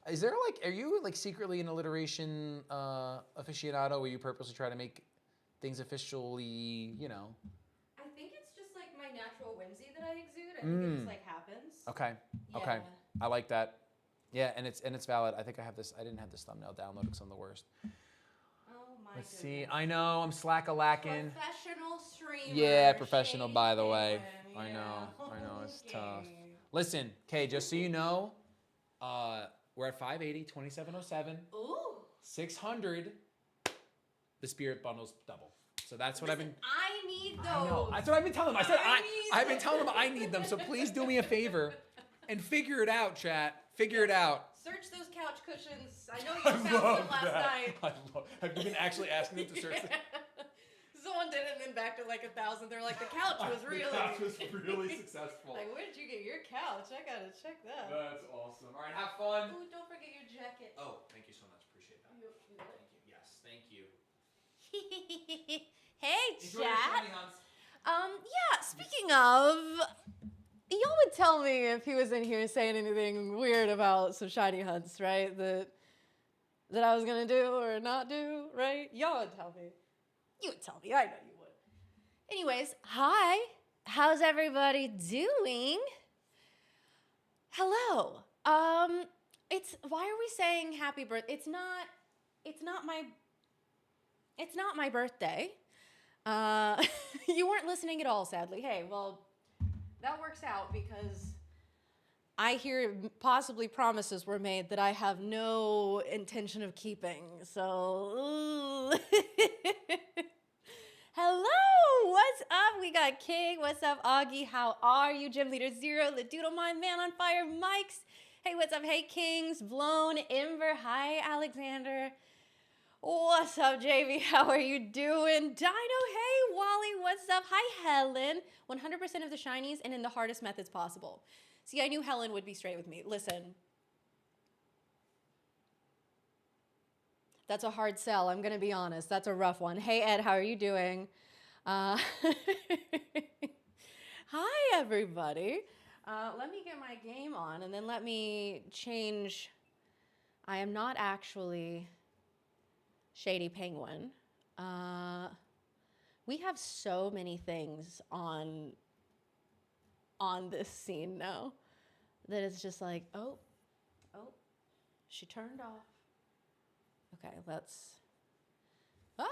Is there like, are you like secretly an alliteration aficionado where you purposely try to make things officially, you know? I think it's just like my natural whimsy that I exude. I think it just like happens. Okay. Yeah. Okay. I like that. Yeah, and it's valid. I think I have this. I didn't have this thumbnail downloaded because I'm the worst. Oh my Let's goodness. see. I know I'm slack-a-lacking. Professional streamer. Yeah, professional. Shady By the way, Penguin. I know. Yeah. I know it's Okay. tough. Listen, Kay. Just so you know, we're at 580, 2707, Ooh. 600. The spirit bundle's double. So that's what I've been. I need those. I know. That's what I've been telling them. I said I've been them. telling them I need them. So please do me a favor and figure it out, chat. Figure it out. Search those couch cushions. I know you found them last night. Have you been actually asking them to search them? Someone did it and then backed it like 1,000. They're like, the couch was really. The couch was really successful. Like, where did you get your couch? I gotta check that. That's awesome. All right, have fun. Ooh, don't forget your jacket. Oh, thank you so much. Appreciate that. You Thank you. Yes, thank you. Hey, Enjoy your chat. shiny hunts. Yeah, speaking of, y'all would tell me if he was in here saying anything weird about some shiny hunts, right? That I was gonna do or not do, right? Y'all would tell me. You would tell me. I know you would. Anyways, hi. How's everybody doing? Hello. It's why are we saying happy birthday? It's not my birthday. You weren't listening at all, sadly. Hey, well, that works out because I hear possibly promises were made that I have no intention of keeping. So, hello, what's up? We got King. What's up, Augie? How are you? Gym Leader Zero, the Doodle Mind Man on Fire, Mikes. Hey, what's up? Hey, Kings. Blown, Ember. Hi, Alexander. What's up, JV? How are you doing? Dino, hey, Wally, what's up? Hi, Helen. 100% of the shinies and in the hardest methods possible. See, I knew Helen would be straight with me. Listen. That's a hard sell. I'm going to be honest. That's a rough one. Hey, Ed, how are you doing? Hi, everybody. Let me get my game on, and then let me change. I am not actually Shady Penguin. We have so many things on this scene now that it's just like, oh, she turned off. Okay, let's. Ah!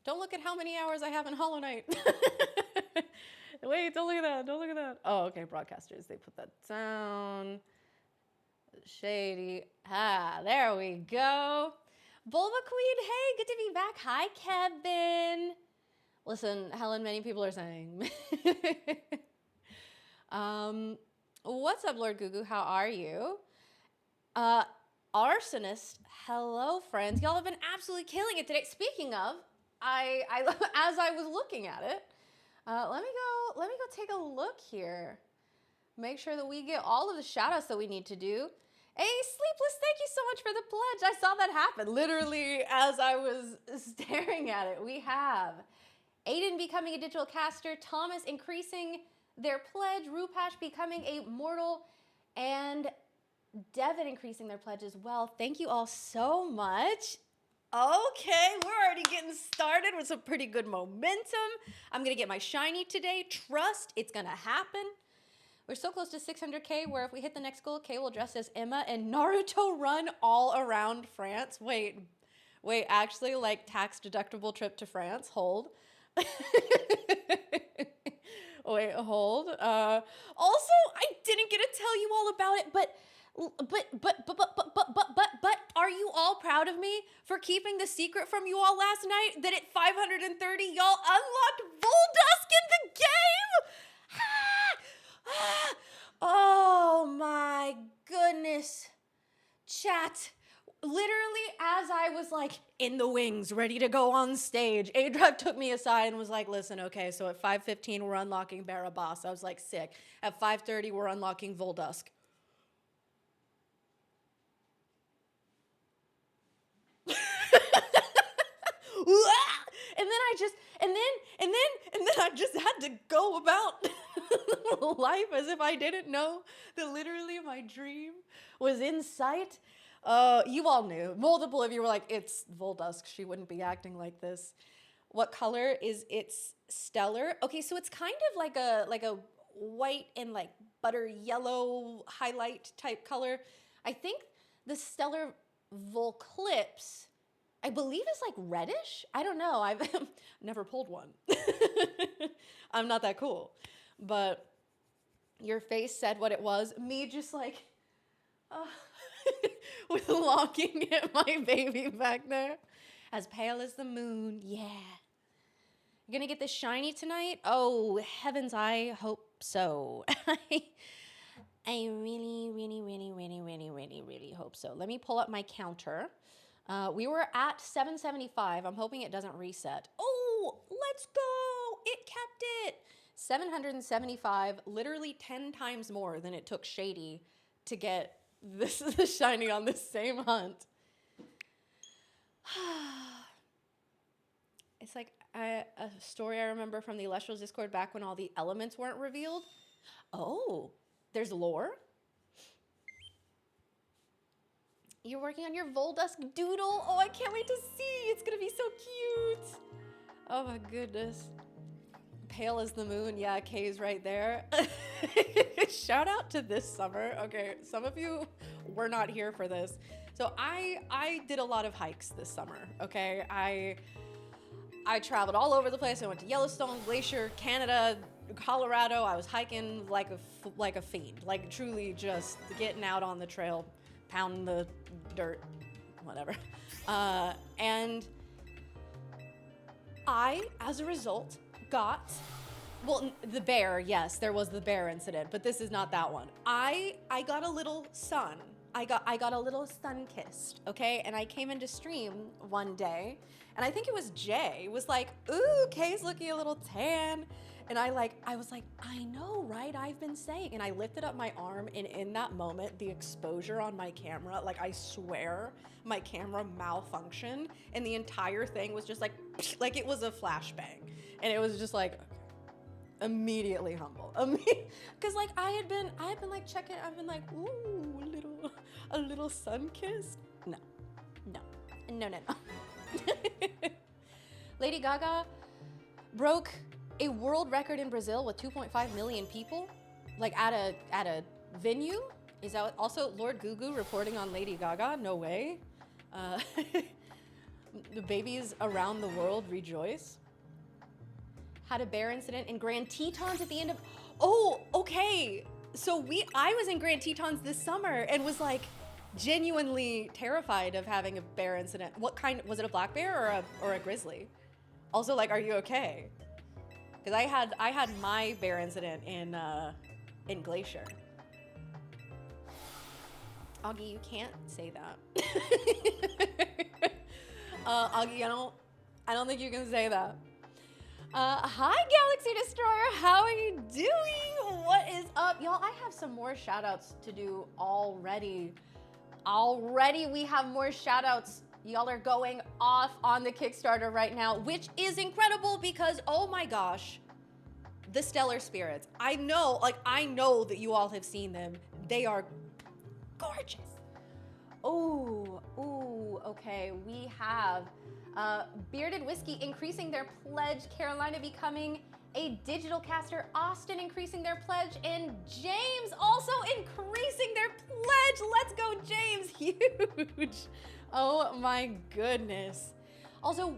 Don't look at how many hours I have in Hollow Knight. Wait, don't look at that. Don't look at that. Oh, okay, broadcasters. They put that down. Shady. Ah, there we go. Bulba Queen, hey, good to be back. Hi, Kevin. Listen, Helen, many people are saying. What's up, Lord Gugu? How are you? Arsonist, hello, friends. Y'all have been absolutely killing it today. Speaking of, I as I was looking at it, let me go take a look here. Make sure that we get all of the shout outs that we need to do. Hey, Sleepless, thank you so much for the pledge. I saw that happen literally as I was staring at it. We have Aiden becoming a digital caster, Thomas increasing their pledge, Rupash becoming a mortal, and Devin increasing their pledge as well. Thank you all so much. Okay, we're already getting started with some pretty good momentum. I'm going to get my shiny today. Trust, it's going to happen. We're so close to 600K where if we hit the next goal, Kay will dress as Emma and Naruto run all around France. Wait, actually, like tax deductible trip to France. Hold. Wait, hold. Also, I didn't get to tell you all about it, but are you all proud of me for keeping the secret from you all last night that at 530 y'all unlocked Voldusk in the game? Oh my goodness. Chat. Literally, as I was like in the wings, ready to go on stage, A-Drive took me aside and was like, listen, okay, so at 5:15 we're unlocking Barabas. I was like, sick. At 5:30 we're unlocking Voldusk. And then I just had to go about life as if I didn't know that literally my dream was in sight. You all knew. Multiple of you were like, it's Voldusk. She wouldn't be acting like this. What color is its stellar? Okay, so it's kind of like a white and like butter yellow highlight type color. I think the stellar Volclips, I believe, is like reddish. I don't know. I've never pulled one. I'm not that cool. But your face said what it was. Me just like, with longing at my baby back there. As pale as the moon. Yeah. You gonna get this shiny tonight? Oh, heavens, I hope so. I really, really, really, really, really, really, really hope so. Let me pull up my counter. We were at 775. I'm hoping it doesn't reset. Oh, let's go. It kept it. 775, literally 10 times more than it took Shady to get this the shiny on this same hunt. It's like a story I remember from the Illustrials Discord back when all the elements weren't revealed. Oh, there's lore. You're working on your Voldusk doodle. Oh, I can't wait to see. It's gonna be so cute. Oh my goodness. Pale as the moon. Yeah, Kay's right there. Shout out to this summer. Okay, some of you were not here for this. So I did a lot of hikes this summer, okay? I traveled all over the place. I went to Yellowstone, Glacier, Canada, Colorado. I was hiking like a fiend, like truly just getting out on the trail, pounding the dirt, whatever. And I, as a result, got, well, the bear, yes, there was the bear incident, but this is not that one. I got a little sun. I got a little sun-kissed, okay? And I came into stream one day, and I think it was Jay, was like, ooh, Kay's looking a little tan. And I was like, I know, right? I've been saying. And I lifted up my arm, and in that moment, the exposure on my camera, like I swear, my camera malfunctioned, and the entire thing was just like it was a flashbang. And it was just like, okay, immediately humble. Because like I had been like checking, I've been like, ooh, a little sun kiss. No. Lady Gaga broke a world record in Brazil with 2.5 million people, like at a venue. Is that also Lord Gugu reporting on Lady Gaga? No way. The babies around the world rejoice. Had a bear incident in Grand Tetons at the end of. Oh, okay. So I was in Grand Tetons this summer and was like genuinely terrified of having a bear incident. What kind? Was it a black bear or a grizzly? Also, like, are you okay? Because I had my bear incident in Glacier. Augie, you can't say that. Augie, I don't think you can say that. Hi, Galaxy Destroyer. How are you doing? What is up? Y'all, I have some more shout-outs to do already. Already we have more shout-outs. Y'all are going off on the Kickstarter right now, which is incredible because, oh my gosh, the Stellar Spirits. I know that you all have seen them. They are gorgeous. Ooh, okay. We have Bearded Whiskey increasing their pledge, Carolina becoming a digital caster, Austin increasing their pledge, and James also increasing their pledge. Let's go, James. Huge. Oh my goodness. Also,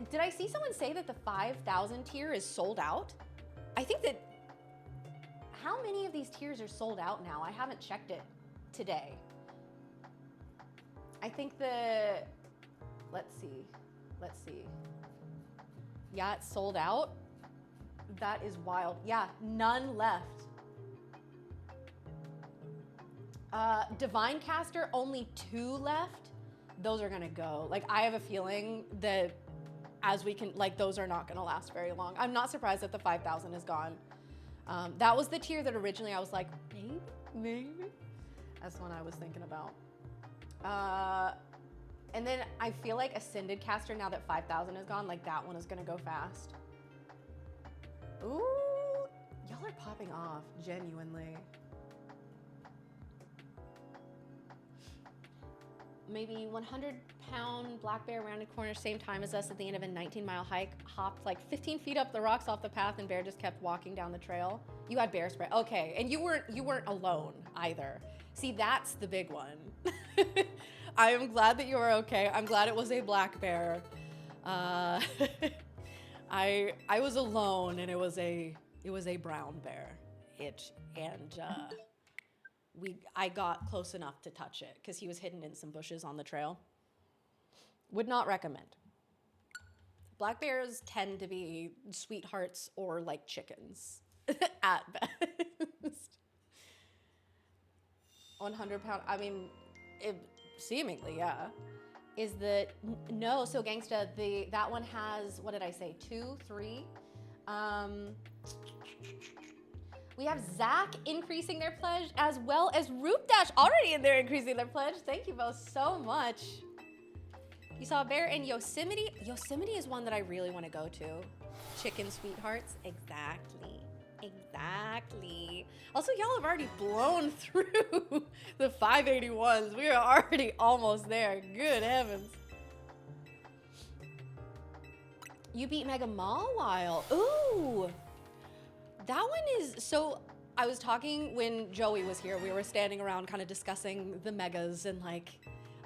did I see someone say that the 5,000 tier is sold out? I think that, how many of these tiers are sold out now? I haven't checked it today. I think let's see. Yeah, it's sold out. That is wild. Yeah, none left. Divine Caster, only 2 left. Those are gonna go. Like, I have a feeling that those are not gonna last very long. I'm not surprised that the 5,000 is gone. That was the tier that originally I was like, maybe. That's the one I was thinking about. And then I feel like Ascended Caster, now that 5,000 is gone, like that one is gonna go fast. Ooh, y'all, Y'all are popping off, genuinely. Maybe 100-pound black bear rounded corner same time as us at the end of a 19-mile hike, hopped like 15 feet up the rocks off the path, and bear just kept walking down the trail. You had bear spray. Okay, and you weren't alone either. See, that's the big one. I am glad that you were okay. I'm glad it was a black bear. I was alone, and it was a brown bear. I got close enough to touch it because he was hidden in some bushes on the trail. Would not recommend. Black bears tend to be sweethearts or like chickens at best. 100-pound, I mean, seemingly, yeah. Is that, no, so Gangsta, that one has, what did I say, 2, 3? We have Zach increasing their pledge, as well as Roop Dash already in there increasing their pledge. Thank you both so much. You saw a bear in Yosemite? Yosemite is one that I really want to go to. Chicken sweethearts? Exactly. Exactly. Also, y'all have already blown through the 581s. We are already almost there. Good heavens. You beat Mega Mawile. Ooh. That one is, so I was talking when Joey was here, we were standing around kind of discussing the megas and like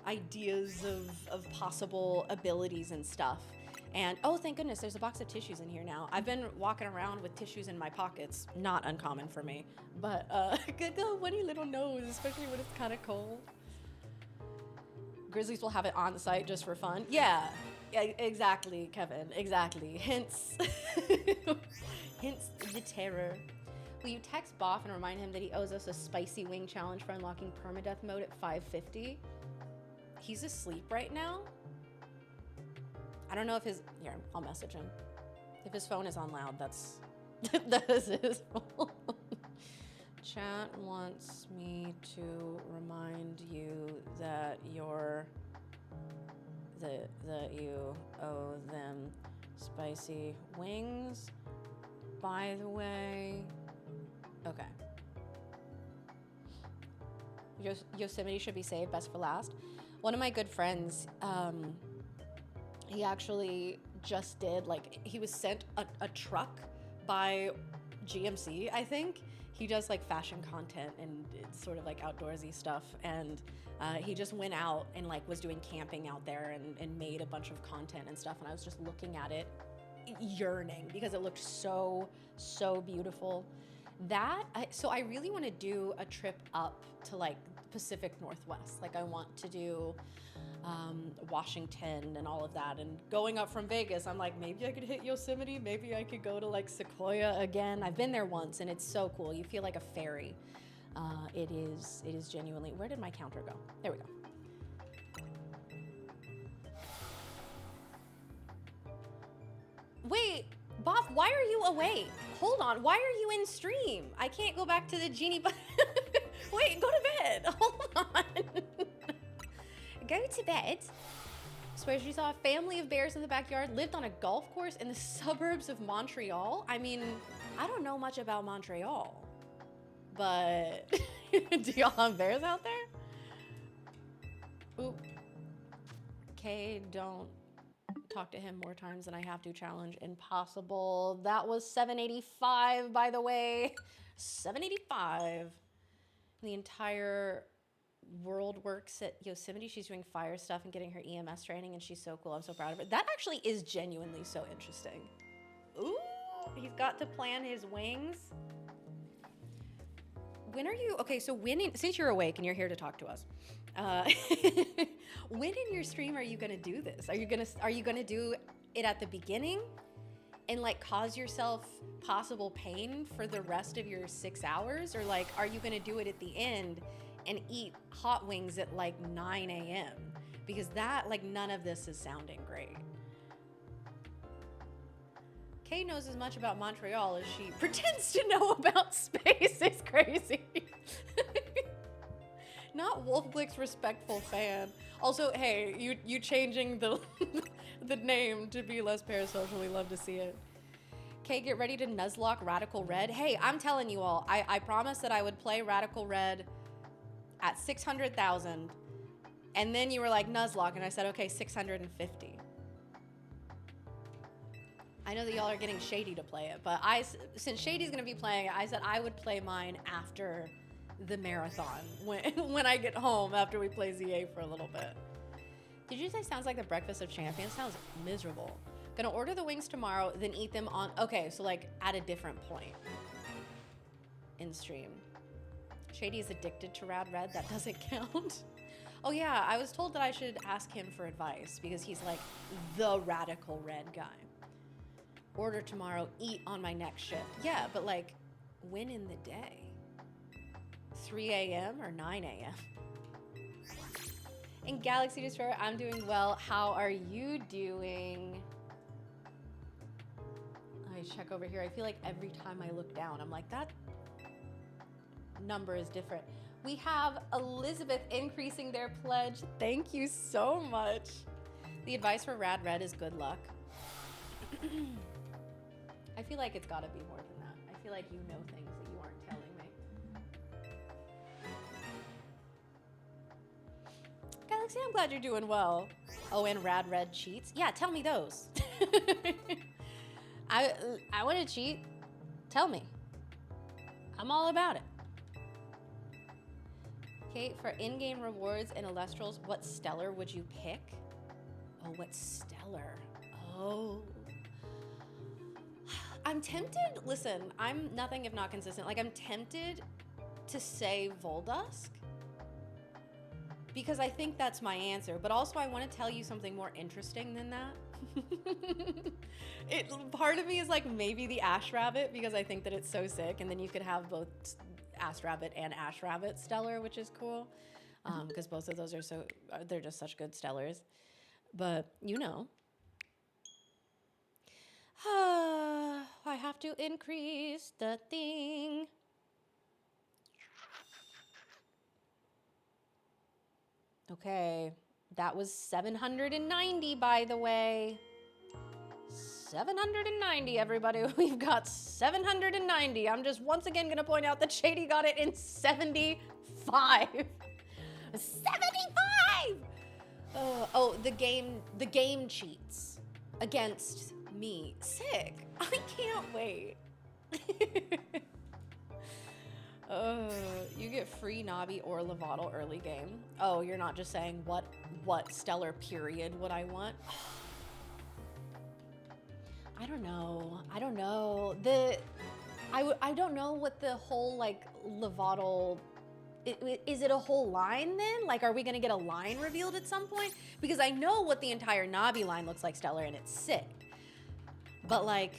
ideas of possible abilities and stuff. And oh, thank goodness, there's a box of tissues in here now. I've been walking around with tissues in my pockets, not uncommon for me, but good funny little nose, especially when it's kind of cold. Grizzlies will have it on site just for fun. Yeah, exactly, Kevin, exactly. Hence, hence the terror. Will you text Boff and remind him that he owes us a spicy wing challenge for unlocking permadeath mode at 550? He's asleep right now? I don't know if here, I'll message him. If his phone is on loud, that's his phone. Chat wants me to remind you that that you owe them spicy wings. By the way, okay. Yosemite should be saved, best for last. One of my good friends, he actually just did, like, he was sent a truck by GMC, I think. He does like fashion content and it's sort of like outdoorsy stuff. And he just went out and like was doing camping out there and made a bunch of content and stuff. And I was just looking at it, yearning, because it looked so, so beautiful. So I really want to do a trip up to like Pacific Northwest. Like I want to do Washington and all of that, and going up from Vegas, I'm like, maybe I could hit Yosemite, maybe I could go to like Sequoia again. I've been there once and it's so cool. You feel like a fairy. It is genuinely, where did my counter go? There we go. Wait, Boff, why are you awake? Hold on, why are you in stream? I can't go back to the genie button. Wait, go to bed. Hold on. Go to bed. Swears she saw a family of bears in the backyard, lived on a golf course in the suburbs of Montreal. I mean, I don't know much about Montreal, but do y'all have bears out there? Oop. Okay, don't talk to him more times than I have to. Challenge impossible. That was 785, by the way. 785. The entire world works at Yosemite. She's doing fire stuff and getting her EMS training, and she's so cool. I'm so proud of her. That actually is genuinely so interesting. Ooh, he's got to plan his wings. When are you, okay, so since you're awake and you're here to talk to us, when in your stream are you gonna do this? Are you gonna do it at the beginning and like cause yourself possible pain for the rest of your 6 hours? Or like, are you gonna do it at the end and eat hot wings at like 9 a.m.? Because that, like, none of this is sounding great. Kay knows as much about Montreal as she pretends to know about space. It's crazy. Not Wolfglick's respectful fan. Also, hey, you changing the the name to be less parasocial. We love to see it. Okay, get ready to Nuzlocke Radical Red. Hey, I'm telling you all, I promised that I would play Radical Red at 600,000. And then you were like, Nuzlocke, and I said, okay, 650. I know that y'all are getting Shady to play it, but since Shady's gonna be playing it, I said I would play mine after the marathon, when I get home after we play Z-A for a little bit. Did you say sounds like the breakfast of champions? Sounds miserable. Gonna order the wings tomorrow, then eat them on, okay, so like at a different point in stream. Shady is addicted to Rad Red, that doesn't count. Oh yeah, I was told that I should ask him for advice because he's like the Radical Red guy. Order tomorrow, eat on my next shift. Yeah, but like, when in the day? 3 a.m. or 9 a.m.? In Galaxy Destroyer, I'm doing well. How are you doing? I check over here. I feel like every time I look down, I'm like, that number is different. We have Elizabeth increasing their pledge. Thank you so much. The advice for Rad Red is good luck. I feel like it's gotta be more than that. I feel like you know things that you aren't telling me. Galaxy, I'm glad you're doing well. Oh, and Rad Red cheats? Yeah, tell me those. I want to cheat. Tell me. I'm all about it. Okay, for in-game rewards and Elestrals, what stellar would you pick? Oh, what stellar? Oh. I'm tempted, listen, I'm nothing if not consistent. Like, I'm tempted to say Voldusk because I think that's my answer. But also, I want to tell you something more interesting than that. Part of me is like maybe the Ash Rabbit because I think that it's so sick. And then you could have both Ash Rabbit and Ash Rabbit stellar, which is cool. Because both of those are they're just such good stellars. But, you know. I have to increase the thing. Okay, that was 790, by the way. 790, everybody. We've got 790. I'm just once again gonna point out that Shady got it in 75. 75! Oh, the game cheats against me. Sick. I can't wait. You get free Navi or Lovato early game. Oh, you're not just saying what stellar period would I want? I don't know. I don't know. I don't know what the whole like Lovato. Is it a whole line then? Like, are we gonna get a line revealed at some point? Because I know what the entire Navi line looks like stellar, and it's sick. But like,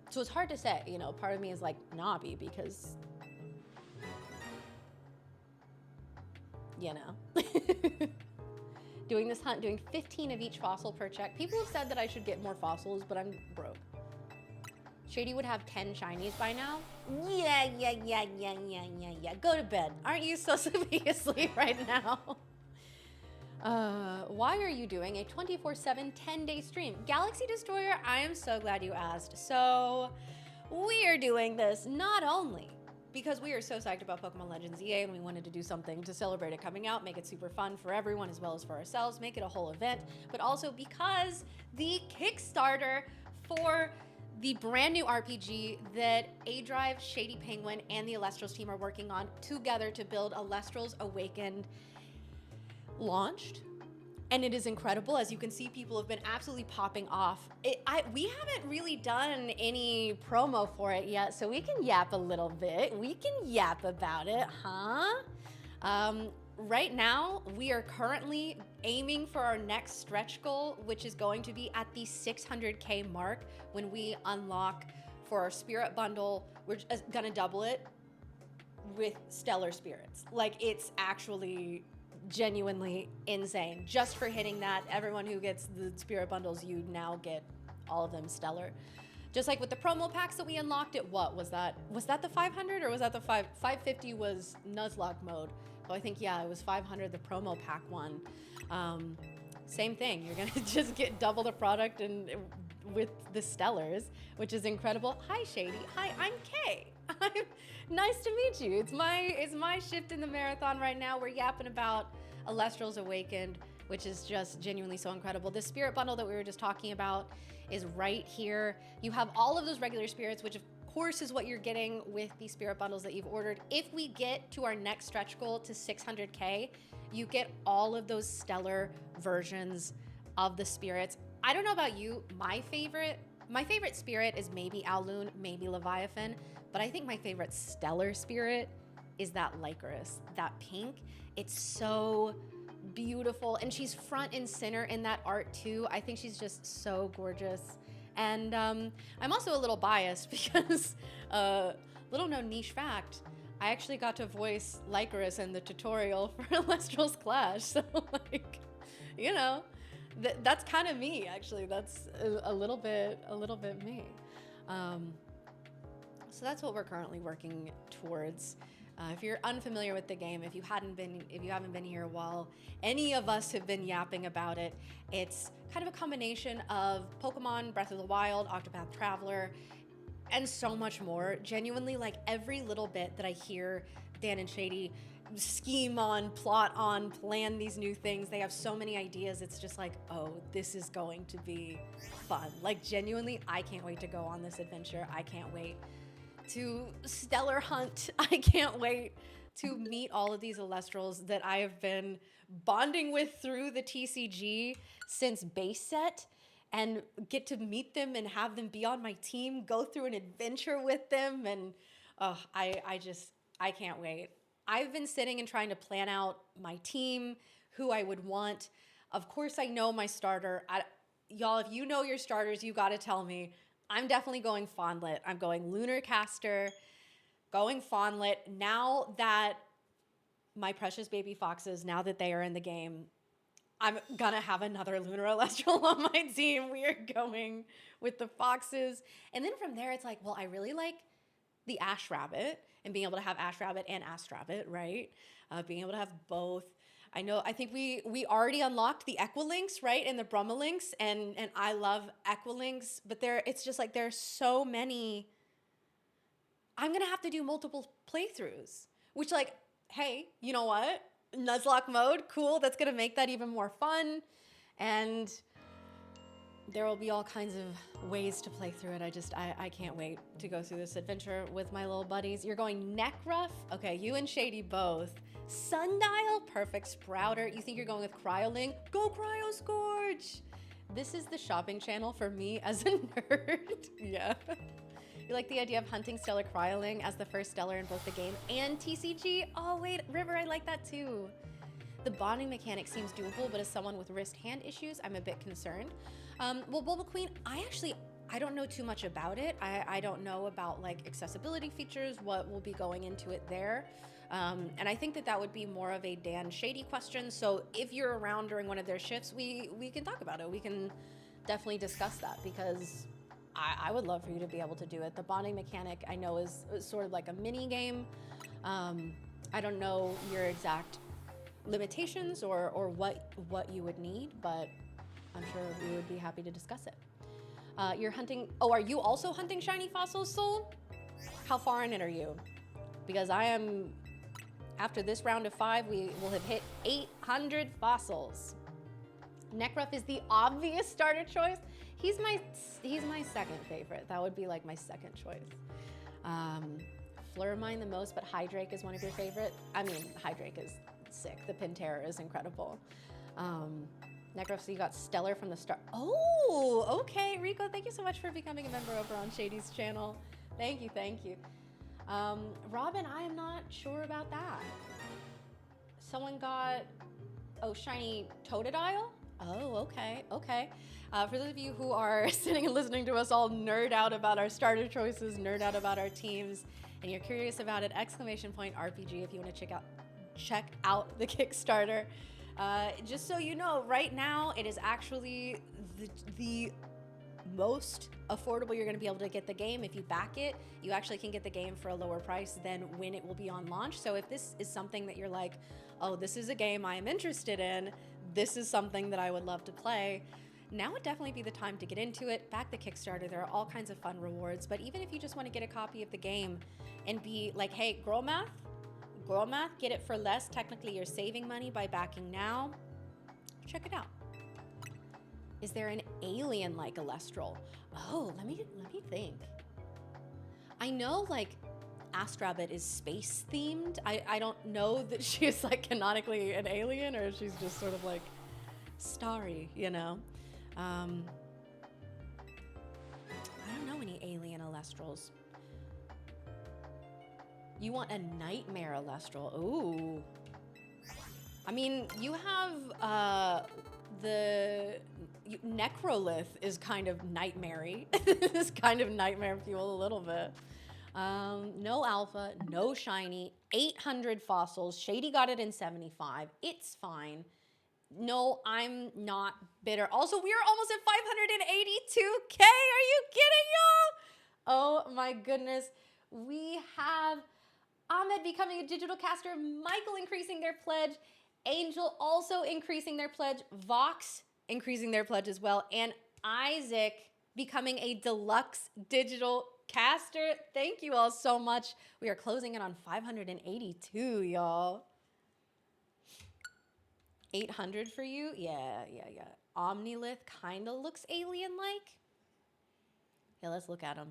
so it's hard to say, you know, part of me is like Navi because, you know, doing this hunt, doing 15 of each fossil per check. People have said that I should get more fossils, but I'm broke. Shady would have 10 shinies by now. Yeah. Go to bed. Aren't you so be asleep right now? Why are you doing a 24/7 10-day stream? Galaxy Destroyer, I am so glad you asked. So we are doing this not only because we are so psyched about Pokemon Legends Z-A and we wanted to do something to celebrate it coming out, make it super fun for everyone as well as for ourselves, make it a whole event, but also because the Kickstarter for the brand new RPG that A-Drive, Shady Penguin, and the Elestrals team are working on together to build Elestrals Awakened launched, and it is incredible. As you can see, people have been absolutely popping off. We haven't really done any promo for it yet, so we can yap a little bit. We can yap about it, huh? Right now, we are currently aiming for our next stretch goal, which is going to be at the 600K mark when we unlock for our spirit bundle. We're gonna double it with stellar spirits. Like, it's actually genuinely insane. Just for hitting that, everyone who gets the spirit bundles, you now get all of them stellar. Just like with the promo packs that we unlocked at what was that the 500 or was that the 550 was Nuzlocke mode? Oh, I think, yeah, it was 500, the promo pack one. same thing. You're gonna just get double the product and with the Stellars, which is incredible. Hi, Shady. Hi, I'm Kay. Nice to meet you. It's my shift in the marathon right now. We're yapping about Alestral's Awakened, which is just genuinely so incredible. The spirit bundle that we were just talking about is right here. You have all of those regular spirits, which of course is what you're getting with the spirit bundles that you've ordered. If we get to our next stretch goal to 600K, you get all of those stellar versions of the spirits. I don't know about you, my favorite spirit is maybe Alloon, maybe Leviathan, but I think my favorite stellar spirit is that Lycoris, that pink. It's so beautiful, and she's front and center in that art too. I think she's just so gorgeous. And I'm also a little biased because, little known niche fact, I actually got to voice Lycoris in the tutorial for Alestral's Clash. So like, you know, that's kind of me actually. That's a little bit me. So that's what we're currently working towards. If you're unfamiliar with the game, if you haven't been here while any of us have been yapping about it, it's kind of a combination of Pokemon, Breath of the Wild, Octopath Traveler, and so much more. Genuinely, like every little bit that I hear Dan and Shady scheme on, plot on, plan these new things, they have so many ideas. It's just like, oh, this is going to be fun. Like genuinely, I can't wait to go on this adventure. I can't wait to stellar hunt. I can't wait to meet all of these Alestrals that I have been bonding with through the TCG since base set, and get to meet them and have them be on my team, go through an adventure with them. And I can't wait. I've been sitting and trying to plan out my team, who I would want. Of course, I know my starter. Y'all, if you know your starters, you got to tell me. I'm definitely going Fondlet. I'm going Lunar Caster, going Fondlet. Now that my precious baby foxes, now that they are in the game, I'm gonna have another Lunar Alestral on my team. We are going with the foxes. And then from there, it's like, well, I really like the Ash Rabbit and being able to have Ash Rabbit and Astrabbit, right? Being able to have both. I think we already unlocked the Equilinks, right? And the Brumalinks, and I love Equilinks, but it's just like there's so many. I'm gonna have to do multiple playthroughs, which like, hey, you know what? Nuzlocke mode, cool. That's gonna make that even more fun. And there will be all kinds of ways to play through it. I can't wait to go through this adventure with my little buddies. You're going Necruff? Okay, you and Shady both. Sundial? Perfect. Sprouter? You think you're going with Cryoling? Go Cryoscourge! This is the shopping channel for me as a nerd. Yeah. You like the idea of hunting Stellar Cryoling as the first Stellar in both the game and TCG? Oh wait, River, I like that too. The bonding mechanic seems doable, but as someone with wrist-hand issues, I'm a bit concerned. Well, Bulba Queen, I don't know too much about it. I don't know about like accessibility features, what will be going into it there. And I think that would be more of a Dan Shady question. So if you're around during one of their shifts, we can talk about it. We can definitely discuss that, because I would love for you to be able to do it. The bonding mechanic I know is sort of like a mini game. I don't know your exact limitations or what you would need, but I'm sure we would be happy to discuss it. You're hunting, are you also hunting shiny fossils, Soul? How far in it are you? Because I am, after this round of 5, we will have hit 800 fossils. Necruff is the obvious starter choice. He's my second favorite. That would be like my second choice. Flurmine the most, but Hydrake is one of your favorite. I mean, Hydrake is sick. The Pintera is incredible. Necruff, so you got Stellar from the start. Oh, okay. Rico, thank you so much for becoming a member over on Shady's channel. Thank you, thank you. Robin, I am not sure about that. Someone got, shiny Totodile? Oh, okay, okay. For those of you who are sitting and listening to us all nerd out about our starter choices, nerd out about our teams, and you're curious about it, !RPG if you want to check out the Kickstarter. Just so you know, right now it is actually the most affordable you're going to be able to get the game. If you back it, you actually can get the game for a lower price than when it will be on launch. So if this is something that you're like, oh, this is a game I am interested in, this is something that I would love to play, now would definitely be the time to get into it. Back the Kickstarter, there are all kinds of fun rewards. But even if you just want to get a copy of the game and be like, hey, girl math, get it for less. Technically, you're saving money by backing now. Check it out. Is there an alien like Alestral? Oh, let me think. I know like Astrabit is space themed. I don't know that she is like canonically an alien or she's just sort of like starry, you know? I don't know any alien Alestrals. You want a nightmare Alestral? Ooh. I mean, you have Necrolith is kind of nightmare-y. It's kind of nightmare fuel a little bit. No alpha, no shiny, 800 fossils. Shady got it in 75. It's fine. No, I'm not bitter. Also, we are almost at 582K. Are you kidding, y'all? Oh my goodness. We have Ahmed becoming a digital caster, Michael increasing their pledge, Angel also increasing their pledge, Vox increasing their pledge as well, and Isaac becoming a deluxe digital caster. Thank you all so much. We are closing in on 582, y'all. 800 for you? Yeah. Omnilith kind of looks alien-like. Yeah, let's look at him.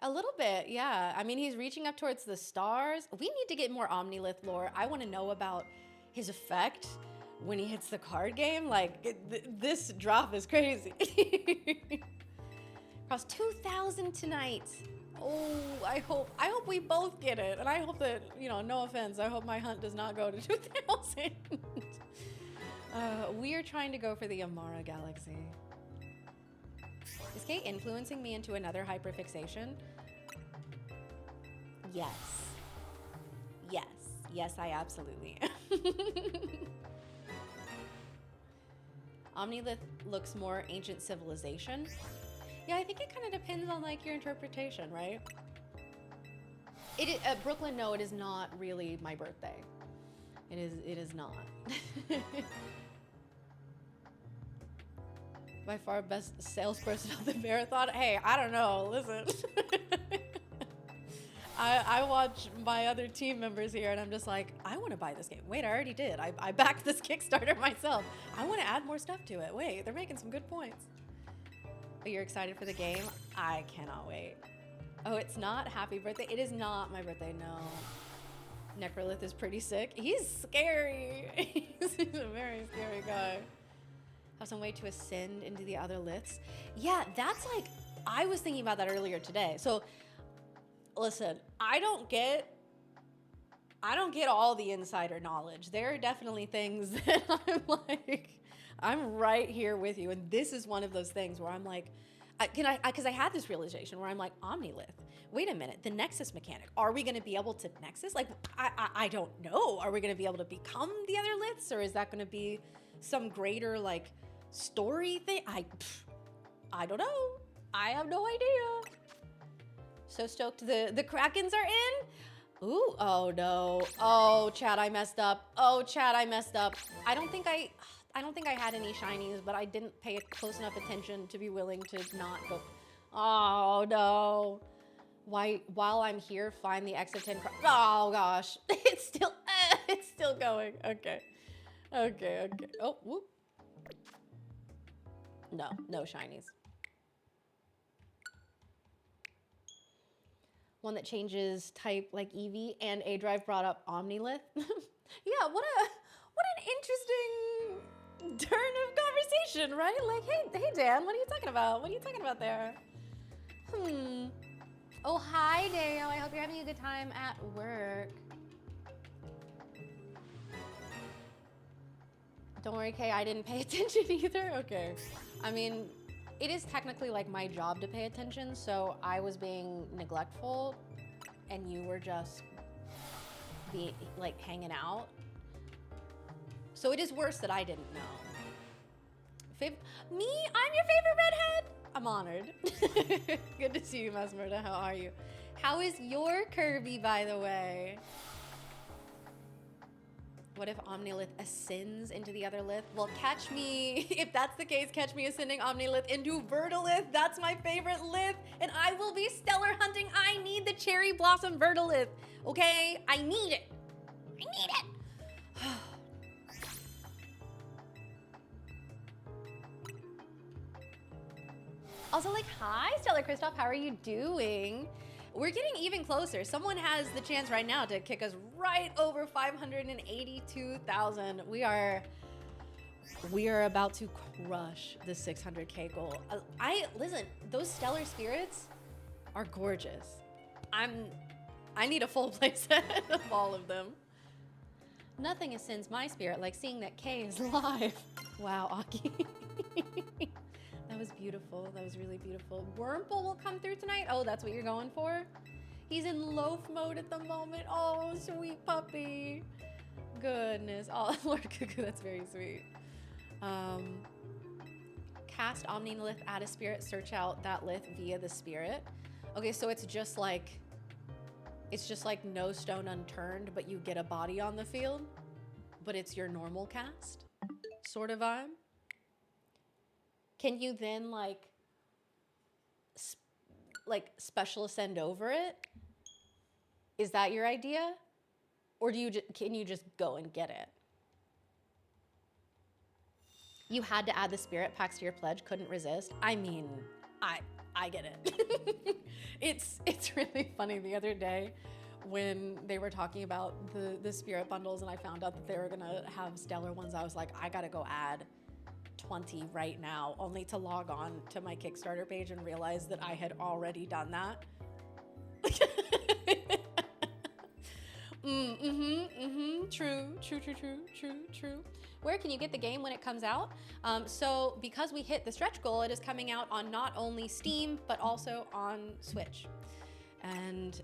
A little bit, yeah. I mean, he's reaching up towards the stars. We need to get more Omnilith lore. I want to know about his effect when he hits the card game. Like, this drop is crazy. Cross 2,000 tonight. Oh, I hope we both get it. And I hope that, you know, no offense, I hope my hunt does not go to 2,000. We are trying to go for the Amara Galaxy. Is Kate influencing me into another hyperfixation? Yes. Yes, I absolutely am. Omnilith looks more ancient civilization. Yeah, I think it kind of depends on like your interpretation, right? Brooklyn, no, it is not really my birthday. It is not. By far best salesperson of the marathon. Hey, I don't know, listen. I watch my other team members here and I'm just like, I want to buy this game. Wait, I already did. I backed this Kickstarter myself. I want to add more stuff to it. Wait, they're making some good points. But you're excited for the game? I cannot wait. Oh, it's not happy birthday? It is not my birthday, no. Necrolith is pretty sick. He's scary. He's a very scary guy. Have some way to ascend into the other liths. Yeah, that's like, I was thinking about that earlier today. So listen, I don't get all the insider knowledge. There are definitely things that I'm like, I'm right here with you. And this is one of those things where I'm like, because I had this realization where I'm like, Omnilith, wait a minute, the Nexus mechanic, are we going to be able to Nexus? Like, I don't know. Are we going to be able to become the other liths, or is that going to be some greater like story thing? I don't know. I have no idea. So stoked the Krakens are in. Ooh, oh no. Oh, chat, I messed up. Oh, chat, I messed up. I don't think I had any shinies, but I didn't pay close enough attention to be willing to not go. Oh no. While I'm here, find the X of 10. Oh gosh. It's still going. Okay. Oh, whoop. No shinies. One that changes type like Eevee, and A Drive brought up Omnilith. Yeah, what an interesting turn of conversation, right? Like, hey Dan, what are you talking about? What are you talking about there? Oh, hi Dale. I hope you're having a good time at work. Don't worry, Kay, I didn't pay attention either. Okay. I mean, it is technically like my job to pay attention, so I was being neglectful and you were just like hanging out. So it is worse that I didn't know. Me? I'm your favorite redhead? I'm honored. Good to see you, Mesmerda. How are you? How is your Kirby, by the way? What if Omnilith ascends into the other Lith? Well, catch me, if that's the case, catch me ascending Omnilith into Verdalith. That's my favorite Lith, and I will be stellar hunting. I need the Cherry Blossom Verdalith, okay? I need it. I need it. Also, like, hi, Stellar Christoph, how are you doing? We're getting even closer. Someone has the chance right now to kick us right over 582,000. We are about to crush the 600K goal. Listen, those stellar spirits are gorgeous. I need a full playset of all of them. Nothing ascends my spirit like seeing that Kay is live. Wow, Aki. That was beautiful. That was really beautiful. Wurmple will come through tonight. Oh, that's what you're going for? He's in loaf mode at the moment. Oh, sweet puppy. Goodness. Oh, Lord Cuckoo, that's very sweet. Cast Omnilith, add a spirit, search out that Lith via the spirit. Okay, so it's just like no stone unturned, but you get a body on the field, but it's your normal cast sort of vibe. Can you then like special ascend over it? Is that your idea? Or can you just go and get it? You had to add the spirit packs to your pledge, couldn't resist. I mean, I get it. It's really funny. The other day when they were talking about the spirit bundles and I found out that they were gonna have stellar ones, I was like, I gotta go add 20 right now, only to log on to my Kickstarter page and realize that I had already done that. True. Where can you get the game when it comes out? So because we hit the stretch goal, it is coming out on not only Steam, but also on Switch. And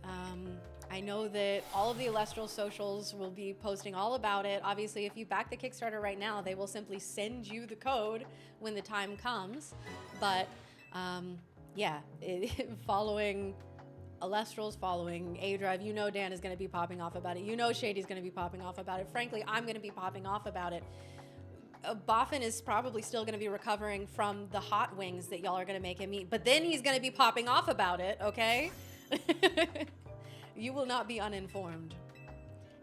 I know that all of the Elestral socials will be posting all about it. Obviously, if you back the Kickstarter right now, they will simply send you the code when the time comes. But yeah, following Elestrals, following A-Drive, you know Dan is going to be popping off about it. You know Shady's going to be popping off about it. Frankly, I'm going to be popping off about it. Boffin is probably still going to be recovering from the hot wings that y'all are going to make him eat. But then he's going to be popping off about it, okay? You will not be uninformed.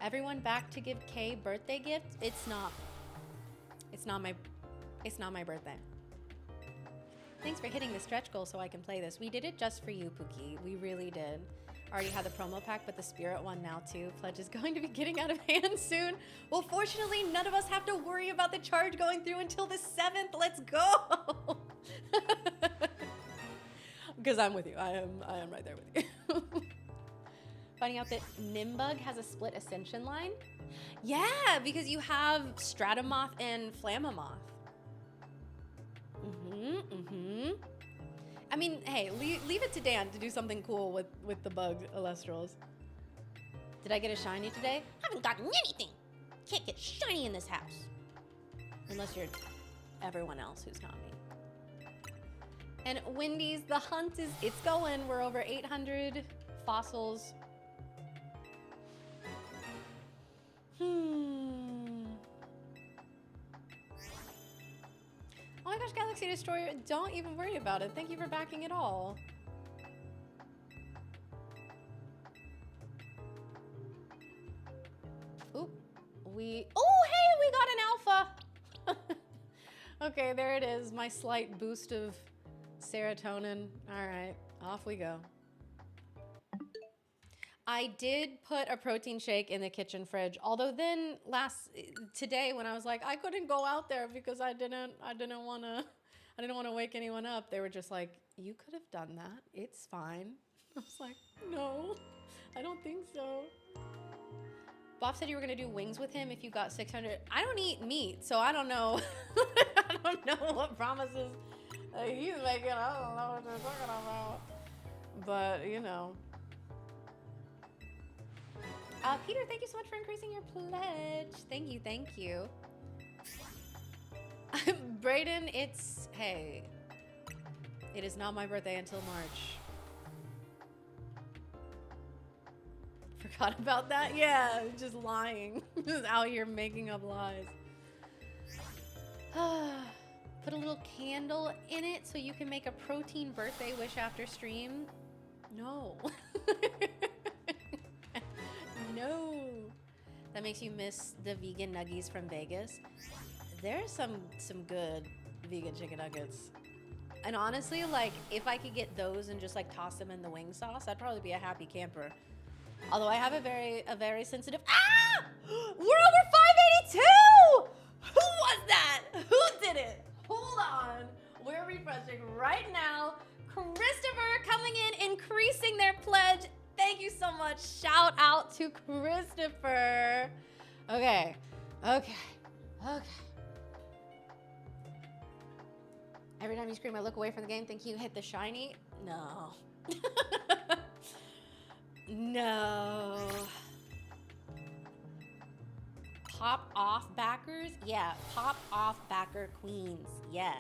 Everyone back to give Kay birthday gifts? It's not my birthday. Thanks for hitting the stretch goal so I can play this. We did it just for you, Pookie. We really did. Already had the promo pack, but the spirit one now too. Pledge is going to be getting out of hand soon. Well, fortunately, none of us have to worry about the charge going through until the 7th. Let's go. Because I'm with you. I am right there with you. Finding out that Nimbug has a split ascension line. Yeah, because you have Stratomoth and Flammomoth. I mean, hey, leave it to Dan to do something cool with the bug Elestrals. Did I get a shiny today? Haven't gotten anything. Can't get shiny in this house. Unless you're everyone else who's not me. And Wendy's, the hunt it's going. We're over 800 fossils. Oh my gosh, Galaxy Destroyer, don't even worry about it. Thank you for backing it all. Oop, oh hey, we got an alpha. Okay, there it is, my slight boost of serotonin. All right, off we go. I did put a protein shake in the kitchen fridge. Although then today when I was like, I couldn't go out there because I didn't want to wake anyone up. They were just like, you could have done that. It's fine. I was like, no, I don't think so. Bob said you were going to do wings with him if you got 600. I don't eat meat, so I don't know. I don't know what promises he's making. I don't know what they're talking about. But, you know. Peter, thank you so much for increasing your pledge. Thank you. Brayden, hey, it is not my birthday until March. For forgot about that. Yeah, just lying. Just out here making up lies. Put a little candle in it so you can make a protein birthday wish after stream. No. No. That makes you miss the vegan nuggies from Vegas. There's some good vegan chicken nuggets. And honestly, like, if I could get those and just like toss them in the wing sauce, I'd probably be a happy camper. Although I have a very sensitive. Ah! We're over 582! Who was that? Who did it? Hold on. We're refreshing right now. Christopher coming in, increasing their pledge. Thank you so much. Shout out to Christopher. Okay. Every time you scream, I look away from the game, think you hit the shiny. No. No. Pop off backers? Yeah, pop off backer queens. Yes.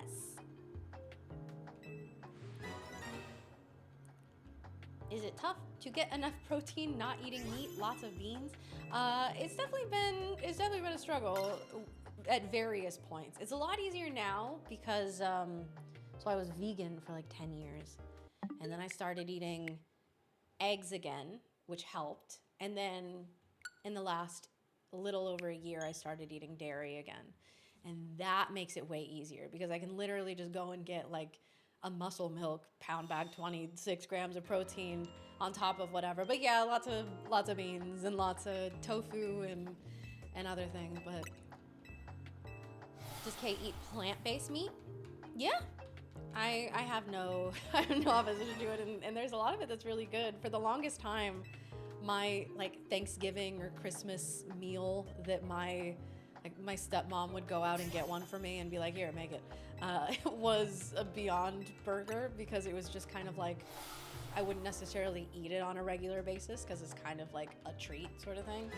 Is it tough to get enough protein not eating meat, lots of beans? It's definitely been a struggle at various points. It's a lot easier now because so I was vegan for like 10 years. And then I started eating eggs again, which helped. And then in the last little over a year, I started eating dairy again. And that makes it way easier because I can literally just go and get like a muscle milk pound bag, 26 grams of protein on top of whatever. But yeah, lots of beans and lots of tofu and other things. But does Kay eat plant-based meat? Yeah. I have no opposition to it, and there's a lot of it that's really good. For the longest time, my like Thanksgiving or Christmas meal that my stepmom would go out and get one for me and be like, here, make it, was a Beyond Burger, because it was just kind of like, I wouldn't necessarily eat it on a regular basis because it's kind of like a treat sort of thing.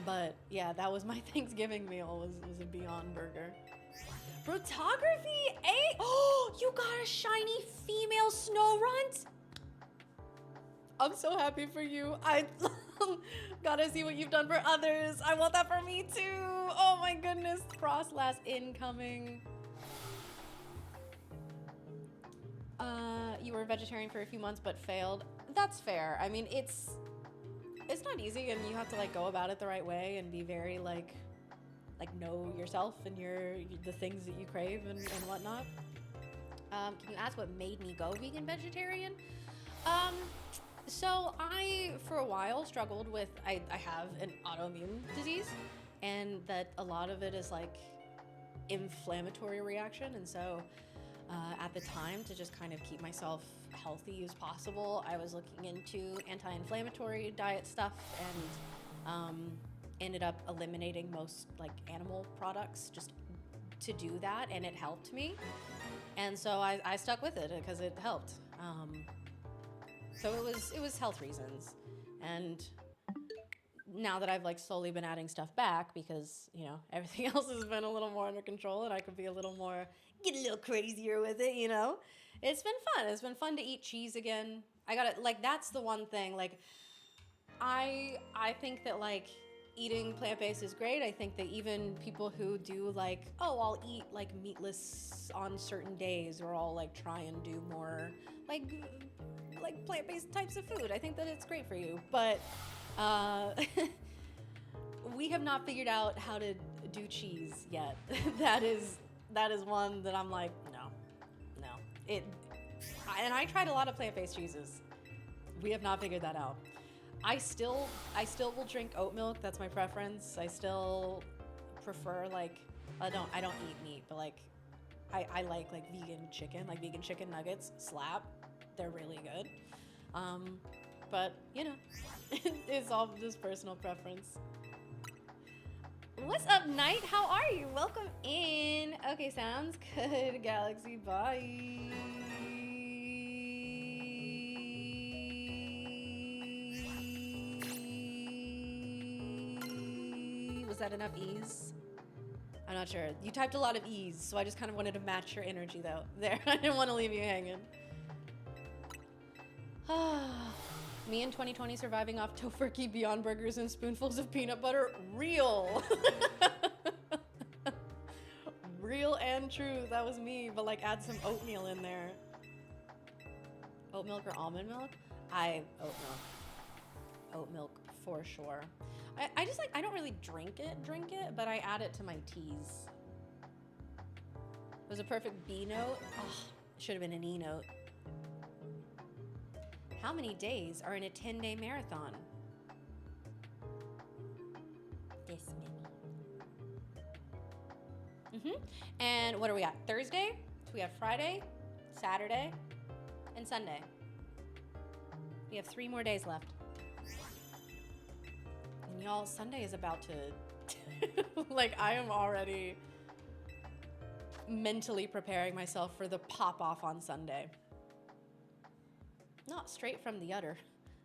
But yeah, that was my Thanksgiving meal, was a Beyond Burger. Photography 8? Oh, you got a shiny female snow runt? I'm so happy for you. I gotta see what you've done for others. I want that for me too. Oh my goodness. Frostlass incoming. You were a vegetarian for a few months but failed. That's fair. I mean, it's not easy, and you have to like go about it the right way and be very like know yourself and the things that you crave and whatnot. Can you ask what made me go vegan vegetarian? So I, for a while, struggled with, I have an autoimmune disease, and that a lot of it is like inflammatory reaction. And so at the time, to just kind of keep myself healthy as possible, I was looking into anti-inflammatory diet stuff, and ended up eliminating most like animal products just to do that, and it helped me. And so I stuck with it because it helped. So it was health reasons. And now that I've like slowly been adding stuff back because, you know, everything else has been a little more under control, and I could be get a little crazier with it, you know. It's been fun. It's been fun to eat cheese again. I gotta, like, that's the one thing, like, I think that like eating plant-based is great. I think that even people who do like, oh, I'll eat like meatless on certain days, or I'll like try and do more like plant-based types of food, I think that it's great for you. But we have not figured out how to do cheese yet. that is one that I'm like, no. And I tried a lot of plant-based cheeses. We have not figured that out. I still will drink oat milk. That's my preference. I still prefer like, I don't eat meat, but like I like vegan chicken, like vegan chicken nuggets slap. They're really good. But you know, it's all just personal preference. What's up, Knight? How are you? Welcome in. Okay, sounds good. Galaxy, bye. Was that enough ease? I'm not sure. You typed a lot of ease, so I just kind of wanted to match your energy though. There, I didn't want to leave you hanging. Me in 2020 surviving off Tofurkey, Beyond Burgers, and spoonfuls of peanut butter. Real. Real and true. That was me, but like add some oatmeal in there. Oat milk or almond milk? Oat milk. Oat milk for sure. I just like, I don't really drink it, but I add it to my teas. It was a perfect B note. Oh, it should have been an E note. How many days are in a 10-day marathon? This many. And what are we at? Thursday? So we have Friday, Saturday, and Sunday. We have 3 more days left. And y'all, Sunday is about to... like, I am already mentally preparing myself for the pop-off on Sunday. Not straight from the udder.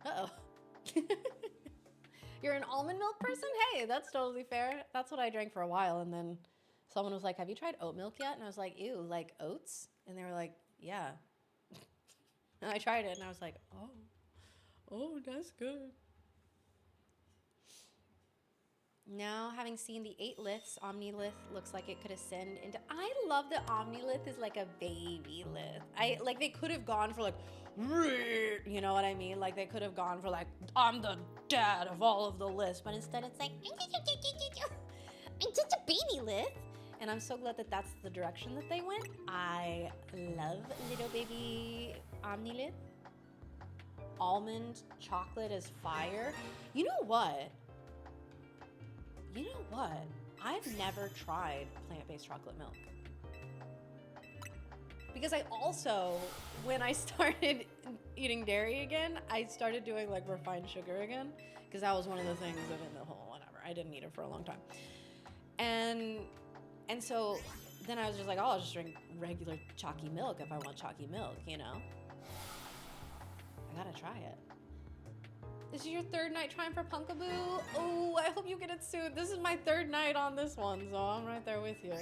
Uh-oh. You're an almond milk person? Hey, that's totally fair. That's what I drank for a while, and then someone was like, have you tried oat milk yet? And I was like, ew, like oats? And they were like, yeah. And I tried it, and I was like, oh, that's good. Now, having seen the 8 liths, Omnilith looks like it could ascend into... I love that Omnilith is like a baby lith. Like, they could have gone for like... You know what I mean? Like, they could have gone for like, I'm the dad of all of the liths. But instead, it's like... I'm just a baby lith. And I'm so glad that that's the direction that they went. I love little baby Omnilith. Almond chocolate is fire. You know what? I've never tried plant-based chocolate milk. Because I also, when I started eating dairy again, I started doing like refined sugar again. Because that was one of the things that in the whole whatever. I didn't eat it for a long time. And so then I was just like, oh, I'll just drink regular chalky milk if I want chalky milk, you know? I gotta try it. This is your 3rd night trying for Punkaboo? Oh, I hope you get it soon. This is my 3rd night on this one, so I'm right there with you.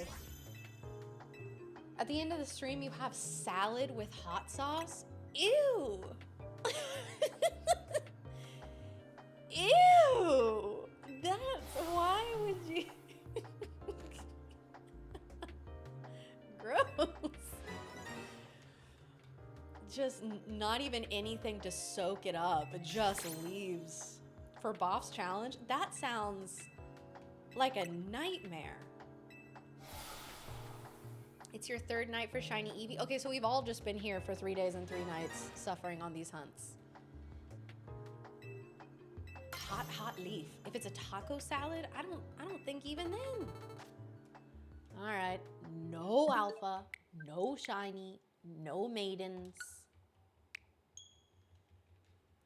At the end of the stream, you have salad with hot sauce? Ew! Ew! Why would you? Gross. Just not even anything to soak it up. It just leaves. For Boff's challenge, that sounds like a nightmare. It's your 3rd night for Shiny Eevee. Okay, so we've all just been here for 3 days and 3 nights suffering on these hunts. Hot leaf. If it's a taco salad, I don't think even then. All right, no alpha, no shiny, no maidens.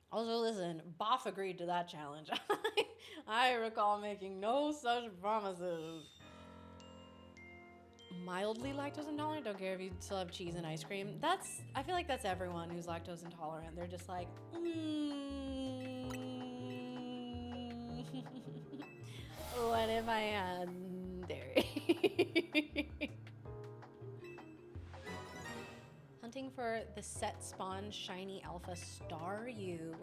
Also, listen, Boff agreed to that challenge. I recall making no such promises. Mildly lactose intolerant? Don't care if you still have cheese and ice cream. I feel like that's everyone who's lactose intolerant. They're just like, what if I had dairy? Hunting for the set spawn shiny alpha Staryu.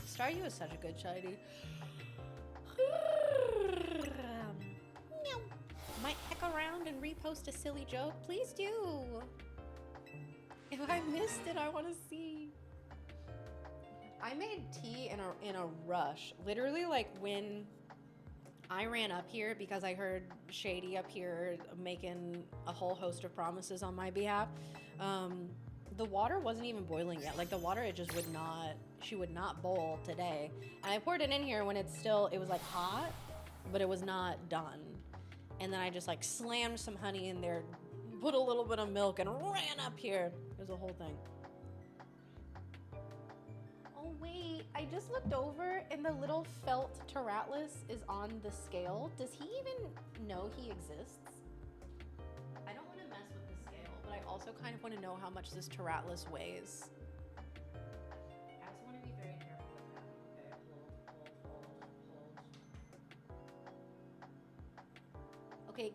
Staryu is such a good shiny. Might heck around and repost a silly joke. Please do. If I missed it, I want to see. I made tea in a rush. Literally, like when I ran up here because I heard Shady up here making a whole host of promises on my behalf. The water wasn't even boiling yet. Like the water, she would not boil today. And I poured it in here when it was like hot, but it was not done. And then I just like slammed some honey in there, put a little bit of milk and ran up here. It was a whole thing. Oh wait, I just looked over and the little felt Terratlas is on the scale. Does he even know he exists? I don't want to mess with the scale, but I also kind of want to know how much this Terratlas weighs. I also want to be very careful with that. Okay,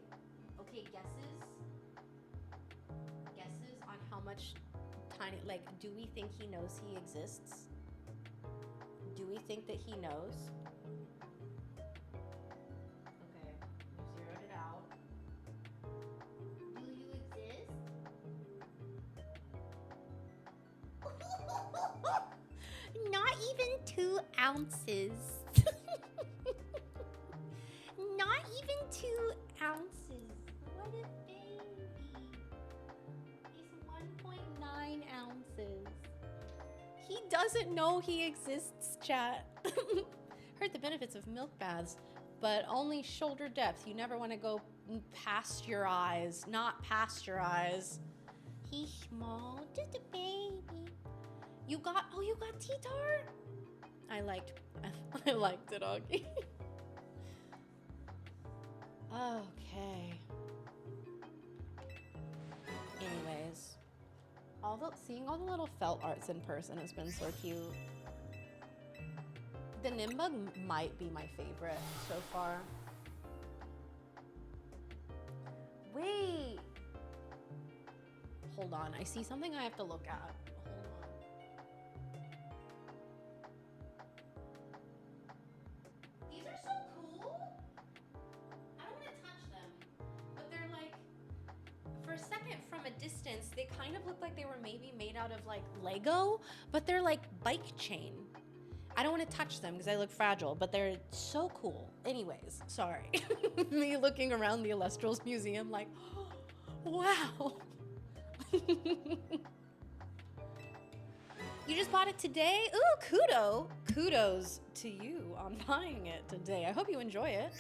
hold. Okay, guesses on how much tiny, like, do we think he knows he exists? Do we think that he knows? Okay, we zeroed it out. Do you exist? Not even 2 ounces. Not even 2 ounces. What a baby. He's 1.9 ounces. He doesn't know he exists, chat. Heard the benefits of milk baths, but only shoulder depth. You never want to go past your eyes. Not pasteurize. He's small, just a baby. You got T-Tart? I liked it, Augie. Okay. Anyways, seeing all the little felt arts in person has been so cute. The Nimbug might be my favorite so far. Wait. Hold on, I see something I have to look at. Hold on. These are so cool. I don't want to touch them, but they're like, for a second from a distance, they kind of look like they were maybe made out of like Lego, but they're like bike chain. I don't want to touch them because they look fragile, but they're so cool. Anyways, sorry. Me looking around the Illustrals Museum like, wow. You just bought it today? Ooh, kudos to you on buying it today. I hope you enjoy it.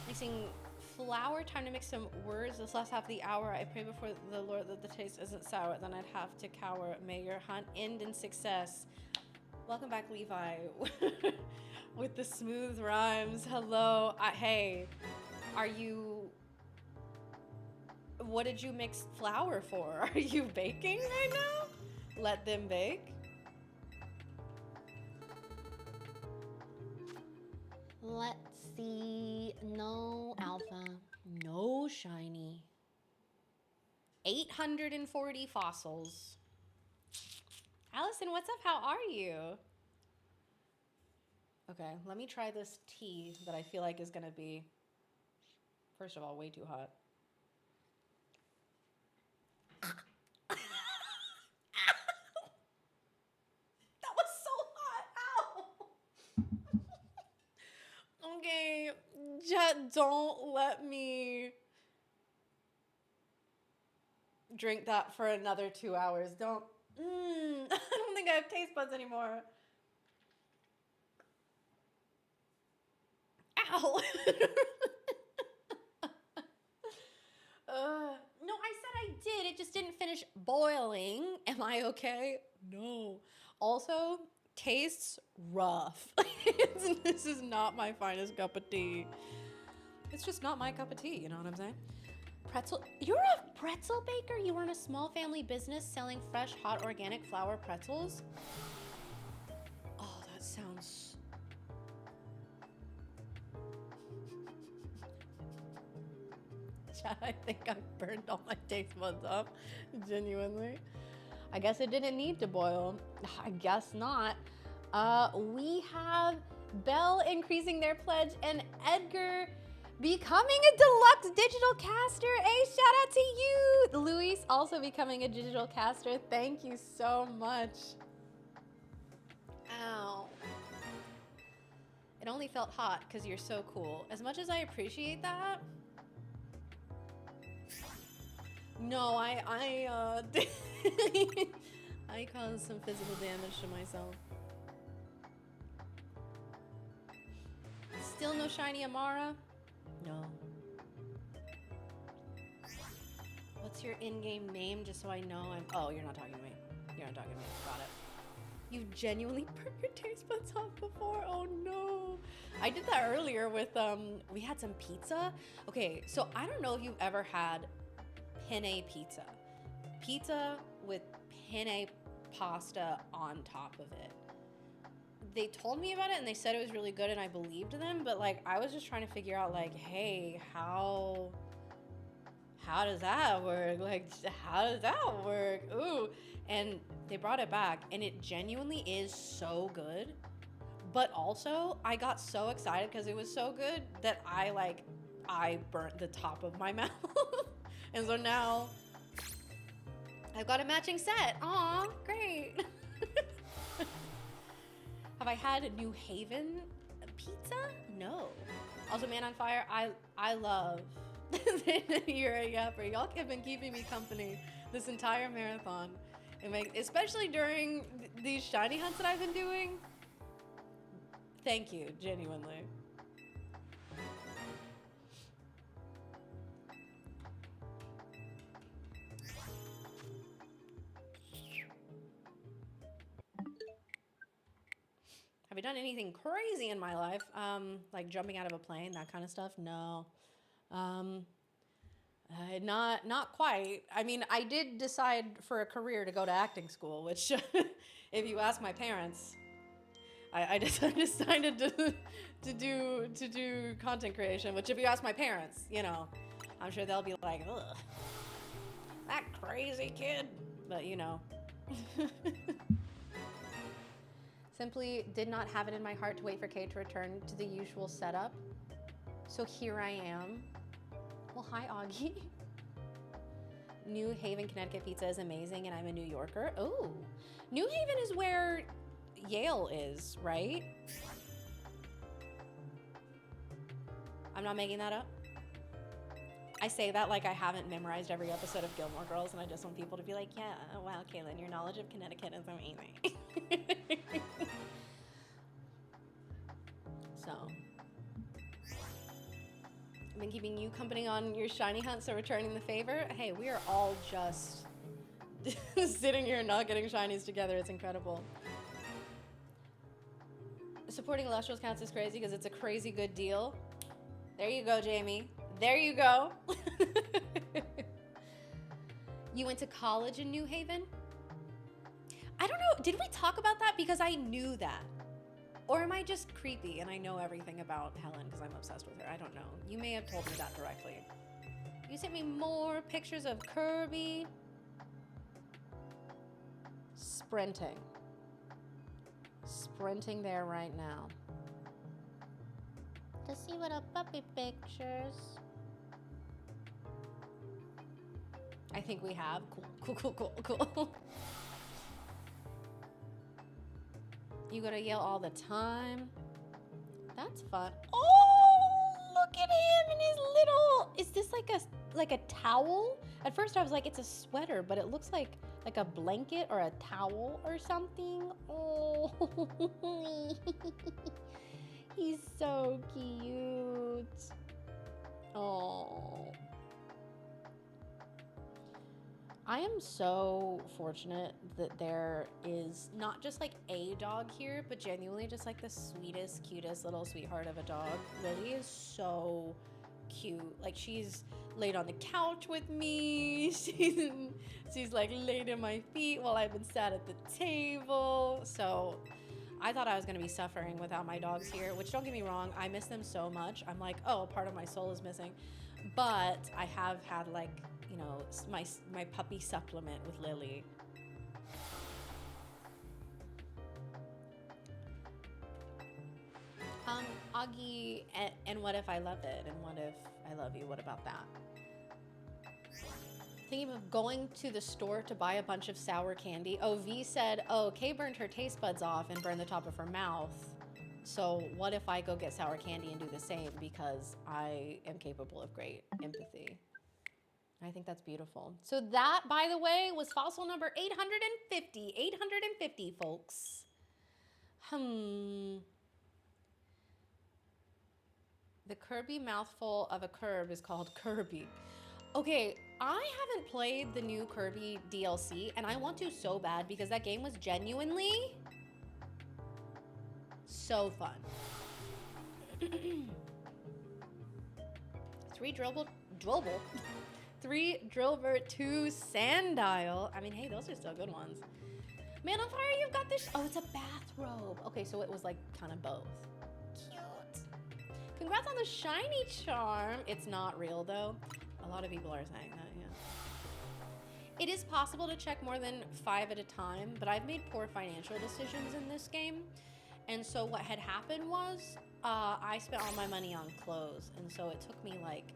Mixing flour, time to mix some words. This last half of the hour, I pray before the Lord that the taste isn't sour, then I'd have to cower. May your hunt end in success. Welcome back, Levi, with the smooth rhymes. Hello. Hey, what did you mix flour for? Are you baking right now? Let them bake. Let's see. No alpha, no shiny. 840 fossils. Allison, what's up? How are you? Okay, let me try this tea that I feel like is gonna be, first of all, way too hot. That was so hot. Ow. Okay, Jet, don't let me drink that for another 2 hours. Don't. I don't think I have taste buds anymore. Ow. No, I said I did. It just didn't finish boiling. Am I okay? No. Also, tastes rough. This is not my finest cup of tea. It's just not my cup of tea, you know what I'm saying? Pretzel. You're a pretzel baker? You run a small family business selling fresh, hot, organic flour pretzels? Oh, that sounds... I think I burned all my taste buds off, genuinely. I guess it didn't need to boil. I guess not. We have Belle increasing their pledge and Edgar becoming a deluxe digital caster. Hey, shout out to you. Luis also becoming a digital caster. Thank you so much. Ow. It only felt hot because you're so cool. As much as I appreciate that, no, I caused some physical damage to myself. Still no shiny Amara? No. What's your in-game name, just so I know I'm... Oh, you're not talking to me. You're not talking to me. Got it. You've genuinely burned your taste buds off before? Oh no. I did that earlier with, we had some pizza. Okay, so I don't know if you've ever had penne pizza. Pizza with penne pasta on top of it. They told me about it and they said it was really good and I believed them, but like I was just trying to figure out like, hey, how how does that work? Like, how does that work? Ooh. And they brought it back, and it genuinely is so good. But also, I got so excited because it was so good that I burnt the top of my mouth. And so now I've got a matching set. Aw, great. Have I had New Haven pizza? No. Also, Man on Fire, I love You're a Yapper. Y'all have been keeping me company this entire marathon. Especially during these shiny hunts that I've been doing. Thank you, genuinely. Have I done anything crazy in my life? Like jumping out of a plane, that kind of stuff? No. Not quite. I mean, I did decide for a career to go to acting school, which, if you ask my parents, I decided to do content creation. Which, if you ask my parents, you know, I'm sure they'll be like, ugh, that crazy kid. But you know, simply did not have it in my heart to wait for Kay to return to the usual setup. So here I am. Well, hi, Augie. New Haven, Connecticut pizza is amazing, and I'm a New Yorker. Oh, New Haven is where Yale is, right? I'm not making that up. I say that like I haven't memorized every episode of Gilmore Girls, and I just want people to be like, yeah, wow, Kaylin, your knowledge of Connecticut is amazing. So, I've been keeping you company on your shiny hunt, so returning the favor. Hey, we are all just sitting here not getting shinies together. It's incredible. Supporting Illustrious counts is crazy because it's a crazy good deal. There you go, Jamie. There you go. You went to college in New Haven? I don't know. Did we talk about that? Because I knew that. Or am I just creepy and I know everything about Helen because I'm obsessed with her? I don't know. You may have told me that directly. You sent me more pictures of Kirby. Sprinting. Sprinting there right now. To see what a puppy pictures. I think we have. Cool. You go to Yale all the time. That's fun. Oh, look at him and his little. Is this like a towel? At first I was like, it's a sweater, but it looks like a blanket or a towel or something. Oh, he's so cute. Oh. I am so fortunate that there is not just like a dog here, but genuinely just like the sweetest, cutest little sweetheart of a dog. Lily is so cute. Like, she's laid on the couch with me. She's like laid in my feet while I've been sat at the table. So I thought I was gonna be suffering without my dogs here, which, don't get me wrong, I miss them so much. I'm like, oh, a part of my soul is missing. But I have had, like, you know, my puppy supplement with Lily. Augie, and what if I love it? And what if I love you? What about that? Thinking of going to the store to buy a bunch of sour candy. Oh, V said, oh, Kay burned her taste buds off and burned the top of her mouth. So what if I go get sour candy and do the same, because I am capable of great empathy. I think that's beautiful. So that, by the way, was fossil number 850. 850, folks. The Kirby mouthful of a curb is called Kirby. Okay, I haven't played the new Kirby DLC, and I want to so bad because that game was genuinely so fun. 3 Drillbur, 2 Sandile. I mean, hey, those are still good ones. Man on Fire, you've got this. Oh, it's a bathrobe. Okay, so it was like kind of both. Cute. Congrats on the shiny charm. It's not real though. A lot of people are saying that, yeah. It is possible to check more than 5 at a time, but I've made poor financial decisions in this game. And so what had happened was I spent all my money on clothes. And so it took me like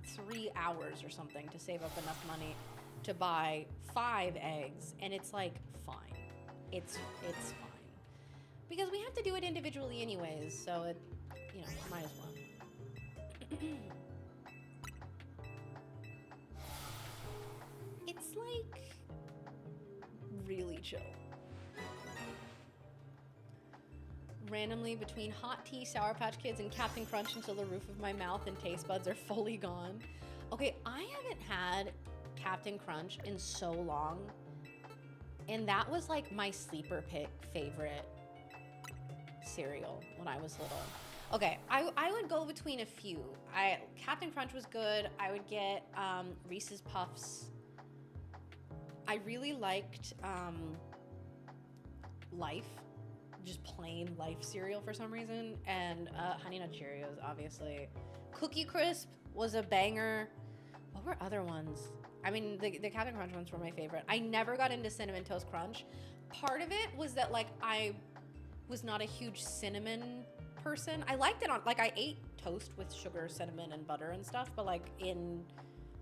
3 hours or something to save up enough money to buy 5 eggs. And it's like, fine. It's fine. Because we have to do it individually anyways, so it, you know, might as well. It's like really chill. Randomly between hot tea, Sour Patch Kids, and Captain Crunch until the roof of my mouth and taste buds are fully gone. Okay, I haven't had Captain Crunch in so long, and that was like my sleeper pick favorite cereal when I was little. Okay, I would go between a few. Captain Crunch was good. I would get Reese's Puffs. I really liked Life, just plain Life cereal for some reason, and Honey Nut Cheerios, obviously. Cookie Crisp was a banger. What were other ones? I mean, the Captain Crunch ones were my favorite. I never got into Cinnamon Toast Crunch. Part of it was that, like, I was not a huge cinnamon person. I liked it on, like, I ate toast with sugar, cinnamon, and butter and stuff, but, like, in,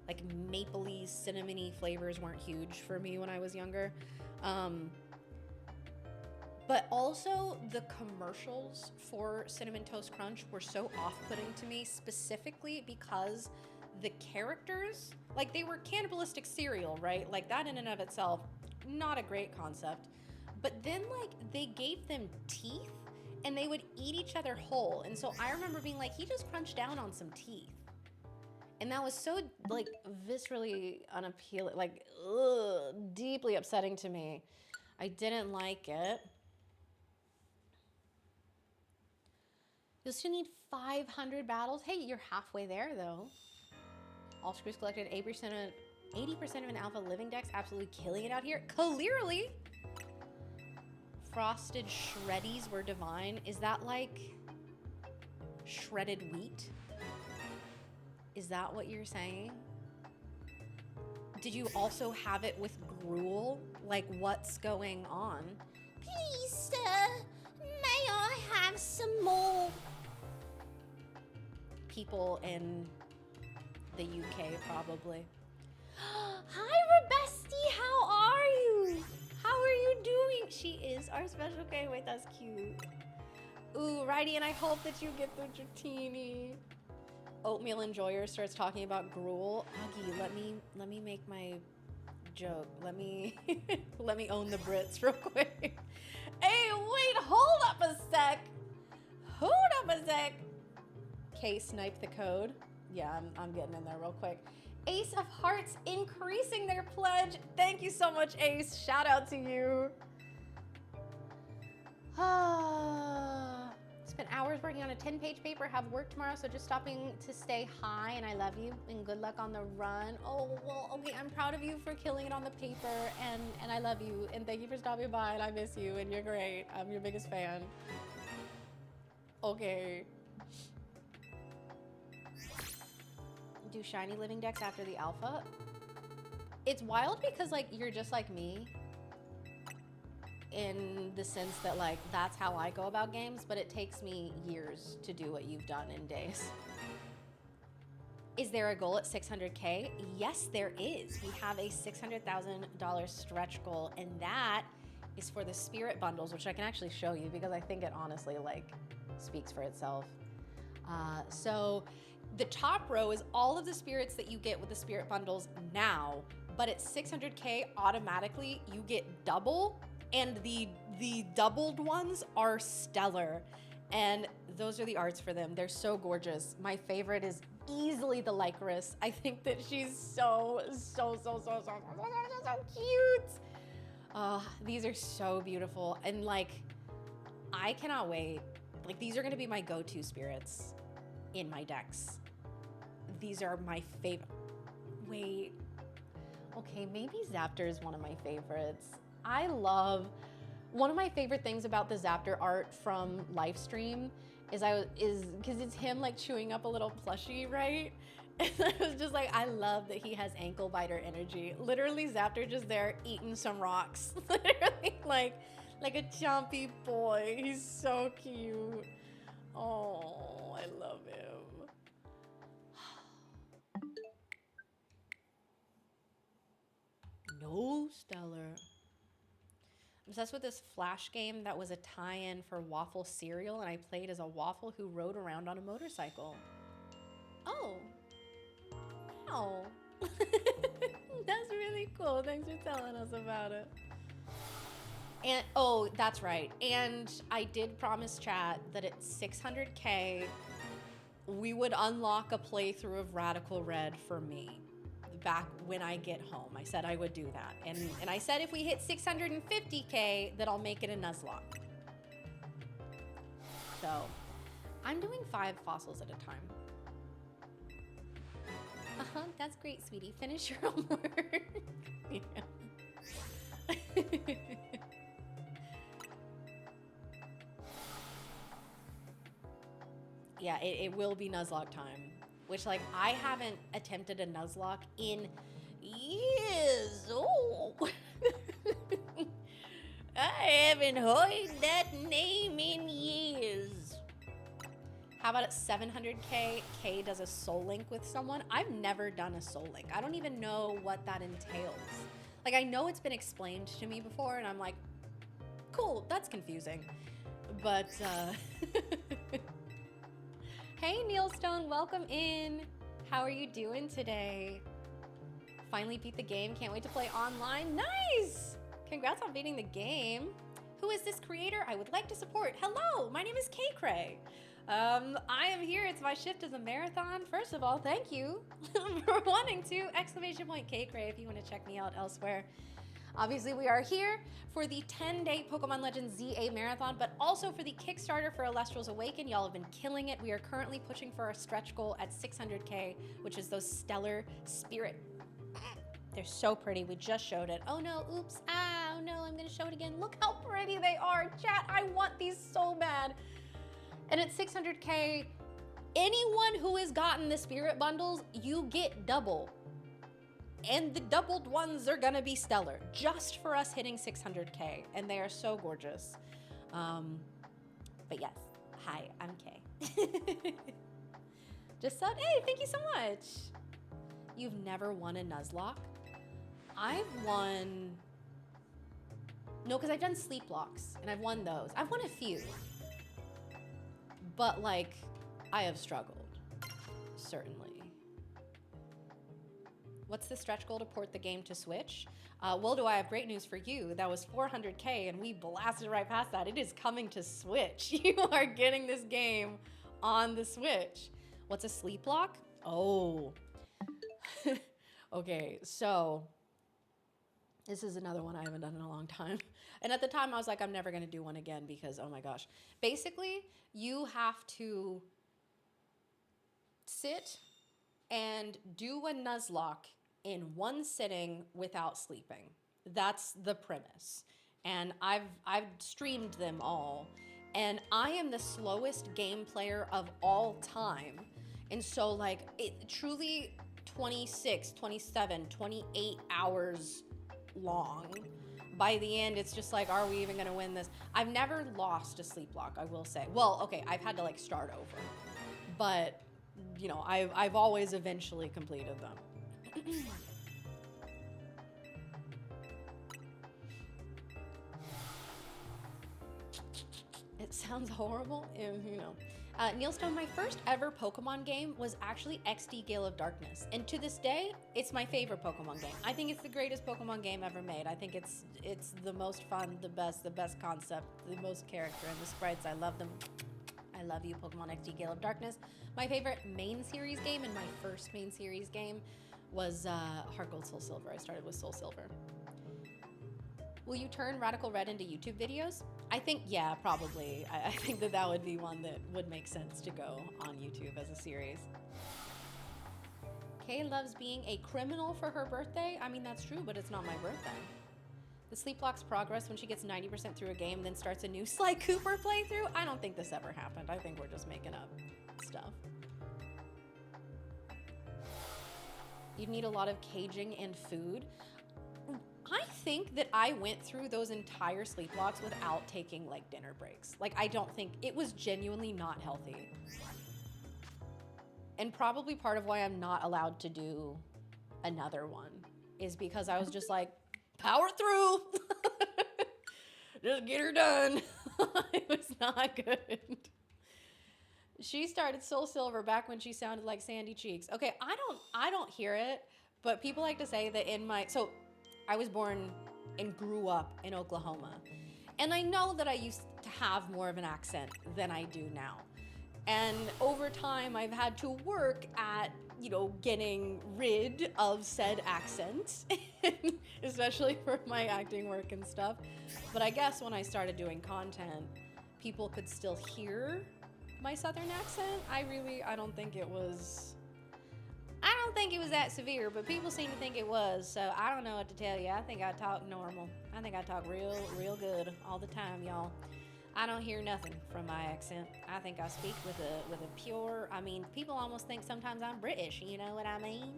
like, mapley, cinnamony flavors weren't huge for me when I was younger. But also, the commercials for Cinnamon Toast Crunch were so off-putting to me, specifically because the characters, like, they were cannibalistic cereal, right? Like, that in and of itself, not a great concept. But then, like, they gave them teeth, and they would eat each other whole. And so I remember being like, he just crunched down on some teeth. And that was so, like, viscerally unappealing, like, ugh, deeply upsetting to me. I didn't like it. You'll still need 500 battles. Hey, you're halfway there, though. All screws collected, 80% of an alpha living dex, absolutely killing it out here. Clearly. Frosted Shreddies were divine. Is that like shredded wheat? Is that what you're saying? Did you also have it with gruel? Like, what's going on? Please, sir, may I have some more? People in the UK, probably. Hi, Rebestie, how are you? How are you doing? She is our special K. Wait, that's cute. Ooh, Righty, and I hope that you get the Dratini. Oatmeal Enjoyer starts talking about gruel. Huggy, let me make my joke. Let me let me own the Brits real quick. Hey, wait, hold up a sec. Hold up a sec. K snipe the code. Yeah, I'm getting in there real quick. Ace of Hearts increasing their pledge. Thank you so much, Ace. Shout out to you. Spent hours working on a 10-page paper. Have work tomorrow, so just stopping to say hi, and I love you, and good luck on the run. Oh, well, okay, I'm proud of you for killing it on the paper, and I love you, and thank you for stopping by, and I miss you, and you're great. I'm your biggest fan. Okay. Do shiny living decks after the alpha? It's wild because, like, you're just like me in the sense that, like, that's how I go about games, but it takes me years to do what you've done in days. Is there a goal at 600K? Yes, there is. We have a $600,000 stretch goal, and that is for the spirit bundles, which I can actually show you because I think it honestly, like, speaks for itself. So the top row is all of the spirits that you get with the spirit bundles now, but at 600K, automatically you get double, and the doubled ones are stellar. And those are the arts for them. They're so gorgeous. My favorite is easily the Lycoris. I think that she's so cute. These are so beautiful. And, like, I cannot wait. Like, these are gonna be my go-to spirits in my decks. These are my favorite. Wait. Okay, maybe Zaptor is one of my favorites. I love, one of my favorite things about the Zaptor art from Livestream is because it's him, like, chewing up a little plushie, right? And I was just like, I love that he has ankle biter energy. Literally, Zaptor just there eating some rocks. Literally, like a chompy boy. He's so cute. Oh, I love him. No stellar. I'm obsessed with this Flash game that was a tie-in for Waffle cereal, and I played as a waffle who rode around on a motorcycle. Oh. Wow. That's really cool. Thanks for telling us about it. And oh, that's right. And I did promise chat that at 600K, we would unlock a playthrough of Radical Red for me back when I get home. I said I would do that. And I said if we hit 650K, that I'll make it a Nuzlocke. So I'm doing 5 fossils at a time. Uh-huh, that's great, sweetie. Finish your homework. Yeah, it will be Nuzlocke time. Which, like, I haven't attempted a Nuzlocke in years. Oh. I haven't heard that name in years. How about at 700K, Kay does a soul link with someone? I've never done a soul link. I don't even know what that entails. Like, I know it's been explained to me before, and I'm like, cool, that's confusing. But, hey, Neil Stone, welcome in. How are you doing today? Finally beat the game. Can't wait to play online. Nice! Congrats on beating the game. Who is this creator I would like to support? Hello, my name is kaycreigh. I am here. It's my shift as a marathon. First of all, thank you for wanting to. !kaycreigh if you want to check me out elsewhere. Obviously, we are here for the 10-day Pokemon Legends Z-A marathon, but also for the Kickstarter for Alestral's Awaken. Y'all have been killing it. We are currently pushing for a stretch goal at 600K, which is those stellar spirit. They're so pretty. We just showed it. Oh no, oops. Ah, oh no, I'm gonna show it again. Look how pretty they are. Chat, I want these so bad. And at 600K, anyone who has gotten the spirit bundles, you get double. And the doubled ones are gonna be stellar, just for us hitting 600K. And they are so gorgeous. But yes, hi, I'm Kay. Just said, hey, thank you so much. You've never won a Nuzlocke? I've won, no, because I've done sleep locks, and I've won those. I've won a few. But, like, I have struggled, certainly. What's the stretch goal to port the game to Switch? Well, do I have great news for you? That was 400K, and we blasted right past that. It is coming to Switch. You are getting this game on the Switch. What's a sleep lock? Oh. Okay, so this is another one I haven't done in a long time. And at the time, I was like, I'm never going to do one again because, oh my gosh. Basically, you have to sit and do a Nuzlocke in one sitting without sleeping. That's the premise. And I've streamed them all. And I am the slowest game player of all time. And so, like, it truly 26, 27, 28 hours long. By the end, it's just like, are we even gonna win this? I've never lost a sleep lock, I will say. Well, okay, I've had to like start over. But, you know, I've always eventually completed them. It sounds horrible, you know. Neil Stone, my first ever Pokemon game was actually XD Gale of Darkness. And to this day, it's my favorite Pokemon game. I think it's the greatest Pokemon game ever made. I think it's the most fun, the best concept, the most character, and the sprites. I love them. I love you, Pokemon XD Gale of Darkness. My favorite main series game and my first main series game was Heart Gold Soul Silver. I started with Soul Silver. Will you turn Radical Red into YouTube videos? I think, yeah, probably. I think that would be one that would make sense to go on YouTube as a series. Kay loves being a criminal for her birthday. I mean, that's true, but it's not my birthday. The sleep lock's progress when she gets 90% through a game, then starts a new Sly Cooper playthrough. I don't think this ever happened. I think we're just making up stuff. You'd need a lot of caging and food. I think that I went through those entire sleep blocks without taking like dinner breaks. Like, I don't think it was genuinely not healthy. And probably part of why I'm not allowed to do another one is because I was just like, power through. Just get her done. It was not good. She started Soul Silver back when she sounded like Sandy Cheeks. Okay, I don't hear it, but people like to say that so I was born and grew up in Oklahoma. And I know that I used to have more of an accent than I do now. And over time, I've had to work at, getting rid of said accent, especially for my acting work and stuff. But I guess when I started doing content, people could still hear my Southern accent. I don't think it was that severe, but people seem to think it was. So I don't know what to tell you. I think I talk normal. I think I talk real good all the time, y'all. I don't hear nothing from my accent. I think I speak with a pure, people almost think sometimes I'm British, you know what I mean?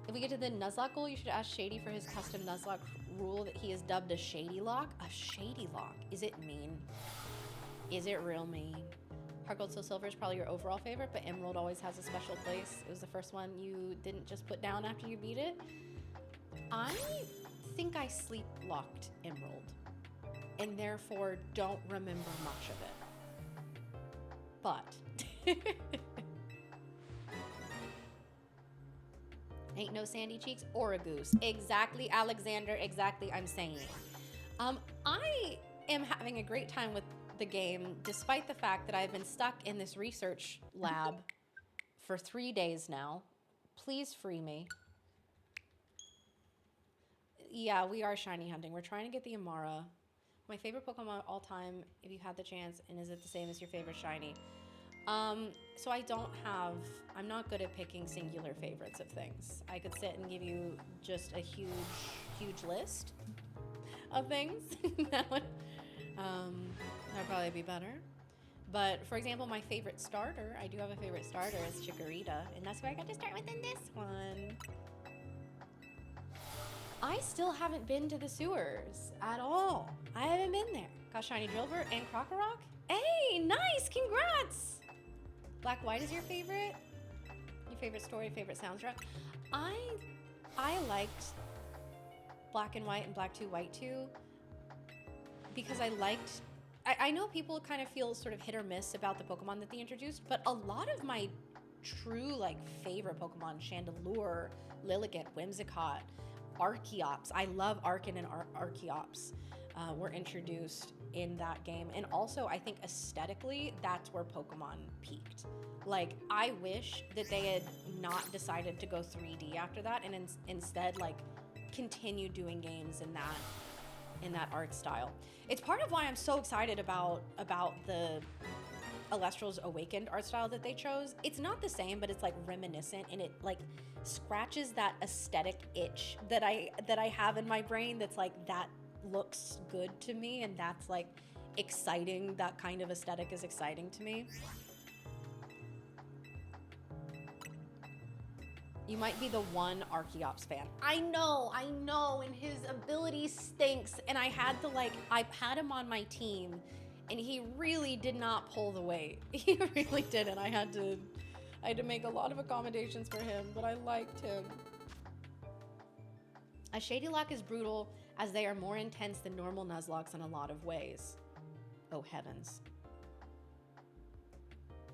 If we get to the Nuzlocke goal, you should ask Shady for his custom Nuzlocke rule that he has dubbed a Shady Lock. A Shady Lock? Is it mean? Is it real mean? Heart Gold Soul Silver is probably your overall favorite, but Emerald always has a special place. It was the first one you didn't just put down after you beat it. I think I sleep locked Emerald and therefore don't remember much of it. But ain't no Sandy Cheeks or a goose. Exactly, Alexander, exactly, I'm saying. I am having a great time with the game despite the fact that I've been stuck in this research lab for 3 days now. Please free me. Yeah, we are shiny hunting. We're trying to get the Amara. My favorite Pokemon of all time, if you had the chance, and is it the same as your favorite shiny? So I'm not good at picking singular favorites of things. I could sit and give you just a huge list of things. That'd probably be better. But for example, my favorite starter, I do have a favorite starter, is Chikorita, and that's where I got to start within this one. I still haven't been to the sewers at all. I haven't been there. Got Shiny Drillbur and Crocorock. Hey, nice, congrats! Black White is your favorite? Your favorite story, favorite soundtrack? I liked Black and White and Black 2, White 2 because I know people kind of feel sort of hit or miss about the Pokemon that they introduced, but a lot of my true favorite Pokemon, Chandelure, Lilligant, Whimsicott, Archeops. I love Arcan and Archeops were introduced in that game. And also, I think aesthetically, that's where Pokemon peaked. I wish that they had not decided to go 3D after that and instead, continue doing games in that art style. It's part of why I'm so excited about the Alestral's Awakened art style that they chose. It's not the same, but it's reminiscent, and it scratches that aesthetic itch that I have in my brain that's that looks good to me, and that's exciting. That kind of aesthetic is exciting to me. You might be the one Archeops fan. I know, and his ability stinks, and I had him on my team, and he really did not pull the weight. He really didn't. I had to make a lot of accommodations for him, but I liked him. A Shady Lock is brutal as they are more intense than normal Nuzlocks in a lot of ways. Oh heavens.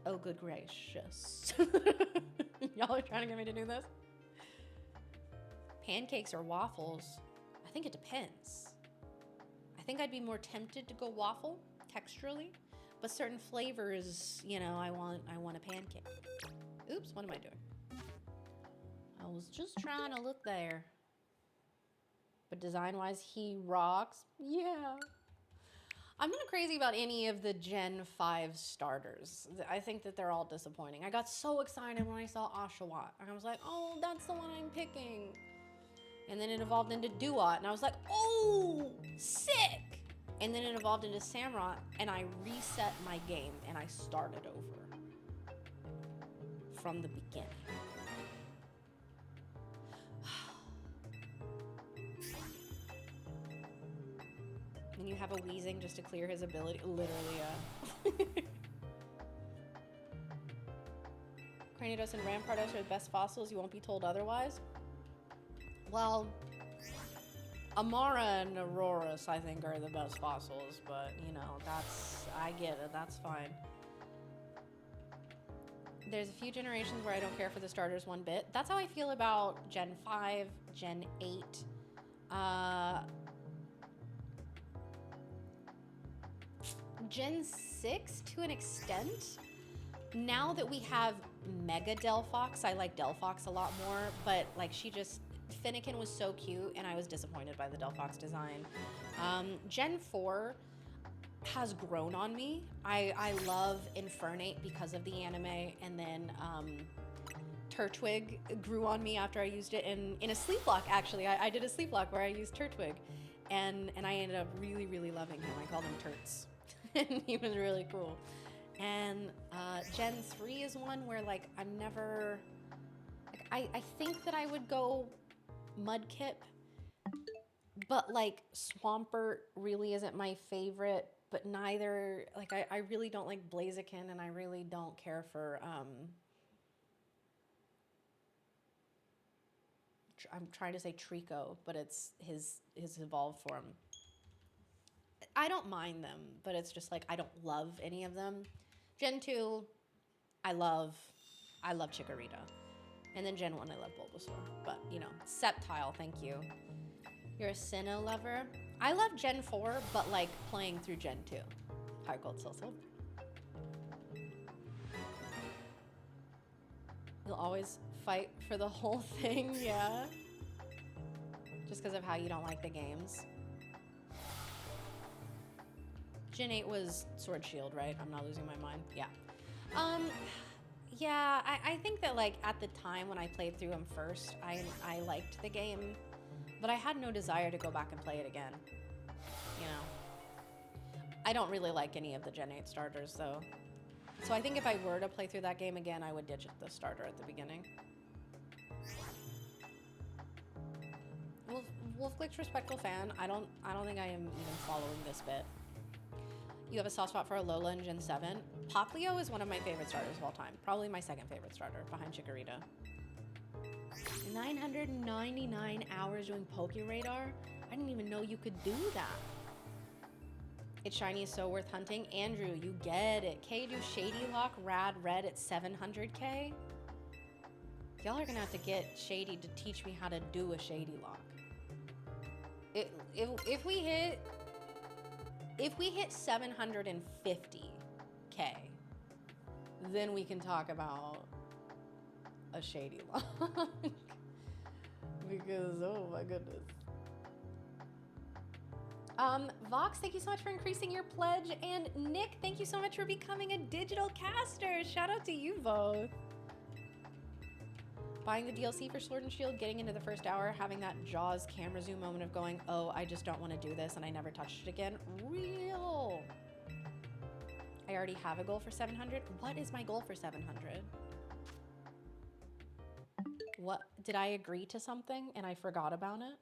Oh good gracious. Y'all are trying to get me to do this? Pancakes or waffles? I think it depends. I think I'd be more tempted to go waffle texturally, but certain flavors, I want a pancake. Oops, what am I doing? I was just trying to look there. But design-wise, he rocks. Yeah. I'm not crazy about any of the Gen 5 starters. I think that they're all disappointing. I got so excited when I saw Oshawott. And I was like, oh, that's the one I'm picking. And then it evolved into Duat. And I was like, oh, sick. And then it evolved into Samurott. And I reset my game and I started over. from the beginning. And you have a wheezing just to clear his ability. Literally, Cranidos and Rampardos are the best fossils. You won't be told otherwise. Well, Amara and Aurorus, I think, are the best fossils, but, you know, I get it. That's fine. There's a few generations where I don't care for the starters one bit. That's how I feel about Gen 5, Gen 8, Gen 6 to an extent. Now that we have Mega Delphox, I like Delphox a lot more, but like Finnegan was so cute and I was disappointed by the Delphox design. Gen 4 has grown on me. I love Infernate because of the anime, and then Turtwig grew on me after I used it in a sleep block, actually. I did a sleep block where I used Turtwig, and I ended up really, really loving him. I called him Turts, and he was really cool. And Gen 3 is one where, like, I'm never... Like, I think that I would go Mudkip, but, like, Swampert really isn't my favorite, but neither... Like, I really don't like Blaziken, and I really don't care for... I'm trying to say Trico, but it's his evolved form. I don't mind them, but it's just, like, I don't love any of them. Gen 2, I love Chikorita. And then Gen 1, I love Bulbasaur. But, you know, Sceptile, thank you. You're a Sinnoh lover. I love Gen 4, but, like, playing through Gen 2. High Gold Soul Silver. You'll always fight for the whole thing, yeah. Just because of how you don't like the games. Gen 8 was Sword Shield, right? I'm not losing my mind. Yeah. Yeah, I think that, like, at the time when I played through them first, I liked the game, but I had no desire to go back and play it again. You know? I don't really like any of the Gen 8 starters, though. So I think if I were to play through that game again, I would ditch the starter at the beginning. Wolfglick's respectful fan. I don't think I am even following this bit. You have a soft spot for Alola in Gen 7. Poplio is one of my favorite starters of all time. Probably my second favorite starter, behind Chikorita. 999 hours doing Pokeradar? I didn't even know you could do that. It's shiny is so worth hunting. Andrew, you get it. K, do Shady Lock Rad Red at 700k? Y'all are gonna have to get Shady to teach me how to do a Shady Lock. If we hit 750k, then we can talk about a Shady Lock. Because, oh my goodness. Vox, thank you so much for increasing your pledge. And Nick, thank you so much for becoming a digital caster. Shout out to you both. Buying the DLC for Sword and Shield, getting into the first hour, having that Jaws camera zoom moment of going, oh, I just don't want to do this, and I never touched it again. Real. I already have a goal for 700. What is my goal for 700? What? Did I agree to something and I forgot about it?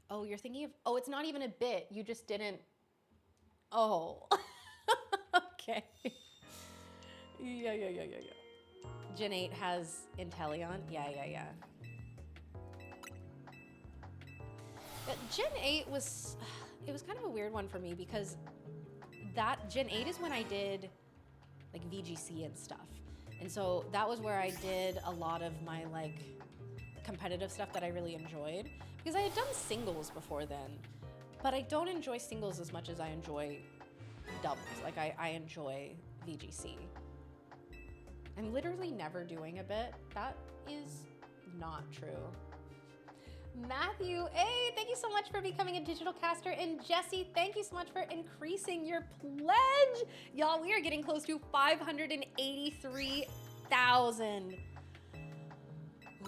Oh, you're thinking of... Oh, it's not even a bit. You just didn't... Oh. Okay. Yeah. Gen 8 has Inteleon. Yeah. But Gen 8 was... It was kind of a weird one for me because that Gen 8 is when I did like VGC and stuff. And so that was where I did a lot of my like competitive stuff that I really enjoyed. Because I had done singles before then, but I don't enjoy singles as much as I enjoy doubles. Like I enjoy VGC. I'm literally never doing a bit. That is not true. Matthew, hey, thank you so much for becoming a digital caster. And Jesse, thank you so much for increasing your pledge. Y'all, we are getting close to 583,000.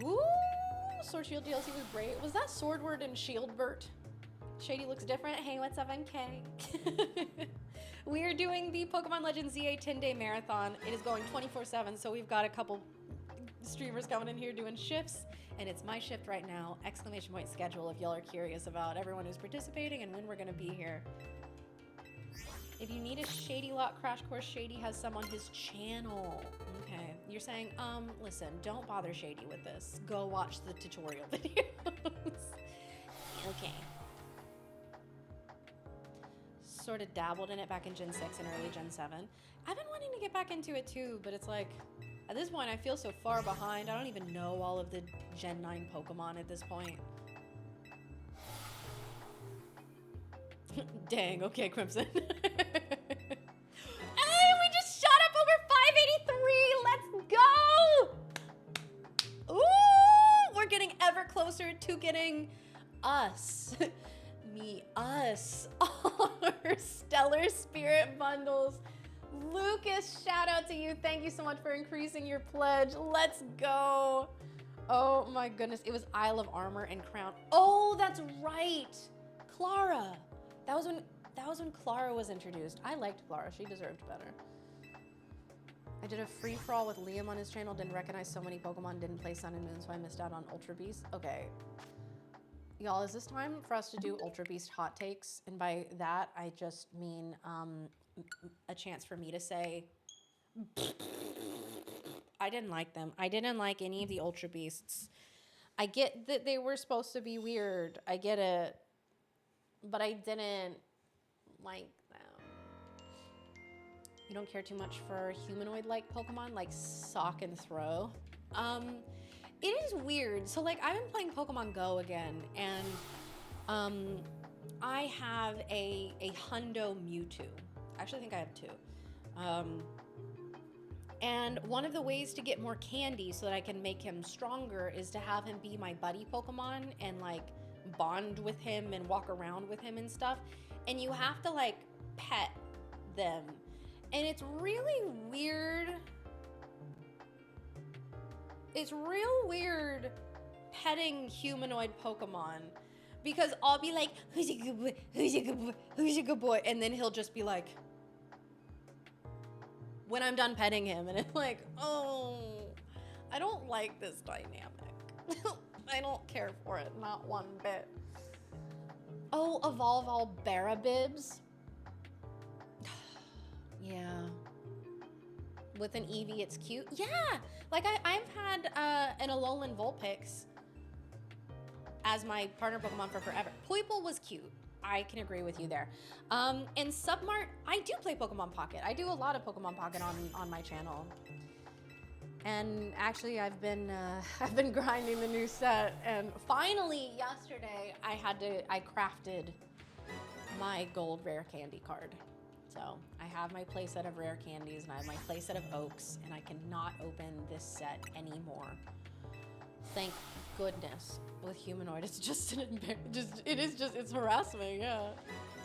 Ooh, Sword Shield DLC was great. Was that Swordward and Shieldbert? Shady looks different. Hey, what's up, MK? We are doing the Pokemon Legends Z-A 10-day marathon. It is going 24/7, so we've got a couple streamers coming in here doing shifts, and it's my shift right now. Exclamation point schedule if y'all are curious about everyone who's participating and when we're gonna be here. If you need a Shady Lot crash course, Shady has some on his channel. Okay, you're saying, listen, don't bother Shady with this. Go watch the tutorial videos. Okay. Sort of dabbled in it back in Gen 6 and early Gen 7. I've been wanting to get back into it too, but it's like, at this point I feel so far behind. I don't even know all of the Gen 9 Pokemon at this point. Dang, okay, Crimson. Hey, we just shot up over 583! Let's go! Ooh, we're getting ever closer to getting us. Us. Our Stellar Spirit bundles. Lucas, shout out to you. Thank you so much for increasing your pledge. Let's go. Oh my goodness. It was Isle of Armor and Crown. Oh, that's right. Clara. That was when Clara was introduced. I liked Clara. She deserved better. I did a free-for-all with Liam on his channel. Didn't recognize so many Pokemon. Didn't play Sun and Moon, so I missed out on Ultra Beast. Okay. Y'all, is this time for us to do Ultra Beast hot takes? And by that, I just mean a chance for me to say, I didn't like them. I didn't like any of the Ultra Beasts. I get that they were supposed to be weird. I get it. But I didn't like them. You don't care too much for humanoid-like Pokemon, like Sock and Throw. It is weird. So, like, I've been playing Pokemon Go again, and I have a Hundo Mewtwo. I actually think I have two. And one of the ways to get more candy so that I can make him stronger is to have him be my buddy Pokemon and, like, bond with him and walk around with him and stuff. And you have to, like, pet them. And it's really weird. It's real weird petting humanoid Pokemon because I'll be like, who's a good boy? Who's a good boy? Who's a good boy? And then he'll just be like, when I'm done petting him, and it's like, oh, I don't like this dynamic. I don't care for it, not one bit. Oh, Evolve All Barabibs. Yeah. With an Eevee, it's cute. Yeah, like I've had an Alolan Vulpix as my partner Pokemon for forever. Poipole was cute. I can agree with you there. In Submart, I do play Pokemon Pocket. I do a lot of Pokemon Pocket on my channel. And actually, I've been grinding the new set, and finally yesterday I crafted my gold rare candy card. So I have my playset of rare candies, and I have my playset of oaks, and I cannot open this set anymore. Thank goodness. With humanoid, it's just it's harassment, yeah.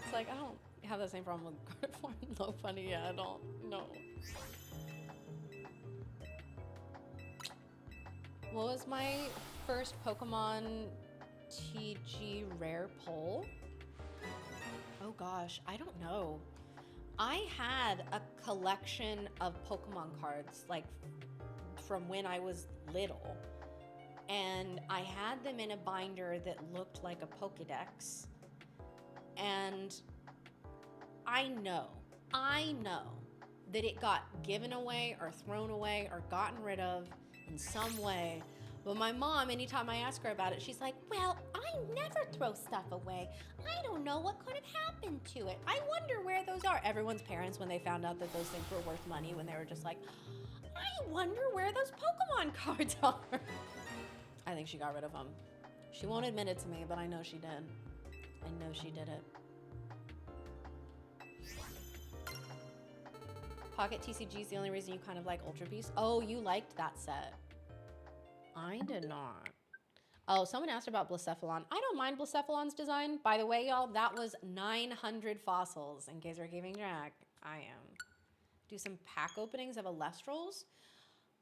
It's like, I don't have the same problem with card form. No funny, yeah, I don't, no. What was my first Pokemon TG rare pull? Oh gosh, I don't know. I had a collection of Pokemon cards, like, from when I was little. And I had them in a binder that looked like a Pokédex. And I know that it got given away or thrown away or gotten rid of in some way. But my mom, anytime I ask her about it, she's like, well, I never throw stuff away. I don't know what could have happened to it. I wonder where those are. Everyone's parents, when they found out that those things were worth money, when they were just like, I wonder where those Pokemon cards are. I think she got rid of them. She won't admit it to me, but I know she did. I know she did it. Pocket TCG is the only reason you kind of like Ultra Beast. Oh, you liked that set. I did not. Oh, someone asked about Blacephalon. I don't mind Blacephalon's design. By the way, y'all, that was 900 fossils, in case we're giving Jack. I am. Do some pack openings of Alestrals.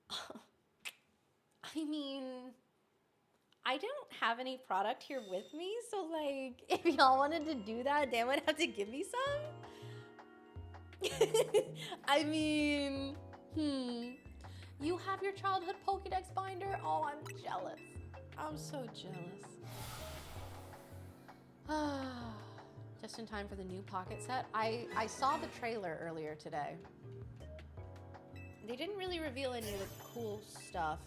I mean, I don't have any product here with me, so, like, if y'all wanted to do that, Dan would have to give me some. I mean, you have your childhood Pokédex binder? Oh, I'm jealous. I'm so jealous. Just in time for the new Pocket set. I saw the trailer earlier today. They didn't really reveal any of the cool stuff.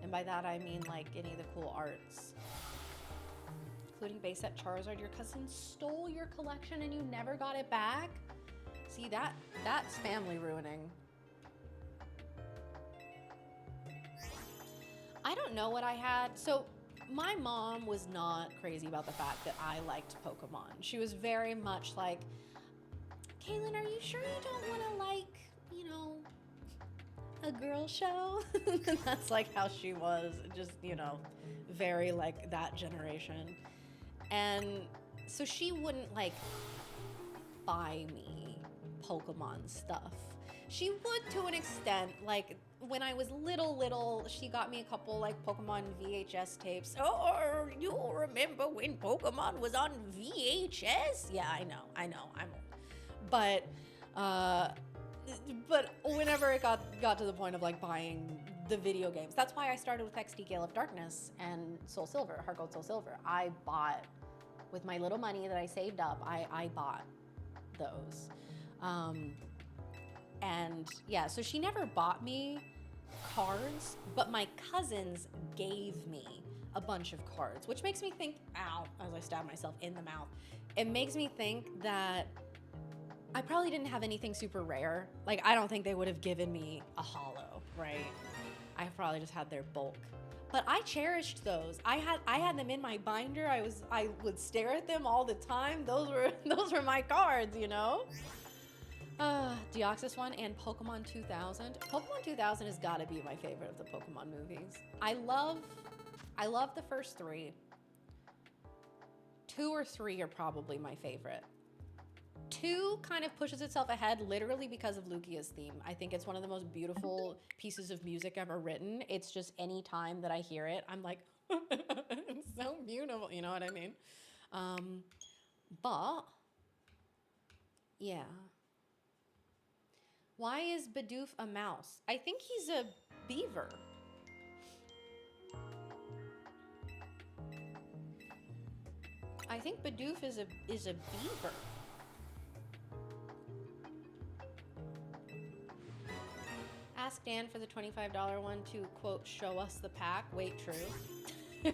And by that I mean like any of the cool arts. Including base set Charizard. Your cousin stole your collection and you never got it back? See, that's family ruining. I don't know what I had. So my mom was not crazy about the fact that I liked Pokemon. She was very much like, Kaylin, are you sure you don't want to like, you know, a girl show? And that's like how she was, just, you know, very like that generation. And so she wouldn't like buy me Pokemon stuff. She would to an extent, like when I was little, she got me a couple like Pokemon VHS tapes. Oh, you remember when Pokemon was on VHS? Yeah, I know, I'm old. But whenever it got to the point of like buying the video games, that's why I started with XD Gale of Darkness and Soul Silver, Heart Gold Soul Silver. I bought, with my little money that I saved up, I bought those. And yeah, so she never bought me cards, but my cousins gave me a bunch of cards, which makes me think, ow, as I stab myself in the mouth. It makes me think that I probably didn't have anything super rare. Like, I don't think they would have given me a holo, right? I probably just had their bulk. But I cherished those. I had them in my binder. I would stare at them all the time. Those were my cards, you know? Deoxys one and Pokemon 2000. Pokemon 2000 has got to be my favorite of the Pokemon movies. I love the first three. 2 or 3 are probably my favorite. 2 kind of pushes itself ahead literally because of Lugia's theme. I think it's one of the most beautiful pieces of music ever written. It's just any time that I hear it, I'm like, it's so beautiful. You know what I mean? But yeah. Why is Bidoof a mouse? I think he's a beaver. I think Bidoof is a beaver. Ask Dan for the $25 one to, quote, show us the pack. Wait, true.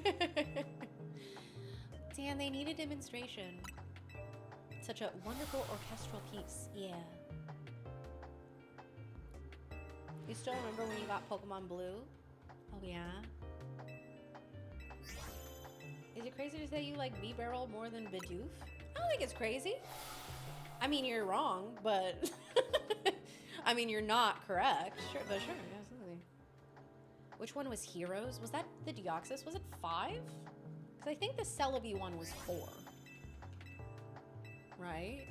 Dan, they need a demonstration. Such a wonderful orchestral piece. Yeah. You still remember when you got Pokemon Blue? Oh, yeah. Is it crazy to say you like B-Barrel more than Bidoof? I don't think it's crazy. I mean, you're wrong, but... I mean, you're not correct. Sure, but sure, absolutely. Which one was Heroes? Was that the Deoxys? Was it 5? Because I think the Celebi one was 4. Right?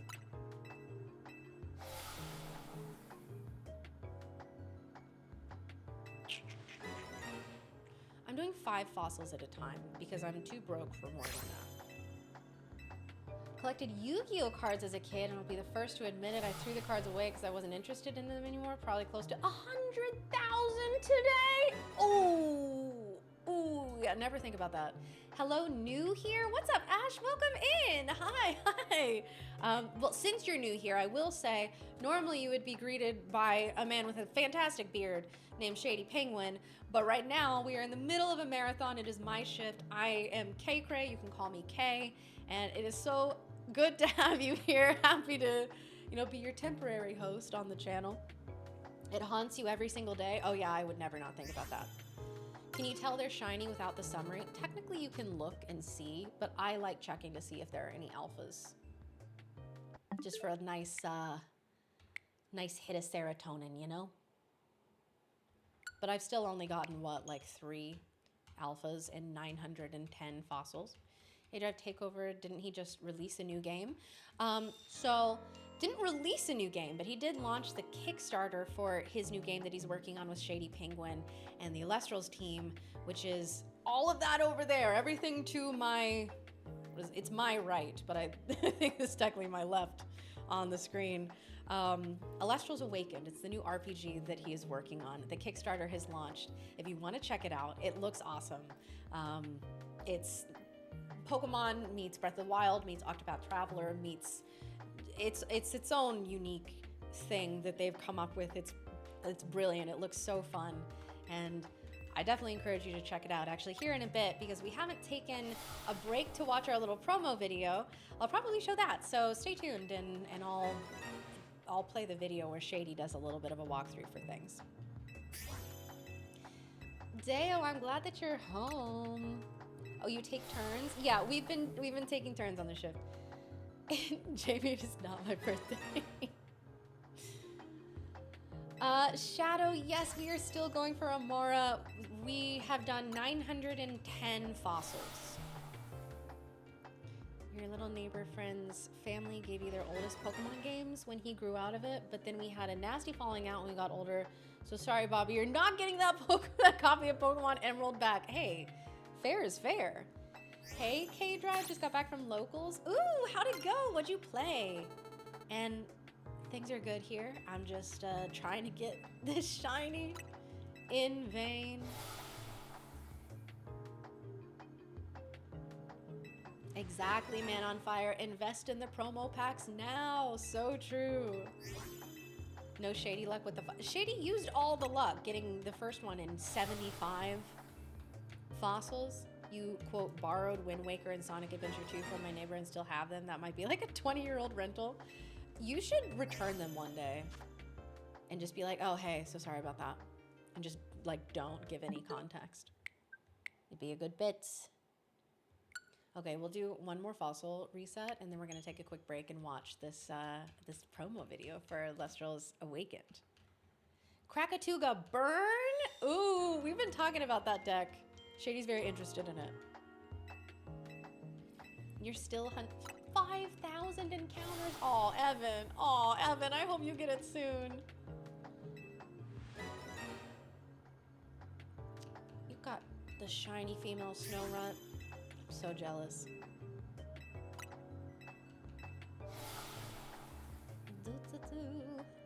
I'm doing 5 fossils at a time because I'm too broke for more than that. Collected Yu-Gi-Oh cards as a kid and will be the first to admit it. I threw the cards away because I wasn't interested in them anymore. Probably close to 100,000 today. Ooh, yeah, never think about that. Hello, new here. What's up, Ash? Welcome in. Hi. Well, since you're new here, I will say, normally you would be greeted by a man with a fantastic beard named Shady Penguin, but right now we are in the middle of a marathon. It is my shift. I am kaycreigh. You can call me Kay, and it is so good to have you here. Happy to, be your temporary host on the channel. It haunts you every single day. Oh yeah, I would never not think about that. Can you tell they're shiny without the summary? Technically you can look and see, but I like checking to see if there are any alphas. Just for a nice hit of serotonin, you know? But I've still only gotten, like 3 alphas and 910 fossils. Hey Drive Takeover, didn't he just release a new game? So, didn't release a new game, but he did launch the Kickstarter for his new game that he's working on with Shady Penguin and the Alestrals team, which is all of that over there. Everything to my, it's my right, but I think it's technically my left on the screen. Alestral's Awakened. It's the new RPG that he is working on. The Kickstarter has launched. If you want to check it out, it looks awesome. It's Pokemon meets Breath of the Wild meets Octopath Traveler meets it's its own unique thing that they've come up with. It's brilliant. It looks so fun, and I definitely encourage you to check it out actually here in a bit, because we haven't taken a break to watch our little promo video. I'll probably show that, so stay tuned, and I'll play the video where Shady does a little bit of a walkthrough for things. Deo, I'm glad that you're home. Oh, you take turns? Yeah, we've been taking turns on the shift. Jamie, it is not my birthday. Shadow, yes, we are still going for Amora. We have done 910 fossils. Your little neighbor friend's family gave you their oldest Pokemon games when he grew out of it, but then we had a nasty falling out when we got older. So sorry, Bobby, you're not getting that copy of Pokemon Emerald back. Hey, fair is fair. Hey, K-Drive just got back from locals. Ooh, how'd it go? What'd you play? And things are good here. I'm just trying to get this shiny in vain. Exactly, Man on Fire. Invest in the promo packs now. So true. No Shady luck with the... Shady used all the luck getting the first one in 75 fossils. You, quote, borrowed Wind Waker and Sonic Adventure 2 from my neighbor and still have them. That might be like a 20-year-old rental. You should return them one day and just be like, oh, hey, so sorry about that. And just, like, don't give any context. It'd be a good bit. Okay, we'll do one more fossil reset, and then we're going to take a quick break and watch this this promo video for Lestral's Awakened. Krakatuga Burn? Ooh, we've been talking about that deck. Shady's very interested in it. You're still 5,000 encounters. Oh, Evan. Oh, Evan, I hope you get it soon. You got the shiny female Snorunt. I'm so jealous.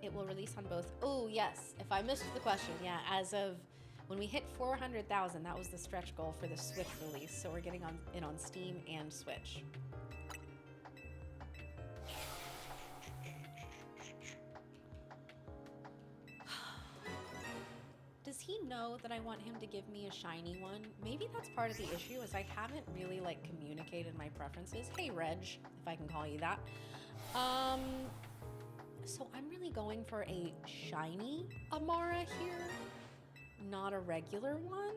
It will release on both. Oh, yes. If I missed the question, yeah, as of when we hit 400,000, that was the stretch goal for the Switch release. So we're getting it on Steam and Switch. Does he know that I want him to give me a shiny one? Maybe that's part of the issue, is I haven't really like communicated my preferences. Hey, Reg, if I can call you that. So I'm really going for a shiny Amara here, not a regular one.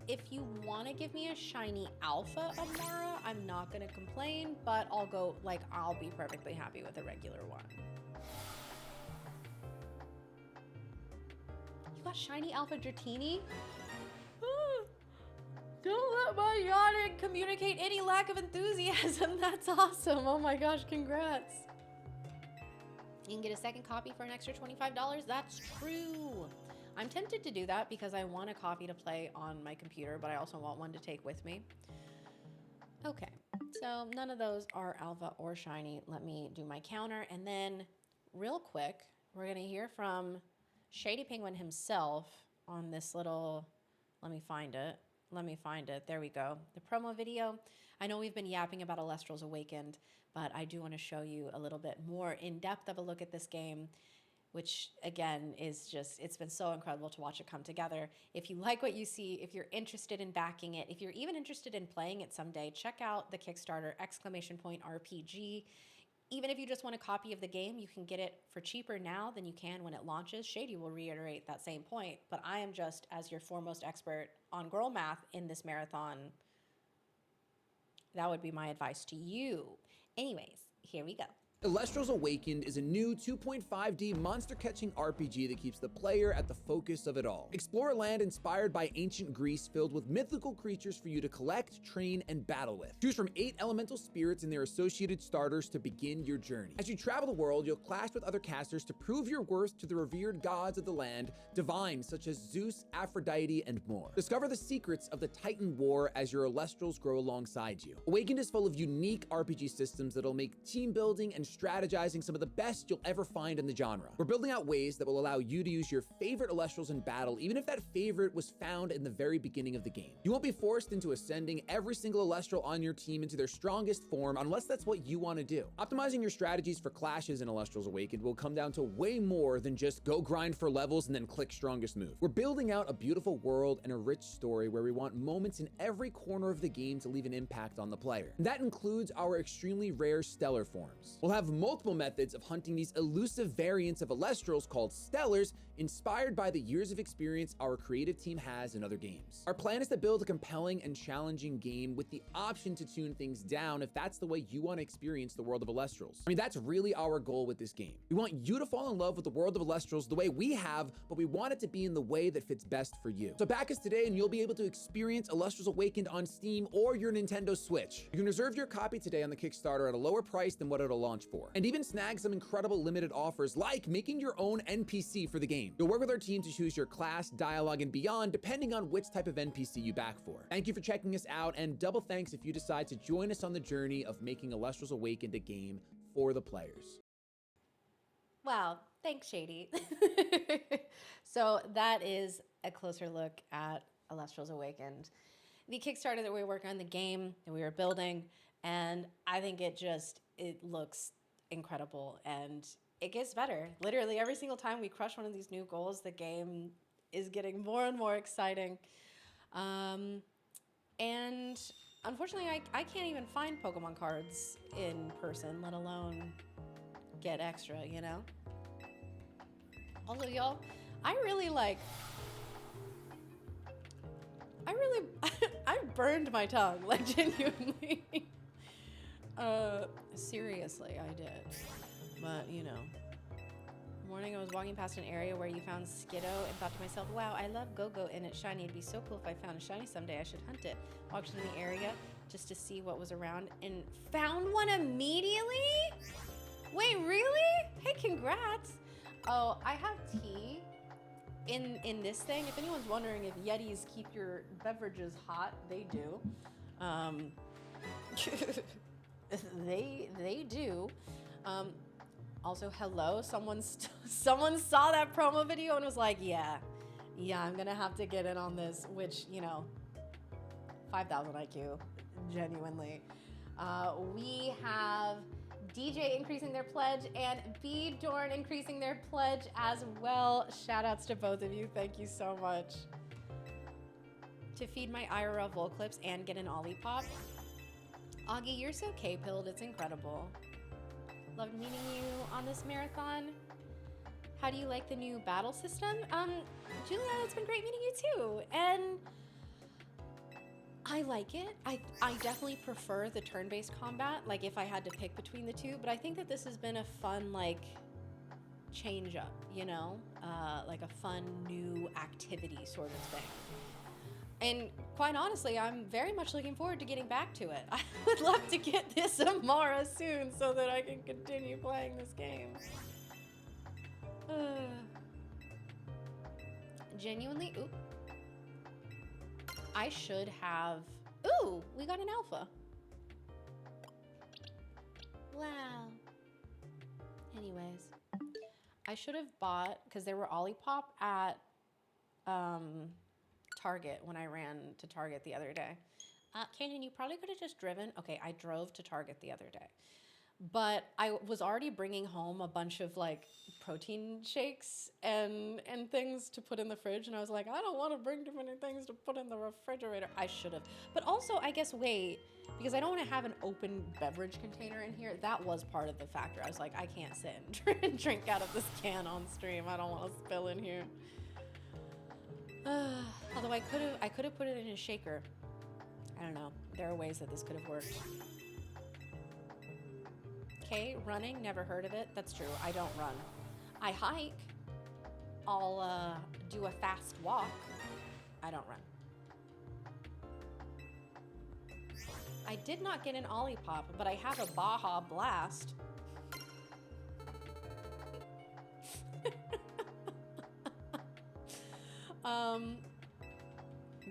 If you want to give me a shiny alpha Amara, I'm not going to complain, but I'll be perfectly happy with a regular one. You got shiny alpha Dratini? Don't let my yawning communicate any lack of enthusiasm. That's awesome. Oh my gosh, congrats. You can get a second copy for an extra $25. That's true. I'm tempted to do that because I want a copy to play on my computer, but I also want one to take with me. Okay, so none of those are alpha or shiny. Let me do my counter, and then real quick, we're gonna hear from Shady Penguin himself on this little, let me find it. There we go. The promo video. I know we've been yapping about Lestral's Awakened, but I do want to show you a little bit more in depth of a look at this game, which again is just, it's been so incredible to watch it come together. If you like what you see, if you're interested in backing it, if you're even interested in playing it someday, check out the Kickstarter !RPG. Even if you just want a copy of the game, you can get it for cheaper now than you can when it launches. Shady will reiterate that same point, but I am just, as your foremost expert on girl math in this marathon, that would be my advice to you. Anyways, here we go. Lestral's Awakened is a new 2.5D monster-catching RPG that keeps the player at the focus of it all. Explore a land inspired by ancient Greece filled with mythical creatures for you to collect, train, and battle with. Choose from 8 elemental spirits and their associated starters to begin your journey. As you travel the world, you'll clash with other casters to prove your worth to the revered gods of the land, divines such as Zeus, Aphrodite, and more. Discover the secrets of the Titan War as your Lestrals grow alongside you. Awakened is full of unique RPG systems that'll make team building and strategizing some of the best you'll ever find in the genre. We're building out ways that will allow you to use your favorite Elestrals in battle, even if that favorite was found in the very beginning of the game. You won't be forced into ascending every single Elestral on your team into their strongest form unless that's what you want to do. Optimizing your strategies for clashes in Elestrals Awakened will come down to way more than just go grind for levels and then click strongest move. We're building out a beautiful world and a rich story where we want moments in every corner of the game to leave an impact on the player. And that includes our extremely rare stellar forms. We'll have multiple methods of hunting these elusive variants of Elestrals called stellars, inspired by the years of experience our creative team has in other games. Our plan is to build a compelling and challenging game with the option to tune things down if that's the way you want to experience the world of Elestrals. I mean, that's really our goal with this game. We want you to fall in love with the world of Elestrals the way we have, but we want it to be in the way that fits best for you. So back us today and you'll be able to experience Elestrals Awakened on Steam or your Nintendo Switch. You can reserve your copy today on the Kickstarter at a lower price than what it'll launch for, and even snag some incredible limited offers like making your own NPC for the game. You'll work with our team to choose your class, dialogue, and beyond depending on which type of NPC you back for. Thank you for checking us out, and double thanks if you decide to join us on the journey of making Elestrals Awakened a game for the players. Wow, thanks, Shady. So that is a closer look at Elestrals Awakened. The Kickstarter that we were working on, the game that we were building, and I think it looks incredible, and it gets better. Literally every single time we crush one of these new goals, the game is getting more and more exciting. And unfortunately, I can't even find Pokemon cards in person, let alone get extra, you know? Also, y'all, I burned my tongue, like genuinely. Seriously, I did. But, you know. Morning, I was walking past an area where you found Skiddo and thought to myself, wow, I love Go-Go and it's shiny. It'd be so cool if I found a shiny someday. I should hunt it. Walked in the area just to see what was around and found one immediately? Wait, really? Hey, congrats. Oh, I have tea in this thing. If anyone's wondering if Yetis keep your beverages hot, they do. They do. Also, hello, someone saw that promo video and was like, yeah, I'm gonna have to get in on this, which, you know, 5,000 IQ, genuinely. We have DJ increasing their pledge and B Dorn increasing their pledge as well. Shout outs to both of you. Thank you so much. To feed my IRL Vol clips and get an Olipop. Augie, you're so K-pilled, it's incredible. Loved meeting you on this marathon. How do you like the new battle system? Julia, it's been great meeting you too. And I like it. I definitely prefer the turn-based combat, like if I had to pick between the two, but I think that this has been a fun, like, change up, you know? Like a fun new activity sort of thing. And quite honestly, I'm very much looking forward to getting back to it. I would love to get this Amara soon so that I can continue playing this game. Genuinely, ooh. I should have, ooh, we got an alpha. Wow. Anyways, I should have bought, because there were Olipop at, Target when I ran to Target the other day. Canyon, you probably could have just driven. Okay, I drove to Target the other day. But I was already bringing home a bunch of like protein shakes and things to put in the fridge. And I was like, I don't want to bring too many things to put in the refrigerator. I should have. But also, I guess, wait, because I don't want to have an open beverage container in here. That was part of the factor. I was like, I can't sit and drink out of this can on stream. I don't want to spill in here. Although I could have put it in a shaker. I don't know. There are ways that this could have worked. Okay, running, never heard of it. That's true. I don't run. I hike. I'll do a fast walk. I don't run. I did not get an Olipop, but I have a Baja Blast.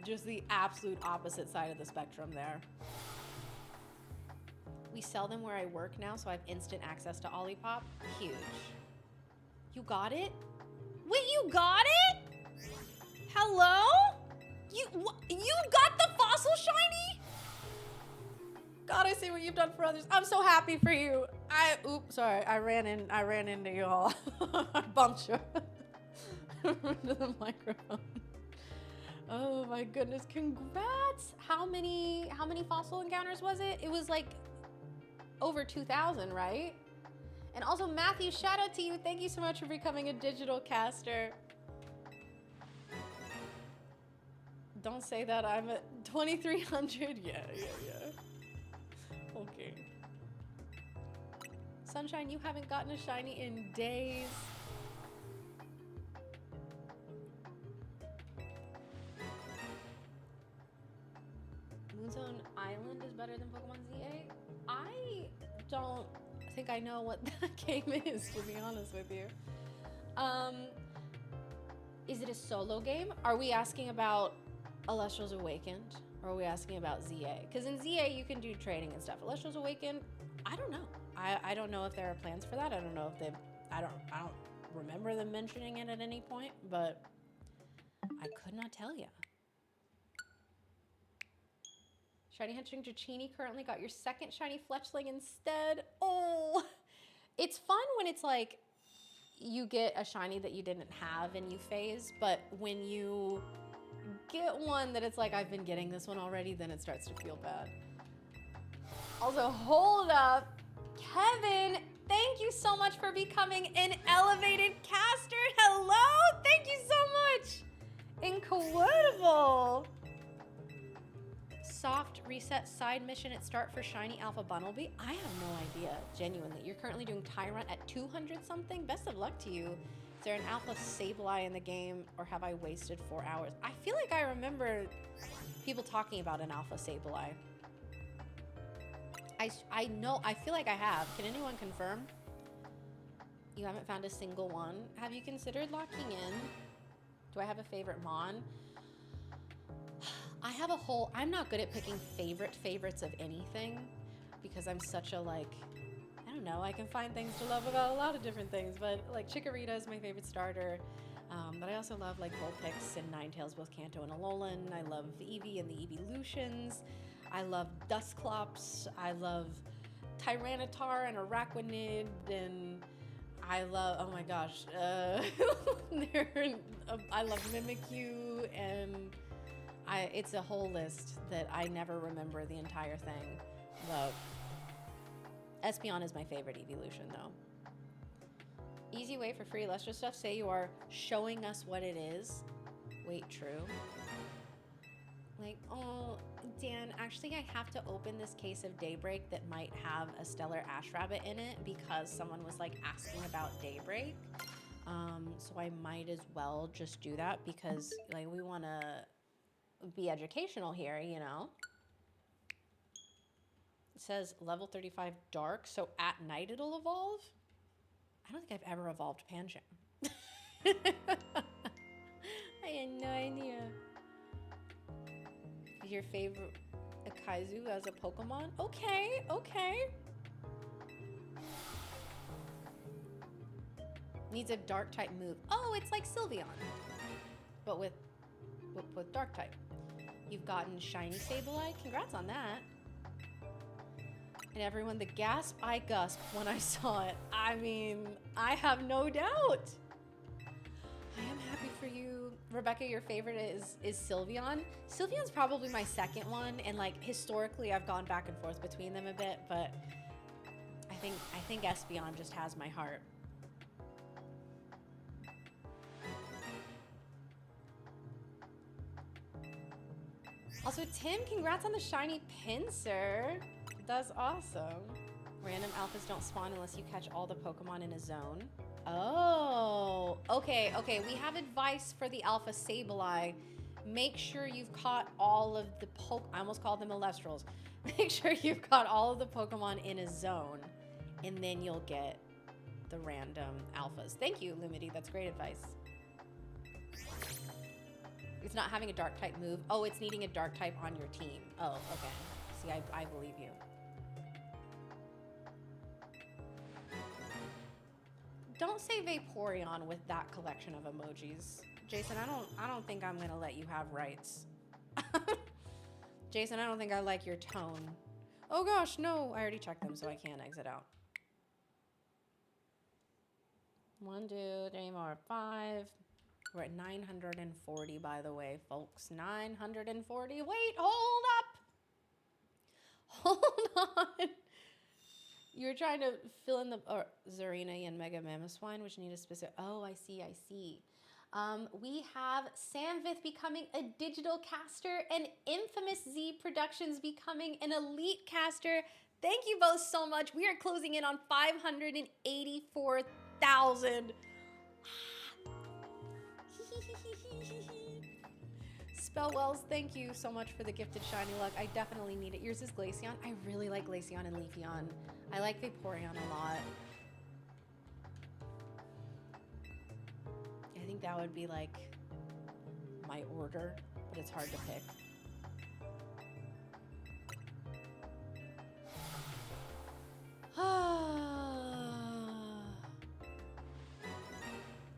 Just the absolute opposite side of the spectrum there. We sell them where I work now, so I have instant access to Olipop. Huge. You got it? Wait, you got it? Hello? You got the fossil shiny? God, I see what you've done for others. I'm so happy for you. Oops, sorry. I ran into you all. I bumped you into the microphone. Oh my goodness, congrats. How many fossil encounters was it? It was like over 2,000, right? And also Matthew, shout out to you. Thank you so much for becoming a digital caster. Don't say that. I'm at 2,300. Yeah. Okay. Sunshine, you haven't gotten a shiny in days. Moonzone Island is better than Pokemon Z-A? I don't think I know what that game is, to be honest with you. Is it a solo game? Are we asking about Alestral's Awakened? Or are we asking about Z-A? Because in Z-A you can do trading and stuff. Alestral's Awakened, I don't know. I don't know if there are plans for that. I don't know if they've, I don't remember them mentioning it at any point, but I could not tell you. Shiny Henching Dratini currently got your second shiny Fletchling instead. Oh, it's fun when it's like you get a shiny that you didn't have and you phase, but when you get one that it's like, I've been getting this one already, then it starts to feel bad. Also, hold up. Kevin, thank you so much for becoming an elevated caster. Hello, thank you so much. Incredible. Soft reset side mission at start for shiny Alpha Bunnelby. I have no idea, genuinely. You're currently doing Tyrant at 200 something. Best of luck to you. Is there an Alpha Sableye in the game, or have I wasted 4 hours? I feel like I remember people talking about an Alpha Sableye. I know, I feel like I have. Can anyone confirm? You haven't found a single one. Have you considered locking in? Do I have a favorite Mon? I have a whole, I'm not good at picking favorites of anything because I'm such a like, I don't know, I can find things to love about a lot of different things, but like Chikorita is my favorite starter. But I also love like Vulpix and Ninetales, both Kanto and Alolan. I love Eevee and the Eeveelutions. I love Dusclops. I love Tyranitar and Araquanid, and I love, oh my gosh, I love Mimikyu, and it's a whole list that I never remember the entire thing, but Espeon is my favorite evolution though. Easy way for free Lestra stuff, say you are showing us what it is. Wait, true. Like, oh, Dan, actually I have to open this case of Daybreak that might have a Stellar Ash Rabbit in it because someone was like asking about Daybreak. So I might as well just do that because like we want to be educational here, you know? It says level 35 dark, so at night it'll evolve? I don't think I've ever evolved Pancham. I had no idea. Your favorite Akaizu as a Pokemon? Okay, okay. Needs a dark type move. Oh, it's like Sylveon, but with dark type. You've gotten shiny Sableye. Congrats on that. And everyone, the gasp I gasped when I saw it. I mean, I have no doubt. I am happy for you. Rebecca, your favorite is Sylveon. Sylveon's probably my second one, and like historically I've gone back and forth between them a bit, but I think Espeon just has my heart. Also, Tim, congrats on the shiny Pinsir. That's awesome. Random alphas don't spawn unless you catch all the Pokemon in a zone. Oh, okay. We have advice for the Alpha Sableye. Make sure you've caught all of the I almost called them Alestrals. Make sure you've caught all of the Pokemon in a zone, and then you'll get the random alphas. Thank you, Lumity. That's great advice. It's not having a dark type move. Oh, it's needing a dark type on your team. Oh, okay. See, I believe you. Don't say Vaporeon with that collection of emojis. Jason, I don't think I'm gonna let you have rights. Jason, I don't think I like your tone. Oh gosh, no, I already checked them, so I can't exit out. 1, 2, 3 more, 5. We're at 940, by the way, folks. 940. Wait, hold up. Hold on. You were trying to fill in the Zarina and Mega Mamoswine, which need a specific. Oh, I see. We have Samvith becoming a digital caster and Infamous Z Productions becoming an elite caster. Thank you both so much. We are closing in on 584,000. Spellwells, thank you so much for the gifted shiny luck. I definitely need it. Yours is Glaceon. I really like Glaceon and Leafeon. I like Vaporeon a lot. I think that would be like my order, but it's hard to pick.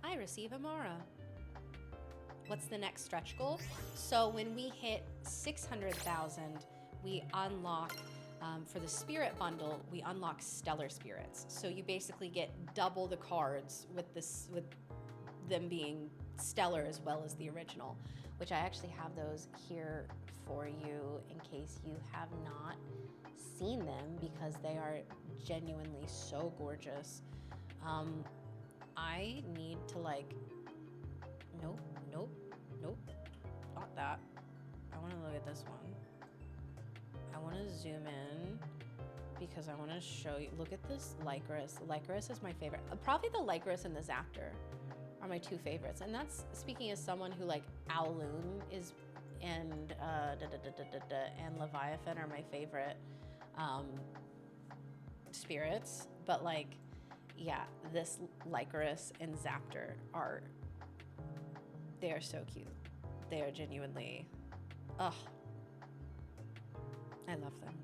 I receive Amara. What's the next stretch goal? So when we hit 600,000, we unlock, for the spirit bundle, we unlock stellar spirits. So you basically get double the cards with them being stellar as well as the original, which I actually have those here for you in case you have not seen them because they are genuinely so gorgeous. I need to nope, not that. I want to look at this one. I want to zoom in because I want to show you. Look at this Lycris. Lycris is my favorite. Probably the Lycris and the Zaptor are my two favorites. And that's speaking as someone who Owloon is and Leviathan are my favorite spirits. But yeah, this Lycris and Zaptor they are so cute. They are genuinely, I love them.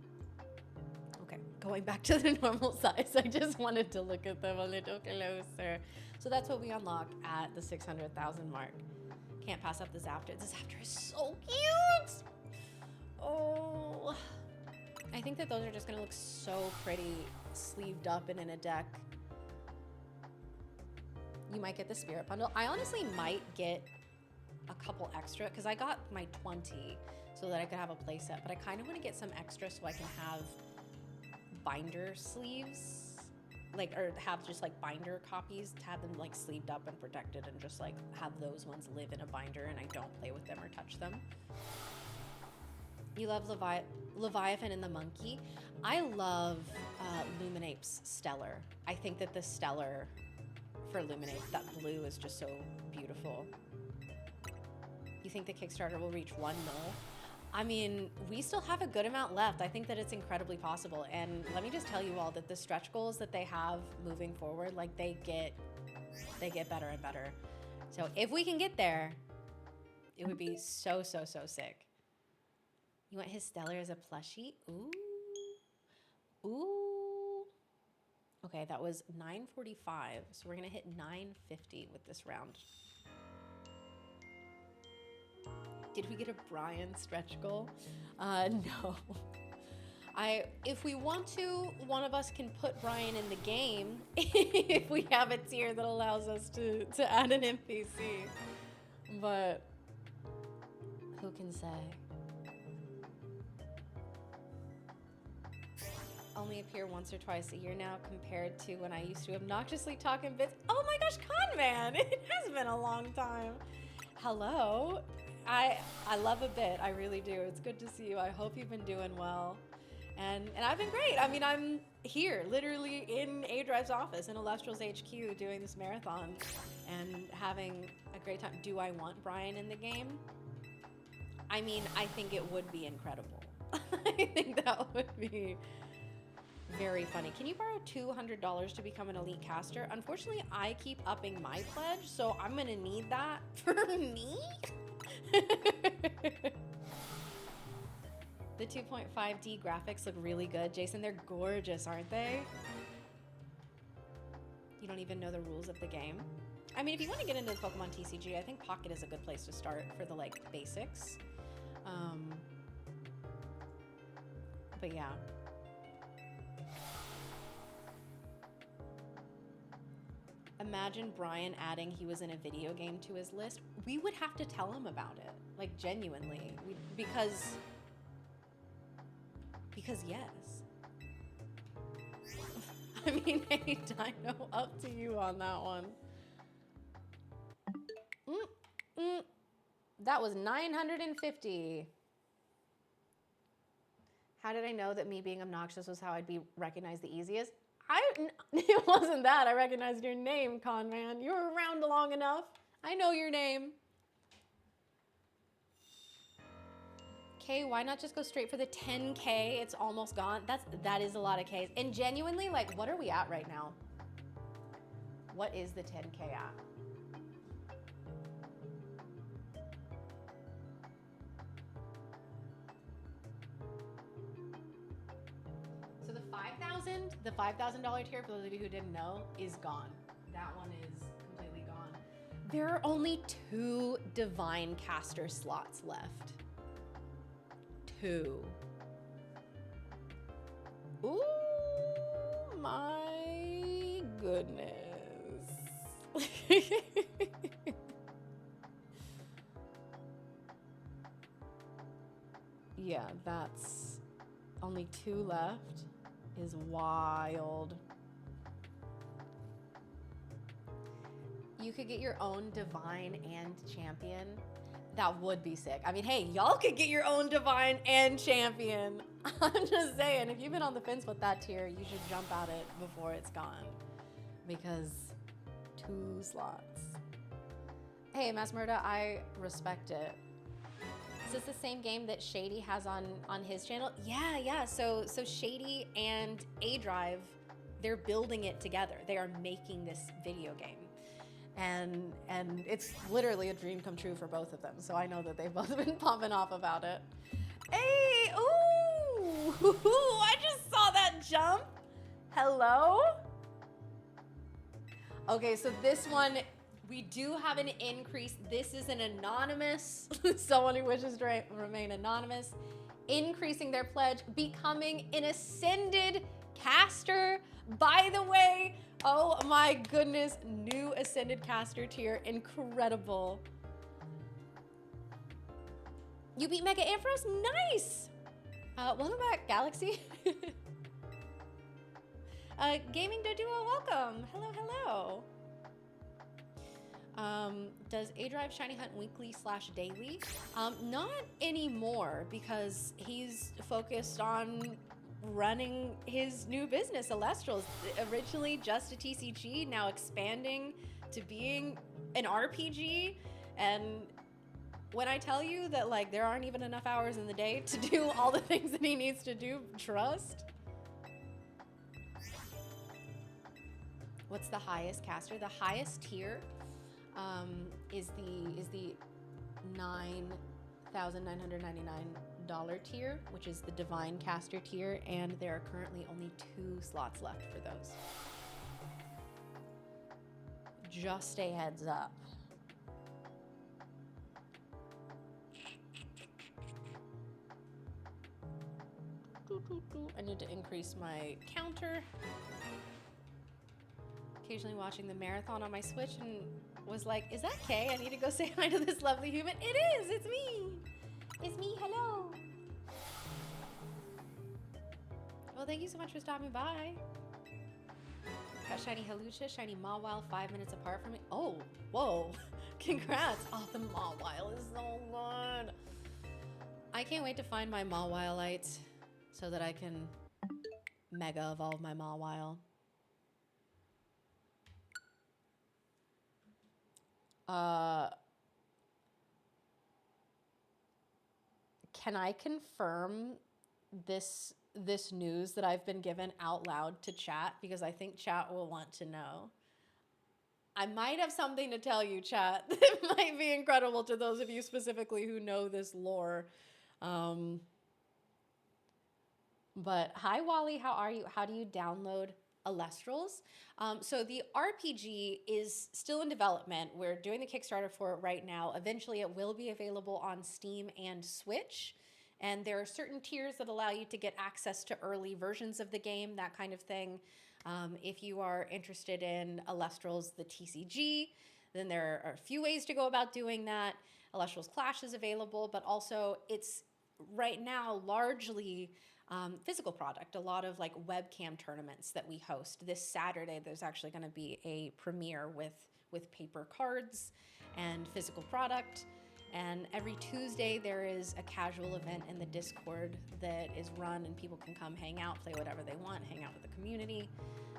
Okay, going back to the normal size. I just wanted to look at them a little closer. So that's what we unlock at the 600,000 mark. Can't pass up the Zaptor. The Zaptor is so cute. Oh, I think that those are just gonna look so pretty sleeved up and in a deck. You might get the spirit bundle. I honestly might get a couple extra because I got my 20 so that I could have a play set, but I kind of want to get some extra so I can have binder sleeves, or have just binder copies to have them sleeved up and protected and just have those ones live in a binder and I don't play with them or touch them. You love Leviathan and the Monkey. I love Luminape's Stellar. I think that the Stellar for Luminape, that blue is just so beautiful. You think the Kickstarter will reach 1 mil? I mean, we still have a good amount left. I think that it's incredibly possible. And let me just tell you all that the stretch goals that they have moving forward, they get better and better. So if we can get there, it would be so sick. You want his Stellar as a plushie? Ooh. Okay, that was 945. So we're gonna hit 950 with this round. Did we get a Brian stretch goal? No. If we want to, one of us can put Brian in the game if we have a tier that allows us to add an NPC. But who can say? Only appear once or twice a year now compared to when I used to obnoxiously talk in bits. Oh my gosh, Conman! It has been a long time. Hello. I love a bit. I really do. It's good to see you. I hope you've been doing well. And I've been great. I mean, I'm here, literally in A-Drive's office in Illustrial's HQ doing this marathon and having a great time. Do I want Brian in the game? I mean, I think it would be incredible. I think that would be very funny. Can you borrow $200 to become an elite caster? Unfortunately, I keep upping my pledge, so I'm gonna need that for me. The 2.5D graphics look really good. Jason, they're gorgeous, aren't they? You don't even know the rules of the game. I mean, if you want to get into Pokemon TCG, I think Pocket is a good place to start for the like basics. But yeah. Imagine Brian adding he was in a video game to his list. We would have to tell him about it, like genuinely, because yes. I mean, hey, Dino, up to you on that one. That was 950. How did I know that me being obnoxious was how I'd be recognized the easiest? It wasn't that. I recognized your name, con man. You were around long enough. I know your name. Okay, why not just go straight for the 10K? It's almost gone. That is a lot of Ks. And genuinely, like, what are we at right now? What is the 10K at? So the $5,000 tier, for those of you who didn't know, is gone. That one is completely gone. There are only 2 Divine Caster slots left. 2. Ooh, my goodness. Yeah, that's only 2 left. Is wild. You could get your own Divine and Champion. That would be sick. I mean, hey, y'all could get your own Divine and Champion. I'm just saying, if you've been on the fence with that tier, you should jump at it before it's gone. Because 2 slots. Hey, Mass Murda, I respect it. Is this the same game that Shady has on his channel? Yeah. So Shady and A Drive, they're building it together. They are making this video game. And it's literally a dream come true for both of them. So I know that they've both been popping off about it. Hey, ooh, I just saw that jump. Hello? Okay, so this one, we do have an increase. This is an anonymous, someone who wishes to remain anonymous, increasing their pledge, becoming an ascended caster. By the way, oh my goodness, new ascended caster tier, incredible. You beat Mega Ampharos, nice. Welcome back, Galaxy. Gaming Doduo, welcome. Hello. Does A Drive Shiny Hunt weekly / daily? Not anymore, because he's focused on running his new business, Elestrals. Originally just a TCG, now expanding to being an RPG. And when I tell you that like there aren't even enough hours in the day to do all the things that he needs to do, trust. What's the highest caster? The highest tier is the $9,999 tier, which is the Divine Caster tier, and there are currently only 2 slots left for those. Just a heads up. I need to increase my counter. Occasionally watching the marathon on my Switch and was like, is that Kay? I need to go say hi to this lovely human. It is, it's me. It's me, hello. Well, thank you so much for stopping by. Got shiny Halucha, shiny Mawile 5 minutes apart from me. Oh, whoa, congrats. Oh, the Mawile is so good. I can't wait to find my Mawile-lites so that I can mega evolve my Mawile. Can I confirm this news that I've been given out loud to chat? Because I think chat will want to know. I might have something to tell you, chat. It might be incredible to those of you specifically who know this lore. But hi, Wally. How are you? How do you download Alestrals. So the RPG is still in development. We're doing the Kickstarter for it right now. Eventually it will be available on Steam and Switch. And there are certain tiers that allow you to get access to early versions of the game, that kind of thing. If you are interested in Alestrals, the TCG, then there are a few ways to go about doing that. Alestrals Clash is available, but also it's right now largely physical product. A lot of like webcam tournaments that we host. This Saturday, there's actually going to be a premiere with paper cards and physical product. And every Tuesday, there is a casual event in the Discord that is run, and people can come hang out, play whatever they want, hang out with the community.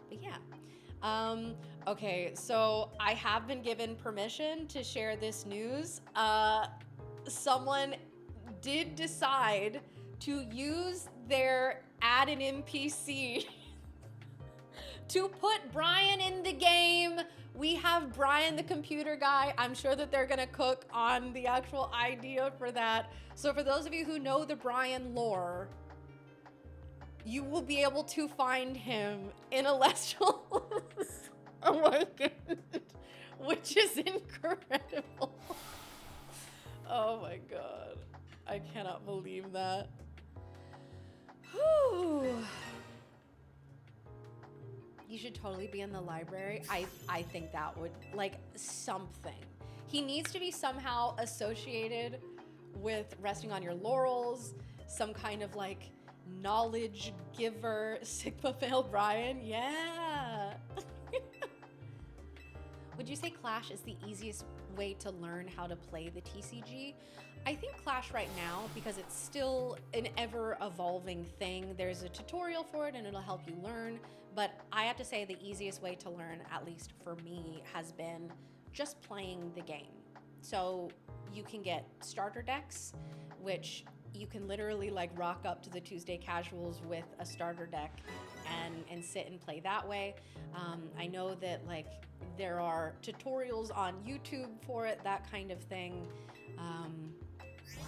But yeah. Okay, so I have been given permission to share this news. Someone did decide to use their add an NPC to put Brian in the game. We have Brian, the computer guy. I'm sure that they're gonna cook on the actual idea for that. So for those of you who know the Brian lore, you will be able to find him in Alestrals. Oh my goodness. Which is incredible. Oh my God. I cannot believe that. Whew. You should totally be in the library. I think that would, like, something. He needs to be somehow associated with resting on your laurels, some kind of like knowledge giver, Sigma Fail Brian. Yeah. Would you say Clash is the easiest way to learn how to play the TCG? I think Clash right now, because it's still an ever-evolving thing, there's a tutorial for it and it'll help you learn. But I have to say the easiest way to learn, at least for me, has been just playing the game. So you can get starter decks, which you can literally like rock up to the Tuesday casuals with a starter deck and sit and play that way. I know that like there are tutorials on YouTube for it, that kind of thing.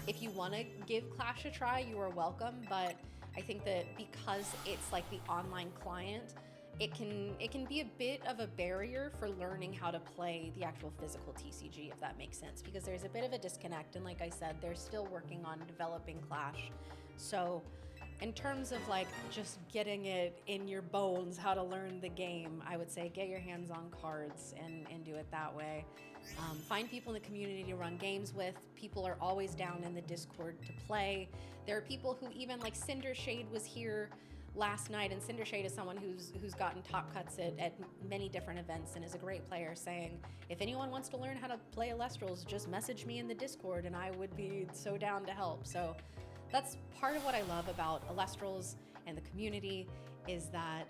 If you want to give Clash a try, you are welcome, but I think that because it's like the online client, it can be a bit of a barrier for learning how to play the actual physical TCG, if that makes sense, because there's a bit of a disconnect, and like I said, they're still working on developing Clash. So in terms of like just getting it in your bones how to learn the game, I would say get your hands on cards and do it that way. Find people in the community to run games with. People are always down in the Discord to play. There are people who even, like Cinder Shade was here last night, and Cinder Shade is someone who's gotten top cuts at many different events and is a great player, saying, if anyone wants to learn how to play Alestrals, just message me in the Discord and I would be so down to help. So that's part of what I love about Alestrals and the community is that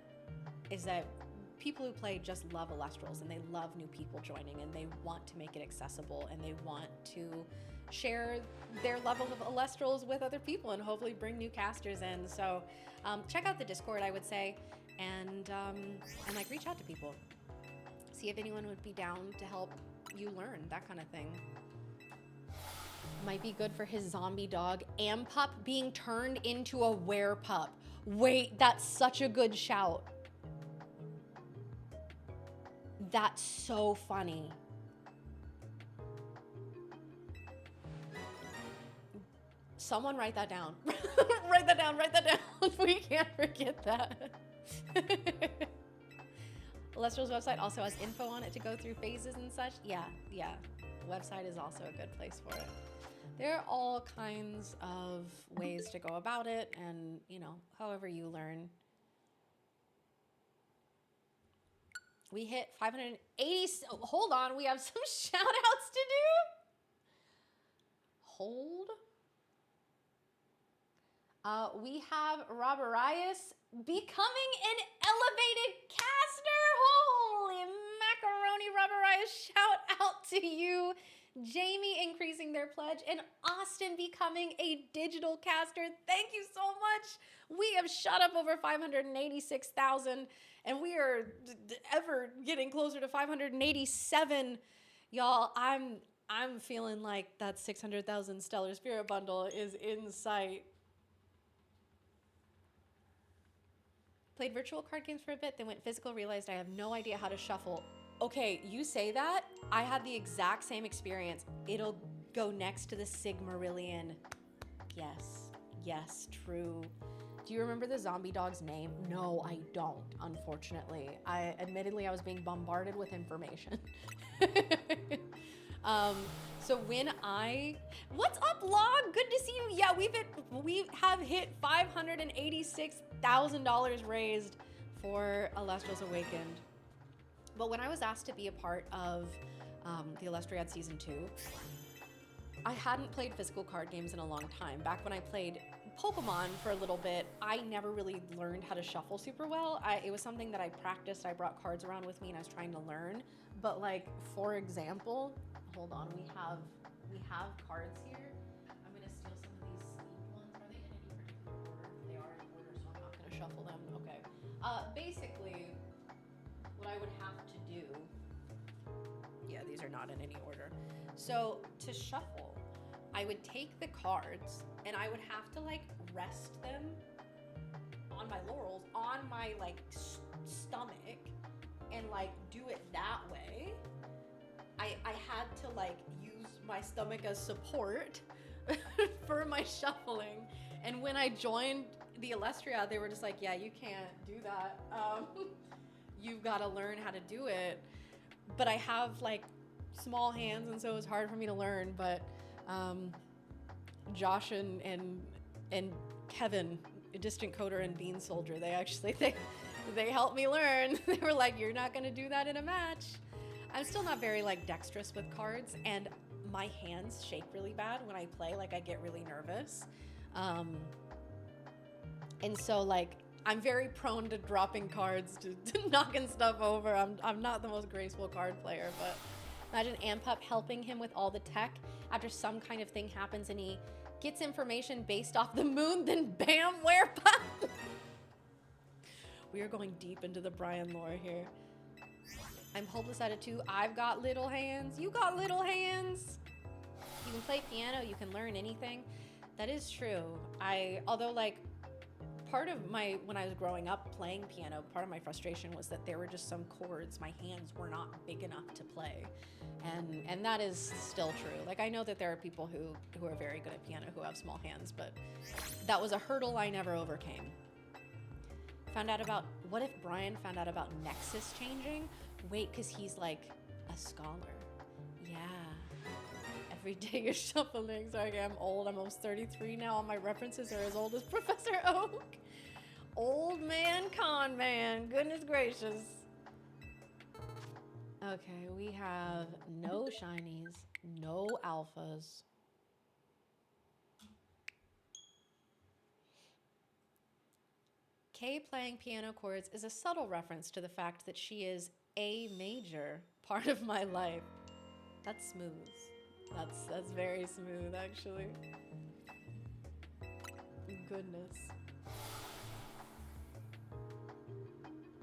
people who play just love Alestrals, and they love new people joining, and they want to make it accessible, and they want to share their level of Alestrals with other people and hopefully bring new casters in. So check out the Discord, I would say, and like reach out to people. See if anyone would be down to help you learn, that kind of thing. Might be good for his zombie dog, Ampup, being turned into a werepup. Wait, that's such a good shout. That's so funny. Someone write that down. Write that down, write that down. We can't forget that. Alestral's website also has info on it to go through phases and such. Yeah. Website is also a good place for it. There are all kinds of ways to go about it, and, you know, however you learn. We hit 580. Hold on, we have some shout outs to do. Hold. We have Roberias becoming an elevated caster. Holy macaroni, Roberias. Shout out to you. Jamie increasing their pledge, and Austin becoming a digital caster. Thank you so much. We have shot up over 586,000, and we are ever getting closer to 587. Y'all, I'm feeling like that 600,000 Stellar Spirit bundle is in sight. Played virtual card games for a bit, then went physical, realized I have no idea how to shuffle. Okay, you say that. I had the exact same experience. It'll go next to the Sigmarillion. Yes, true. Do you remember the zombie dog's name? No, I don't, unfortunately. Admittedly, I was being bombarded with information. So what's up, Log? Good to see you. Yeah, we have hit $586,000 raised for Illustrials Awakened. But when I was asked to be a part of the Illustriad Season 2, I hadn't played physical card games in a long time. Back when I played Pokemon for a little bit, I never really learned how to shuffle super well. It was something that I practiced. I brought cards around with me and I was trying to learn. But like, for example, hold on, we have cards here. I'm gonna steal some of these sleeve ones. Are they in any particular order? They are in order, so I'm not gonna shuffle them. Okay. Basically, what I would have to do, yeah, these are not in any order. So to shuffle, I would take the cards and I would have to like rest them on my laurels, on my like stomach, and like do it that way. I had to like use my stomach as support for my shuffling. And when I joined the Illustria, they were just like, yeah, you can't do that. You've got to learn how to do it. But I have like small hands, and so it was hard for me to learn. But Josh and Kevin, Distant Coder and Bean Soldier, they helped me learn. They were like, you're not gonna do that in a match. I'm still not very like dexterous with cards, and my hands shake really bad when I play. Like I get really nervous. And so like I'm very prone to dropping cards, to knocking stuff over. I'm not the most graceful card player, but imagine Ampup helping him with all the tech after some kind of thing happens and he gets information based off the moon, then bam, Werepop. We are going deep into the Brian lore here. I'm hopeless at it too. I've got little hands. You got little hands. You can play piano. You can learn anything. That is true. Although like part of when I was growing up playing piano, part of my frustration was that there were just some chords my hands were not big enough to play. And that is still true. Like I know that there are people who are very good at piano who have small hands, but that was a hurdle I never overcame. What if Brian found out about Nexus changing? Wait, because he's like a scholar. Yeah. Every day you're shuffling. Sorry, I'm old. I'm almost 33 now. All my references are as old as Professor Oak. Old man con man. Goodness gracious. Okay, we have no shinies, no alphas. Kay playing piano chords is a subtle reference to the fact that she is a major part of my life. That's smooth. That's very smooth, actually. Goodness.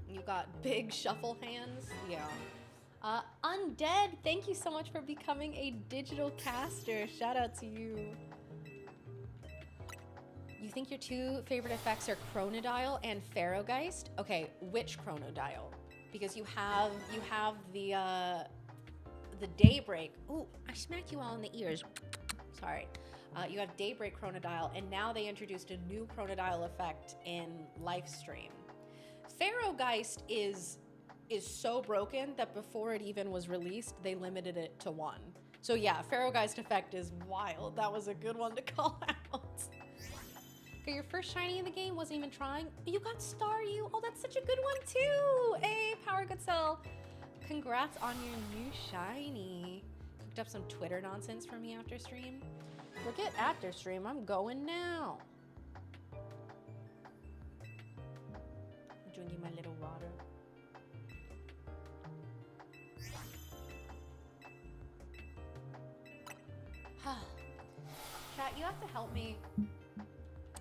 You got big shuffle hands? Yeah. Undead, thank you so much for becoming a digital caster. Shout out to you. You think your two favorite effects are Chronodile and Pharaohgeist? Okay, which Chronodile? Because you have the Daybreak. Ooh, I smacked you all in the ears. Sorry. You have Daybreak Chronodile, and now they introduced a new Chronodile effect in Livestream. Pharaohgeist is so broken that before it even was released, they limited it to 1. So yeah, Pharaohgeist effect is wild. That was a good one to call out. Okay, your first shiny in the game, wasn't even trying. You got Staryu. Oh, that's such a good one too. Hey, Power Good Cell. Congrats on your new shiny. Cooked up some Twitter nonsense for me after stream. Forget after stream, I'm going now. I'm drinking my little water. Chat, you have to help me.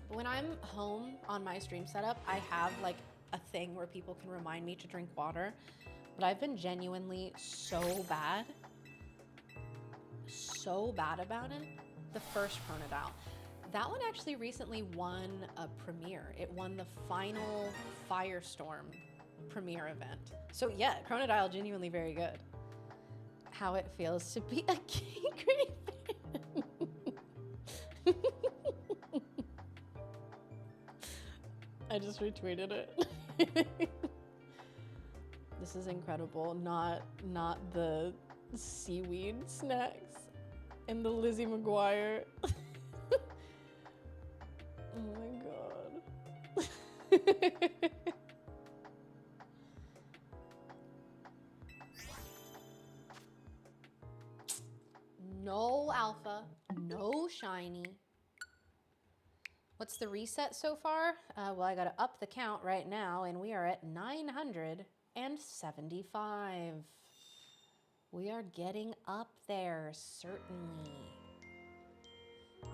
When I'm home on my stream setup, I have like a thing where people can remind me to drink water, but I've been genuinely so bad about it. The first Chronodile, That one actually recently won a premiere. It won the final Firestorm premiere event. So yeah, Chronodile genuinely very good. How it feels to be a kaycreigh fan. I just retweeted it. This is incredible. Not the seaweed snacks and the Lizzie McGuire. Oh my god. No alpha, no shiny. What's the reset so far? Well, I gotta up the count right now, and we are at 975. We are getting up there, certainly.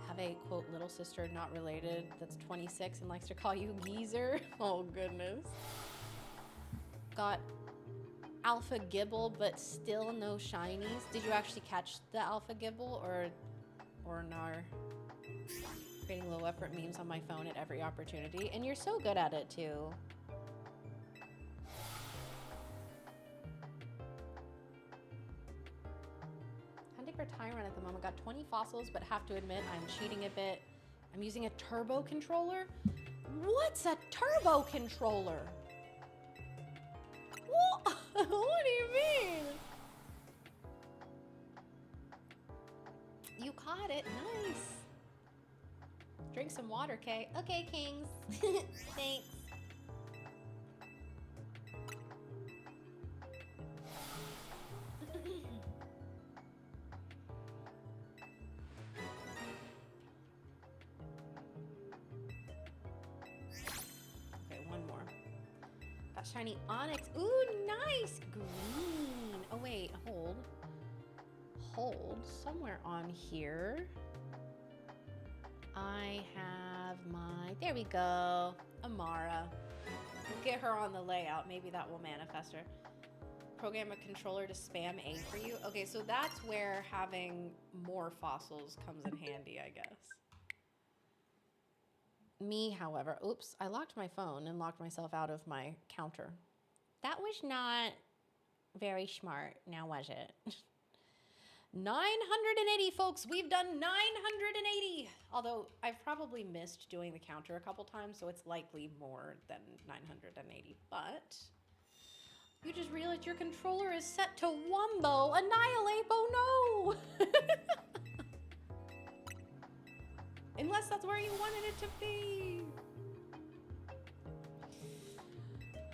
Have a, quote, little sister not related that's 26 and likes to call you geezer. Oh, goodness. Got Alpha Gibble, but still no shinies. Did you actually catch the Alpha Gibble or no? Creating low effort memes on my phone at every opportunity, and you're so good at it too. Hunting for Tyrant at the moment. Got 20 fossils, but have to admit I'm cheating a bit. I'm using a turbo controller. What's a turbo controller? What? What do you mean? You caught it. Nice. Drink some water, Kay. Okay, Kings. Thanks. Okay, one more. Got shiny onyx. Ooh, nice. Green. Oh, wait. Hold. Somewhere on here. I have my, there we go, Amara. We'll get her on the layout. Maybe that will manifest her. Program a controller to spam A for you. Okay, so that's where having more fossils comes in handy, I guess. Me, however, oops, I locked my phone and locked myself out of my counter. That was not very smart, now was it? 980, folks. We've done 980. Although I've probably missed doing the counter a couple times, so it's likely more than 980. But you just realized your controller is set to Wumbo. Annihilate, oh no! Unless that's where you wanted it to be.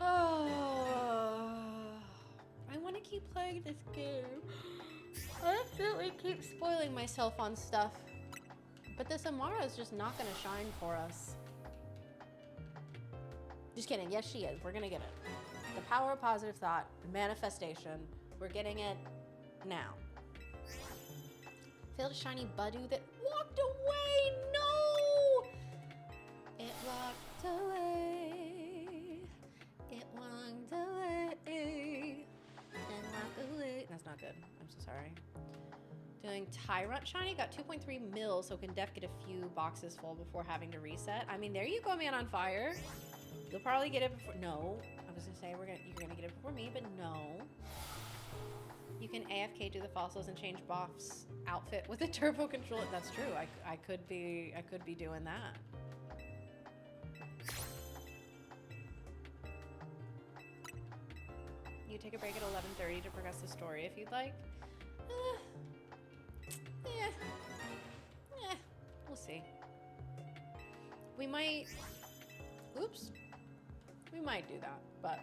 Oh, I want to keep playing this game. I absolutely keep spoiling myself on stuff. But this Amara is just not gonna shine for us. Just kidding, yes she is, we're gonna get it. The power of positive thought, manifestation, we're getting it now. Failed shiny Budu that walked away, no! It walked away, it walked away, and walked away. That's not good, I'm so sorry. Doing Tyrant shiny, got 2.3 mil, so can def get a few boxes full before having to reset. I mean, there you go, man on fire. You'll probably get it before, no. I was gonna say you're gonna get it before me, but no. You can AFK do the fossils and change Boff's outfit with a turbo controller. That's true, I could be doing that. You take a break at 11:30 to progress the story if you'd like. We'll see. We might, oops, we might do that, but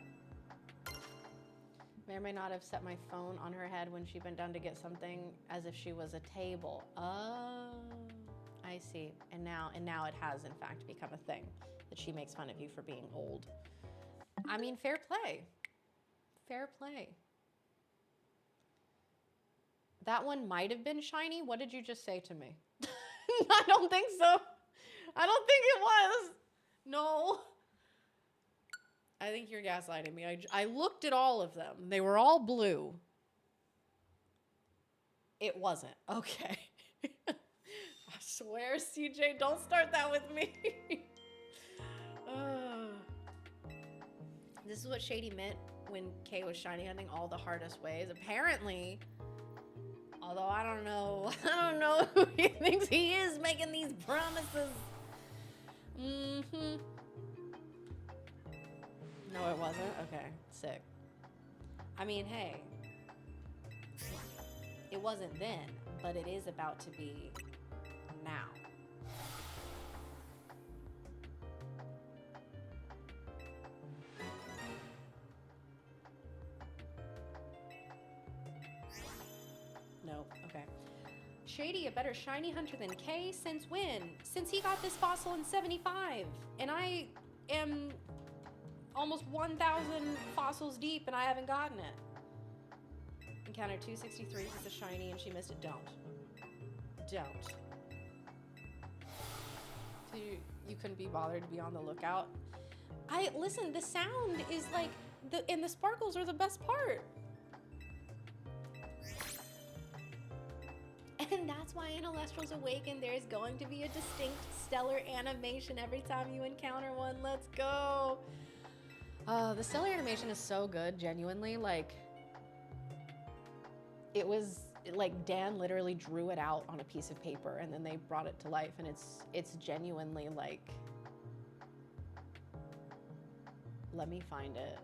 may or may not have set my phone on her head when she bent down to get something as if she was a table. Oh, I see. And now it has in fact become a thing that she makes fun of you for being old. I mean, fair play. Fair play. That one might have been shiny. What did you just say to me? I don't think so. I don't think it was. No. I think you're gaslighting me. I looked at all of them. They were all blue. It wasn't. Okay. swear, CJ, don't start that with me. This is what Shady meant when Kay was shiny hunting all the hardest ways. Apparently, although I don't know who he thinks he is making these promises. Mm-hmm. No, it wasn't? Okay, sick. I mean, hey, it wasn't then, but it is about to be now. Nope, okay. Shady, a better shiny hunter than Kay? Since when? Since he got this fossil in 75. And I am almost 1,000 fossils deep and I haven't gotten it. Encounter 263 with a shiny and she missed it. Don't. So you couldn't be bothered to be on the lookout? Listen, the sound is like, and the sparkles are the best part. And that's why in Alestral's Awakened, there is going to be a distinct stellar animation every time you encounter one. Let's go. The stellar animation is so good, genuinely. Like, it was, like, Dan literally drew it out on a piece of paper and then they brought it to life. And it's genuinely, like, let me find it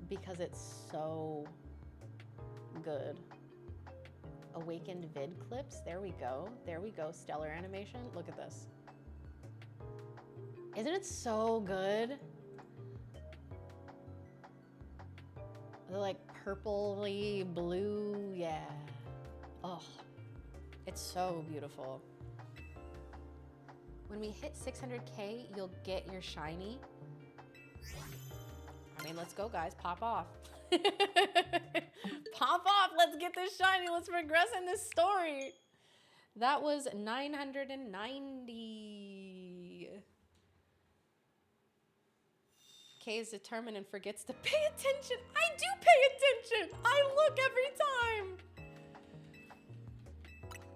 because it's so good. Awakened vid clips. There we go. There we go. Stellar animation. Look at this. Isn't it so good? They're like purpley blue. Yeah. Oh, it's so beautiful. When we hit 600K, you'll get your shiny. I mean, let's go, guys. Pop off. Pop off. Let's get this shiny. Let's progress in this story. That was 990. Kay is determined and forgets to pay attention. I do pay attention. I look every time.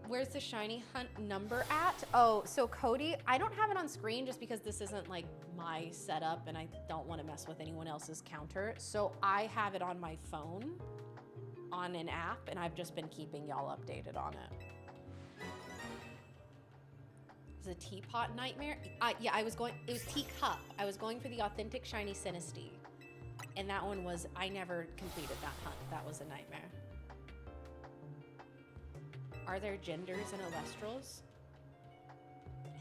Where's the shiny hunt number at? Oh, so Cody, I don't have it on screen just because this isn't like my setup and I don't want to mess with anyone else's counter. So I have it on my phone on an app and I've just been keeping y'all updated on it. Is it Teapot Nightmare? Yeah, it was Teacup. I was going for the authentic shiny Sinistea. And that one was, I never completed that hunt. That was a nightmare. Are there genders in Alestrals?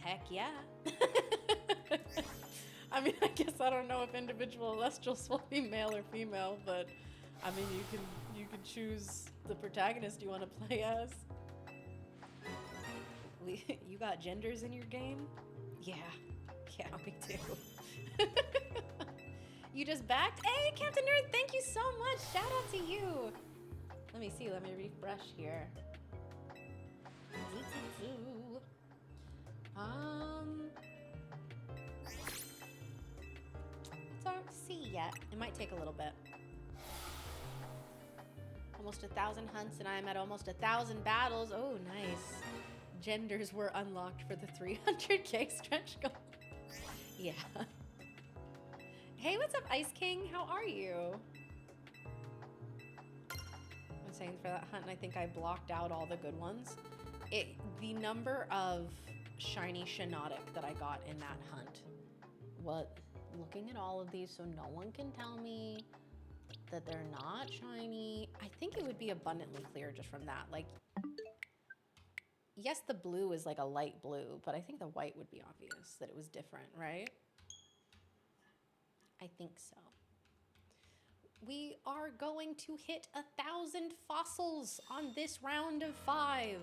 Heck yeah. I mean, I guess I don't know if individual Alestrals will be male or female, but I mean, you can choose the protagonist you want to play as. You got genders in your game? Yeah, me too. You just backed? Hey, Captain Nerd, thank you so much. Shout out to you. Let me see, let me refresh here. It's hard to see yet. It might take a little bit. Almost 1,000 hunts and I am at almost 1,000 battles. Oh, nice. Genders were unlocked for the 300K stretch goal. Yeah. Hey, what's up, Ice King? How are you? I'm saying for that hunt, and I think I blocked out all the good ones. The number of shiny Shinotic that I got in that hunt. Looking at all of these, so no one can tell me that they're not shiny. I think it would be abundantly clear just from that. Like, yes, the blue is like a light blue, but I think the white would be obvious that it was different, right? I think so. We are going to hit 1,000 fossils on this round of 5.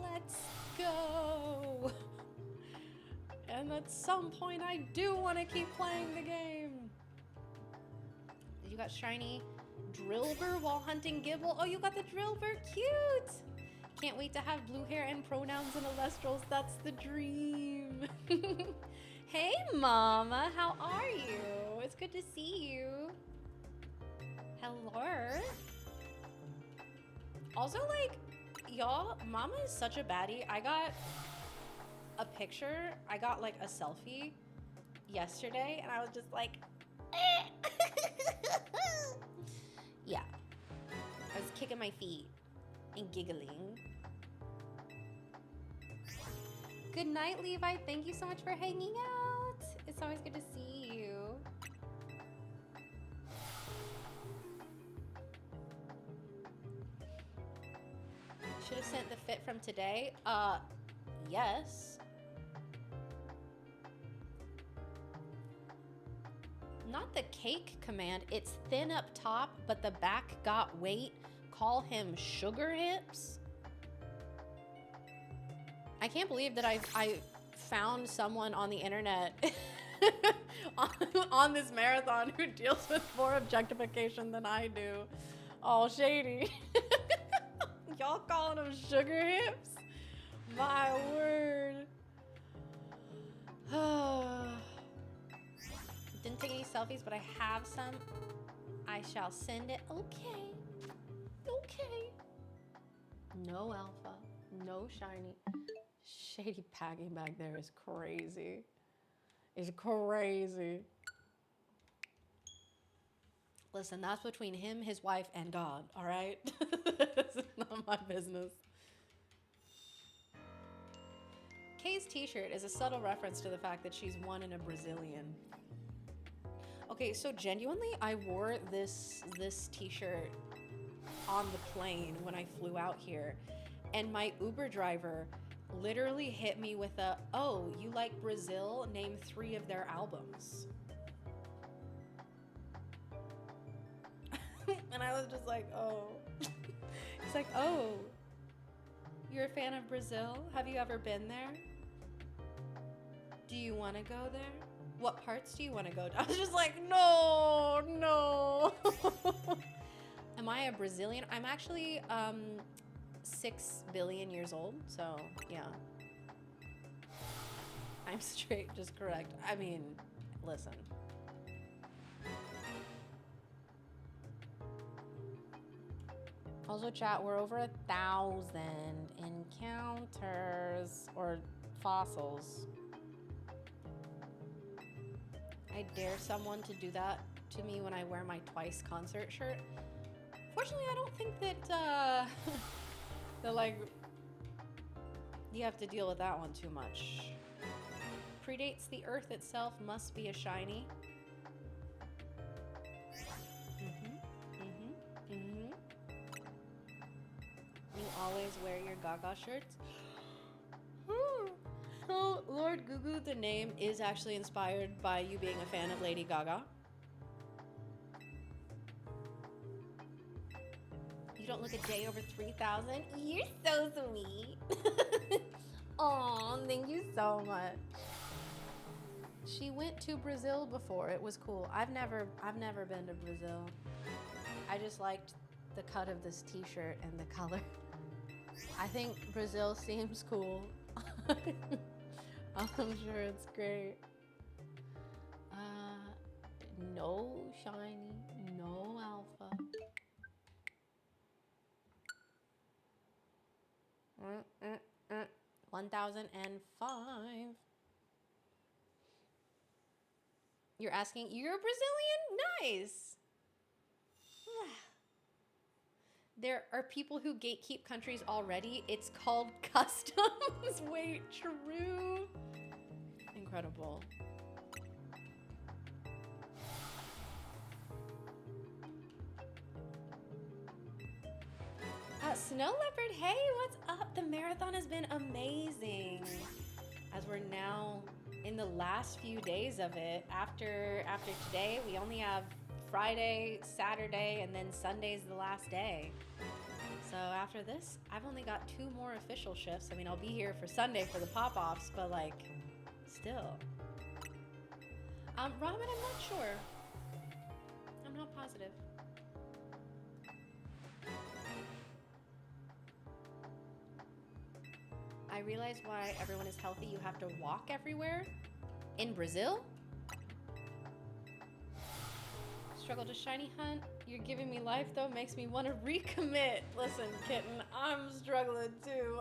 Let's go. And at some point, I do want to keep playing the game. You got shiny Drillbur while hunting Gibble. Oh, you got the Drillbur. Cute. Can't wait to have blue hair and pronouns in Alestrals. That's the dream. Hey, Mama. How are you? It's good to see you. Hello. Also, like, y'all, Mama is such a baddie. I got a picture. I got like a selfie yesterday, and I was just like, eh. Yeah. I was kicking my feet and giggling. Good night, Levi. Thank you so much for hanging out. It's always good to see you. Should have sent the fit from today. Yes. Not the cake command. It's thin up top, but the back got weight. Call him sugar hips. I can't believe that I found someone on the internet on this marathon who deals with more objectification than I do. Oh, shady. Y'all calling them sugar hips? My word. Didn't take any selfies, but I have some. I shall send it. Okay. Okay. No alpha. No shiny. Shady packing back there is crazy. It's crazy. Listen, that's between him, his wife, and God, all right? This is not my business. Kay's t-shirt is a subtle reference to the fact that she's one in a Brazilian. Okay, so genuinely, I wore this t-shirt on the plane when I flew out here, and my Uber driver literally hit me with a, "Oh, you like Brazil? Name 3 of their albums." And I was just like, oh. He's like, "Oh, you're a fan of Brazil? Have you ever been there? Do you want to go there? What parts do you want to go to?" I was just like, no. Am I a Brazilian? I'm actually 6 billion years old, so yeah. I'm straight, just correct. I mean, listen. Also, chat, we're over 1,000 encounters or fossils. I dare someone to do that to me when I wear my Twice concert shirt. Fortunately, I don't think that that like you have to deal with that one too much. Predates the Earth itself, must be a shiny. You always wear your Gaga shirts. So, Lord Gugu, the name is actually inspired by you being a fan of Lady Gaga. You don't look a day over 3,000. You're so sweet. Aw, thank you so much. She went to Brazil before. It was cool. I've never been to Brazil. I just liked the cut of this t-shirt and the color. I think Brazil seems cool. I'm sure it's great. No shiny, no alpha. 1005. You're asking, you're a Brazilian? Nice. There are people who gatekeep countries already. It's called customs. Wait, true. Incredible. Snow Leopard, hey, what's up? The marathon has been amazing. As we're now in the last few days of it. After today, we only have Friday, Saturday, and then Sunday's the last day. So after this, I've only got 2 more official shifts. I mean, I'll be here for Sunday for the pop-offs, but like, still. Robin, I'm not sure. I'm not positive. I realize why everyone is healthy. You have to walk everywhere. In Brazil? Struggle to shiny hunt. You're giving me life though, makes me want to recommit. Listen, kitten, I'm struggling too.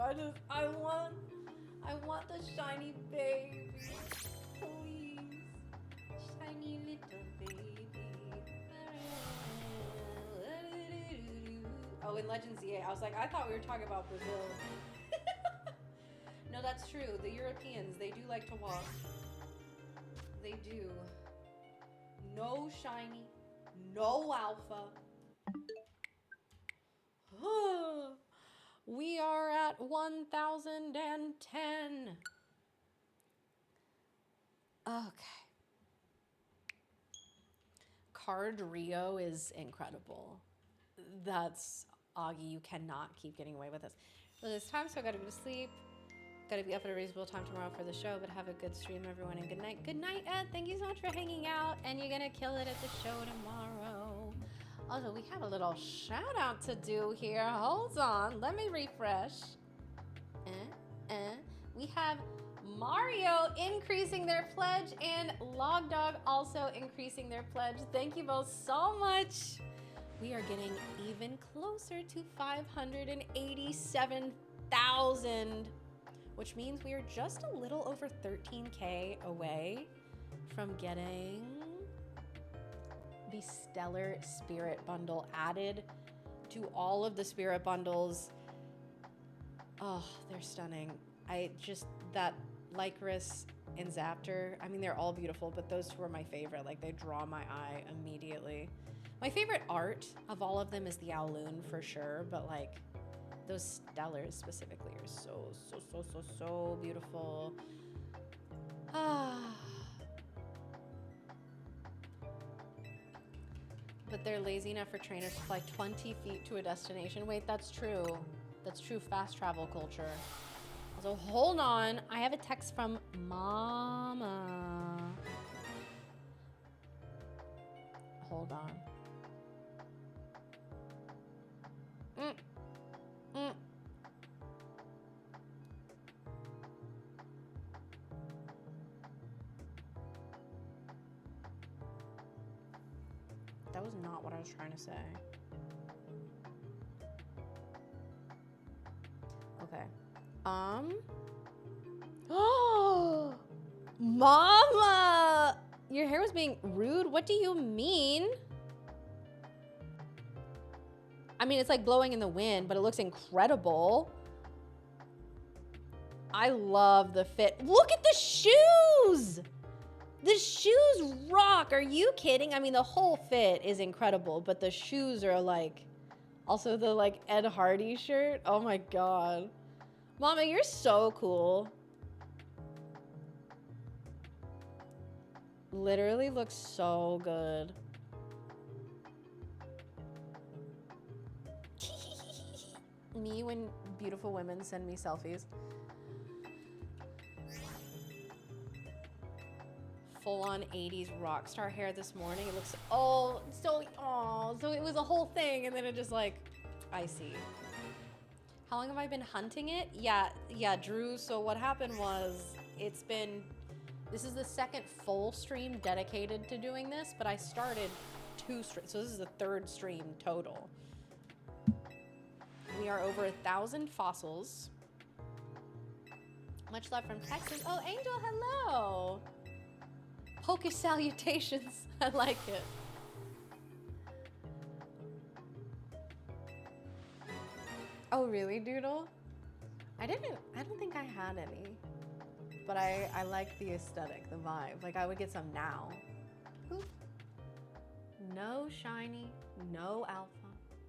I want the shiny baby. Please. Shiny little baby. Oh, in Legends Z-A, I was like, I thought we were talking about Brazil. No, that's true. The Europeans, they do like to walk. They do. No shiny, no alpha. We are at 1,010. Okay. Card Rio is incredible. That's Augie. You cannot keep getting away with this. Well, it's time, so I gotta go to sleep. Gotta be up at a reasonable time tomorrow for the show, but have a good stream, everyone, and good night. Good night, Ed. Thank you so much for hanging out, and you're gonna kill it at the show tomorrow. Also, we have a little shout out to do here. Hold on, let me refresh. We have Mario increasing their pledge and Logdog also increasing their pledge. Thank you both so much. We are getting even closer to 587,000, which means we are just a little over 13K away from getting the Stellar Spirit Bundle added to all of the Spirit Bundles. Oh, they're stunning. That Lycris and Zaptor, I mean, they're all beautiful, but those two are my favorite. Like, they draw my eye immediately. My favorite art of all of them is the Owloon for sure, but like, those Stellars specifically are so beautiful. But they're lazy enough for trainers to fly 20 feet to a destination. Wait, that's true. That's true fast travel culture. So hold on. I have a text from Mama. Hold on. That was not what I was trying to say. Okay. Oh, Mama! Your hair was being rude? What do you mean? I mean, it's like blowing in the wind, but it looks incredible. I love the fit. Look at the shoes! The shoes rock. Are you kidding? I mean, the whole fit is incredible, but the shoes are like... Also, the like Ed Hardy shirt. Oh my god. Mama, you're so cool. Literally looks so good. Me when beautiful women send me selfies. Full-on 80s rock star hair this morning. It looks so it was a whole thing, and then it just like, I see. How long have I been hunting it? Yeah, Drew. So what happened was, this is the second full stream dedicated to doing this, but I started 2 streams, so this is the 3rd stream total. We are over 1,000 fossils. Much love from Texas. Oh, Angel, hello. Poke salutations. I like it. Oh, really, Doodle? I don't think I had any. But I like the aesthetic, the vibe. Like, I would get some now. Oop. No shiny, no alpha.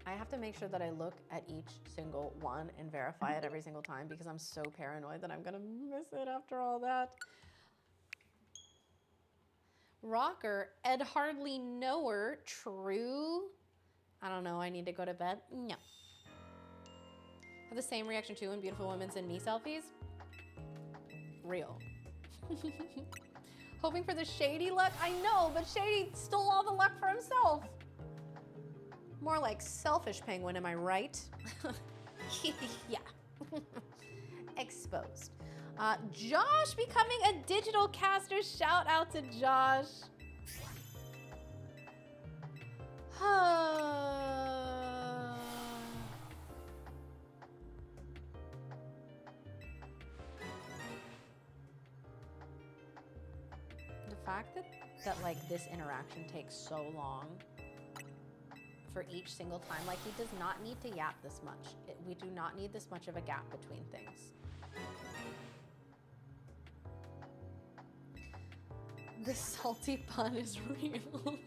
I have to make sure that I look at each single one and verify it every single time because I'm so paranoid that I'm gonna miss it after all that. Rocker, Ed hardly know her. True. I don't know, I need to go to bed. No. Have the same reaction too when beautiful women send me selfies. Real. Hoping for the Shady luck? I know, but Shady stole all the luck for himself. More like selfish penguin, am I right? Yeah. Exposed. Josh becoming a digital caster. Shout out to Josh. The fact that like this interaction takes so long for each single time, like he does not need to yap this much. We do not need this much of a gap between things. The salty pun is real.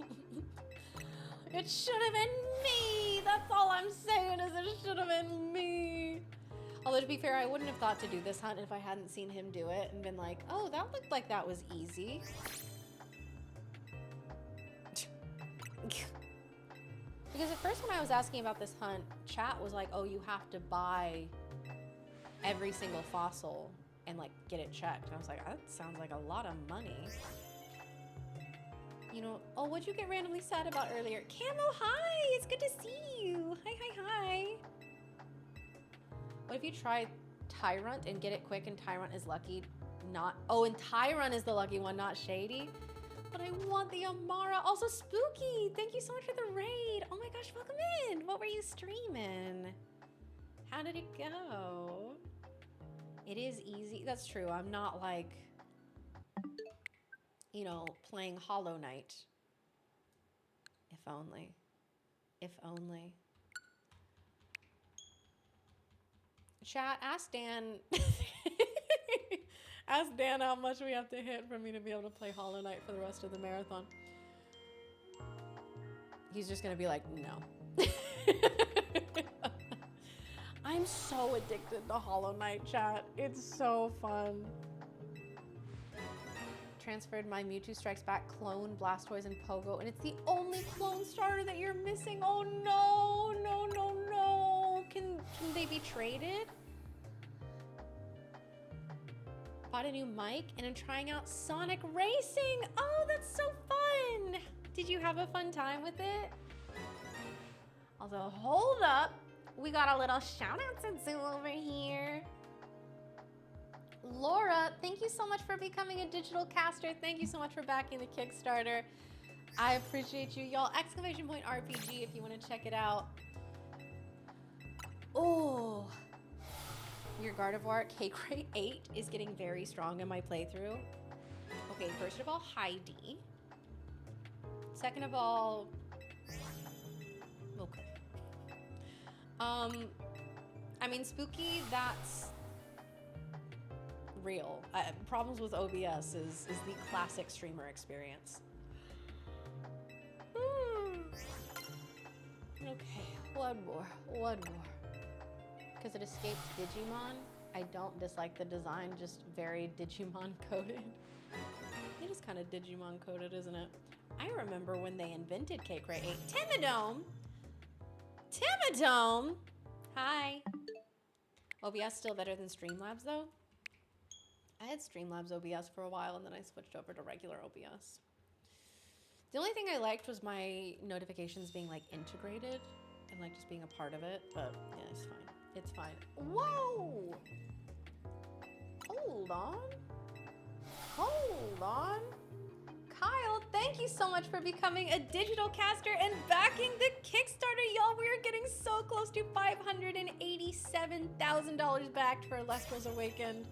It should have been me. That's all I'm saying is it should have been me. Although to be fair, I wouldn't have thought to do this hunt if I hadn't seen him do it and been like, oh, that looked like that was easy. Because at first when I was asking about this hunt, chat was like, oh, you have to buy every single fossil and like get it checked. And I was like, that sounds like a lot of money. You know, oh, what'd you get randomly sad about earlier? Camo, hi, it's good to see you. Hi, hi, hi. What if you try Tyrant and get it quick and Tyrant is lucky? Not, oh, and Tyrant is the lucky one, not Shady. But I want the Amara. Also, Spooky, thank you so much for the raid. Oh my gosh, welcome in. What were you streaming? How did it go? It is easy. That's true. I'm not like, you know, playing Hollow Knight. If only. If only. Chat, ask Dan. Ask Dan how much we have to hit for me to be able to play Hollow Knight for the rest of the marathon. He's just gonna be like, no. I'm so addicted to Hollow Knight, chat. It's so fun. Transferred my Mewtwo Strikes Back clone, Blastoise, and Pogo, and it's the only clone starter that you're missing. Oh no, no, no, no. Can they be traded? Bought a new mic and I'm trying out Sonic Racing. Oh, that's so fun. Did you have a fun time with it? Although, hold up. We got a little shout out to do over here. Laura, thank you so much for becoming a digital caster. Thank you so much for backing the Kickstarter. I appreciate you, y'all. Exclamation point RPG if you want to check it out. Oh. Your Gardevoir kaycreigh 8 is getting very strong in my playthrough. Okay, first of all, Heidi. Second of all, okay. I mean, Spooky, that's real. Problems with OBS is the classic streamer experience. Okay, one more. Because it escaped Digimon. I don't dislike the design, just very Digimon coded. It is kind of Digimon coded, isn't it? I remember when they invented kaycreigh 8. Timidome! Hi. OBS still better than Streamlabs though? I had Streamlabs OBS for a while and then I switched over to regular OBS. The only thing I liked was my notifications being like integrated and like just being a part of it, but yeah, it's fine. It's fine. Whoa! Hold on. Hold on. Kyle, thank you so much for becoming a digital caster and backing the Kickstarter, y'all. We are getting so close to $587,000 backed for Lester's Awakened.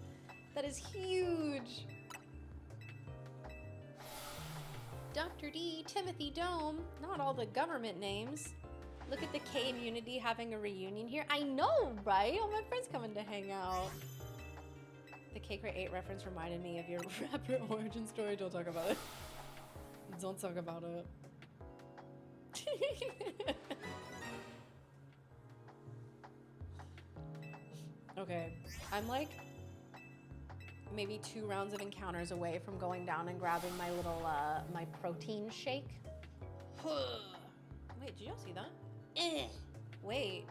That is huge. Dr. D, Timothy Dome, not all the government names. Look at the K immunity having a reunion here. I know, right? All my friends coming to hang out. The kaycreigh 8 reference reminded me of your rapper origin story. Don't talk about it. Don't talk about it. Okay, I'm like maybe 2 rounds of encounters away from going down and grabbing my little, my protein shake. Wait, did y'all see that? Wait.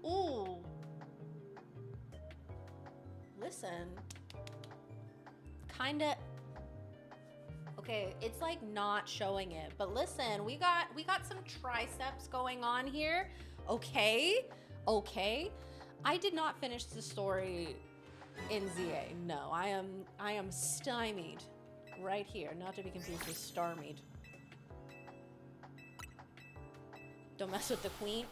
Ooh. Listen. Kinda. Okay, it's like not showing it, but listen, we got some triceps going on here. Okay. Okay. I did not finish the story in Z-A. No, I am stymied right here, not to be confused with starmied. Don't mess with the queen.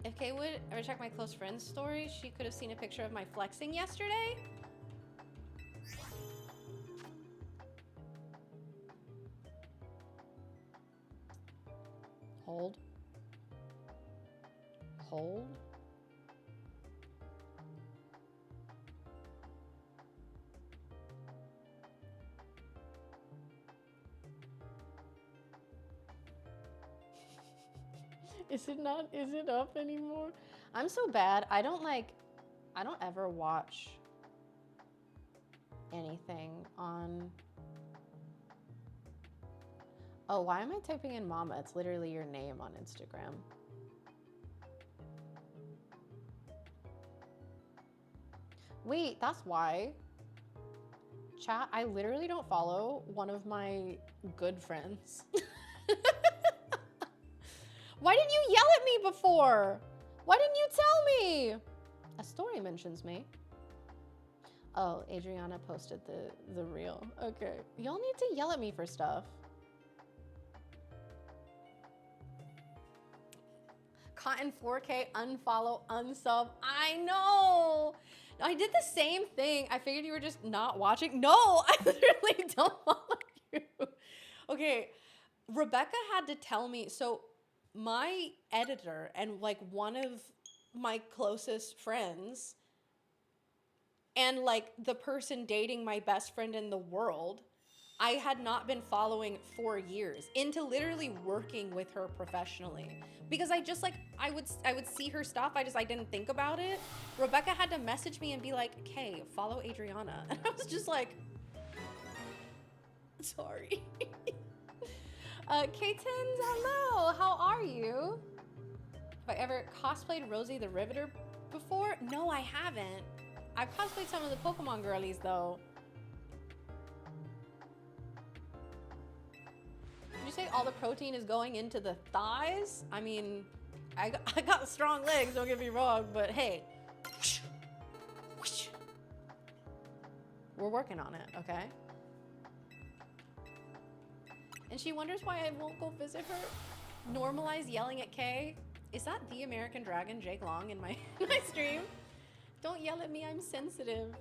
If Kay would ever check my close friend's story, she could have seen a picture of my flexing yesterday. Hold. Hold. Is it up anymore? I'm so bad. I don't ever watch anything on. Oh, why am I typing in mama? It's literally your name on Instagram. Wait, that's why. Chat, I literally don't follow one of my good friends. Why didn't you yell at me before? Why didn't you tell me? A story mentions me. Oh, Adriana posted the reel. Okay. Y'all need to yell at me for stuff. Cotton 4K, unfollow, unsub. I know. I did the same thing. I figured you were just not watching. No, I literally don't follow you. Okay. Rebecca had to tell me. So my editor and like one of my closest friends and like the person dating my best friend in the world, I had not been following for years into literally working with her professionally because I just like I would see her stuff. I didn't think about it. Rebecca had to message me and be like, "Kay, follow Adriana," and I was just like, "Sorry." K-Tins, hello. How are you? Have I ever cosplayed Rosie the Riveter before? No, I haven't. I've cosplayed some of the Pokemon girlies though. Did you say all the protein is going into the thighs? I mean, I got strong legs, don't get me wrong, but hey. We're working on it, okay? And she wonders why I won't go visit her. Normalize yelling at Kay. Is that the American Dragon, Jake Long, in my stream? Don't yell at me, I'm sensitive.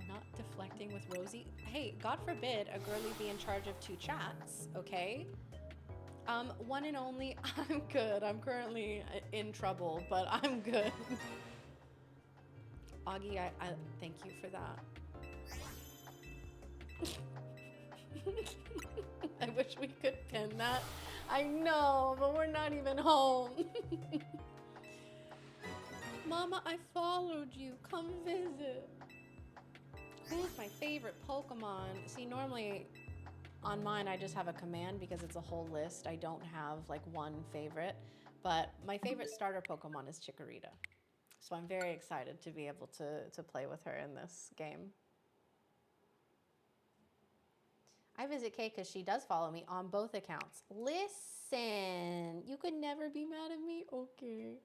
Not deflecting with Rosie. Hey, God forbid a girlie be in charge of 2 chats, okay? One and only, I'm good. I'm currently in trouble, but I'm good. Augie, I thank you for that. I wish we could pin that. I know, but we're not even home. Mama, I followed you. Come visit. Who's my favorite Pokemon? See, normally on mine I just have a command because it's a whole list. I don't have like one favorite, but my favorite starter Pokemon is Chikorita. So I'm very excited to be able to play with her in this game. I visit Kay because she does follow me on both accounts. Listen, you could never be mad at me? Okay.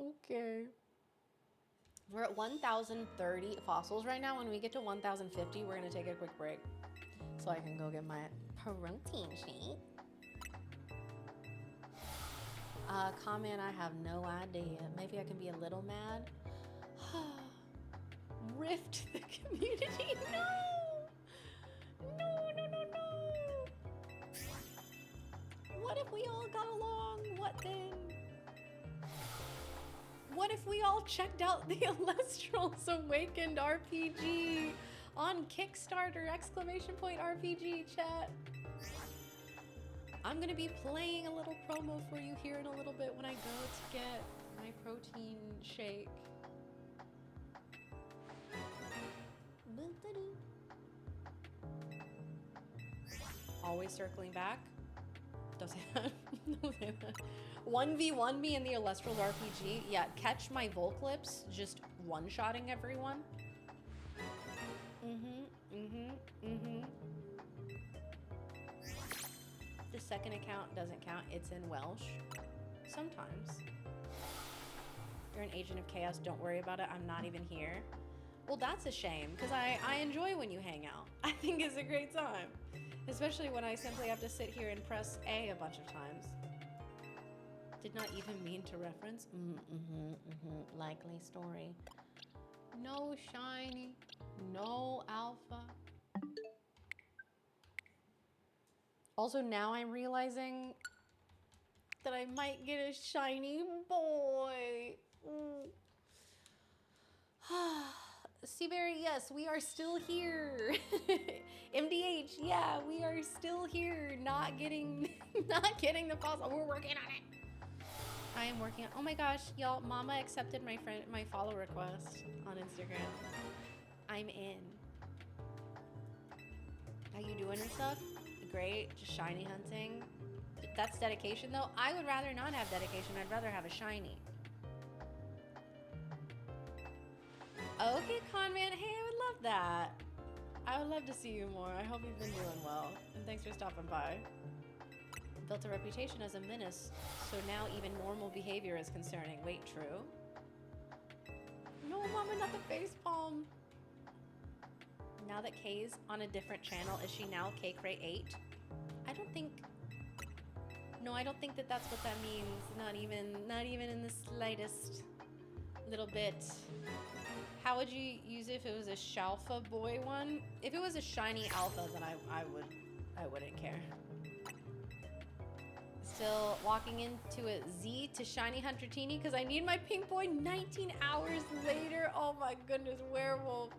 Okay. We're at 1,030 fossils right now. When we get to 1,050, we're going to take a quick break so I can go get my protein shake. Comment, I have no idea. Maybe I can be a little mad. Rift the community. No! No. What if we all got along? What then? What if we all checked out the Alestral's Awakened RPG on Kickstarter, ! RPG, chat? I'm gonna be playing a little promo for you here in a little bit when I go to get my protein shake. Always circling back. Don't say that. Don't say that. 1v1 me in the Alestral's RPG. Yeah, catch my Volclips just one-shotting everyone. The second account doesn't count. It's in Welsh. Sometimes. You're an agent of chaos. Don't worry about it. I'm not even here. Well, that's a shame, because I enjoy when you hang out. I think it's a great time. Especially when I simply have to sit here and press A a bunch of times. Did not even mean to reference. Likely story. No shiny. No alpha. Also, now I'm realizing that I might get a shiny boy. Seaberry, yes, we are still here. MDH, yeah, we are still here. Not getting the fossil. We're working on it. I am working on. Oh my gosh, y'all! Mama accepted my follow request on Instagram. I'm in. How you doing and stuff? Great. Just shiny hunting. That's dedication, though. I would rather not have dedication. I'd rather have a shiny. Okay, Conman. Hey, I would love that. I would love to see you more. I hope you've been doing well. And thanks for stopping by. Built a reputation as a menace, so now even normal behavior is concerning. Wait, true? No, Mama, not the facepalm. Now that Kay's on a different channel, is she now kaycreigh 8? I don't think... No, I don't think that that's what that means. Not even in the slightest little bit. How would you use it if it was a Shalfa boy one? If it was a shiny alpha, then I wouldn't care. Still walking into a Z to shiny Hunter Teeny because I need my pink boy 19 hours later. Oh my goodness, werewolf.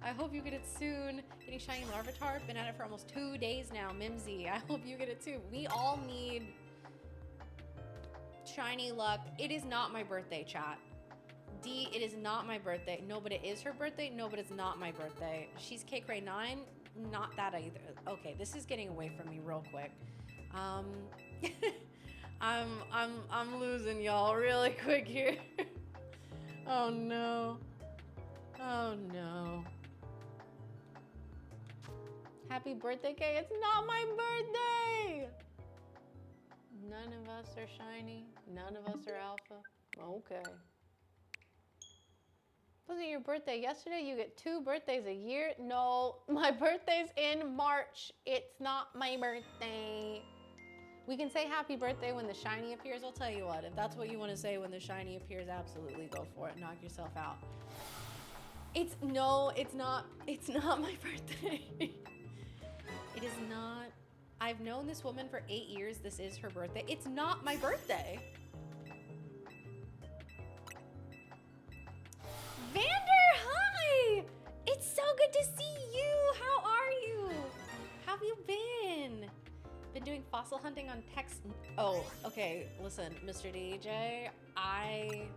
I hope you get it soon. Getting shiny Larvitar. Been at it for almost 2 days now. Mimsy, I hope you get it too. We all need shiny luck. It is not my birthday, chat. D, it is not my birthday. No, but it is her birthday. No, but it's not my birthday. She's kaycreigh 9. Not that either. Okay, this is getting away from me real quick. I'm losing y'all really quick here. Oh no. Oh no. Happy birthday, Kay. It's not my birthday. None of us are shiny. None of us are alpha. Okay. Wasn't your birthday yesterday? You get 2 birthdays a year? No, my birthday's in March. It's not my birthday. We can say happy birthday when the shiny appears. I'll tell you what, if that's what you want to say when the shiny appears, absolutely go for it. Knock yourself out. It's not my birthday. It is not. I've known this woman for 8 years. This is her birthday. It's not my birthday. Vander, hi! It's so good to see you. How are you? How have you been? Been doing fossil hunting on text. Oh, okay. Listen, Mr. DJ, I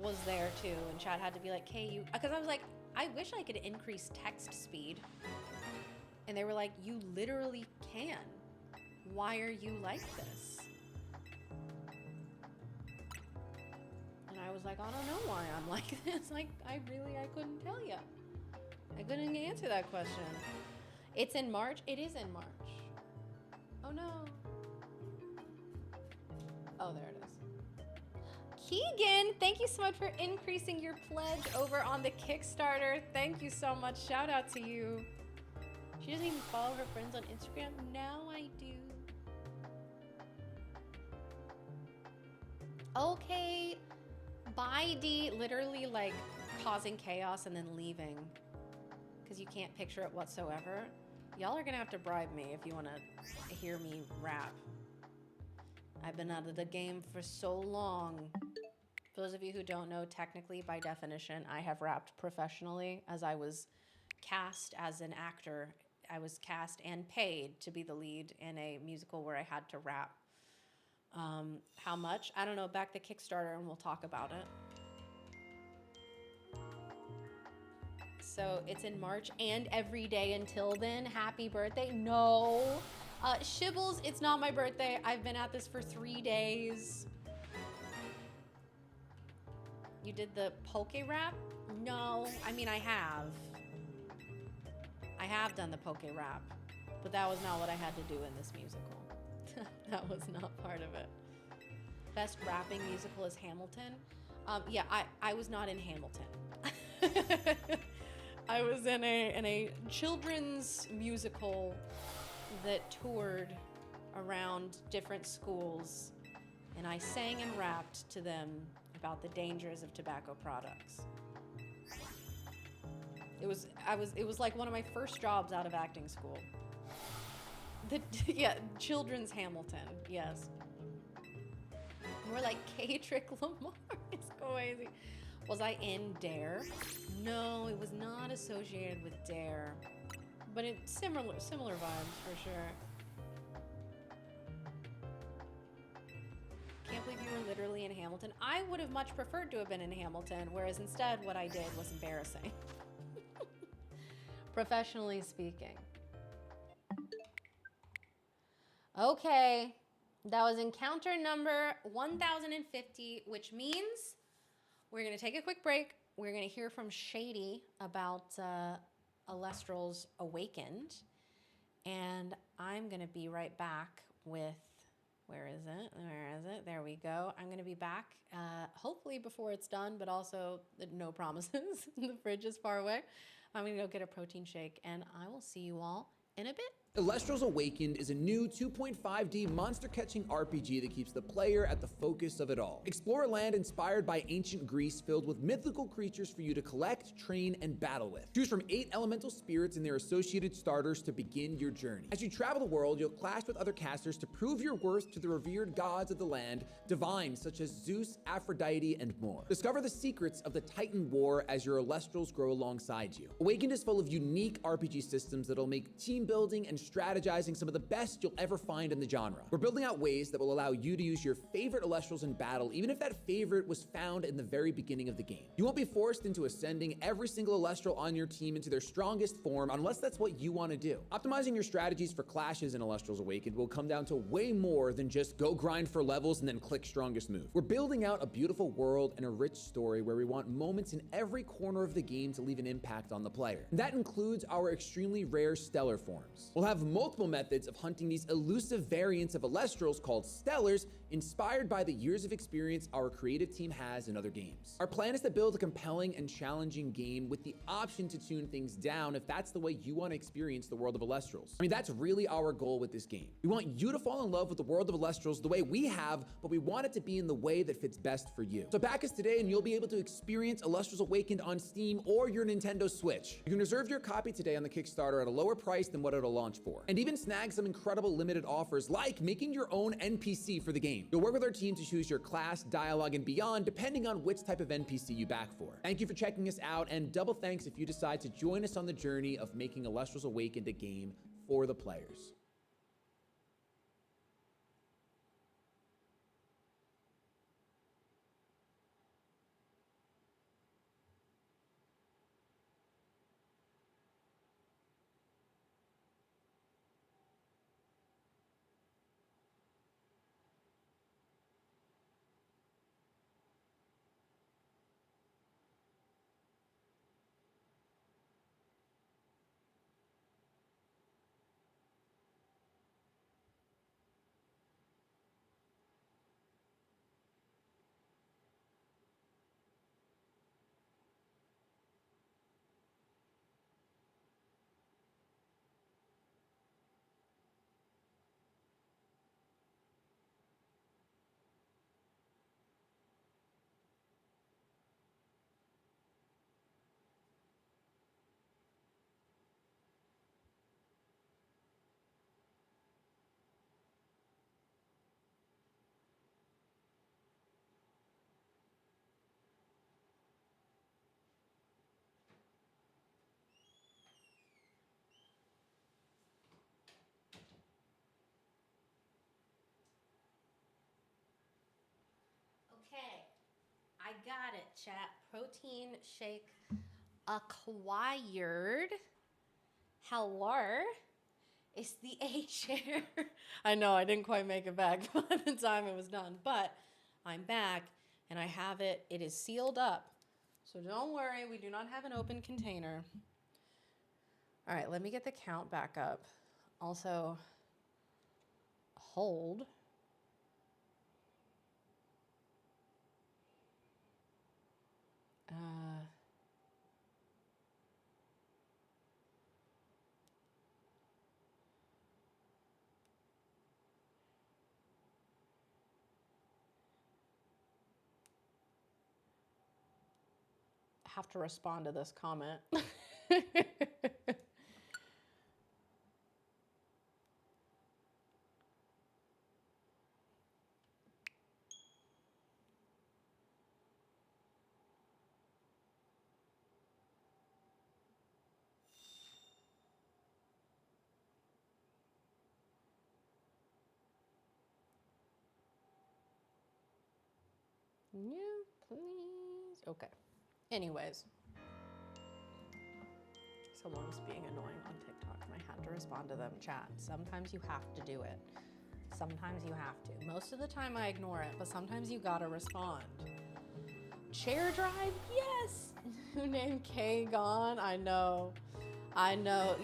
was there too, and Chad had to be like, "Hey, you," because I was like, I wish I could increase text speed, and they were like, "You literally can. Why are you like this?" And I was like, I don't know why I'm like this. Like, I couldn't tell you. I couldn't answer that question. It's in March. It is in March. Oh no. Oh, there it is. Keegan, thank you so much for increasing your pledge over on the Kickstarter. Thank you so much. Shout out to you. She doesn't even follow her friends on Instagram. Now I do. Okay. Bye, D. Literally like causing chaos and then leaving because you can't picture it whatsoever. Y'all are gonna have to bribe me if you want to hear me rap. I've been out of the game for so long. For those of you who don't know, technically, by definition, I have rapped professionally as I was cast as an actor. I was cast and paid to be the lead in a musical where I had to rap. How much? I don't know. Back the Kickstarter and we'll talk about it. So it's in March and every day until then. Happy birthday. No. Shibbles, it's not my birthday. I've been at this for 3 days. You did the poke rap? No. I mean, I have. I have done the poke rap, but that was not what I had to do in this musical. That was not part of it. Best rapping musical is Hamilton. Yeah, I was not in Hamilton. I was in a children's musical that toured around different schools, and I sang and rapped to them about the dangers of tobacco products. It was like one of my first jobs out of acting school. Yeah, children's Hamilton, yes. More like kaycreigh Lamar. It's crazy. Was I in Dare? No, it was not associated with Dare, but it's similar vibes for sure. Can't believe you were literally in Hamilton. I would have much preferred to have been in Hamilton, whereas instead what I did was embarrassing. Professionally speaking. Okay, that was encounter number 1050, which means we're going to take a quick break. We're going to hear from Shady about Alestral's Awakened. And I'm going to be right back with, where is it? Where is it? There we go. I'm going to be back, hopefully before it's done, but also no promises. The fridge is far away. I'm going to go get a protein shake, and I will see you all in a bit. Alestral's Awakened is a new 2.5D monster-catching RPG that keeps the player at the focus of it all. Explore a land inspired by ancient Greece filled with mythical creatures for you to collect, train, and battle with. Choose from 8 elemental spirits and their associated starters to begin your journey. As you travel the world, you'll clash with other casters to prove your worth to the revered gods of the land, divines such as Zeus, Aphrodite, and more. Discover the secrets of the Titan War as your Alestrals grow alongside you. Awakened is full of unique RPG systems that'll make team building and strategizing some of the best you'll ever find in the genre. We're building out ways that will allow you to use your favorite Alestrals in battle, even if that favorite was found in the very beginning of the game. You won't be forced into ascending every single Alestral on your team into their strongest form unless that's what you want to do. Optimizing your strategies for clashes in Alestral's Awakened will come down to way more than just go grind for levels and then click strongest move. We're building out a beautiful world and a rich story where we want moments in every corner of the game to leave an impact on the player. And that includes our extremely rare stellar forms. We'll have multiple methods of hunting these elusive variants of Alestrals called Stellars, inspired by the years of experience our creative team has in other games. Our plan is to build a compelling and challenging game with the option to tune things down if that's the way you want to experience the world of Alestrals. I mean, that's really our goal with this game. We want you to fall in love with the world of Alestrals the way we have, but we want it to be in the way that fits best for you. So back us today and you'll be able to experience Alestrals Awakened on Steam or your Nintendo Switch. You can reserve your copy today on the Kickstarter at a lower price than what it'll launch for, and even snag some incredible limited offers like making your own NPC for the game. You'll work with our team to choose your class, dialogue, and beyond depending on which type of NPC you back for. Thank you for checking us out, and double thanks if you decide to join us on the journey of making Alestrals Awakened a game for the players. Okay, I got it, chat. Protein shake acquired. Hello? It's the A chair. I know, I didn't quite make it back by the time it was done, but I'm back and I have it. It is sealed up. So don't worry, we do not have an open container. All right, let me get the count back up. Also, hold. have to respond to this comment. Yeah, please. Okay. Anyways. Someone was being annoying on TikTok and I had to respond to them. Chat, sometimes you have to do it. Sometimes you have to. Most of the time I ignore it, but sometimes you gotta respond. Chair drive? Yes! Who named Kay gone? I know,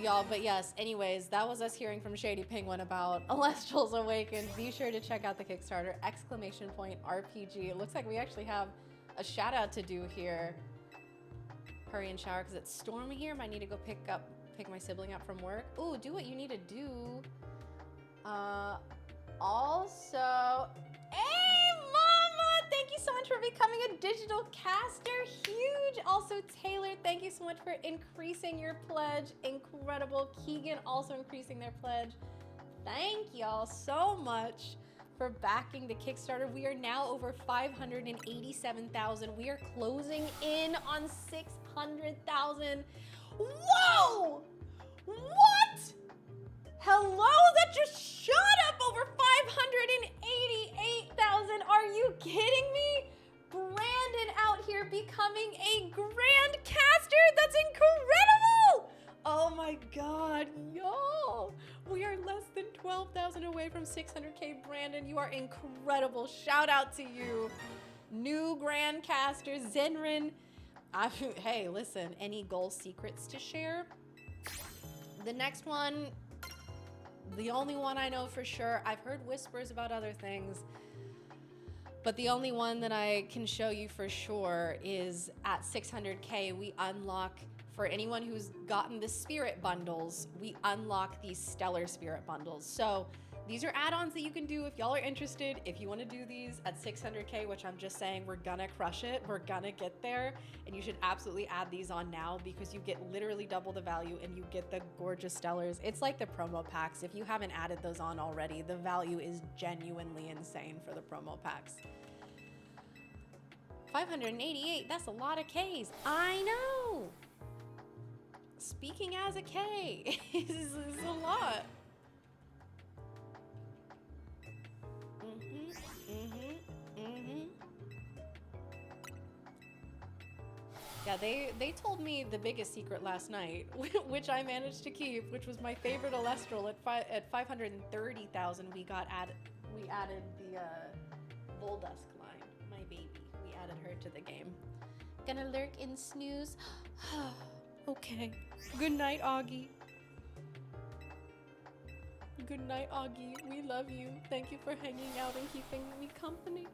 y'all, but yes, anyways, that was us hearing from Shady Penguin about Alestral's Awakened. Be sure to check out the Kickstarter, !RPG. It looks like we actually have a shout out to do here. Hurry and shower because it's stormy here. Might need to go pick my sibling up from work. Ooh, do what you need to do. Also, hey mama, thank you so much for becoming a digital caster. Huge. Also, Taylor, thank you so much for increasing your pledge. Incredible. Keegan also increasing their pledge. Thank y'all so much for backing the Kickstarter. We are now over 587,000. We are closing in on 600,000. Whoa! What? Hello? That just shot up over 588,000. Are you kidding me? Brandon out here becoming a grand caster. That's incredible. Oh my God, y'all. We are less than 12,000 away from 600K. Brandon, you are incredible. Shout out to you. New grand caster, Zenrin. Hey, listen, any goal secrets to share? The next one, the only one I know for sure, I've heard whispers about other things, but the only one that I can show you for sure is at 600K, we unlock, for anyone who's gotten the spirit bundles, we unlock these stellar spirit bundles. So these are add-ons that you can do if y'all are interested. If you want to do these at 600K, which I'm just saying, we're gonna crush it. We're gonna get there. And you should absolutely add these on now because you get literally double the value and you get the gorgeous stellars. It's like the promo packs. If you haven't added those on already, the value is genuinely insane for the promo packs. 588, that's a lot of Ks. I know. Speaking as a K is a lot. Yeah, they told me the biggest secret last night, which I managed to keep, which was my favorite Alestral at 530,000. We added the Voldusk line, my baby. We added her to the game. Gonna lurk and snooze. Okay. Good night, Augie. Good night, Augie. We love you. Thank you for hanging out and keeping me company.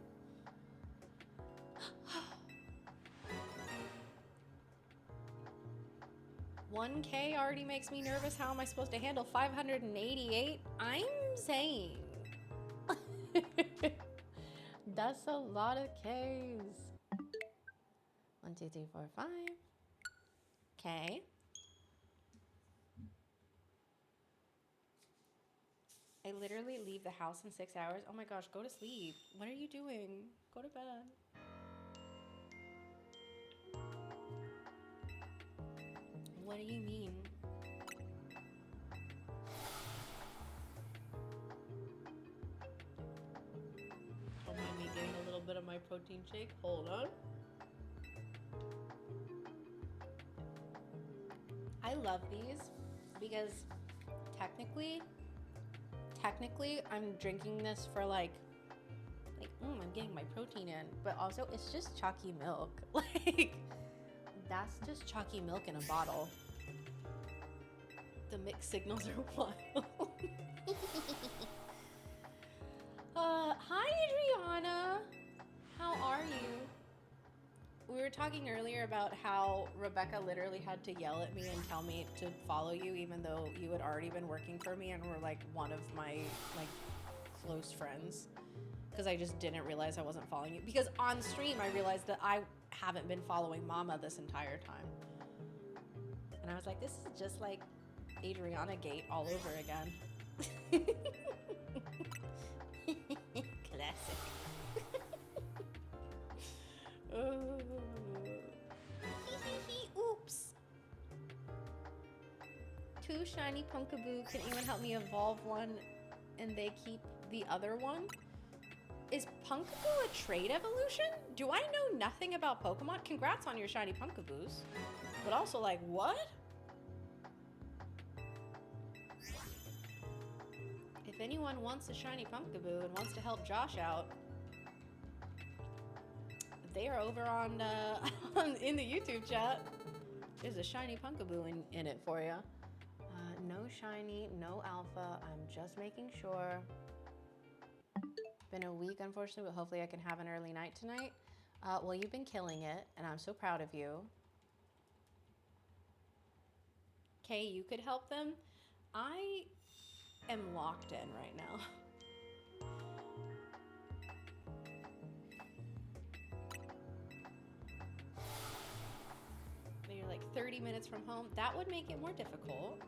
1K already makes me nervous. How am I supposed to handle 588? I'm saying. That's a lot of Ks. 1, 2, 3, 4, 5. Okay. I literally leave the house in 6 hours. Oh my gosh, go to sleep. What are you doing? Go to bed. What do you mean? Don't mind me getting a little bit of my protein shake. Hold on. I love these because technically I'm drinking this for I'm getting my protein in, but also it's just chalky milk. Like, that's just chalky milk in a bottle. The mixed signals are wild. Hi Adriana, how are you? We were talking earlier about how Rebecca literally had to yell at me and tell me to follow you even though you had already been working for me and were like one of my close friends. because I just didn't realize I wasn't following you. Because on stream, I realized that I haven't been following Mama this entire time. And I was like, this is just like Adriana Gate all over again. Classic. Oh. Oops. 2 shiny Pumpkaboo. Can anyone help me evolve one and they keep the other one? Is Pumpkaboo a trait evolution? Do I know nothing about Pokemon? Congrats on your shiny Pumpkaboos. But also, like, what? If anyone wants a shiny Pumpkaboo and wants to help Josh out, they are over on in the YouTube chat. There's a shiny Pumpkaboo in it for you. No shiny, no alpha. I'm just making sure. Been a week, unfortunately, but hopefully I can have an early night tonight. Well, you've been killing it, and I'm so proud of you. Kay, you could help them. I am locked in right now. You're like 30 minutes from home. That would make it more difficult.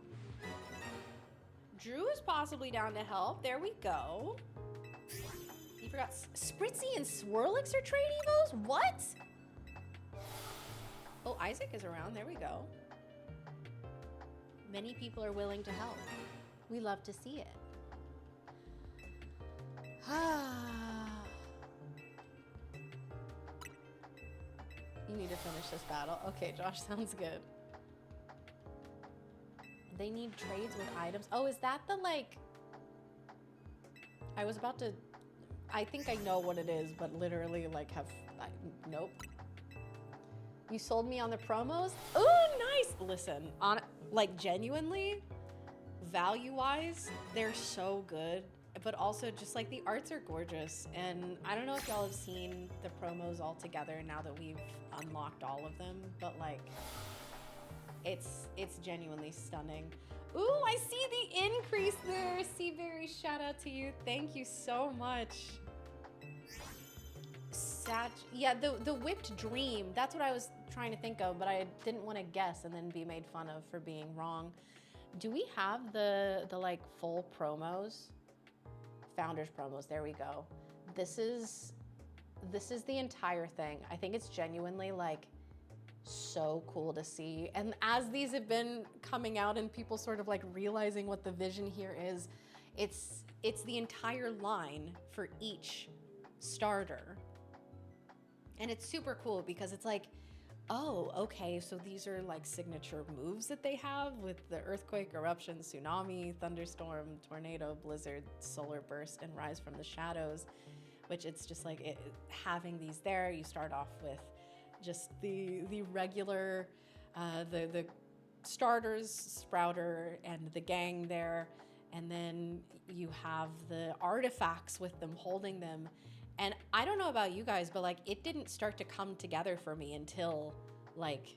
Drew is possibly down to help. There we go. You forgot Spritzy and Swirlix are trade evos? What? Oh, Isaac is around. There we go. Many people are willing to help. We love to see it. You need to finish this battle. Okay, Josh, sounds good. They need trades with items. Oh, is that the, like... I was about to... I think I know what it is, but literally, like, nope. You sold me on the promos? Oh, nice! Listen, like, genuinely, value-wise, they're so good. But also, just, like, the arts are gorgeous. And I don't know if y'all have seen the promos all together now that we've unlocked all of them. But, like, it's genuinely stunning. Ooh, I see the increase there. Seaberry, shout out to you. Thank you so much. Yeah, the whipped dream. That's what I was trying to think of, but I didn't want to guess and then be made fun of for being wrong. Do we have the like full promos? Founders promos. There we go. This is the entire thing. I think it's genuinely like so cool to see. And as these have been coming out and people sort of like realizing what the vision here is, it's the entire line for each starter. And it's super cool because it's like, oh, okay, so these are like signature moves that they have with the earthquake, eruption, tsunami, thunderstorm, tornado, blizzard, solar burst, and rise from the shadows, which it's just like having these there. You start off with just the regular, the starters, Sprouter, and the gang there, and then you have the artifacts with them holding them. And I don't know about you guys, but like it didn't start to come together for me until like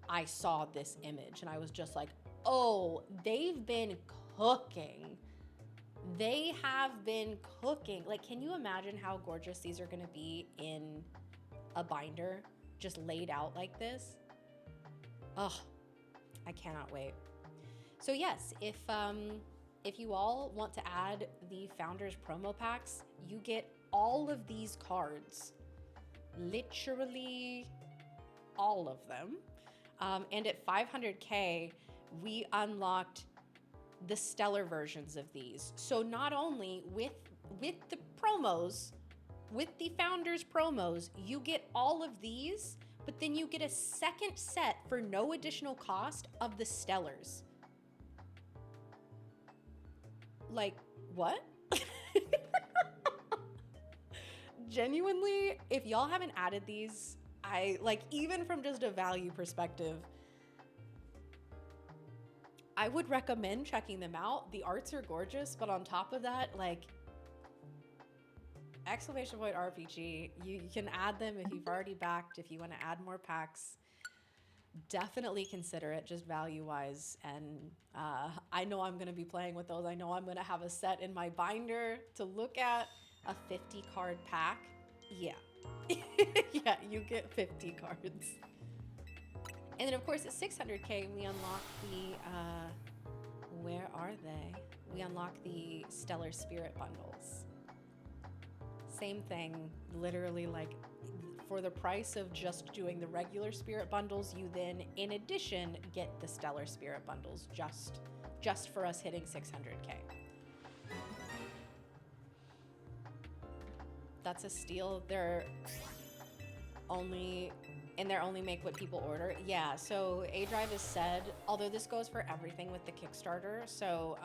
I saw this image and I was just like, oh, they've been cooking. They have been cooking. Like, can you imagine how gorgeous these are gonna be in a binder just laid out like this? Ugh, I cannot wait. So yes, if you all want to add the Founders promo packs, you get all of these cards, literally all of them. And at 500K, we unlocked the stellar versions of these. So not only with the promos, with the Founders promos, you get all of these, but then you get a second set for no additional cost of the stellars. Like, what? Genuinely, if y'all haven't added these, I like, even from just a value perspective, I would recommend checking them out. The arts are gorgeous, but on top of that, like, exclamation point RPG, you can add them if you've already backed. If you want to add more packs, definitely consider it, just value-wise. And I know I'm going to be playing with those. I know I'm going to have a set in my binder to look at. a 50 card pack. Yeah. Yeah, you get 50 cards. And then of course at 600k we unlock the, where are they? We unlock the Stellar Spirit bundles. Same thing, literally like for the price of just doing the regular spirit bundles, you then in addition get the Stellar Spirit bundles just for us hitting 600k. That's a steal. They're only make what people order. Yeah, so A-Drive has said, although this goes for everything with the Kickstarter, so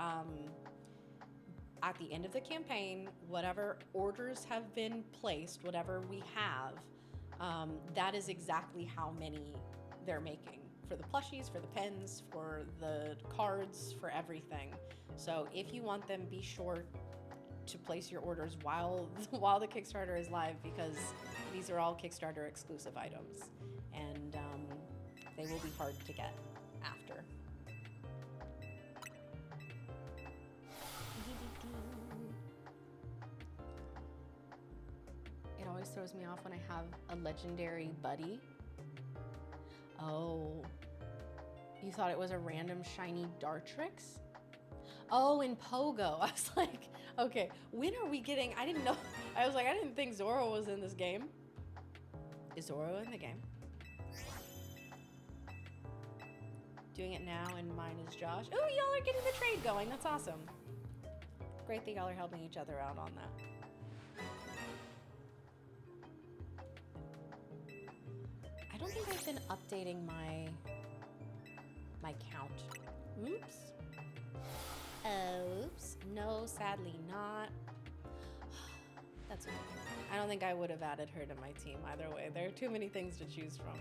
at the end of the campaign, whatever orders have been placed, whatever we have, that is exactly how many they're making for the plushies, for the pens, for the cards, for everything. So if you want them, be sure to place your orders while the Kickstarter is live, because these are all Kickstarter exclusive items, and they will be hard to get after. It always throws me off when I have a legendary buddy. Oh, you thought it was a random shiny Dartrix? Oh, in Pogo. I was like, okay, when are we getting, I didn't know, I was like, I didn't think Zoro was in this game. Is Zoro in the game? Doing it now, and mine is Josh. Oh, y'all are getting the trade going. That's awesome. Great that y'all are helping each other out on that. I don't think I've been updating my count. Oops. Oops. No, sadly not. That's okay. I don't think I would have added her to my team either way. There are too many things to choose from.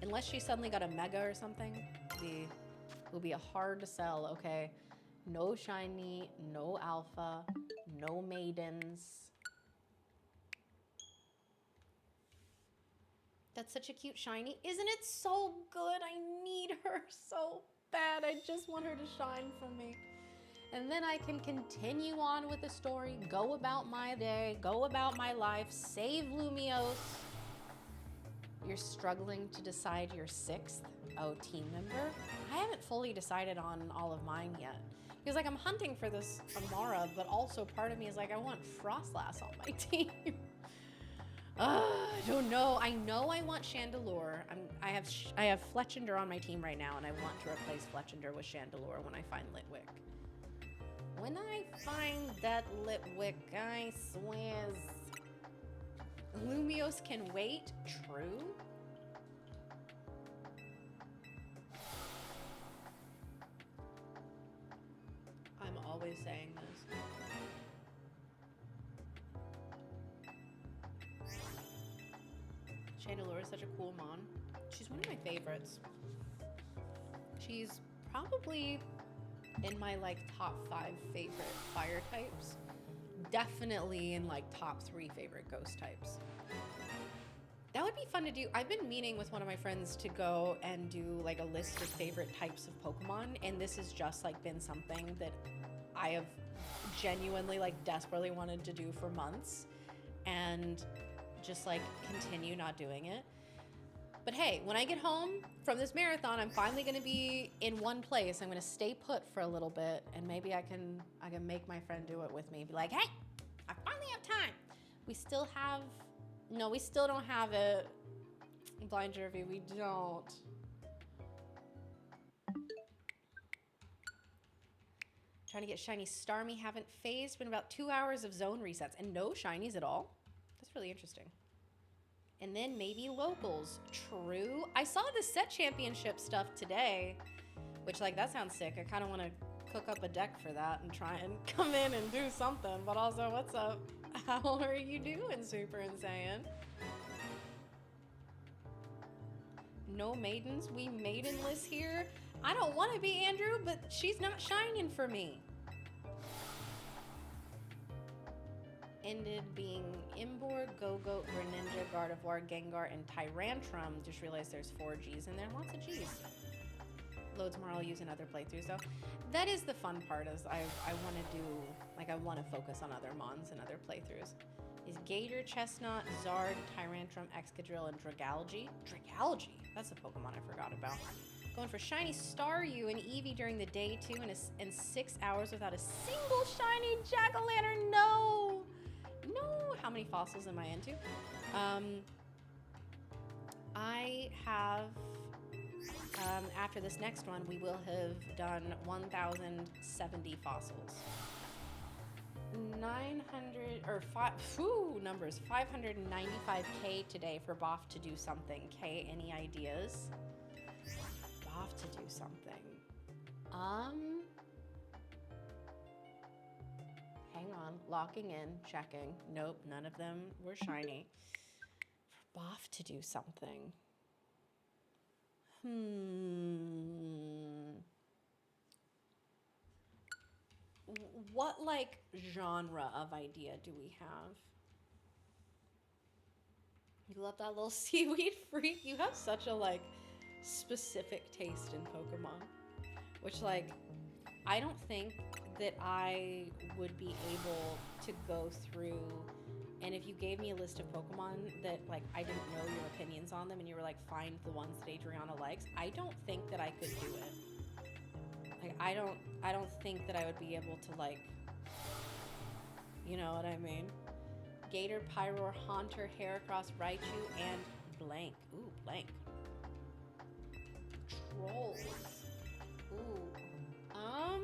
Unless she suddenly got a mega or something, it will be a hard to sell, okay? No shiny, no alpha, no maidens. That's such a cute shiny. Isn't it so good? I need her so bad. I just want her to shine for me. And then I can continue on with the story, go about my day, go about my life, save Lumiose. You're struggling to decide your 6th team member? I haven't fully decided on all of mine yet. Because like I'm hunting for this Amara, but also part of me is like, I want Frostlass on my team. I don't know. I know I want Chandelure. I have Fletchender on my team right now, and I want to replace Fletchender with Chandelure when I find Litwick. When I find that Litwick, I swear. Lumiose can wait. True. I'm always saying this. Chandelure is such a cool mon. She's one of my favorites. She's probably in my like top 5 favorite fire types. Definitely in like top 3 favorite ghost types. That would be fun to do. I've been meaning with one of my friends to go and do like a list of favorite types of Pokemon, and this has just like been something that I have genuinely like desperately wanted to do for months, and just like continue not doing it. But hey, when I get home from this marathon, I'm finally gonna be in one place. I'm gonna stay put for a little bit, and maybe I can make my friend do it with me. Be like, hey, I finally have time. We still don't have it. Blind Jervy, we don't. Trying to get shiny Starmie, haven't phased. Been about 2 hours of zone resets and no shinies at all. That's really interesting. And then maybe locals. True. I saw the set championship stuff today, which like that sounds sick. I kind of want to cook up a deck for that and try and come in and do something. But also, what's up? How are you doing, Super Insane? No maidens. We maidenless here. I don't want to be Andrew, but she's not shining for me. Ended being Imbor, Go-Goat, Greninja, Gardevoir, Gengar, and Tyrantrum. Just realized there's 4 Gs in there. Lots of Gs. Loads more I'll use in other playthroughs, though. That is the fun part, is I want to do Like I want to focus on other mons and other playthroughs. Is Gator, Chestnut, Zard, Tyrantrum, Excadrill, and Dragalge. Dragalge? That's a Pokemon I forgot about. Going for shiny Staryu and Eevee during the day too, and 6 hours without a single shiny Jack-o'-lantern. No! No! How many fossils am I into? I have, after this next one, we will have done 1,070 fossils. 900, or five, whew, numbers, 595K today for Boff to do something. K, any ideas? Boff to do something. Hang on, locking in, checking. Nope, none of them were shiny. For Boff to do something. What, like, genre of idea do we have? You love that little seaweed freak? You have such a, like, specific taste in Pokemon. Which, like, I don't think that I would be able to go through, and if you gave me a list of Pokemon that, like, I didn't know your opinions on them and you were like, find the ones that Adriana likes, I don't think that I could do it. Like, I don't think that I would be able to, like, you know what I mean? Gator, Pyroar, Haunter, Heracross, Raichu, and blank. Ooh, blank. Trolls. Ooh. I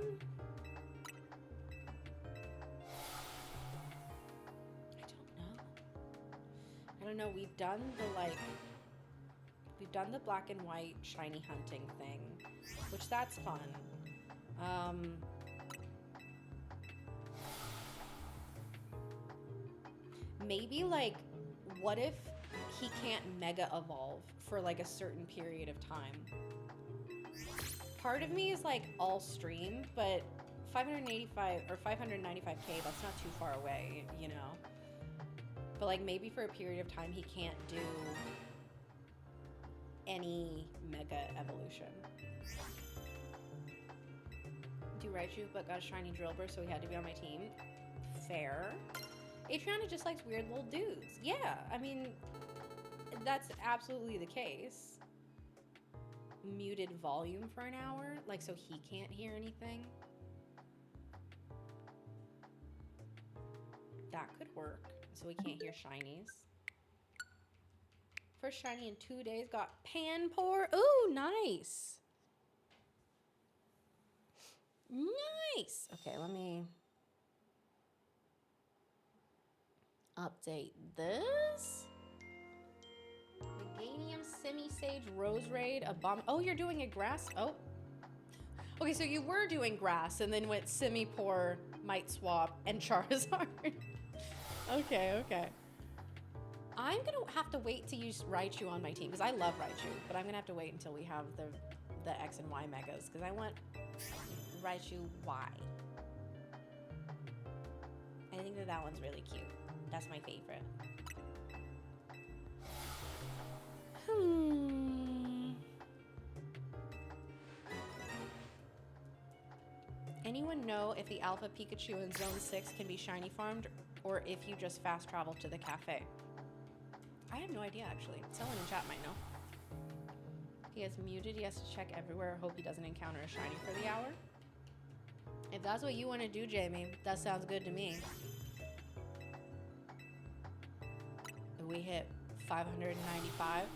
don't know. We've done the black and white shiny hunting thing, which that's fun. Maybe, like, what if he can't mega evolve for like a certain period of time? Part of me is like all stream, but 585 or 595K, that's not too far away, you know? But like maybe for a period of time he can't do any mega evolution. Do Raichu, but got a shiny Drillbur, so he had to be on my team. Fair. Adriana just likes weird little dudes. Yeah, I mean, that's absolutely the case. Muted volume for an hour, like so he can't hear anything. That could work, so we can't hear shinies. First shiny in 2 days, got Panpour. Ooh, nice. Nice. Okay, let me update this. Meganium, Semi-Sage, Rose Raid, oh, you're doing a grass? Oh. Okay, so you were doing grass and then went Semi-Poor, Might Swap, and Charizard. Okay. I'm gonna have to wait to use Raichu on my team, because I love Raichu, but I'm gonna have to wait until we have the X and Y megas, because I want Raichu Y. I think that one's really cute. That's my favorite. Anyone know if the Alpha Pikachu in Zone 6 can be shiny farmed, or if you just fast travel to the cafe? I have no idea, actually. Someone in chat might know. He has muted. He has to check everywhere. Hope he doesn't encounter a shiny for the hour. If that's what you want to do, Jamie, that sounds good to me. We hit 595.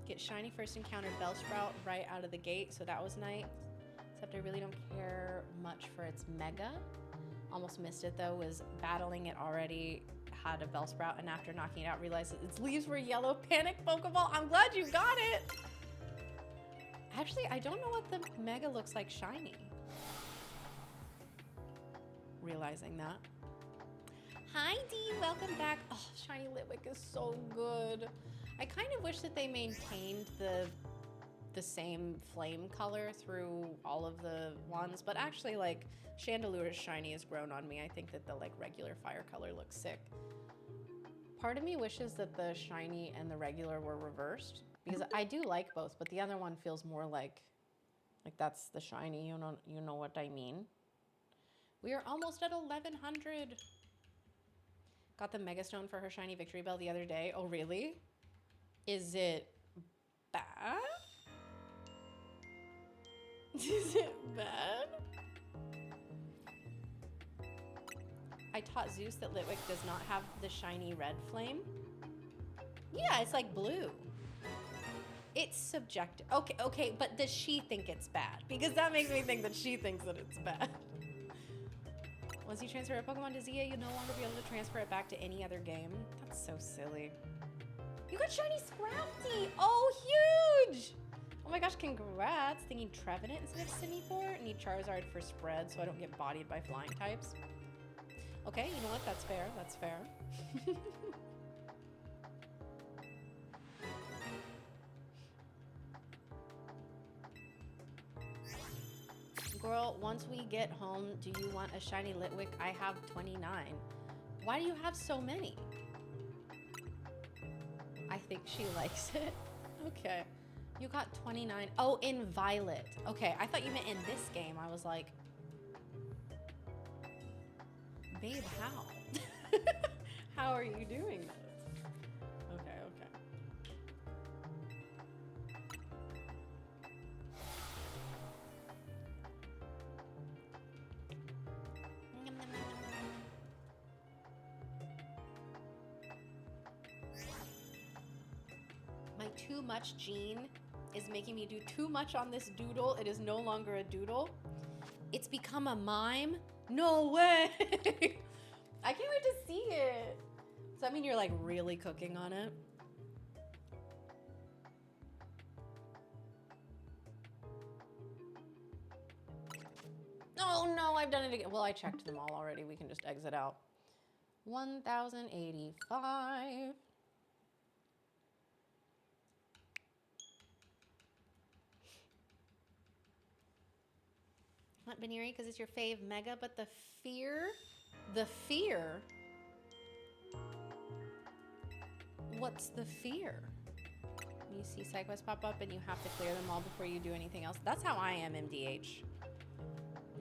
Get shiny first encounter Bellsprout right out of the gate, so that was nice. Except I really don't care much for its mega. Almost missed it though, was battling it already, had a Bellsprout, and after knocking it out realized that its leaves were yellow. Panic Pokeball, I'm glad you got it! Actually, I don't know what the mega looks like shiny. Realizing that. Hi Dee, welcome back. Oh, shiny Litwick is so good. I kind of wish that they maintained the same flame color through all of the ones, but actually, like, Chandelure's shiny has grown on me. I think that the, like, regular fire color looks sick. Part of me wishes that the shiny and the regular were reversed, because I do like both, but the other one feels more like Like that's the shiny, you know what I mean. We are almost at 1100. Got the Mega Stone for her shiny Victory Bell the other day. Oh, really? Is it bad? Is it bad? I taught Zeus that Litwick does not have the shiny red flame. Yeah, it's like blue. It's subjective. Okay, but does she think it's bad? Because that makes me think that she thinks that it's bad. Once you transfer a Pokemon to Z-A, you'll no longer be able to transfer it back to any other game. That's so silly. You got shiny Scrafty! Oh, huge! Oh my gosh, congrats. Thinking Trevenant instead of Simipour. Need Charizard for spread so I don't get bodied by flying types. Okay, you know what? That's fair. That's fair. Girl, once we get home, do you want a shiny Litwick? I have 29. Why do you have so many? I think she likes it. Okay. You got 29. Oh, in Violet. Okay, I thought you meant in this game. I was like, babe, how? How are you doing this? Okay, okay. My too much gene is making me do too much on this doodle. It is no longer a doodle. It's become a mime. No way. I can't wait to see it. Does that mean you're like really cooking on it? Oh no, I've done it again. Well, I checked them all already. We can just exit out. 1085. Not Baneri because it's your fave mega, but the fear? What's the fear? You see side quests pop up and you have to clear them all before you do anything else. That's how I am, MDH.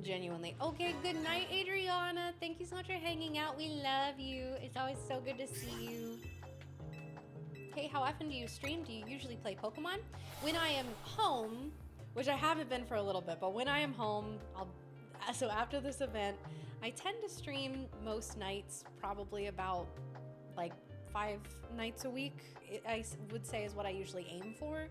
Genuinely. Okay, good night, Adriana. Thank you so much for hanging out. We love you. It's always so good to see you. Okay, how often do you stream? Do you usually play Pokemon? When I am home, which I haven't been for a little bit, but when I am home, so after this event, I tend to stream most nights, probably about like 5 nights a week, I would say is what I usually aim for.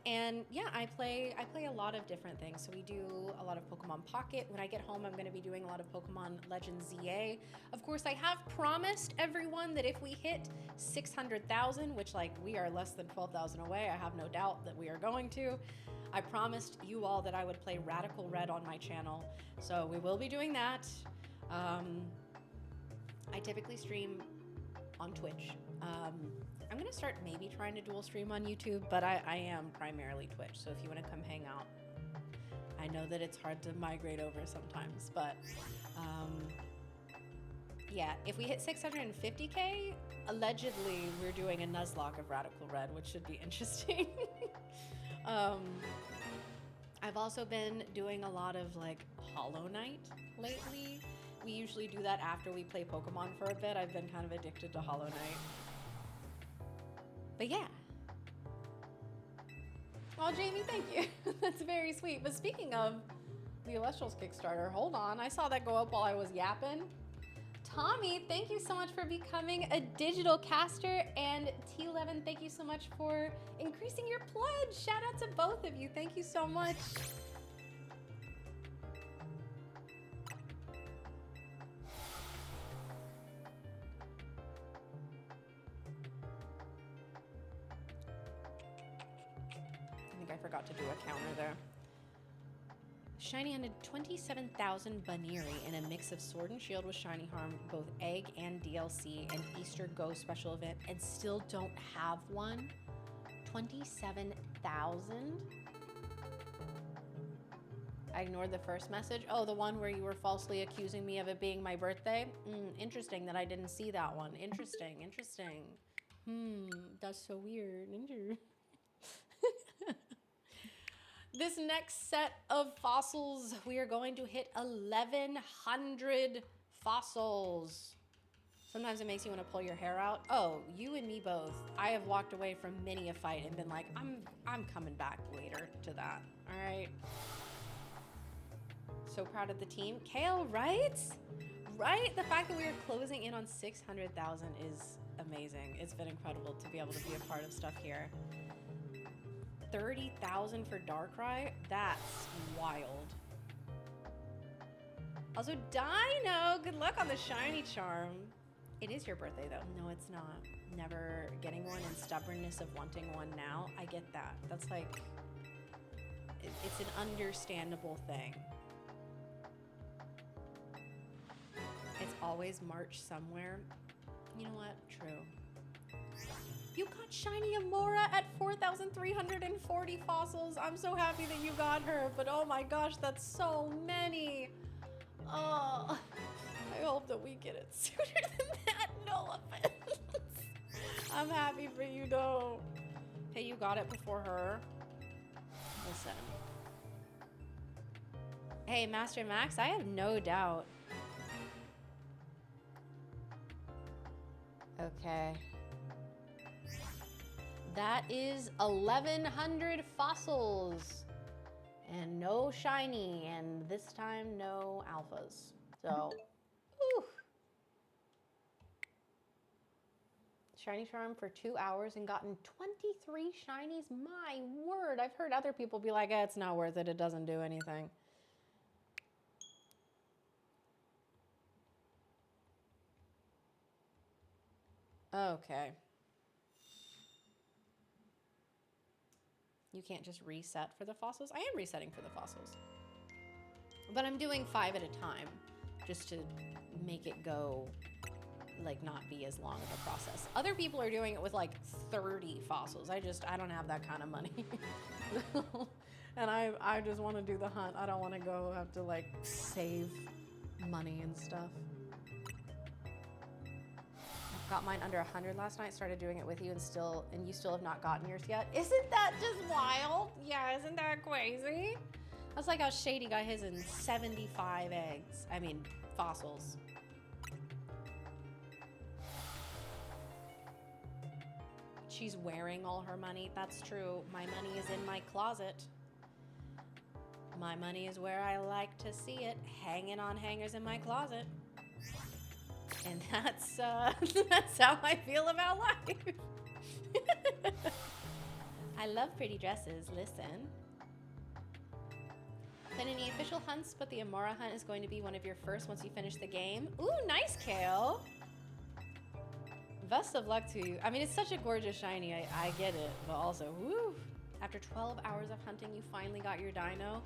And yeah, I play a lot of different things. So we do a lot of Pokemon Pocket. When I get home, I'm going to be doing a lot of Pokemon Legends Z-A. Of course, I have promised everyone that if we hit 600,000, which like we are less than 12,000 away, I have no doubt that we are going to. I promised you all that I would play Radical Red on my channel. So we will be doing that. I typically stream on Twitch. I'm gonna start maybe trying to dual stream on YouTube, but I am primarily Twitch. So if you wanna come hang out, I know that it's hard to migrate over sometimes, but yeah, if we hit 650K, allegedly we're doing a Nuzlocke of Radical Red, which should be interesting. I've also been doing a lot of like Hollow Knight lately. We usually do that after we play Pokemon for a bit. I've been kind of addicted to Hollow Knight. But yeah. Oh, Jamie, thank you. That's very sweet. But speaking of the Illustrials Kickstarter, hold on. I saw that go up while I was yapping. Tommy, thank you so much for becoming a digital caster. And T11, thank you so much for increasing your pledge. Shout out to both of you. Thank you so much. I forgot to do a counter there. Shiny hunted 27,000 Baneri in a mix of Sword and Shield with Shiny Harm, both Egg and DLC, and Easter Go special event, and still don't have one. 27,000? I ignored the first message. Oh, the one where you were falsely accusing me of it being my birthday? Interesting that I didn't see that one. Interesting. That's so weird. This next set of fossils, we are going to hit 1,100 fossils. Sometimes it makes you want to pull your hair out. Oh, you and me both. I have walked away from many a fight and been like, I'm coming back later to that. All right. So proud of the team. Kale, right? Right? The fact that we are closing in on 600,000 is amazing. It's been incredible to be able to be a part of stuff here. 30,000 for Darkrai? That's wild. Also, Dino, good luck on the shiny charm. It is your birthday though. No, it's not. Never getting one and stubbornness of wanting one now. I get that. That's like, it's an understandable thing. It's always March somewhere. You know what? True. You got shiny Amora at 4,340 fossils. I'm so happy that you got her, but oh my gosh, that's so many. Oh, I hope that we get it sooner than that. No offense. I'm happy for you though. Hey, you got it before her. Listen. Hey, Master Max, I have no doubt. Okay. That is 1,100 fossils. And no shiny, and this time no alphas. So, whew. Shiny charm for 2 hours and gotten 23 shinies. My word, I've heard other people be like, it's not worth it, it doesn't do anything. Okay. You can't just reset for the fossils. I am resetting for the fossils. But I'm doing 5 at a time just to make it go, like, not be as long of a process. Other people are doing it with like 30 fossils. I don't have that kind of money. And I just want to do the hunt. I don't want to go have to like save money and stuff. Got mine under 100 last night, started doing it with you and you still have not gotten yours yet. Isn't that just wild? Yeah, isn't that crazy? That's like how Shady got his in 75 eggs. I mean, fossils. She's wearing all her money. That's true. My money is in my closet. My money is where I like to see it, hanging on hangers in my closet. And that's how I feel about life. I love pretty dresses. Listen. Been any official hunts, but the Amora hunt is going to be one of your first once you finish the game. Ooh, nice, Kale. Best of luck to you. I mean, it's such a gorgeous shiny. I get it, but also, woo. After 12 hours of hunting, you finally got your dino.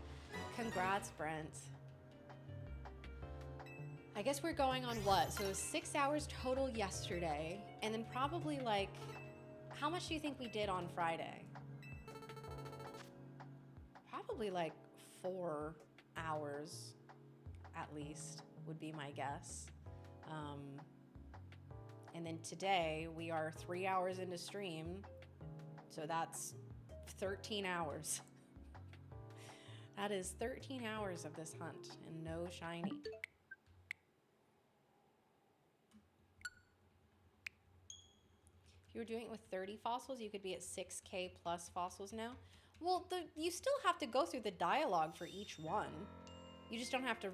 Congrats, Brent. I guess we're going on what? So it was 6 hours total yesterday, and then probably like, how much do you think we did on Friday? Probably like 4 hours at least would be my guess. And then today we are 3 hours into stream, so that's 13 hours. That is 13 hours of this hunt and no shiny. If you were doing it with 30 fossils, you could be at 6K plus fossils now. Well, you still have to go through the dialogue for each one. You just don't have to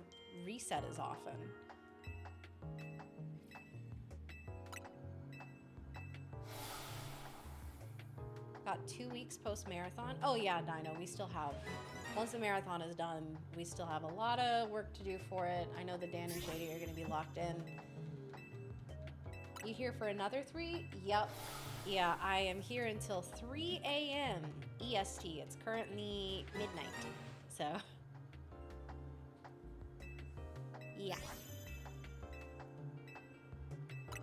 reset as often. Got 2 weeks post-marathon. Oh yeah, Dino, we still have, once the marathon is done, we still have a lot of work to do for it. I know that Dan and Shady are gonna be locked in. You here for another 3? Yep. Yeah, I am here until 3 a.m. EST. It's currently midnight. So, yeah.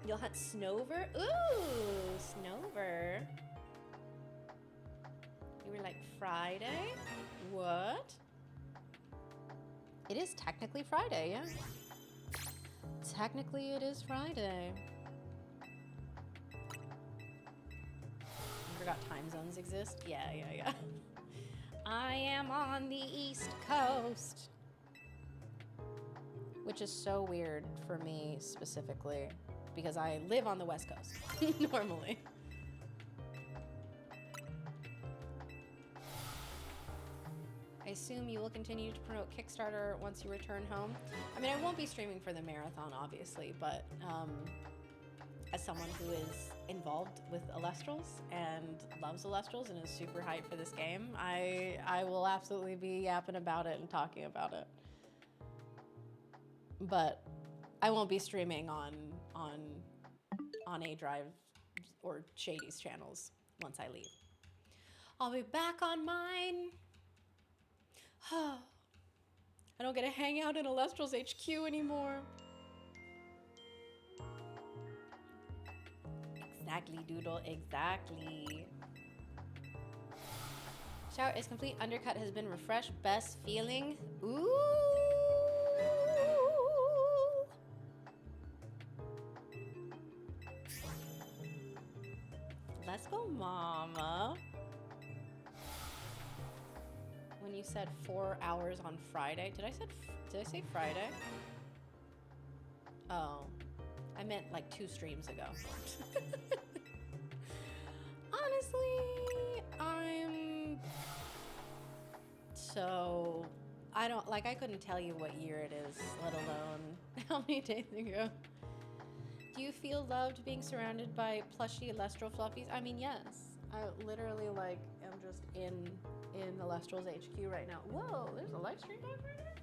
You'll hunt Snover? Ooh, Snover. You were like Friday? What? It is technically Friday, yeah. Technically, it is Friday. I forgot time zones exist. Yeah. I am on the East Coast. Which is so weird for me specifically, because I live on the West Coast normally. I assume you will continue to promote Kickstarter once you return home. I mean, I won't be streaming for the marathon, obviously, but as someone who is involved with Alestrals and loves Alestrals and is super hyped for this game, I will absolutely be yapping about it and talking about it. But I won't be streaming on A Drive or Shady's channels once I leave. I'll be back on mine. I don't get to hang out in Alestral's HQ anymore. Exactly, Doodle, exactly. Shower is complete. Undercut has been refreshed. Best feeling. Ooh. Let's go, mama. When you said 4 hours on Friday, did I say Friday? Oh, I meant like 2 streams ago. Honestly, I couldn't tell you what year it is, let alone how many days ago. Do you feel loved being surrounded by plushy Alestral fluffies? I mean, yes. I literally am just in Alestral's HQ right now. Whoa, there's a live stream on right now?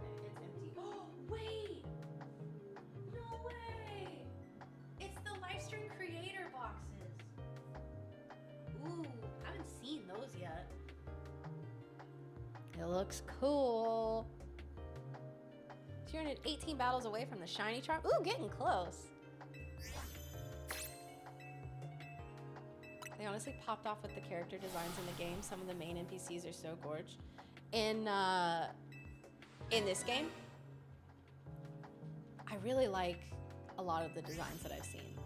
Okay, it's empty. Oh, wait! No way! It's the Livestream creator boxes. Ooh, I haven't seen those yet. It looks cool. 218 battles away from the shiny charm. Ooh, getting close. They honestly popped off with the character designs in the game. Some of the main NPCs are so gorge. In this game, I really like a lot of the designs that I've seen.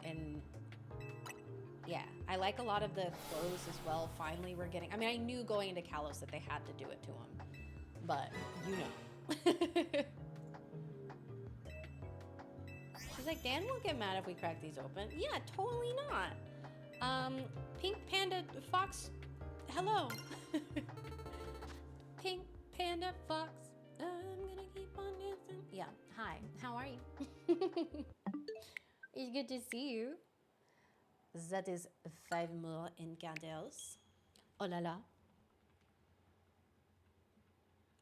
And yeah, I like a lot of the clothes as well. Finally, we're getting, I mean, I knew going into Kalos that they had to do it to him, but you know. She's like, Dan won't get mad if we crack these open. Yeah, totally not. Pink Panda Fox, hello. Pink Panda Fox, I'm gonna keep on dancing. Yeah, hi, how are you? It's good to see you. That is 5 more incandescents. Oh la la.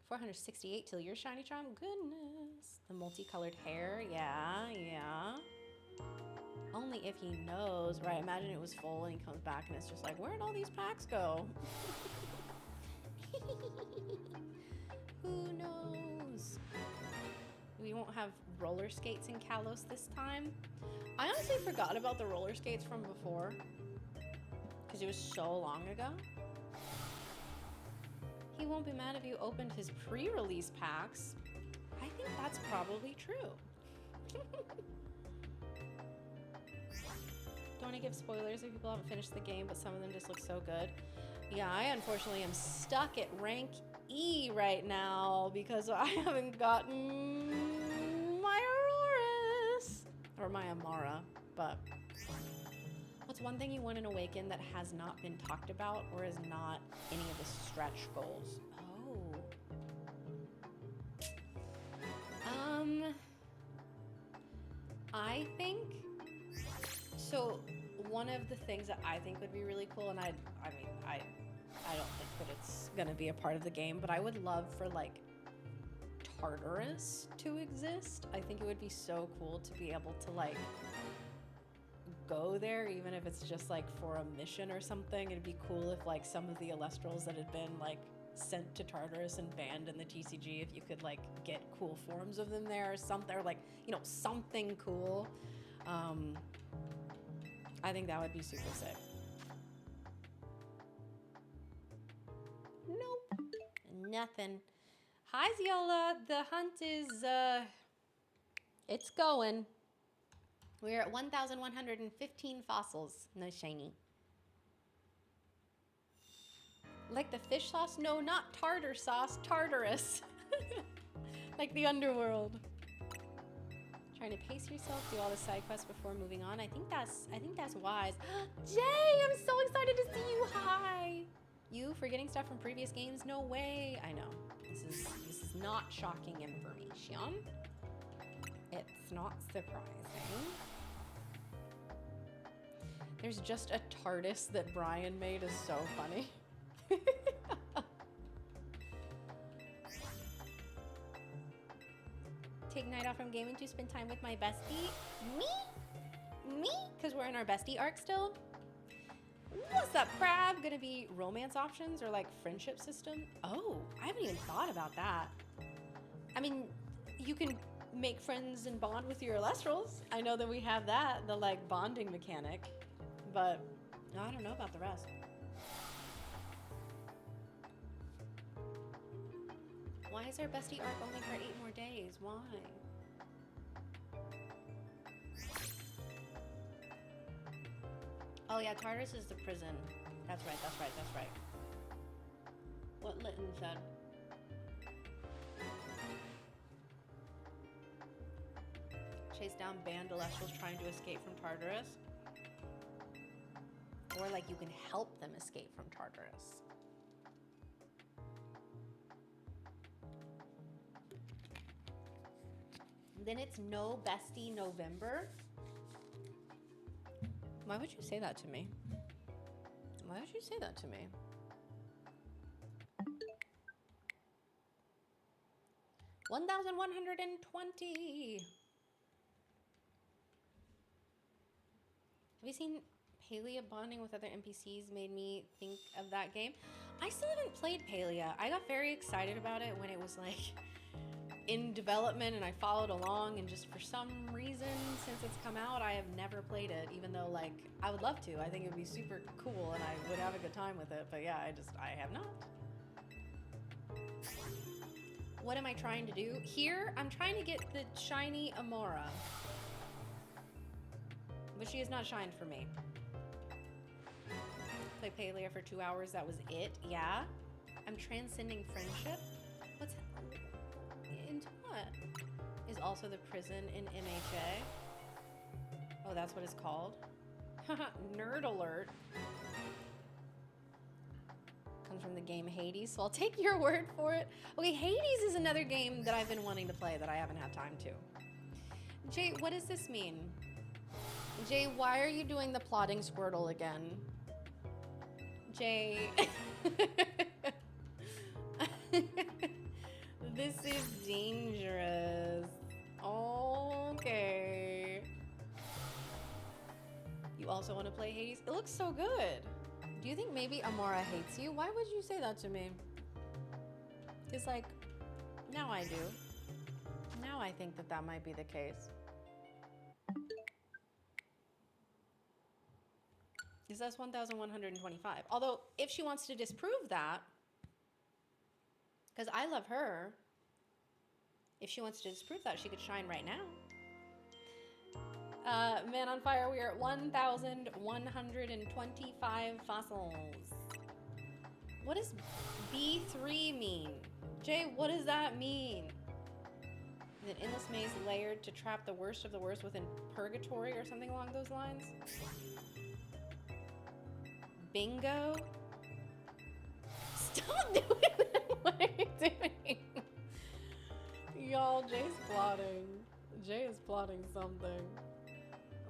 468 till your shiny charm. Goodness. The multicolored hair. Yeah. Only if he knows. Right, imagine it was full and he comes back and it's just like, where'd all these packs go? Who knows? We won't have roller skates in Kalos this time. I honestly forgot about the roller skates from before because it was so long ago. He won't be mad if you opened his pre-release packs. I think that's probably true. Don't want to give spoilers if people haven't finished the game, but some of them just look so good. Yeah, I unfortunately am stuck at rank E right now because I haven't gotten my Auroras. Or my Amara, but what's one thing you want in Awaken that has not been talked about or is not any of the stretch goals? Oh. I think, so one of the things that I think would be really cool, and I don't think that it's gonna be a part of the game, but I would love for like Tartarus to exist. I think it would be so cool to be able to like go there, even if it's just like for a mission or something. It'd be cool if like some of the Alestrals that had been like sent to Tartarus and banned in the TCG, if you could like get cool forms of them there or something, or like, you know, something cool. I think that would be super sick. Nope, nothing. Hi, Ziola. The hunt is, it's going. We're at 1,115 fossils. No shiny. Like the fish sauce? No, not tartar sauce, Tartarus. Like the underworld. Trying to pace yourself, do all the side quests before moving on. I think that's wise. Jay, I'm so excited to see you. Hi. You forgetting stuff from previous games? No way. I know. This is not shocking information. It's not surprising. There's just a TARDIS that Brian made is so funny. Take night off from gaming to spend time with my bestie. Me? Because we're in our bestie arc still. What's up, Crab? Gonna be romance options or like friendship system? Oh, I haven't even thought about that. I mean, you can make friends and bond with your Elestrals. I know that we have that, the like bonding mechanic, but I don't know about the rest. Why is our bestie arc only for 8 more days? Why? Oh yeah, Tartarus is the prison. That's right, that's right, that's right. What Litton said. Chase down banned Elestrals trying to escape from Tartarus. Or like you can help them escape from Tartarus. Then it's no bestie November. Why would you say that to me? Why would you say that to me? $1,120. Have you seen Palia bonding with other NPCs made me think of that game? I still haven't played Palia. I got very excited about it when it was like in development and I followed along, and just for some reason since it's come out I have never played it, even though like I would love to. I think it would be super cool and I would have a good time with it, but yeah, I have not. What am I trying to do? Here, I'm trying to get the shiny Amora, but she has not shined for me. Play Palia for 2 hours, that was it. Yeah, I'm transcending friendship. What's into what? Is also the prison in MHA. Oh, that's what it's called. Nerd alert. Comes from the game Hades, so I'll take your word for it. Okay, Hades is another game that I've been wanting to play that I haven't had time to. Jay, what does this mean? Jay, why are you doing the plotting Squirtle again? Jay. This is dangerous. Okay. You also want to play Hades? It looks so good. Do you think maybe Amora hates you? Why would you say that to me? Because, like, now I do. Now I think that that might be the case. Because that's 1,125. Although, if she wants to disprove that, because I love her, if she wants to disprove that, she could shine right now. Man on Fire, we are at 1,125 fossils. What does B3 mean? Jay, what does that mean? Is an endless maze layered to trap the worst of the worst within purgatory or something along those lines? Bingo? Stop doing that! What are you doing? Y'all, Jay's plotting. Jay is plotting something.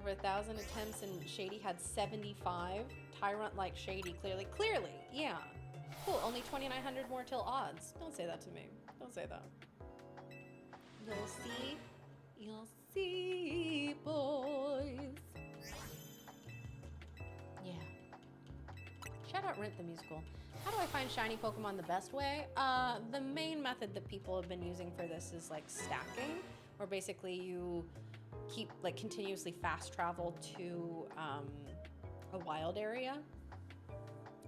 Over 1,000 attempts and Shady had 75. Tyrant like Shady, clearly. Clearly, yeah. Cool, only 2,900 more till odds. Don't say that to me. Don't say that. You'll see. You'll see, boys. Yeah. Shout out Rent the Musical. How do I find shiny Pokemon the best way? The main method that people have been using for this is like stacking, where basically you keep like continuously fast travel to a wild area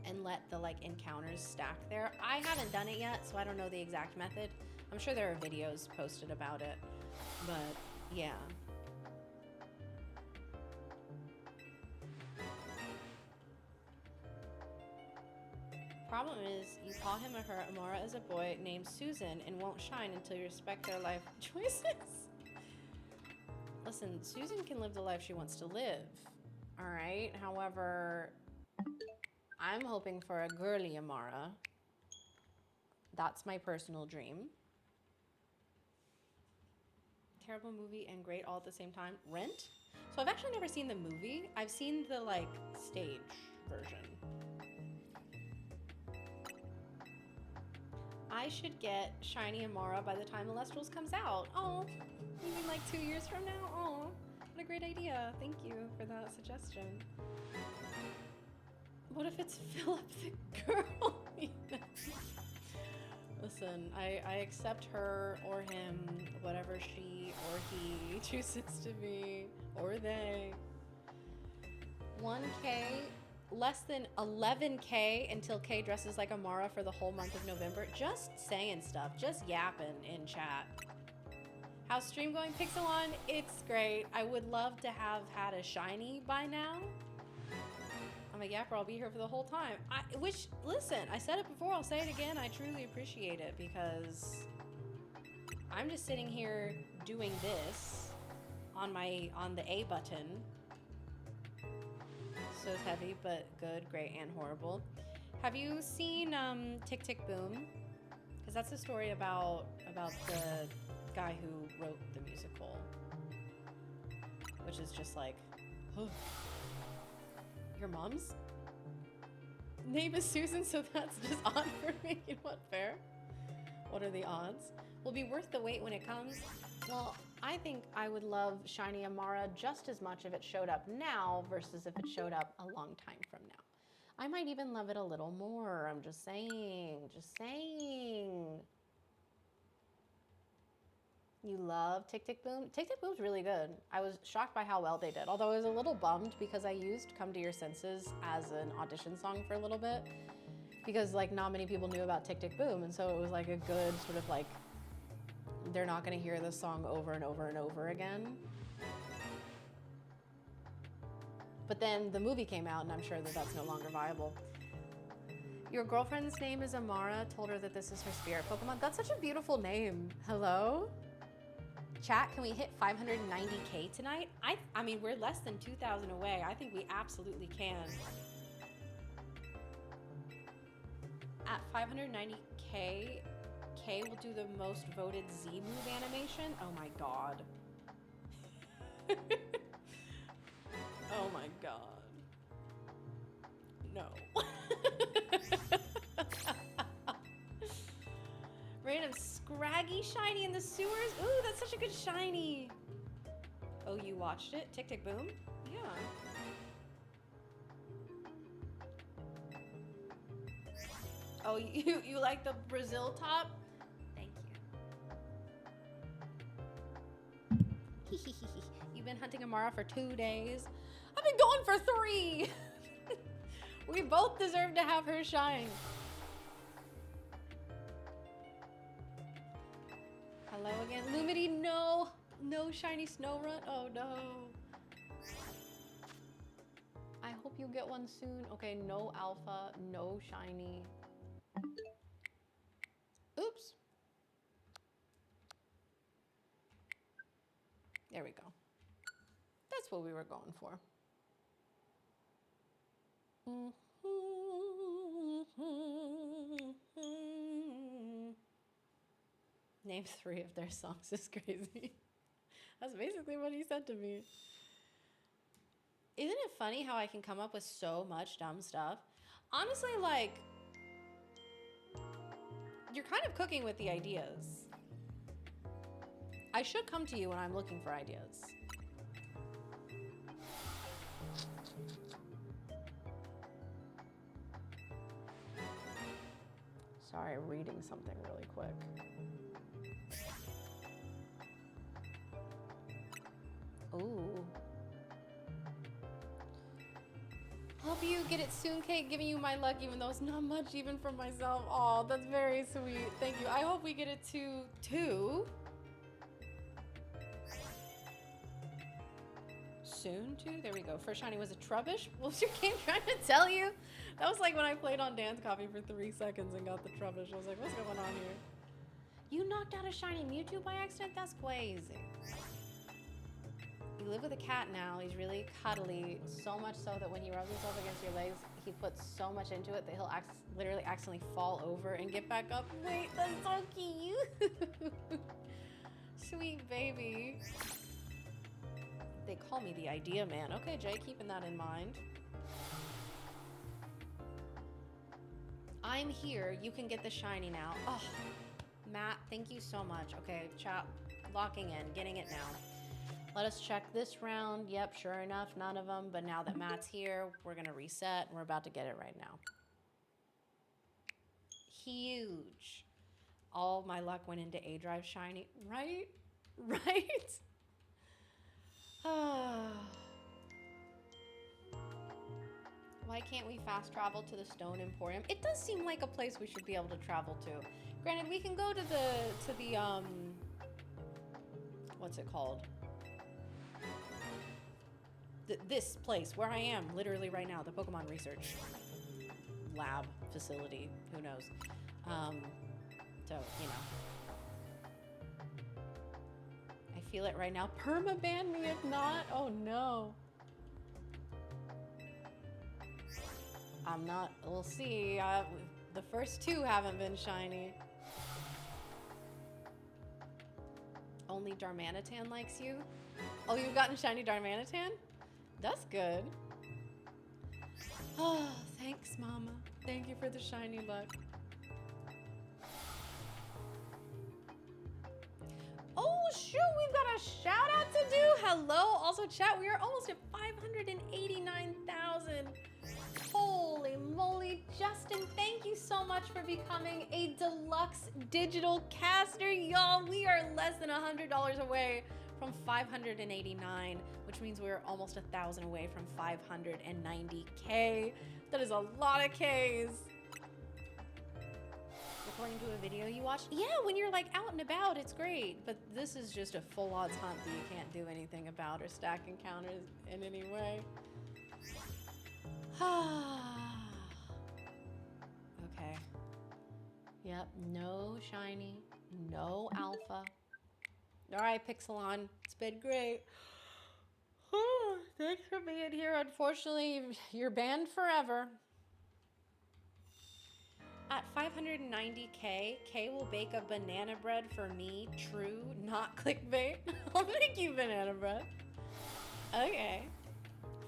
and let the like encounters stack there. I haven't done it yet, so I don't know the exact method. I'm sure there are videos posted about it, but yeah. Problem is, you call him or her Amora as a boy named Susan and won't shine until you respect their life choices. Listen, Susan can live the life she wants to live, all right? However, I'm hoping for a girly Amara. That's my personal dream. Terrible movie and great all at the same time. Rent? So I've actually never seen the movie. I've seen the, like, stage version. I should get Shiny Amara by the time Illustrals comes out. Oh, you mean like 2 years from now? Oh, what a great idea. Thank you for that suggestion. What if it's Philip the girl? Listen, I accept her or him, whatever she or he chooses to be, or they. 1K, less than 11K until K dresses like Amara for the whole month of November. Just saying stuff, just yapping in chat. How's stream going, Pixelon? It's great. I would love to have had a shiny by now. I'm a yapper, I'll be here for the whole time. Listen, I said it before, I'll say it again. I truly appreciate it because I'm just sitting here doing this on the A button. So it's heavy, but good, great, and horrible. Have you seen Tick Tick Boom? Because that's a story about the guy who wrote the musical, which is just like, oh. Your mom's name is Susan, so that's just odd for me. You know what? Fair. What are the odds? Will be worth the wait when it comes. Well, I think I would love Shiny Amara just as much if it showed up now versus if it showed up a long time from now. I might even love it a little more. I'm just saying. Just saying. You love Tick Tick Boom? Tick Tick Boom's really good. I was shocked by how well they did. Although I was a little bummed because I used Come to Your Senses as an audition song for a little bit. Because like not many people knew about Tick Tick Boom. And so it was like a good sort of like, they're not gonna hear this song over and over and over again. But then the movie came out and I'm sure that that's no longer viable. Your girlfriend's name is Amara, told her that this is her spirit Pokemon. That's such a beautiful name. Hello? Chat, can we hit 590K tonight? I mean, we're less than 2,000 away. I think we absolutely can. At 590K, K will do the most voted Z move animation. Oh my god. Oh my god. No. Random scraggy shiny in the sewers. Ooh, that's such a good shiny. Oh, you watched it? Tick Tick Boom? Yeah. Oh, you like the Brazil top? Thank you. You've been hunting Amara for 2 days. I've been going for 3. We both deserve to have her shine. Hello again. Lumity, no. No shiny Snorunt. Oh no. I hope you get one soon. Okay, no alpha, no shiny. Oops. There we go. That's what we were going for. Name 3 of their songs is crazy. That's basically what he said to me. Isn't it funny how I can come up with so much dumb stuff? Honestly, like, you're kind of cooking with the ideas. I should come to you when I'm looking for ideas. Sorry, I'm reading something really quick. Ooh. Hope you get it soon, Kate. Giving you my luck, even though it's not much even for myself. Oh, that's very sweet. Thank you. I hope we get it to 2. soon too. There we go. First shiny was a Trubbish. What was your game trying to tell you? That was like when I played on Dance Coffee for 3 seconds and got the Trubbish. I was like, what's going on here? You knocked out a shiny Mewtwo by accident? That's crazy. You live with a cat now. He's really cuddly, so much so that when he rubs himself against your legs, he puts so much into it that he'll literally accidentally fall over and get back up. Wait, that's so cute. Sweet baby. They call me the idea man. Okay, Jay, keeping that in mind. I'm here. You can get the shiny now. Oh, Matt, thank you so much. Okay, chat, locking in, getting it now. Let us check this round. Yep, sure enough, none of them. But now that Matt's here, we're gonna reset and we're about to get it right now. Huge. All my luck went into A Drive shiny, right? Right? Why can't we fast travel to the Stone Emporium? It does seem like a place we should be able to travel to. Granted, we can go to the what's it called? This place where I am literally right now, the Pokemon Research Lab facility, who knows? So, you know. I feel it right now. Permaban me if not. Oh no. I'm not, we'll see. The first 2 haven't been shiny. Only Darmanitan likes you? Oh, you've gotten shiny Darmanitan? That's good. Oh, thanks, Mama. Thank you for the shiny luck. Oh, shoot, we've got a shout out to do. Hello. Also, chat, we are almost at 589,000. Holy moly, Justin, thank you so much for becoming a deluxe digital caster. Y'all, we are less than $100 away from 589, which means we're almost 1,000 away from 590K. That is a lot of Ks. According to a video you watched? Yeah, when you're like out and about, it's great. But this is just a full odds hunt that you can't do anything about or stack encounters in any way. Okay. Yep, no shiny, no alpha. All right, Pixelon, it's been great. Thanks for being here. Unfortunately, you're banned forever. At 590K, Kay will bake a banana bread for me. True, not clickbait. I'll make you banana bread. Okay.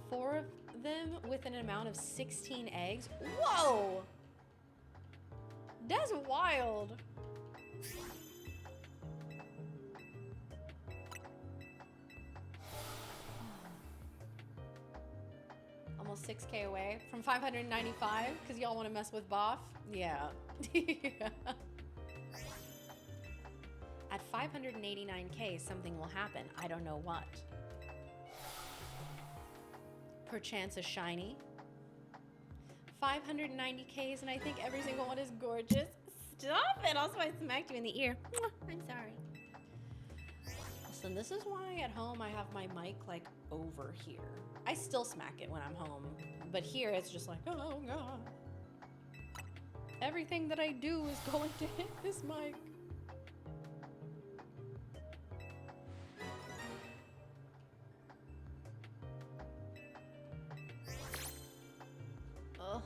4 of them with an amount of 16 eggs. Whoa! That's wild. Almost 6K away from 595 because y'all want to mess with Boff? Yeah. Yeah. At 589K, something will happen. I don't know what. Perchance a shiny. 590Ks, and I think every single one is gorgeous. Stop it! Also, I smacked you in the ear. I'm sorry. Listen, this is why at home I have my mic like over here. I still smack it when I'm home, but here it's just like, oh god. Everything that I do is going to hit this mic. Ugh.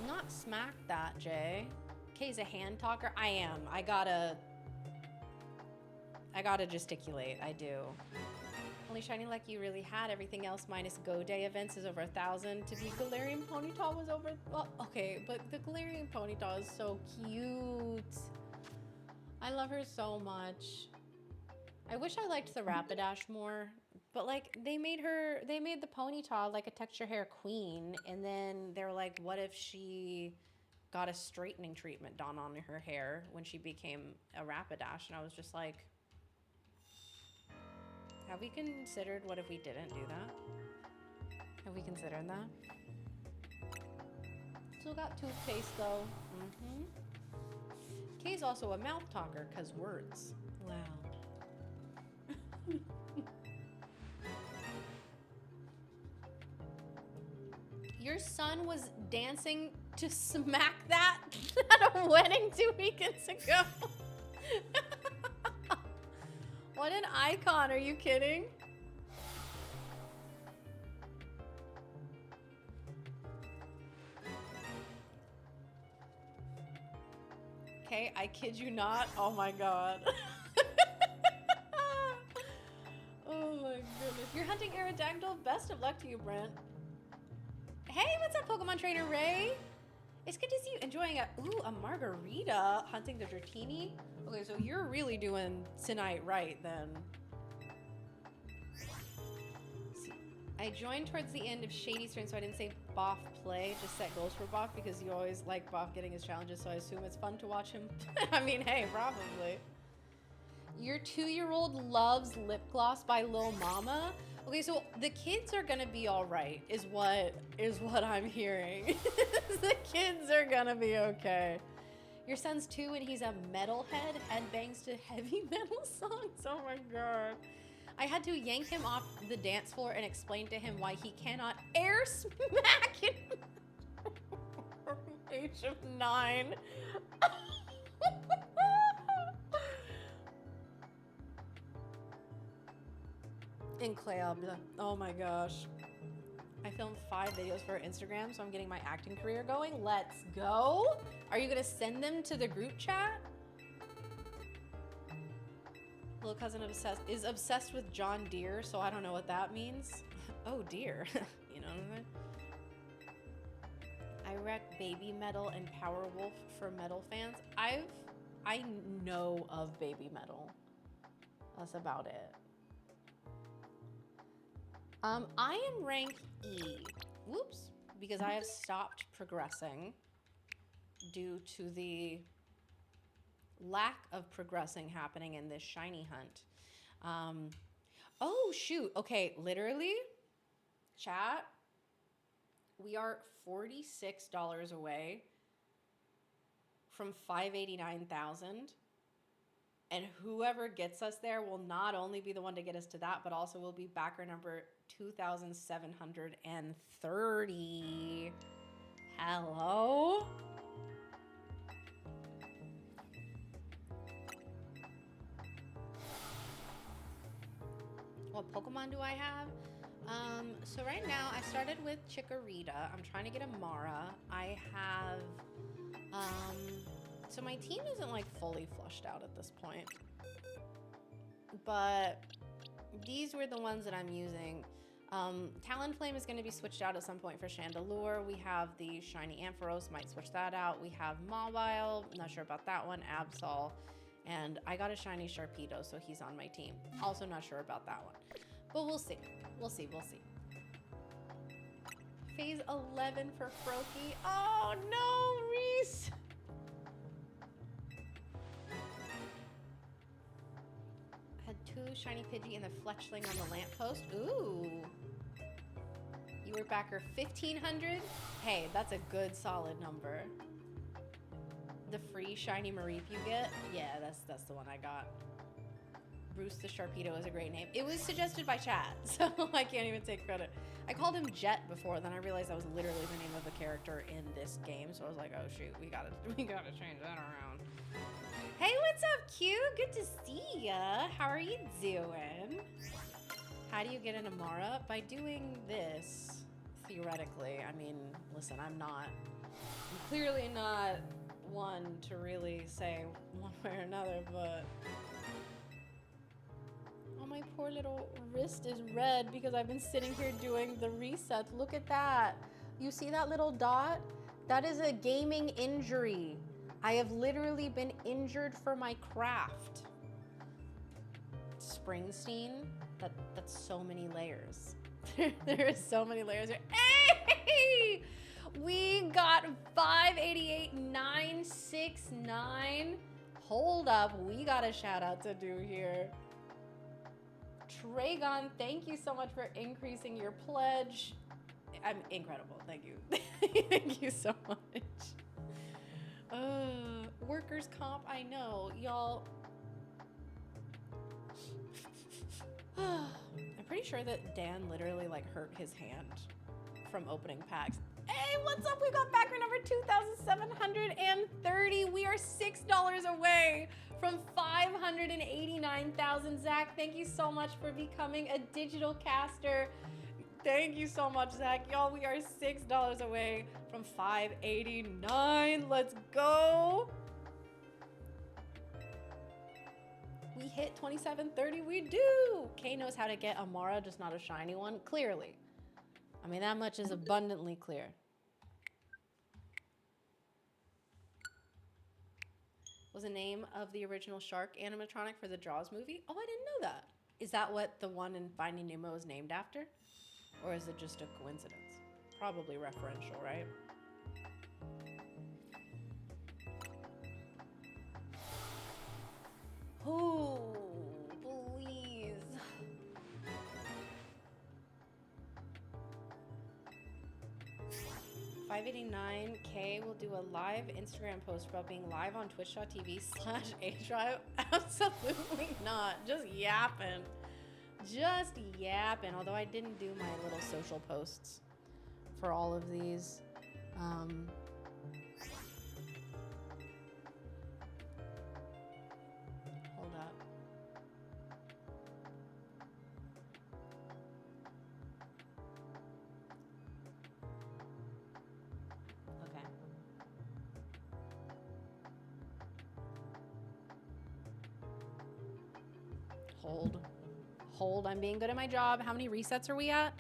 Not smack that, Jay. Kay's a hand talker. I am. I gotta gesticulate. I do. Only shiny luck you really had. Everything else minus Go Day events is over 1,000. To be Galarian Ponyta was over. Well, okay, but the Galarian Ponyta is so cute. I love her so much. I wish I liked the Rapidash more, but like they made the Ponyta like a texture hair queen, and then they were like, what if she got a straightening treatment done on her hair when she became a Rapidash? And I was just like, have we considered what if we didn't do that? Have we considered that? Still got toothpaste though. Kay's also a mouth talker because words. Wow. Your son was dancing to Smack That at a wedding 2 weekends ago. What an icon, are you kidding? Okay, I kid you not. Oh my god. Oh my goodness. You're hunting Aerodactyl? Best of luck to you, Brent. Hey, what's up, Pokemon Trainer Ray? It's good to see you enjoying a margarita, hunting the Dratini. Okay, so you're really doing tonight right then. See, I joined towards the end of Shady's turn, so I didn't say Boff play, just set goals for Boff because you always like Boff getting his challenges, so I assume it's fun to watch him. I mean, hey, probably. Your 2-year-old loves lip gloss by Lil Mama. Okay, so the kids are gonna be all right, is what I'm hearing. The kids are gonna be okay. Your son's 2 and he's a metalhead, headbangs to heavy metal songs. Oh my god. I had to yank him off the dance floor and explain to him why he cannot air smack him. Age of 9. Incroyable. Oh my gosh. I filmed 5 videos for Instagram, so I'm getting my acting career going. Let's go. Are you gonna send them to the group chat? Little cousin is obsessed with John Deere, so I don't know what that means. Oh dear. You know what I mean? I wreck Baby Metal and Powerwolf for metal fans. I know of Baby Metal. That's about it. I am rank E. Whoops. Because I have stopped progressing due to the lack of progressing happening in this shiny hunt. Oh, shoot. Okay, literally, chat, we are $46 away from 589,000. And whoever gets us there will not only be the one to get us to that, but also will be backer number 2,730. Hello? What Pokemon do I have? So right now I started with Chikorita. I'm trying to get a Mara. I have, so my team isn't like fully flushed out at this point, but these were the ones that I'm using. Talonflame is going to be switched out at some point for Chandelure. We have the shiny Ampharos, might switch that out. We have Mawile, not sure about that one, Absol, and I got a shiny Sharpedo, so he's on my team. Also not sure about that one, but we'll see. We'll see. Phase 11 for Froakie. Oh no, Reese! Had 2 shiny Pidgey and the Fletchling on the lamppost. Ooh. You were backer 1,500? Hey, that's a good solid number. The free shiny Mareep you get? Yeah, that's the one I got. Bruce the Sharpedo is a great name. It was suggested by chat, so I can't even take credit. I called him Jet before, then I realized that was literally the name of a character in this game, so I was like, oh shoot, we gotta change that around. Hey, what's up, Q? Good to see ya. How are you doing? How do you get an Amara? By doing this, theoretically. I mean, listen, I'm clearly not one to really say one way or another, but oh, my poor little wrist is red because I've been sitting here doing the resets. Look at that. You see that little dot? That is a gaming injury. I have literally been injured for my craft. Springsteen, that's so many layers. There is so many layers here. Hey! We got 588,969. Hold up, we got a shout out to do here. Tragon, thank you so much for increasing your pledge. I'm incredible, thank you. Thank you so much. Workers' comp, I know. Y'all, I'm pretty sure that Dan literally like hurt his hand from opening packs. Hey, what's up? We got backer number 2,730. We are $6 away from 589,000. Zach, thank you so much for becoming a digital caster. Thank you so much, Zach. Y'all, we are $6 away from 589. Let's go. We hit 2730. We do. Kay knows how to get Amara, just not a shiny one. Clearly. I mean, that much is abundantly clear. Was the name of the original shark animatronic for the Jaws movie? Oh, I didn't know that. Is that what the one in Finding Nemo is named after? Or is it just a coincidence? Probably referential, right? Oh, please. $589K will do a live Instagram post about being live on twitch.tv/adrive. Absolutely not. Just yapping. Just yapping. Although I didn't do my little social posts for all of these. Hold up. Okay. Hold. I'm being good at my job. How many resets are we at?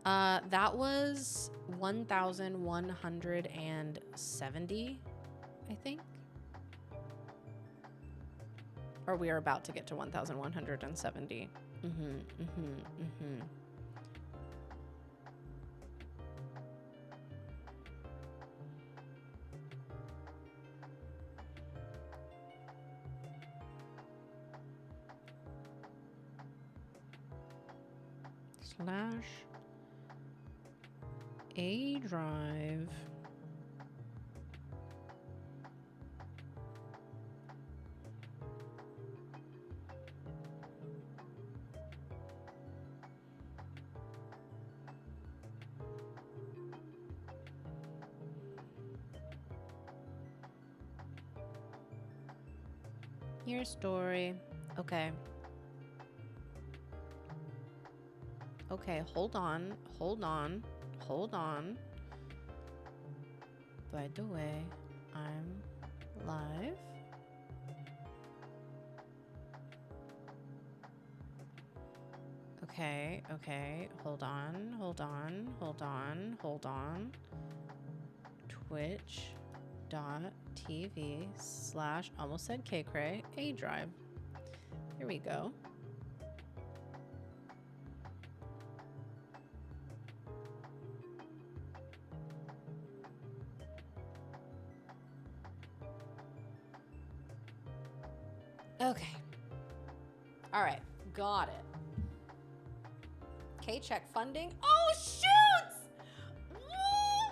That was 1,170, I think. Or we are about to get to 1,170. /A drive. Your story. Okay. Okay, hold on. By the way, I'm live. Okay. Hold on. Twitch.tv/ almost said kaycreigh A drive. Here we go. Okay. All right. Got it. K-check funding. Oh, shoots! Woo!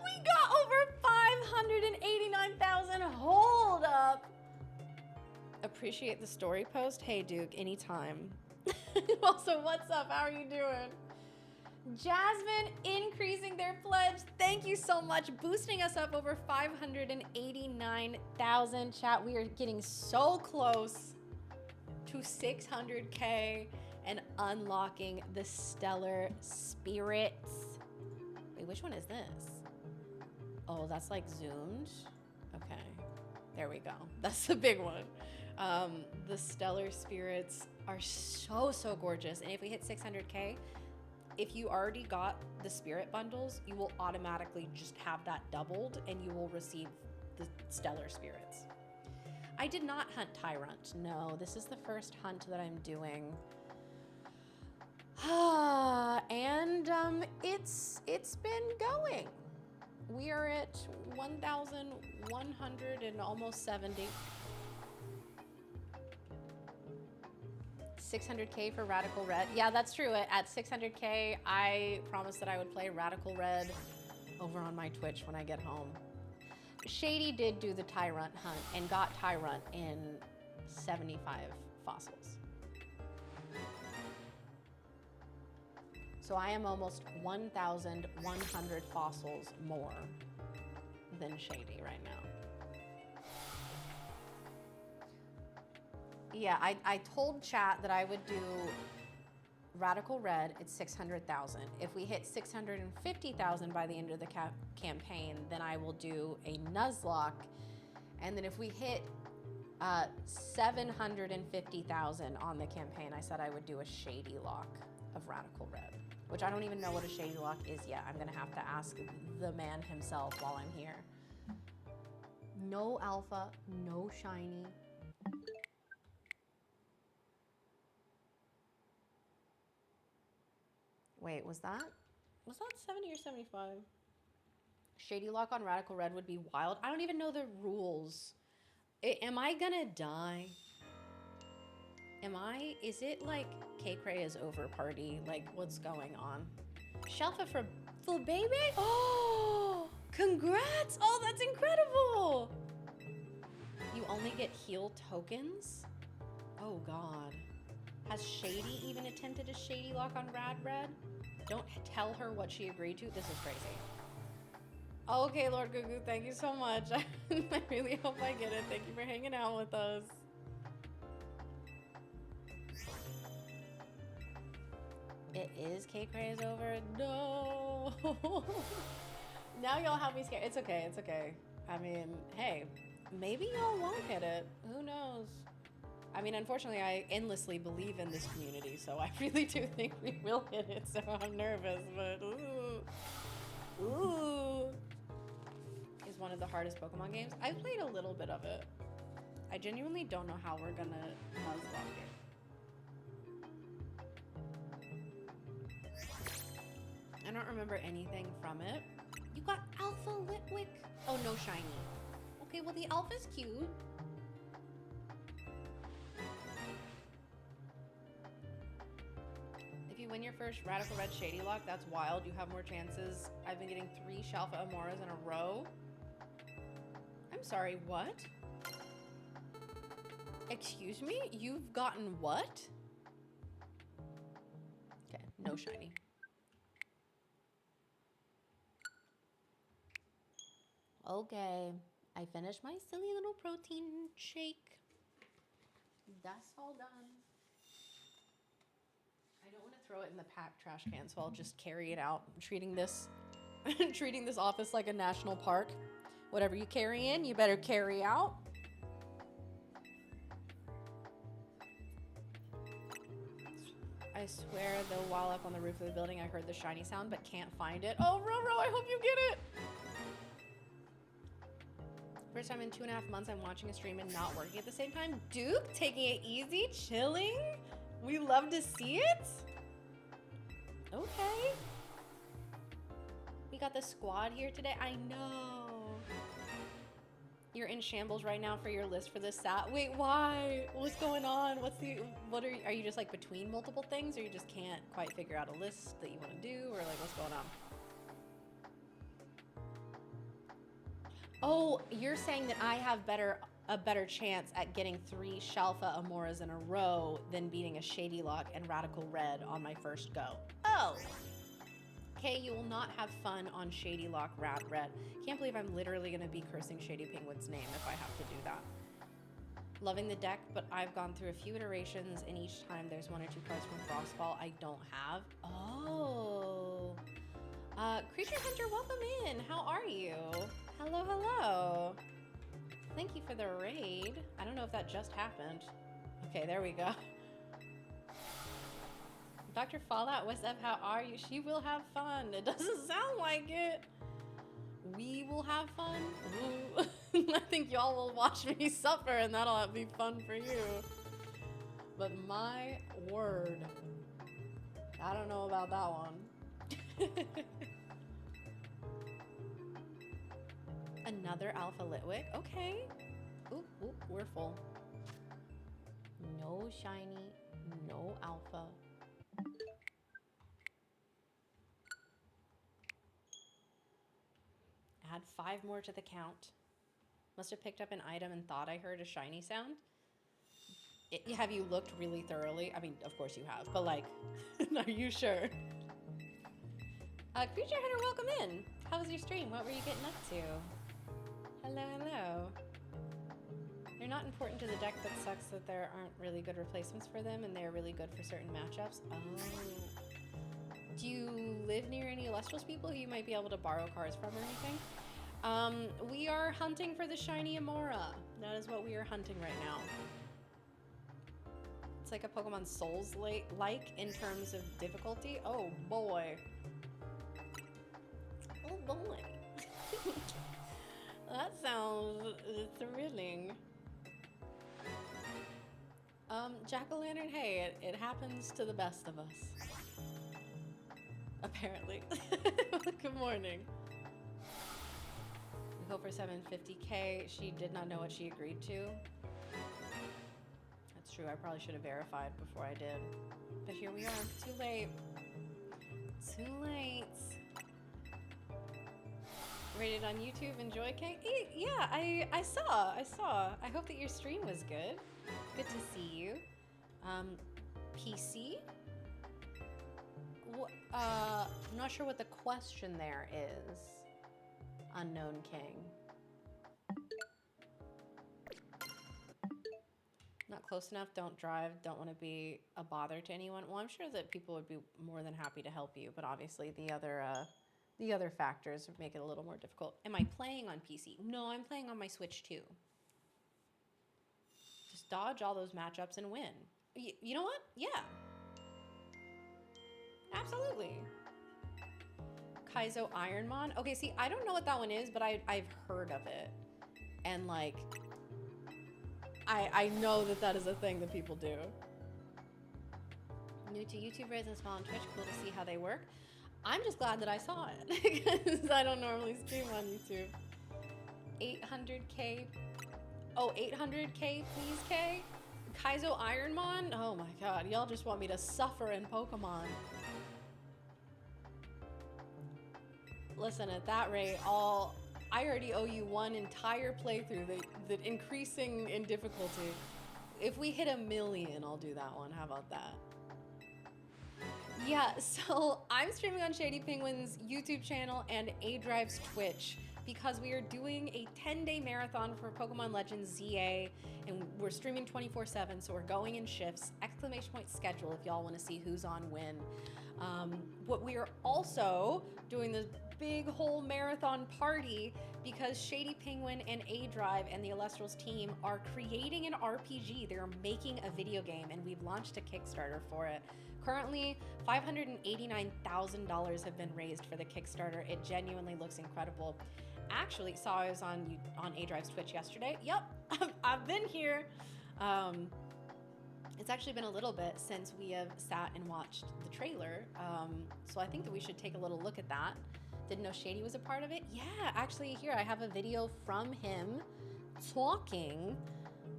We got over 589,000. Hold up. Appreciate the story post. Hey, Duke, anytime. Also, what's up? How are you doing? Jasmine increasing their pledge. Thank you so much. Boosting us up over 589,000. Chat, we are getting so close to 600K and unlocking the stellar spirits. Wait, which one is this? Oh, that's like zoomed. Okay, there we go. That's the big one. The stellar spirits are so gorgeous. And if we hit 600K, if you already got the spirit bundles, you will automatically just have that doubled and you will receive the stellar spirits. I did not hunt Tyrant. No, this is the first hunt that I'm doing. And it's been going. We are at 1,100 and almost 70. 600K for Radical Red. Yeah, that's true. At 600K, I promised that I would play Radical Red over on my Twitch when I get home. Shady did do the Tyrant hunt and got Tyrant in 75 fossils. So I am almost 1,100 fossils more than Shady right now. Yeah, I told chat that I would do Radical Red. It's 600,000. If we hit 650,000 by the end of the campaign, then I will do a Nuzlocke. And then if we hit 750,000 on the campaign, I said I would do a Shady Lock of Radical Red, which I don't even know what a Shady Lock is yet. I'm gonna have to ask the man himself while I'm here. No alpha, no shiny. Wait, was that 70 or 75? Shady Lock on Radical Red would be wild. I don't even know the rules. Am I gonna die? Is it like kaycreigh is over party? Like, what's going on? Shelfa for full baby? Oh, congrats! Oh, that's incredible! You only get heal tokens? Oh God. Has Shady even attempted a Shady Lock on Rad Red? Don't tell her what she agreed to. This is crazy. Okay, Lord Gugu, thank you so much. I really hope I get it. Thank you for hanging out with us. It is kaycreigh is over. No. Now y'all have me scared. It's okay. It's okay. I mean, hey, maybe y'all won't hit it. Who knows? I mean, unfortunately, I endlessly believe in this community, so I really do think we will hit it, so I'm nervous, but ooh. Is one of the hardest Pokemon games. I've played a little bit of it. I genuinely don't know how we're gonna Nuzlocke it. I don't remember anything from it. You got Alpha Litwick? Oh, no shiny. Okay, well, the Alpha's cute. If you win your first Radical Red Shady Lock, that's wild. You have more chances. I've been getting 3 Shalfa Amoras in a row. I'm sorry, what? Excuse me? You've gotten what? Okay, no shiny. Okay, I finished my silly little protein shake. That's all done. I don't want to throw it in the packed trash can, so I'll just carry it out. I'm treating this office like a national park. Whatever you carry in, you better carry out. I swear, though, while up on the roof of the building, I heard the shiny sound, but can't find it. Oh, Roro, I hope you get it! First time in 2.5 months, I'm watching a stream and not working at the same time. Duke, taking it easy, chilling. We love to see it. Okay. We got the squad here today. I know. You're in shambles right now for your list for this sat. Wait, why? What's going on? Are you just like between multiple things, or you just can't quite figure out a list that you want to do, or like what's going on? Oh, you're saying that I have a better chance at getting 3 Shalfa Amoras in a row than beating a Shady Lock and Radical Red on my first go. Oh. Okay, you will not have fun on Shady Lock Rad Red. Can't believe I'm literally gonna be cursing Shady Penguin's name if I have to do that. Loving the deck, but I've gone through a few iterations, and each time there's 1 or 2 cards from Frostfall I don't have. Oh. Creature Hunter, welcome in. How are you? Hello, hello. Thank you for the raid. I don't know if that just happened. Okay, there we go. Dr. Fallout, what's up? How are you? She will have fun. It doesn't sound like it. We will have fun. Ooh. I think y'all will watch me suffer, and that'll be fun for you. But my word. I don't know about that one. Another Alpha Litwick. Okay. Oop, oop, we're full. No shiny, no alpha. Add 5 more to the count. Must have picked up an item and thought I heard a shiny sound. Have you looked really thoroughly? I mean, of course you have, but like, are you sure? Creature Hunter, welcome in. How was your stream? What were you getting up to? Hello, hello. They're not important to the deck, but sucks that there aren't really good replacements for them, and they're really good for certain matchups. Oh. Do you live near any Illustrious people who you might be able to borrow cards from or anything? We are hunting for the shiny Amora. That is what we are hunting right now. It's like a Pokemon Souls-like in terms of difficulty. Oh boy. Oh boy. That sounds thrilling. Jack-o'-lantern, hey, it happens to the best of us. Apparently. Good morning. We hope for 750K. She did not know what she agreed to. That's true, I probably should have verified before I did. But here we are, too late. Too late. Rated on YouTube, enjoy Kay? Yeah, I saw. I hope that your stream was good. Good to see you. PC? I'm not sure what the question there is. Unknown King. Not close enough, don't drive, don't want to be a bother to anyone. Well, I'm sure that people would be more than happy to help you, but obviously the other factors would make it a little more difficult. Am I playing on PC? No, I'm playing on my Switch too. Just dodge all those matchups and win. You know what? Yeah. Absolutely. Kaizo Ironmon. Okay, see, I don't know what that one is, but I've heard of it. And like, I know that is a thing that people do. New to YouTube, raised and small on Twitch. Cool to see how they work. I'm just glad that I saw it because I don't normally stream on YouTube. 800K. Oh, 800K, please, K. Kaizo Ironmon. Oh my God, y'all just want me to suffer in Pokemon. Listen, at that rate, I already owe you one entire playthrough that increasing in difficulty. If we hit 1 million, I'll do that one. How about that? Yeah, so I'm streaming on Shady Penguin's YouTube channel and A-Drive's Twitch because we are doing a 10-day marathon for Pokemon Legends Z-A, and we're streaming 24/7, so we're going in shifts. Exclamation point schedule if y'all want to see who's on when. What we are also doing this big whole marathon party because Shady Penguin and A-Drive and the Illustrials team are creating an RPG. They're making a video game, and we've launched a Kickstarter for it. Currently, $589,000 have been raised for the Kickstarter. It genuinely looks incredible. Actually, saw I was on A-Drive's Twitch yesterday. Yep, I've been here. It's actually been a little bit since we have sat and watched the trailer. So I think that we should take a little look at that. Didn't know Shady was a part of it. Yeah, actually here I have a video from him talking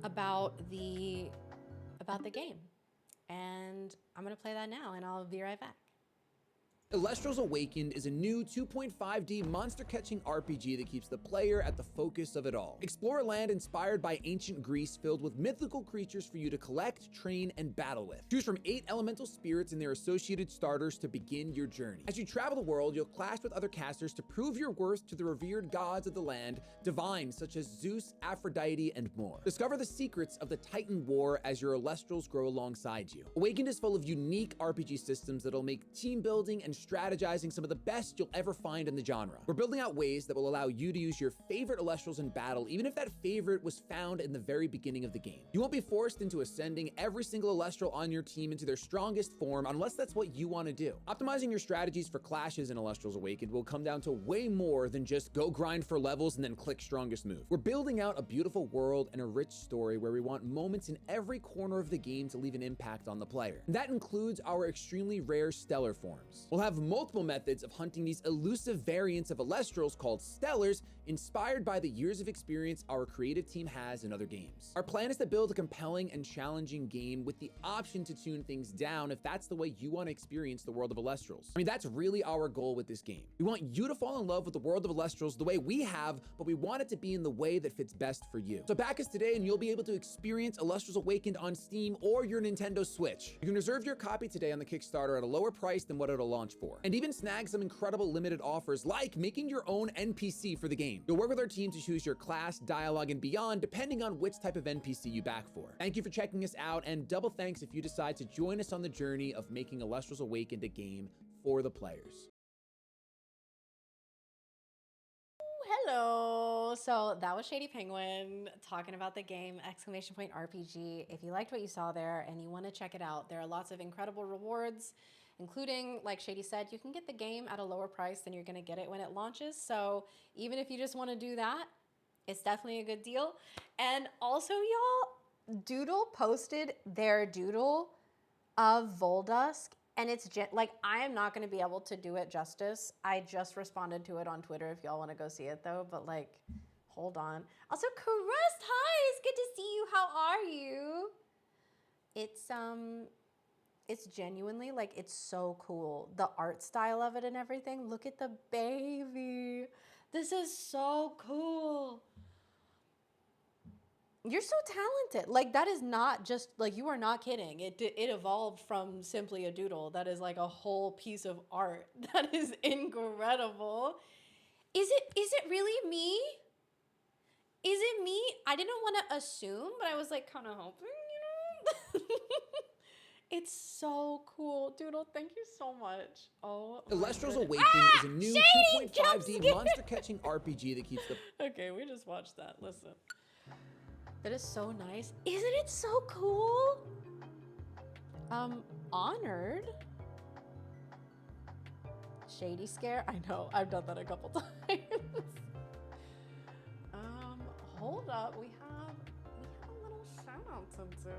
about the game. And I'm gonna play that now and I'll be right back. Illustrials Awakened is a new 2.5D monster-catching RPG that keeps the player at the focus of it all. Explore a land inspired by ancient Greece filled with mythical creatures for you to collect, train, and battle with. Choose from 8 elemental spirits and their associated starters to begin your journey. As you travel the world, you'll clash with other casters to prove your worth to the revered gods of the land, divines such as Zeus, Aphrodite, and more. Discover the secrets of the Titan War as your Illustrials grow alongside you. Awakened is full of unique RPG systems that'll make team building and strategizing some of the best you'll ever find in the genre. We're building out ways that will allow you to use your favorite Illustrials in battle, even if that favorite was found in the very beginning of the game. You won't be forced into ascending every single Illustrial on your team into their strongest form unless that's what you want to do. Optimizing your strategies for clashes in Illustrials Awakened will come down to way more than just go grind for levels and then click strongest move. We're building out a beautiful world and a rich story where we want moments in every corner of the game to leave an impact on the player. And that includes our extremely rare stellar forms. We'll have multiple methods of hunting these elusive variants of Illustrials called Stellars inspired by the years of experience our creative team has in other games. Our plan is to build a compelling and challenging game with the option to tune things down if that's the way you want to experience the world of Elestrals. I mean, that's really our goal with this game. We want you to fall in love with the world of Elestrals the way we have, but we want it to be in the way that fits best for you. So back us today and you'll be able to experience Elestrals Awakened on Steam or your Nintendo Switch. You can reserve your copy today on the Kickstarter at a lower price than what it'll launch for, and even snag some incredible limited offers like making your own NPC for the game. You'll work with our team to choose your class, dialogue, and beyond depending on which type of NPC you back for. Thank you for checking us out, and double thanks if you decide to join us on the journey of making Elestrals Awakened a game for the players. Hello. So that was Shady Penguin talking about the game !RPG. If you liked what you saw there and you want to check it out, there are lots of incredible rewards, including, like Shady said, you can get the game at a lower price than you're going to get it when it launches. So even if you just want to do that, it's definitely a good deal. And also, y'all, Doodle posted their doodle of Voldusk, and it's like, I am not going to be able to do it justice. I just responded to it on Twitter if y'all want to go see it though, but like, hold on. Also, Crust, hi, it's good to see you. How are you? It's genuinely, like, it's so cool. The art style of it and everything. Look at the baby. This is so cool. You're so talented. Like, that is not just, like, you are not kidding. It evolved from simply a doodle. That is like a whole piece of art. That is incredible. Is it really me? Is it me? I didn't want to assume, but I was like kind of hoping, you know? It's so cool. Doodle, thank you so much. Oh, Elestrals Awakened is a new 2.5D monster-catching RPG that keeps the... Okay, we just watched that. Listen. That is so nice. Isn't it so cool? Honored. Shady scare. I know. I've done that a couple times. Hold up. We have a little shout out to do.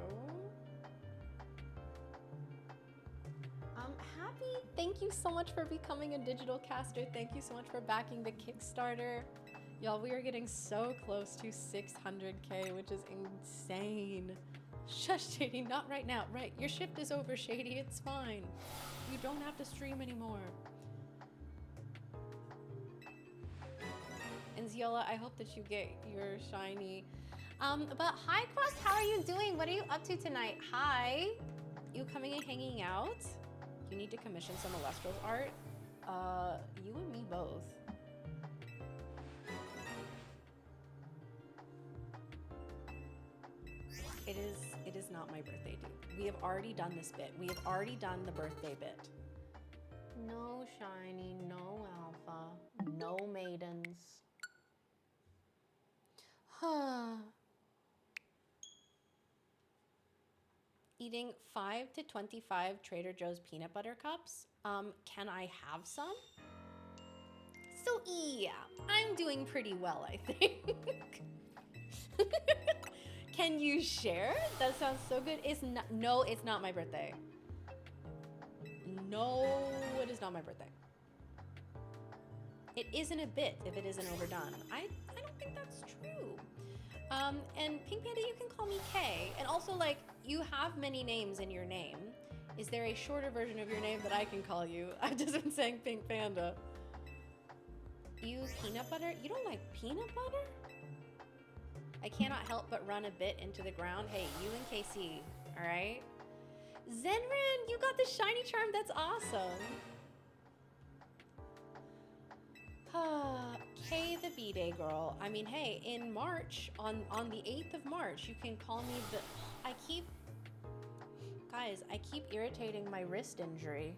Happy, thank you so much for becoming a digital caster. Thank you so much for backing the Kickstarter. Y'all, we are getting so close to 600K, which is insane. Shush, Shady, not right now. Right, your shift is over, Shady, it's fine. You don't have to stream anymore. And Ziola, I hope that you get your shiny. But hi, Crust, how are you doing? What are you up to tonight? Hi, you coming and hanging out? You need to commission some Elestrals art. You and me both. It is not my birthday, dude. We have already done this bit. We have already done the birthday bit. No shiny, no alpha, no maidens. Eating 5 to 25 Trader Joe's peanut butter cups. Can I have some? So yeah, I'm doing pretty well, I think. Can you share? That sounds so good. It's not, no, it's not my birthday. No, it is not my birthday. It isn't a bit if it isn't overdone. I don't think that's true. And Pink Panda, you can call me Kay. And also, like, you have many names in your name. Is there a shorter version of your name that I can call you? I've just been saying Pink Panda. You peanut butter? You don't like peanut butter? I cannot help but run a bit into the ground. Hey, you and KC, all right? Zenran, you got the shiny charm. That's awesome. Kay the B-Day girl. I mean, hey, in March, on the 8th of March, you can call me the... Guys, I keep irritating my wrist injury.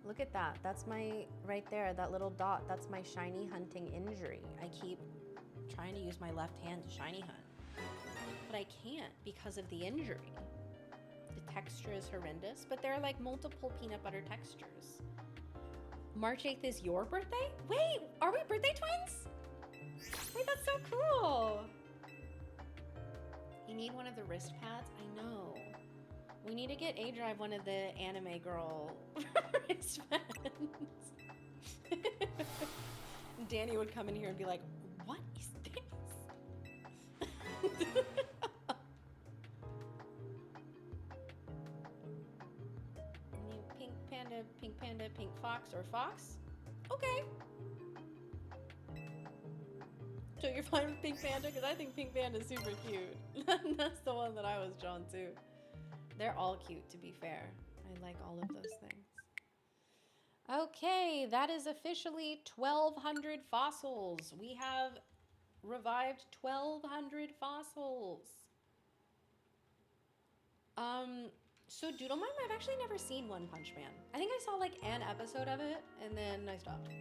Look at that. That's my... Right there, that little dot. That's my shiny hunting injury. I keep trying to use my left hand to shiny hunt. But I can't because of the injury. The texture is horrendous, but there are like multiple peanut butter textures. March 8th is your birthday? Wait, are we birthday twins? Wait, that's so cool. You need one of the wrist pads? I know. We need to get A-Drive one of the anime girl wristbands. Danny would come in here and be like, what is this? New pink panda, pink fox, or fox? Okay. So you're fine with pink panda? Because I think pink panda is super cute. That's the one that I was drawn to. They're all cute, to be fair. I like all of those things. Okay, that is officially 1,200 fossils. We have revived 1,200 fossils. So Doodle Mime, I've actually never seen One Punch Man. I think I saw like an episode of it and then I stopped.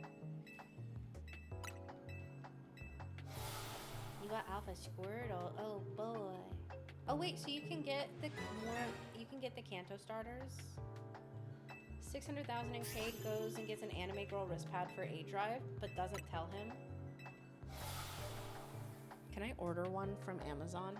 You got Alpha Squirtle. Oh boy. Oh wait, so you can get the Kanto starters. 600,000 and Cade goes and gets an Anime Girl wrist pad for A Drive, but doesn't tell him. Can I order one from Amazon?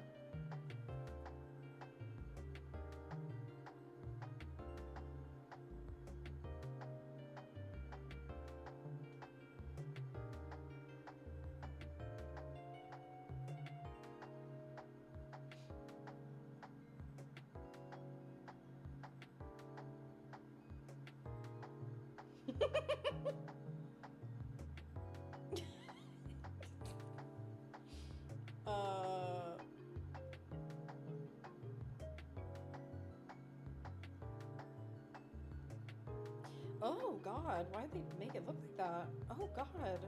Oh God, why'd they make it look like that? Oh God.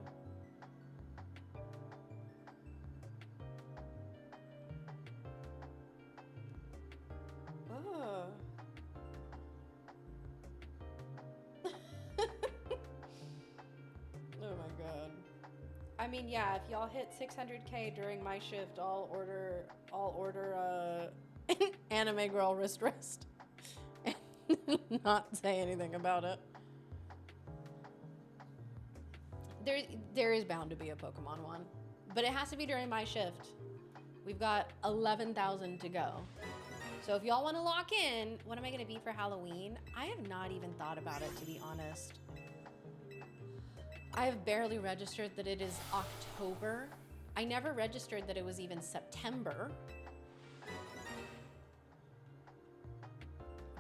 Ugh. Oh my God. I mean, yeah, if y'all hit 600K during my shift, I'll order Anime Girl wrist rest and not say anything about it. There is bound to be a Pokemon one, but it has to be during my shift. We've got 11,000 to go. So if y'all want to lock in, what am I going to be for Halloween? I have not even thought about it, to be honest. I have barely registered that it is October. I never registered that it was even September.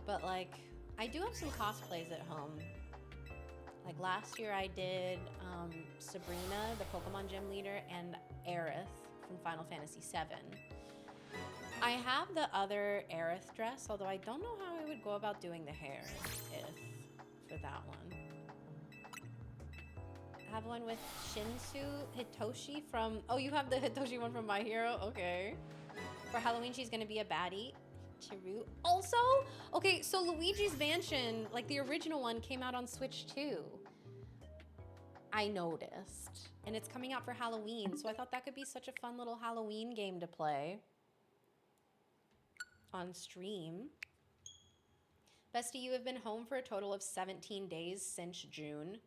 But like, I do have some cosplays at home. Like last year I did Sabrina, the Pokemon gym leader, and Aerith from Final Fantasy VII. I have the other Aerith dress, although I don't know how I would go about doing the hair for that one. I have one with Shinsu Hitoshi from, oh, you have the Hitoshi one from My Hero? Okay. For Halloween, she's gonna be a baddie. Chiru. Also, okay, so Luigi's Mansion, like the original one, came out on Switch too. I noticed. And it's coming out for Halloween, so I thought that could be such a fun little Halloween game to play on stream. Bestie, you have been home for a total of 17 days since June.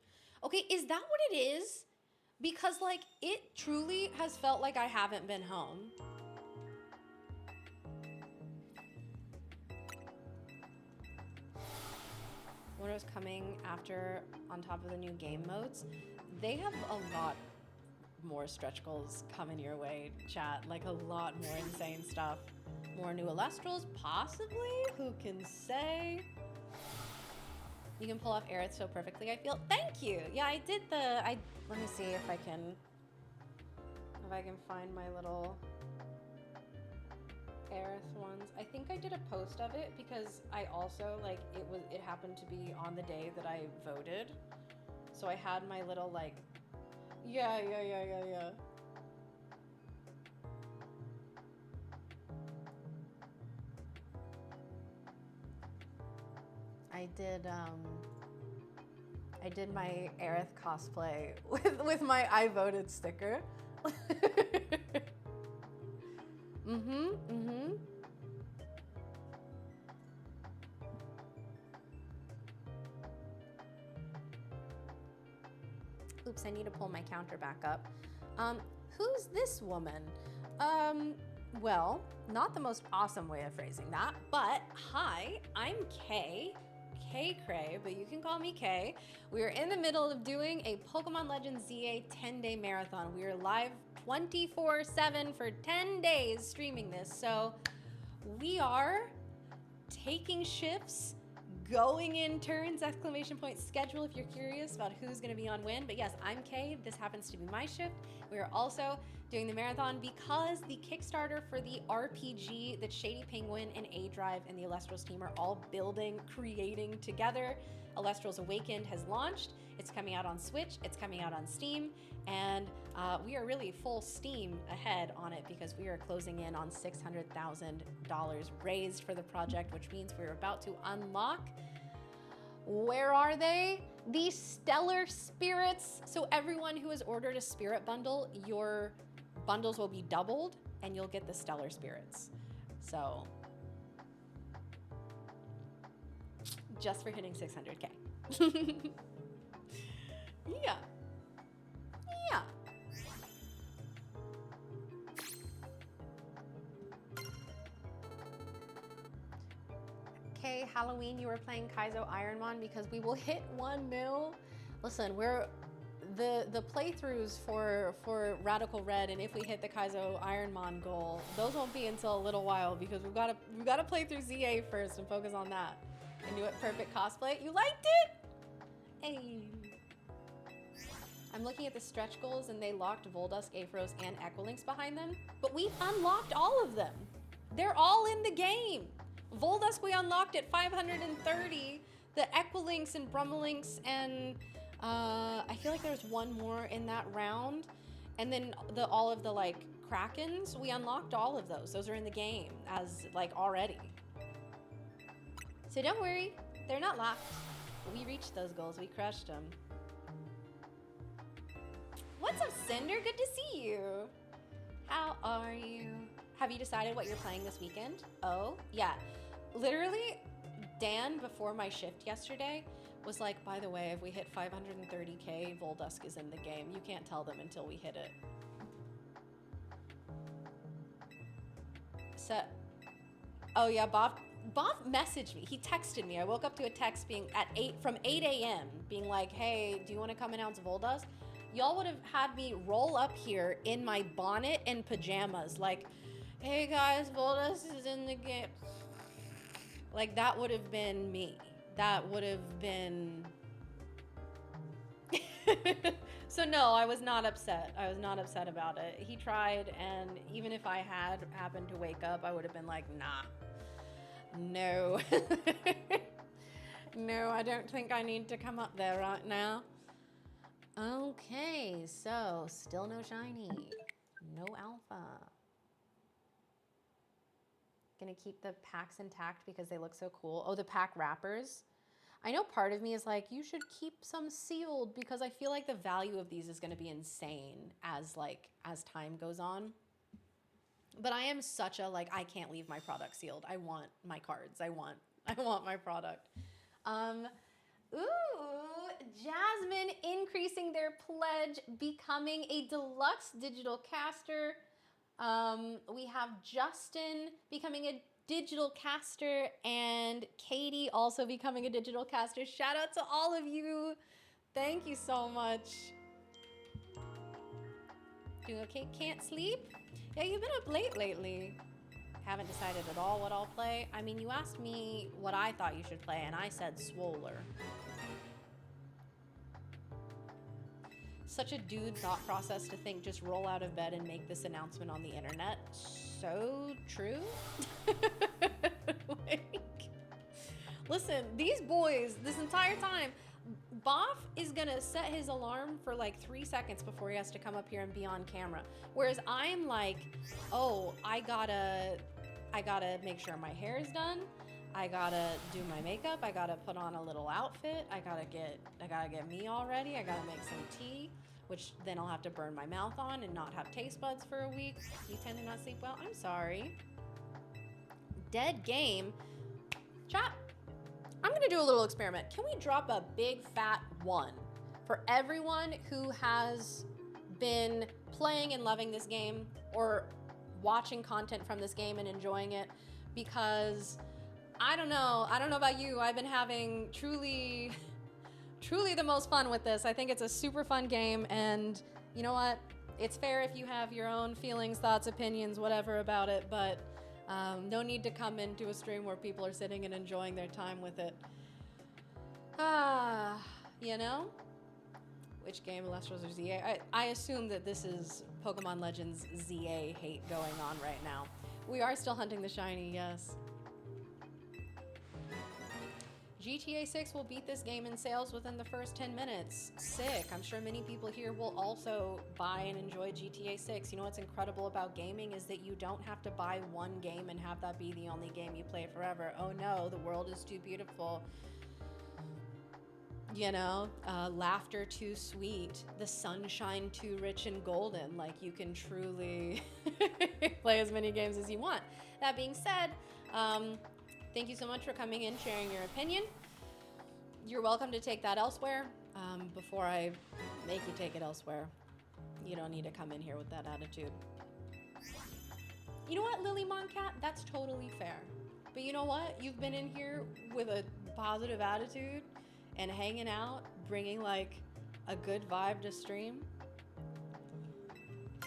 Okay, is that what it is? Because like, it truly has felt like I haven't been home. When it was coming after, on top of the new game modes, they have a lot more stretch goals coming your way, chat. Like a lot more insane stuff. More new Alestrals, possibly? Who can say? You can pull off Aerith so perfectly, I feel. Thank you! Yeah, I did let me see if I can find my little Aerith ones. I think I did a post of it because I also, like, it happened to be on the day that I voted. So I had my little, like, yeah. I did my Aerith cosplay with my I voted sticker. Oops, I need to pull my counter back up. Who's this woman? Well, not the most awesome way of phrasing that, but hi, I'm Kay, kaycreigh, but you can call me Kay. We are in the middle of doing a Pokemon Legends Z-A 10-day marathon. We are live 24/7 for 10 days streaming this. So we are taking shifts, going in turns, exclamation point schedule if you're curious about who's gonna be on when. But yes, I'm Kay, this happens to be my shift. We are also doing the marathon because the Kickstarter for the RPG that Shady Penguin and A-Drive and the Alestrals team are all building, creating together. Alestrals Awakened has launched. It's coming out on Switch, it's coming out on Steam, and we are really full steam ahead on it because we are closing in on $600,000 raised for the project, which means we're about to unlock, where are they? The Stellar Spirits. So everyone who has ordered a Spirit Bundle, your bundles will be doubled and you'll get the Stellar Spirits. So just for hitting 600K. Yeah. Yeah. Okay, Halloween, you were playing Kaizo Ironmon because we will hit 1 mil. Listen, we're the playthroughs for Radical Red, and if we hit the Kaizo Ironmon goal, those won't be until a little while because we've got to play through ZA first and focus on that and do it perfect cosplay. You liked it? Hey. I'm looking at the stretch goals and they locked Voldusk, Aphros, and Equilinks behind them, but we've unlocked all of them. They're all in the game. Voldusk we unlocked at 530, the Equilinks and Brummelinks, and I feel like there's one more in that round. And then all of the like Krakens, we unlocked all of those. Those are in the game as like already. So don't worry, they're not locked. We reached those goals, we crushed them. What's up, Cinder? Good to see you. How are you? Have you decided what you're playing this weekend? Oh, yeah. Literally, Dan, before my shift yesterday, was like, by the way, if we hit 530K, Voldusk is in the game. You can't tell them until we hit it. So, oh yeah, Bob messaged me. He texted me. I woke up to a text being from 8 a.m. being like, hey, do you want to come announce Voldusk? Y'all would have had me roll up here in my bonnet and pajamas, like, hey guys, Voldusk is in the game. Like, that would have been me. That would have been... So no, I was not upset. I was not upset about it. He tried, and even if I had happened to wake up, I would have been like, nah, no. No, I don't think I need to come up there right now. Okay, so still no shiny, no alpha. Gonna keep the packs intact because they look so cool. Oh, the pack wrappers. I know part of me is like, you should keep some sealed because I feel like the value of these is gonna be insane as time goes on. But I am such a, like, I can't leave my product sealed. I want my cards. I want my product. Ooh, Jasmine increasing their pledge, becoming a deluxe digital caster. We have Justin becoming a digital caster and Katie also becoming a digital caster. Shout out to all of you. Thank you so much. Doing okay? Can't sleep? Yeah, you've been up late lately. Haven't decided at all what I'll play. I mean, you asked me what I thought you should play and I said Swoller. Such a dude thought process to think just roll out of bed and make this announcement on the internet. So true. Like, listen, these boys, this entire time, Boff is gonna set his alarm for like 3 seconds before he has to come up here and be on camera. Whereas I'm like, oh, I gotta make sure my hair is done. I gotta do my makeup. I gotta put on a little outfit. I gotta get me all ready. I gotta make some tea, which then I'll have to burn my mouth on and not have taste buds for a week. You tend to not sleep well. I'm sorry. Dead game. Chat. I'm gonna do a little experiment. Can we drop a big fat 1 for everyone who has been playing and loving this game or watching content from this game and enjoying it? Because I don't know. I don't know about you. I've been having truly the most fun with this. I think it's a super fun game, and you know what? It's fair if you have your own feelings, thoughts, opinions, whatever about it, but no need to come into a stream where people are sitting and enjoying their time with it. You know? Which game, Lestros or Z-A? I assume that this is Pokemon Legends Z-A hate going on right now. We are still hunting the shiny, yes. GTA 6 will beat this game in sales within the first 10 minutes. Sick. I'm sure many people here will also buy and enjoy GTA 6. You know what's incredible about gaming is that you don't have to buy one game and have that be the only game you play forever. Oh no, the world is too beautiful. You know, laughter too sweet, the sunshine too rich and golden. Like, you can truly play as many games as you want. That being said, thank you so much for coming in, sharing your opinion. You're welcome to take that elsewhere. Before I make you take it elsewhere, you don't need to come in here with that attitude. You know what, Lily Moncat? That's totally fair. But you know what? You've been in here with a positive attitude and hanging out, bringing like a good vibe to stream.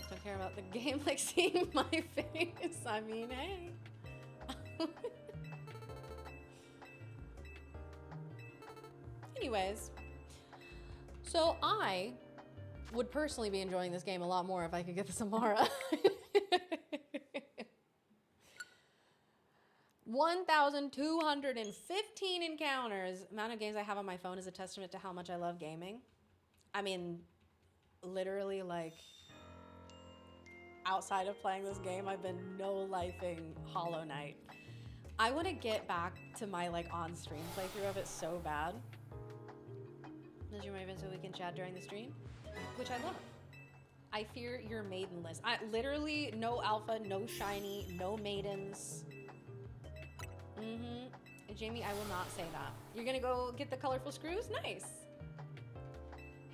Don't care about the game, like seeing my face. I mean, hey. Anyways, so I would personally be enjoying this game a lot more if I could get the Samara. 1,215 encounters. Amount of games I have on my phone is a testament to how much I love gaming. I mean, literally, like, outside of playing this game, I've been no-lifing Hollow Knight. I want to get back to my, like, on-stream playthrough of it so bad. Does your event so we can chat during the stream? Which I love. I fear you're maidenless. Literally, no alpha, no shiny, no maidens. Jamie, I will not say that. You're gonna go get the colorful screws? Nice.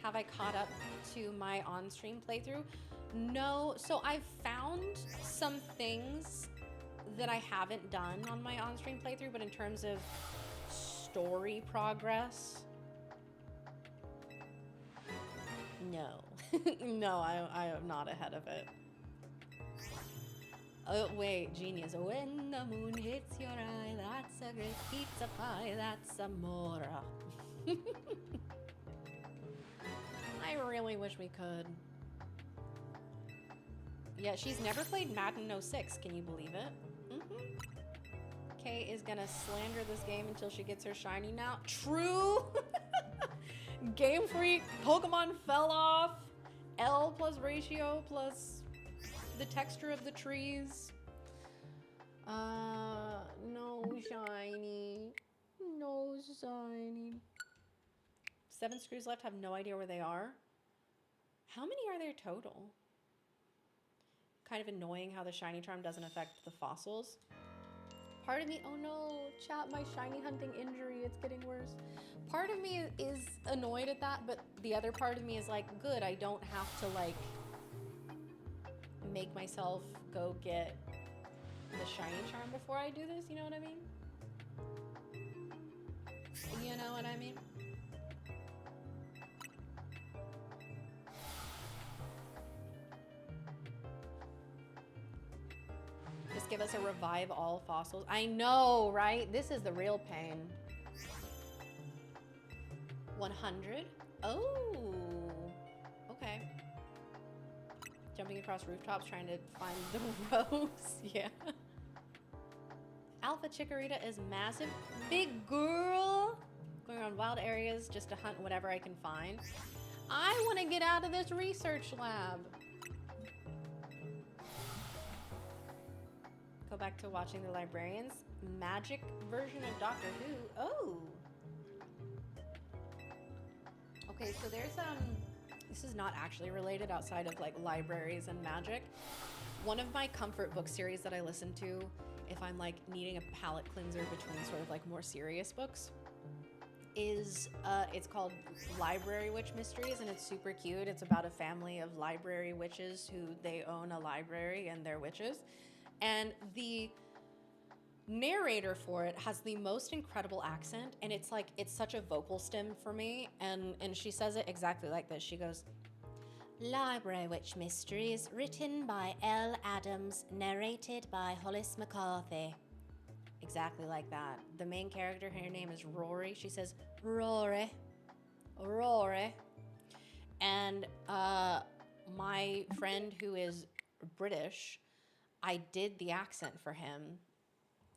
Have I caught up to my on-stream playthrough? No, so I've found some things that I haven't done on my on-stream playthrough, but in terms of story progress, no. No, I am not ahead of it. Oh, wait, genius. When the moon hits your eye, that's a great pizza pie, that's amore. I really wish we could. Yeah, she's never played Madden 06, can you believe it? Kay is gonna slander this game until she gets her shiny now. True! Game Freak, Pokemon fell off. L plus ratio plus the texture of the trees. No shiny. No shiny. 7 screws left, have no idea where they are. How many are there total? Kind of annoying how the shiny charm doesn't affect the fossils. Part of me, oh no, chat, my shiny hunting injury, it's getting worse. Part of me is annoyed at that, but the other part of me is like, good, I don't have to like make myself go get the shiny charm before I do this, you know what I mean? You know what I mean? Just give us a revive all fossils. I know, right? This is the real pain. 100? Oh, okay. Jumping across rooftops trying to find the rose. Yeah. Alpha Chikorita is massive. Big girl. Going around wild areas just to hunt whatever I can find. I want to get out of this research lab. Go back to watching The Librarians. Magic version of Doctor Who. Oh. Okay, so there's this is not actually related outside of like libraries and magic. One of my comfort book series that I listen to if I'm like needing a palate cleanser between sort of like more serious books is it's called Library Witch Mysteries, and it's super cute. It's about a family of library witches who they own a library and they're witches. And the narrator for it has the most incredible accent, and it's like, it's such a vocal stem for me, and she says it exactly like this. She goes, Library Witch Mysteries, written by L. Adams, narrated by Hollis McCarthy. Exactly like that. The main character, her name is Rory. She says, Rory. Rory. And my friend who is British, I did the accent for him.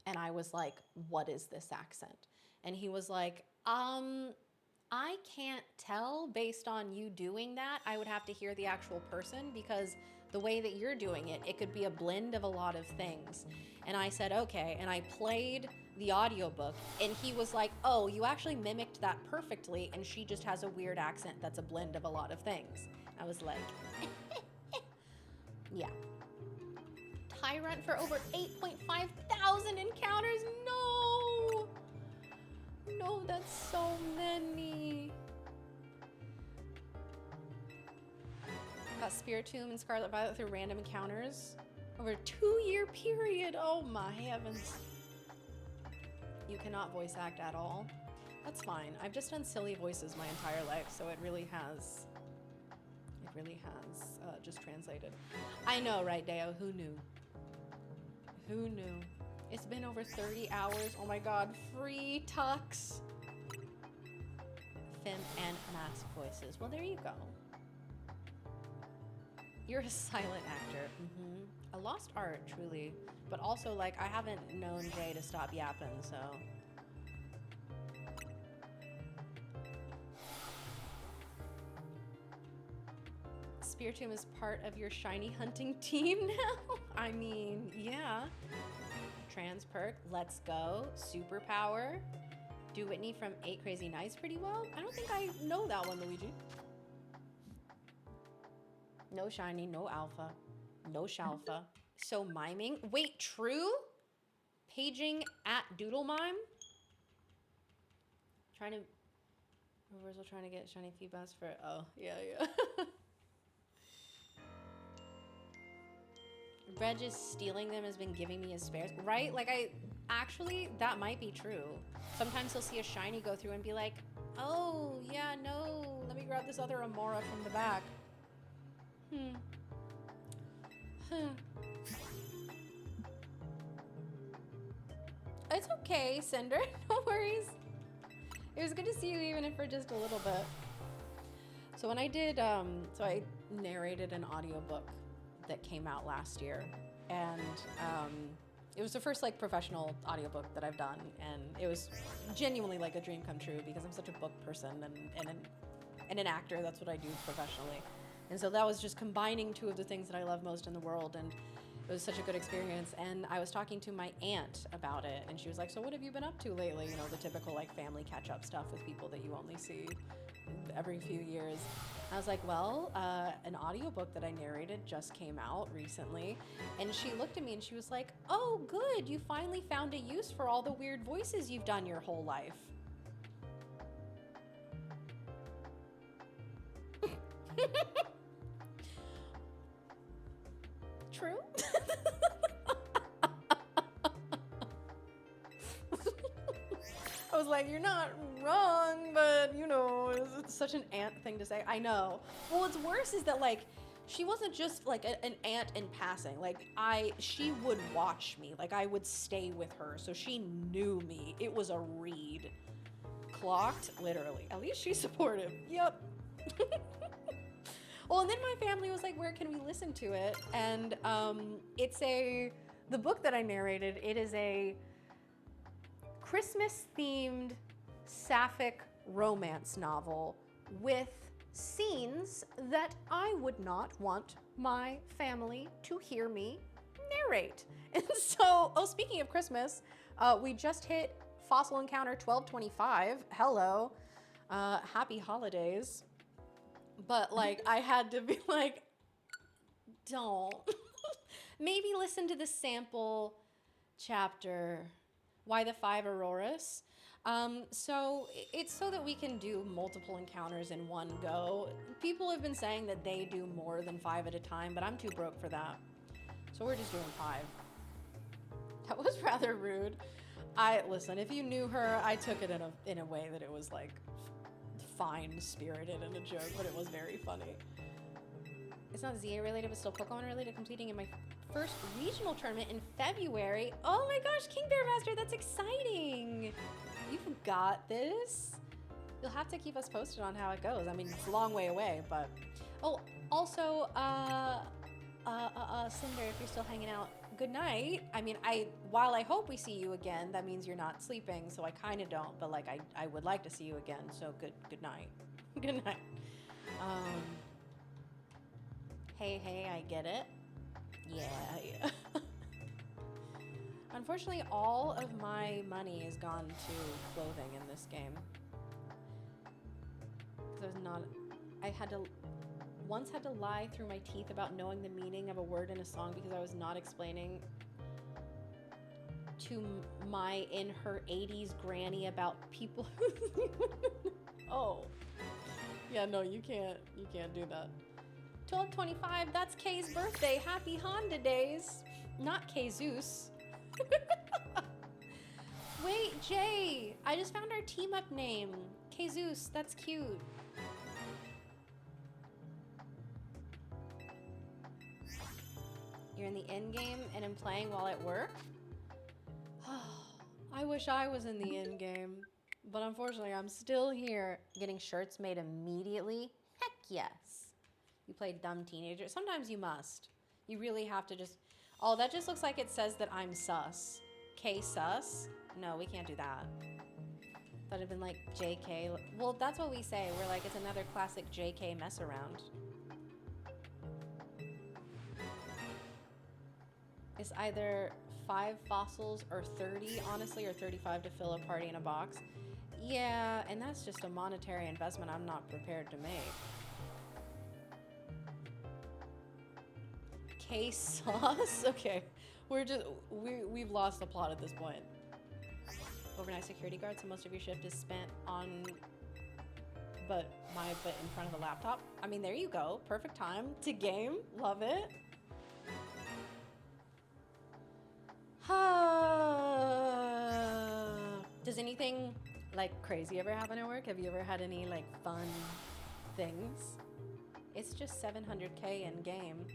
And I was like, what is this accent? And he was like, I can't tell based on you doing that. I would have to hear the actual person because the way that you're doing it, it could be a blend of a lot of things. And I said, okay. And I played the audiobook and he was like, oh, you actually mimicked that perfectly. And she just has a weird accent that's a blend of a lot of things. I was like, yeah. Tyrant for over 8.5 thousand encounters. No. No, that's so many. Got Spiritomb and Scarlet Violet through random encounters over a 2-year period. Oh my heavens. You cannot voice act at all. That's fine. I've just done silly voices my entire life, so it really has just translated. I know, right, Deo? Who knew? Who knew? It's been over 30 hours. Oh my god. Free tux. Fem and mask voices. Well, there you go. You're a silent actor. A lost art, truly. But also, like, I haven't known Jay to stop yapping, so. Spiritomb is part of your shiny hunting team now? I mean, yeah. Trans perk, let's go. Superpower. Do Whitney from 8 Crazy Nights pretty well? I don't think I know that one, Luigi. No shiny, no alpha, no shalfa. So miming. Wait, true? Paging at Doodle Mime? Reversal trying to get shiny feedbacks for, oh, yeah. Reg is stealing them, has been giving me his spares. Right? Like, actually, that might be true. Sometimes he'll see a shiny go through and be like, oh, yeah, no, let me grab this other Amora from the back. It's okay, Cinder. No worries. It was good to see you even if for just a little bit. So when I did, so I narrated an audiobook that came out last year, and it was the first like professional audiobook that I've done, and it was genuinely like a dream come true because I'm such a book person and an actor. That's what I do professionally. And so that was just combining two of the things that I love most in the world, and it was such a good experience. And I was talking to my aunt about it, and she was like, so what have you been up to lately? You know, the typical like family catch-up stuff with people that you only see every few years. I was like, well, an audiobook that I narrated just came out recently. And she looked at me and she was like, oh, good, you finally found a use for all the weird voices you've done your whole life. True? I was like, you're not wrong, but you know, it's such an aunt thing to say. I know. Well, what's worse is that like, she wasn't just like an aunt in passing. Like she would watch me. Like I would stay with her. So she knew me. It was a read. Clocked, literally. At least she's supportive. Yep. Well, and then my family was like, where can we listen to it? And the book that I narrated, it is a Christmas-themed sapphic romance novel with scenes that I would not want my family to hear me narrate. And so, oh, speaking of Christmas, we just hit Fossil Encounter 1225. Hello. Happy holidays. But like, I had to be like, don't. Maybe listen to the sample chapter, Why the Five Auroras. So it's so that we can do multiple encounters in one go. People have been saying that they do more than 5 at a time, but I'm too broke for that. So we're just doing 5. That was rather rude. Listen, if you knew her, I took it in a way that it was like fine spirited and a joke, but it was very funny. It's not Z-A related, but still Pokemon related, completing in my first regional tournament in February. Oh my gosh, King Bear Master, that's exciting. You've got this. You'll have to keep us posted on how it goes. I mean, it's a long way away, but... Oh, also, Cinder, if you're still hanging out, good night. I mean, while I hope we see you again, that means you're not sleeping, so I kind of don't, but like, I would like to see you again, so good night. Good night. Hey, I get it. Yeah. Unfortunately, all of my money is gone to clothing in this game. Because I once had to lie through my teeth about knowing the meaning of a word in a song because I was not explaining to my in her 80s granny about people. Oh. Yeah, no, you can't do that. 12/25, that's Kay's birthday. Happy Honda days. Not Kay Zeus. Wait, Jay, I just found our team up name. Kay Zeus, that's cute. You're in the end game and I'm playing while at work? I wish I was in the end game, but unfortunately I'm still here. Getting shirts made immediately? Heck yes. You play dumb teenager. Sometimes you must. You really have to just... Oh, that just looks like it says that I'm sus. K sus? No, we can't do that. That would have been like JK. Well, that's what we say. We're like, it's another classic JK mess around. It's either 5 fossils or 30, honestly, or 35 to fill a party in a box. Yeah, and that's just a monetary investment I'm not prepared to make. K sauce? Okay. We've lost the plot at this point. Overnight security guard, so most of your shift is spent on but in front of the laptop. I mean, there you go. Perfect time to game. Love it. Does anything like crazy ever happen at work? Have you ever had any like fun things? It's just 700K in game.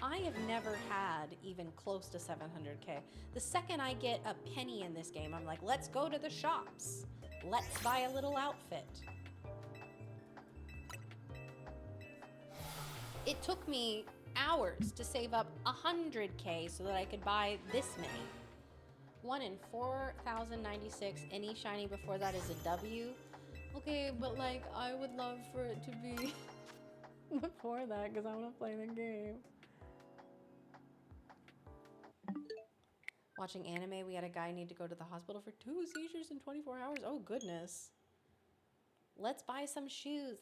I have never had even close to 700K. The second I get a penny in this game, I'm like, let's go to the shops. Let's buy a little outfit. It took me hours to save up 100K so that I could buy this many. 1 in 4,096. Any shiny before that is a W. Okay, but like, I would love for it to be before that because I want to play the game. Watching anime, we had a guy need to go to the hospital for 2 seizures in 24 hours. Oh, goodness. Let's buy some shoes.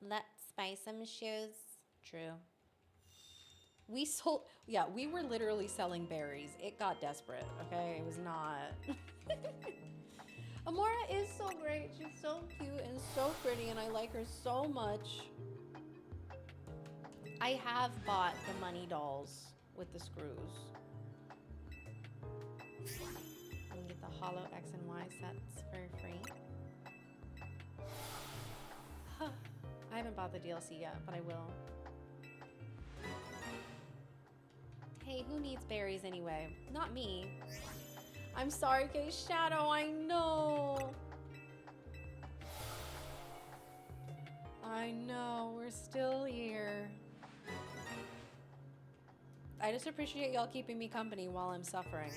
Let's buy some shoes. True. We were literally selling berries. It got desperate, okay? It was not. Amora is so great. She's so cute and so pretty, and I like her so much. I have bought the money dolls with the screws. I can get the hollow X and Y sets for free. I haven't bought the DLC yet, but I will. Hey, who needs berries anyway? Not me. I'm sorry, K Shadow, I know. I know, we're still here. I just appreciate y'all keeping me company while I'm suffering.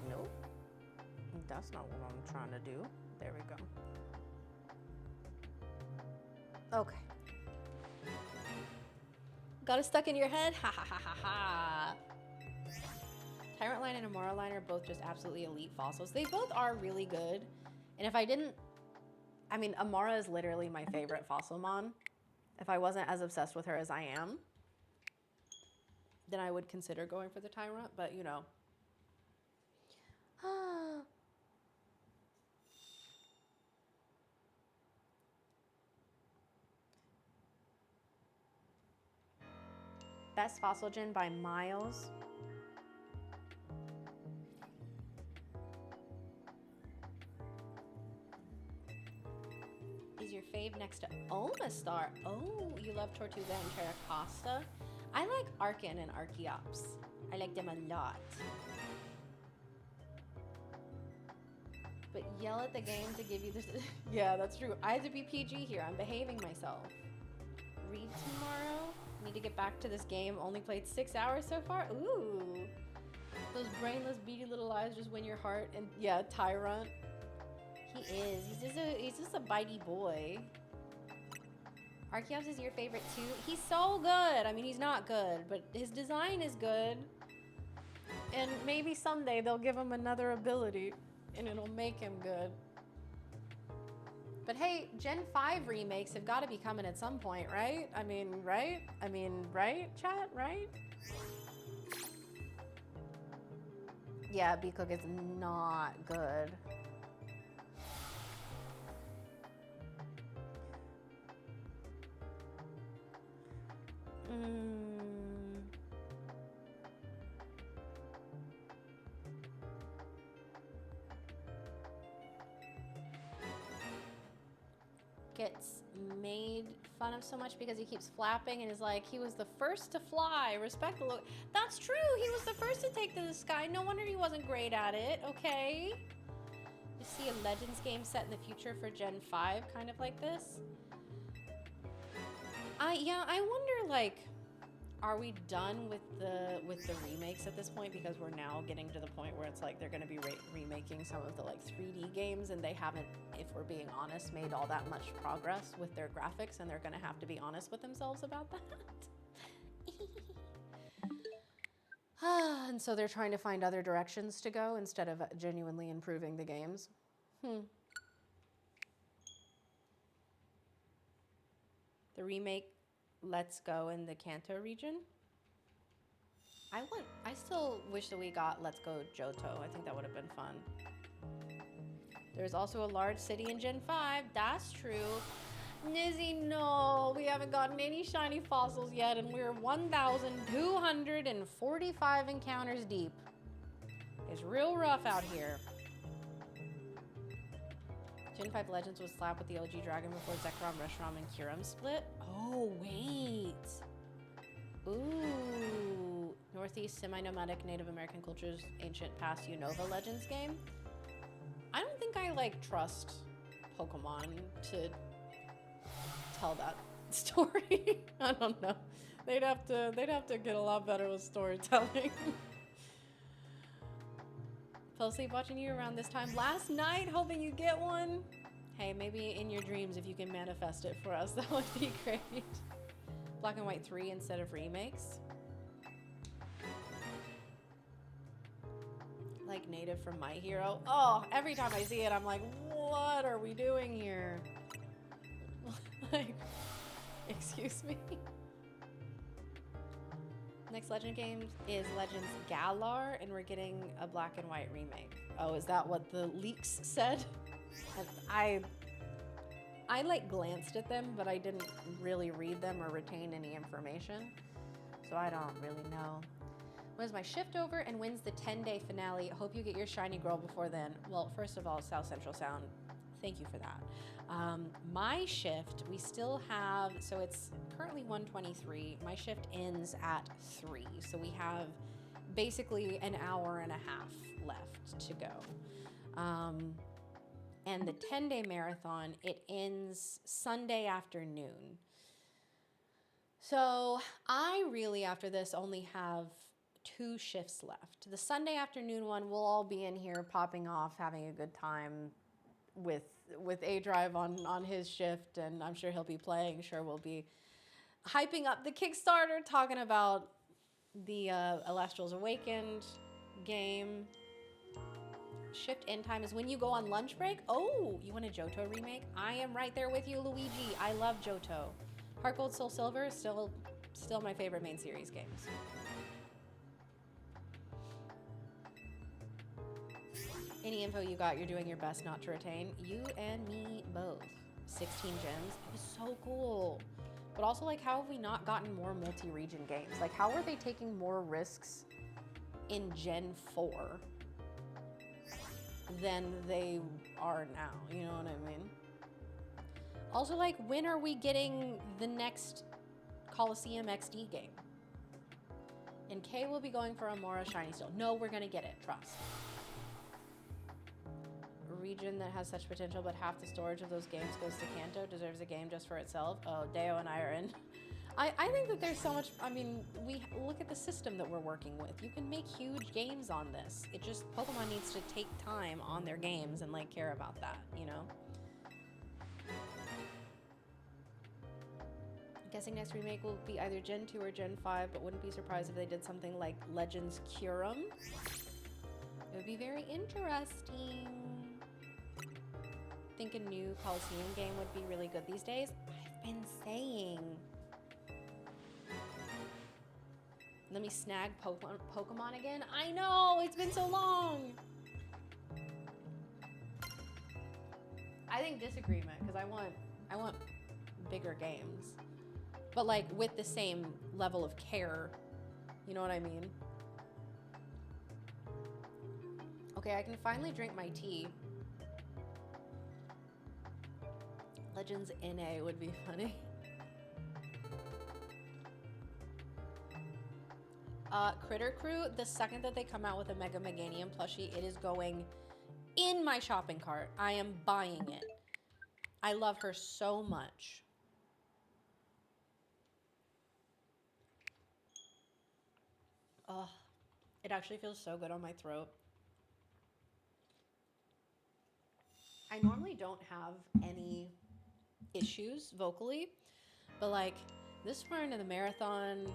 Nope. That's not what I'm trying to do. There we go. Okay. Got it stuck in your head? Ha ha ha ha ha. Tyrant Line and Amora Line are both just absolutely elite fossils. They both are really good. And if I didn't I mean, Amara is literally my favorite Fossilmon. If I wasn't as obsessed with her as I am, then I would consider going for the Tyrant, but you know. Best Fossil Gen by miles. Is your fave next to Omastar? Oh, you love Tortuga and Terracosta? I like Arcan and Archeops. I like them a lot. But yell at the game to give you this. Yeah, that's true. I have to be PG here. I'm behaving myself. Read tomorrow. Need to get back to this game. Only played 6 hours so far. Ooh. Those brainless, beady little eyes just win your heart. And yeah, Tyrant. He is. He's just a bitey boy. Archeops is your favorite too? He's so good. I mean, he's not good, but his design is good. And maybe someday they'll give him another ability and it'll make him good. But hey, Gen 5 remakes have got to be coming at some point, right? I mean, right? Right, chat? Right? Yeah, B-Cook is not good. Gets made fun of so much because he keeps flapping and is like, he was the first to fly. Respect the look. That's true. He was the first to take to the sky. No wonder he wasn't great at it. Okay. You see a Legends game set in the future for Gen 5, kind of like this. Yeah, I wonder, like, are we done with the remakes at this point? Because we're now getting to the point where it's like they're going to be remaking some of the like 3D games, and they haven't, if we're being honest, made all that much progress with their graphics, and they're going to have to be honest with themselves about that. And so they're trying to find other directions to go instead of genuinely improving the games. The remake Let's Go in the Kanto region. I still wish that we got Let's Go Johto. I think that would have been fun. There's also a large city in Gen 5. That's true. Nizzy, no. We haven't gotten any shiny fossils yet, and we're 1,245 encounters deep. It's real rough out here. Gen 5 Legends was slapped with the OG Dragon before Zekrom, Reshiram, and Kyurem split. Oh, wait. Ooh. Northeast semi-nomadic Native American cultures, ancient past Unova Legends game. I don't think I, like, trust Pokemon to tell that story. I don't know. They'd have to get a lot better with storytelling. Fell asleep watching you around this time last night, hoping you get one. Hey, maybe in your dreams, if you can manifest it for us, that would be great. Black and White 3 instead of remakes. Like Native from My Hero. Oh, every time I see it, I'm like, what are we doing here? Like, excuse me. Next Legend game is Legends Galar, and we're getting a Black and White remake. Oh, is that what the leaks said? I like glanced at them, but I didn't really read them or retain any information, so I don't really know. When's my shift over, and when's the 10-day finale? Hope you get your shiny girl before then. Well, first of all, South Central Sound, thank you for that. My shift, we still have, so it's currently 1:23. My shift ends at 3, so we have basically an hour and a half left to go. And the 10-day marathon, it ends Sunday afternoon. So I really, after this, only have 2 shifts left. The Sunday afternoon one, we'll all be in here popping off, having a good time with A-Drive on his shift, and I'm sure he'll be playing. Sure, we'll be hyping up the Kickstarter, talking about the Elestrals Awakened game. shift in time is when you go on lunch break. Oh, you want a Johto remake? I am right there with you, Luigi. I love Johto. Heart Gold, Soul Silver is still my favorite main series games. Any info you got, you're doing your best not to retain. You and me both. 16 gems. It was so cool. But also, like, how have we not gotten more multi-region games? Like, how are they taking more risks in Gen 4 than they are now? You know what I mean? Also, like, when are we getting the next Coliseum XD game? And Kay will be going for a Mora Shiny Steel. No, we're gonna get it, trust. A region that has such potential, but half the storage of those games goes to Kanto, deserves a game just for itself. Oh, Deo and I are in. I think that there's so much, I mean, we look at the system that we're working with. You can make huge games on this. It just, Pokemon needs to take time on their games and, like, care about that, you know? I'm guessing next remake will be either Gen 2 or Gen 5, but wouldn't be surprised if they did something like Legends Kyurem. It would be very interesting. I think a new Coliseum game would be really good these days. I've been saying. Let me snag Pokemon again. I know, it's been so long. I think disagreement, because I want bigger games. But like with the same level of care. You know what I mean? Okay, I can finally drink my tea. Legends NA would be funny. Critter Crew, the second that they come out with a Mega Meganium plushie, it is going in my shopping cart. I am buying it. I love her so much. Oh, it actually feels so good on my throat. I normally don't have any issues vocally, but like this far into the marathon,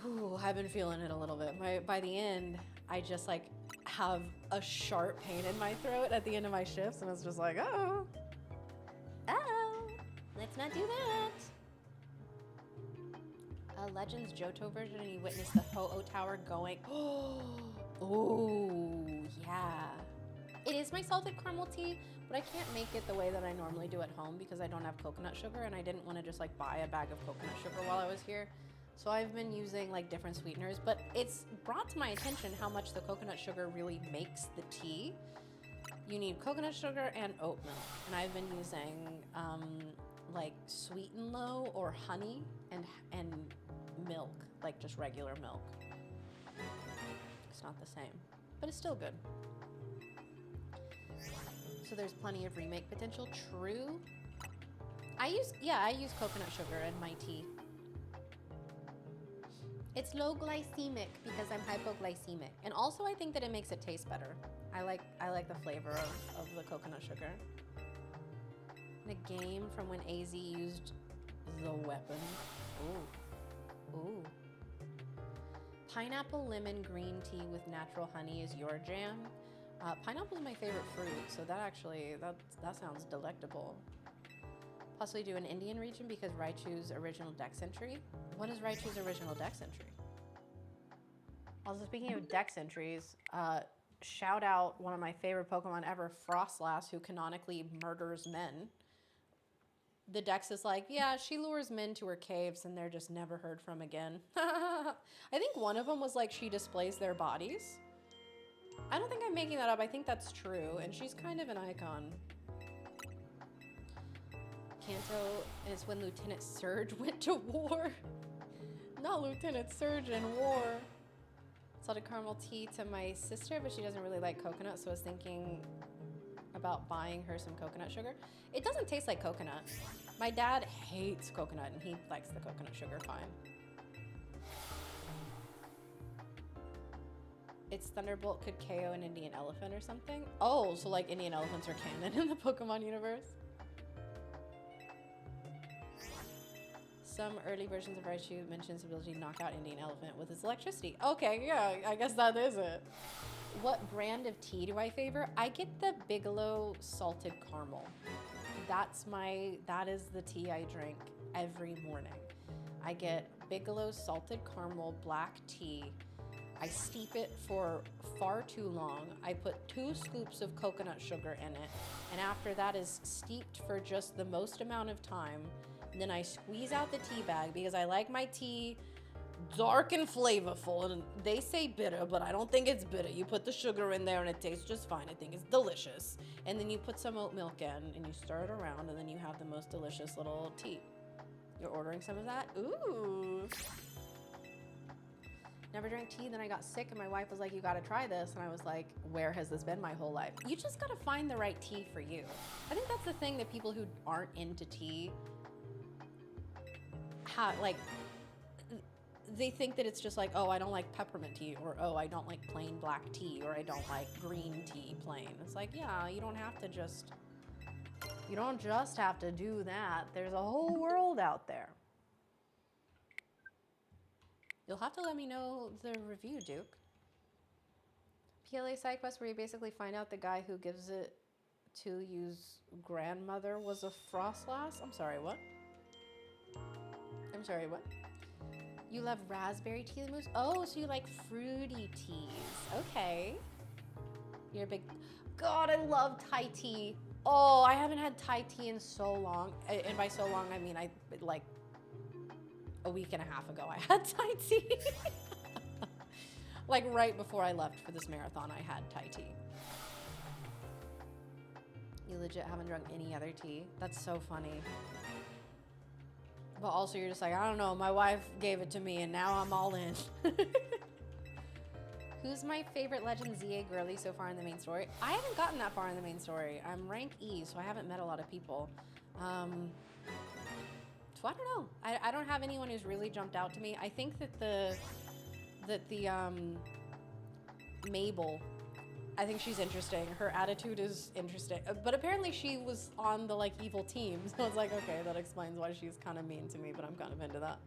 ooh, I've been feeling it a little bit. By the end, I just like have a sharp pain in my throat at the end of my shifts, and it's just like, oh, let's not do that. Legends Johto version, and you witness the Ho-Oh Tower going. Oh, yeah. It is my salted caramel tea, but I can't make it the way that I normally do at home because I don't have coconut sugar, and I didn't want to just like buy a bag of coconut sugar while I was here. So I've been using like different sweeteners, but it's brought to my attention how much the coconut sugar really makes the tea. You need coconut sugar and oat milk, and I've been using like Sweet and Low or honey and milk, like just regular milk. It's not the same, but it's still good. So there's plenty of remake potential. True. I use coconut sugar in my tea. It's low glycemic because I'm hypoglycemic. And also I think that it makes it taste better. I like the flavor of the coconut sugar. The game from when AZ used the weapon. Ooh. Ooh. Pineapple lemon green tea with natural honey is your jam. Pineapple is my favorite fruit, so that sounds delectable. Possibly do an Indian region because Raichu's original Dex entry. What is Raichu's original Dex entry? Also, speaking of Dex entries, shout out one of my favorite Pokemon ever, Frostlass, who canonically murders men. The Dex is like, yeah, she lures men to her caves and they're just never heard from again. I think one of them was like she displays their bodies. I don't think I'm making that up. I think that's true, and she's kind of an icon. Kanto is when Lieutenant Surge went to war. Not Lieutenant Surge in war. Salted caramel tea to my sister, but she doesn't really like coconut, so I was thinking about buying her some coconut sugar. It doesn't taste like coconut. My dad hates coconut, and he likes the coconut sugar fine. It's Thunderbolt could KO an Indian elephant or something? Oh, so like Indian elephants are canon in the Pokemon universe? Some early versions of Raichu mentions ability to knock out Indian elephant with its electricity. Okay, yeah, I guess that is it. what brand of tea do I favor? I get the Bigelow salted caramel. That is the tea I drink every morning. I get Bigelow salted caramel black tea. I steep it for far too long. I put 2 scoops of coconut sugar in it, and after that is steeped for just the most amount of time, then I squeeze out the tea bag because I like my tea dark and flavorful, and they say bitter, but I don't think it's bitter. You put the sugar in there and it tastes just fine. I think it's delicious. And then you put some oat milk in and you stir it around, and then you have the most delicious little tea. You're ordering some of that? Ooh. Never drank tea, then I got sick and my wife was like, you gotta try this. And I was like, where has this been my whole life? You just gotta find the right tea for you. I think that's the thing that people who aren't into tea they think that it's just like, oh, I don't like peppermint tea, or oh, I don't like plain black tea, or I don't like green tea plain. It's like, yeah, you don't just have to do that. There's a whole world out there. You'll have to let me know the review, Duke. PLA side quest where you basically find out the guy who gives it to you's grandmother was a Frostlass. I'm sorry, what? You love raspberry tea the most? Oh, so you like fruity teas. Okay. You're a big... God, I love Thai tea. Oh, I haven't had Thai tea in so long. And by so long, I mean, like a week and a half ago, I had Thai tea. Like right before I left for this marathon, I had Thai tea. You legit haven't drunk any other tea? That's so funny. But also you're just like, I don't know, my wife gave it to me and now I'm all in. Who's my favorite Legends Z-A girly so far in the main story? I haven't gotten that far in the main story. I'm rank E, so I haven't met a lot of people. So I don't know. I don't have anyone who's really jumped out to me. I think that the Mabel, I think she's interesting. Her attitude is interesting. But apparently she was on the like evil team. So it's like, okay, that explains why she's kind of mean to me, but I'm kind of into that.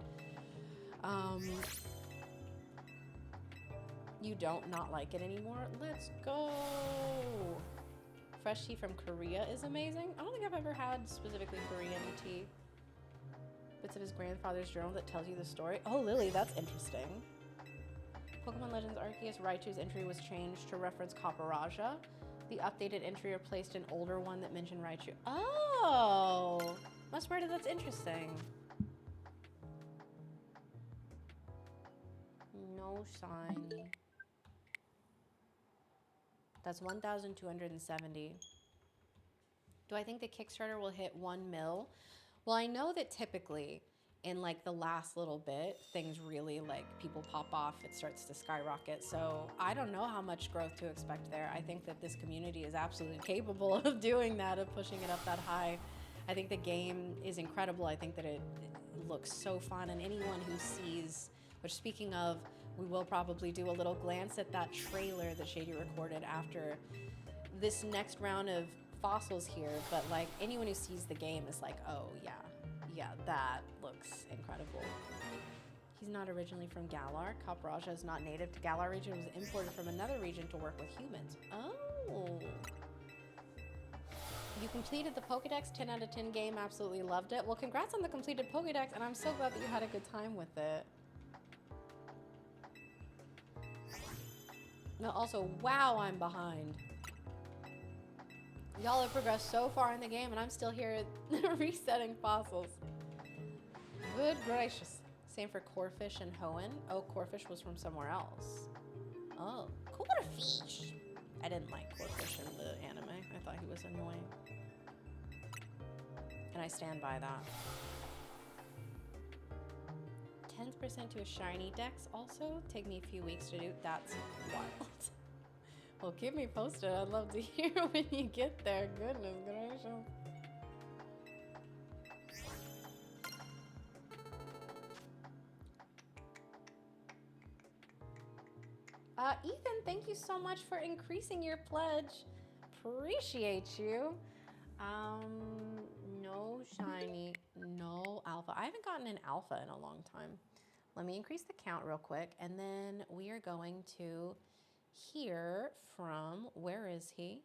You don't not like it anymore? Let's go. Fresh tea from Korea is amazing. I don't think I've ever had specifically Korean tea. Bits of his grandfather's journal that tells you the story. Oh, Lily, that's interesting. Pokemon Legends Arceus Raichu's entry was changed to reference Copperajah. The updated entry replaced an older one that mentioned Raichu. Oh, must word that's interesting. No shiny. That's 1,270. Do I think the Kickstarter will hit 1 mil? Well, I know that typically in like the last little bit, things really like people pop off, it starts to skyrocket. So I don't know how much growth to expect there. I think that this community is absolutely capable of doing that, of pushing it up that high. I think the game is incredible. I think that it looks so fun, and anyone who sees, which speaking of, we will probably do a little glance at that trailer that Shady recorded after this next round of fossils here, but like anyone who sees the game is like, oh yeah, that looks incredible. He's not originally from Galar. Copperajah is not native to Galar region. It was imported from another region to work with humans. Oh. You completed the Pokédex 10 out of 10 game. Absolutely loved it. Well, congrats on the completed Pokédex, and I'm so glad that you had a good time with it. No, also, wow, I'm behind. Y'all have progressed so far in the game, and I'm still here resetting fossils. Good gracious. Same for Corfish and Hoenn. Oh, Corfish was from somewhere else. Oh, Corfish. I didn't like Corfish in the anime. I thought he was annoying. And I stand by that. 10% to a shiny dex also. Take me a few weeks to do. That's wild. Well, keep me posted. I'd love to hear when you get there. Goodness gracious. Ethan, thank you so much for increasing your pledge. Appreciate you. No shiny, no alpha. I haven't gotten an alpha in a long time. Let me increase the count real quick, and then we are going to hear from, where is he?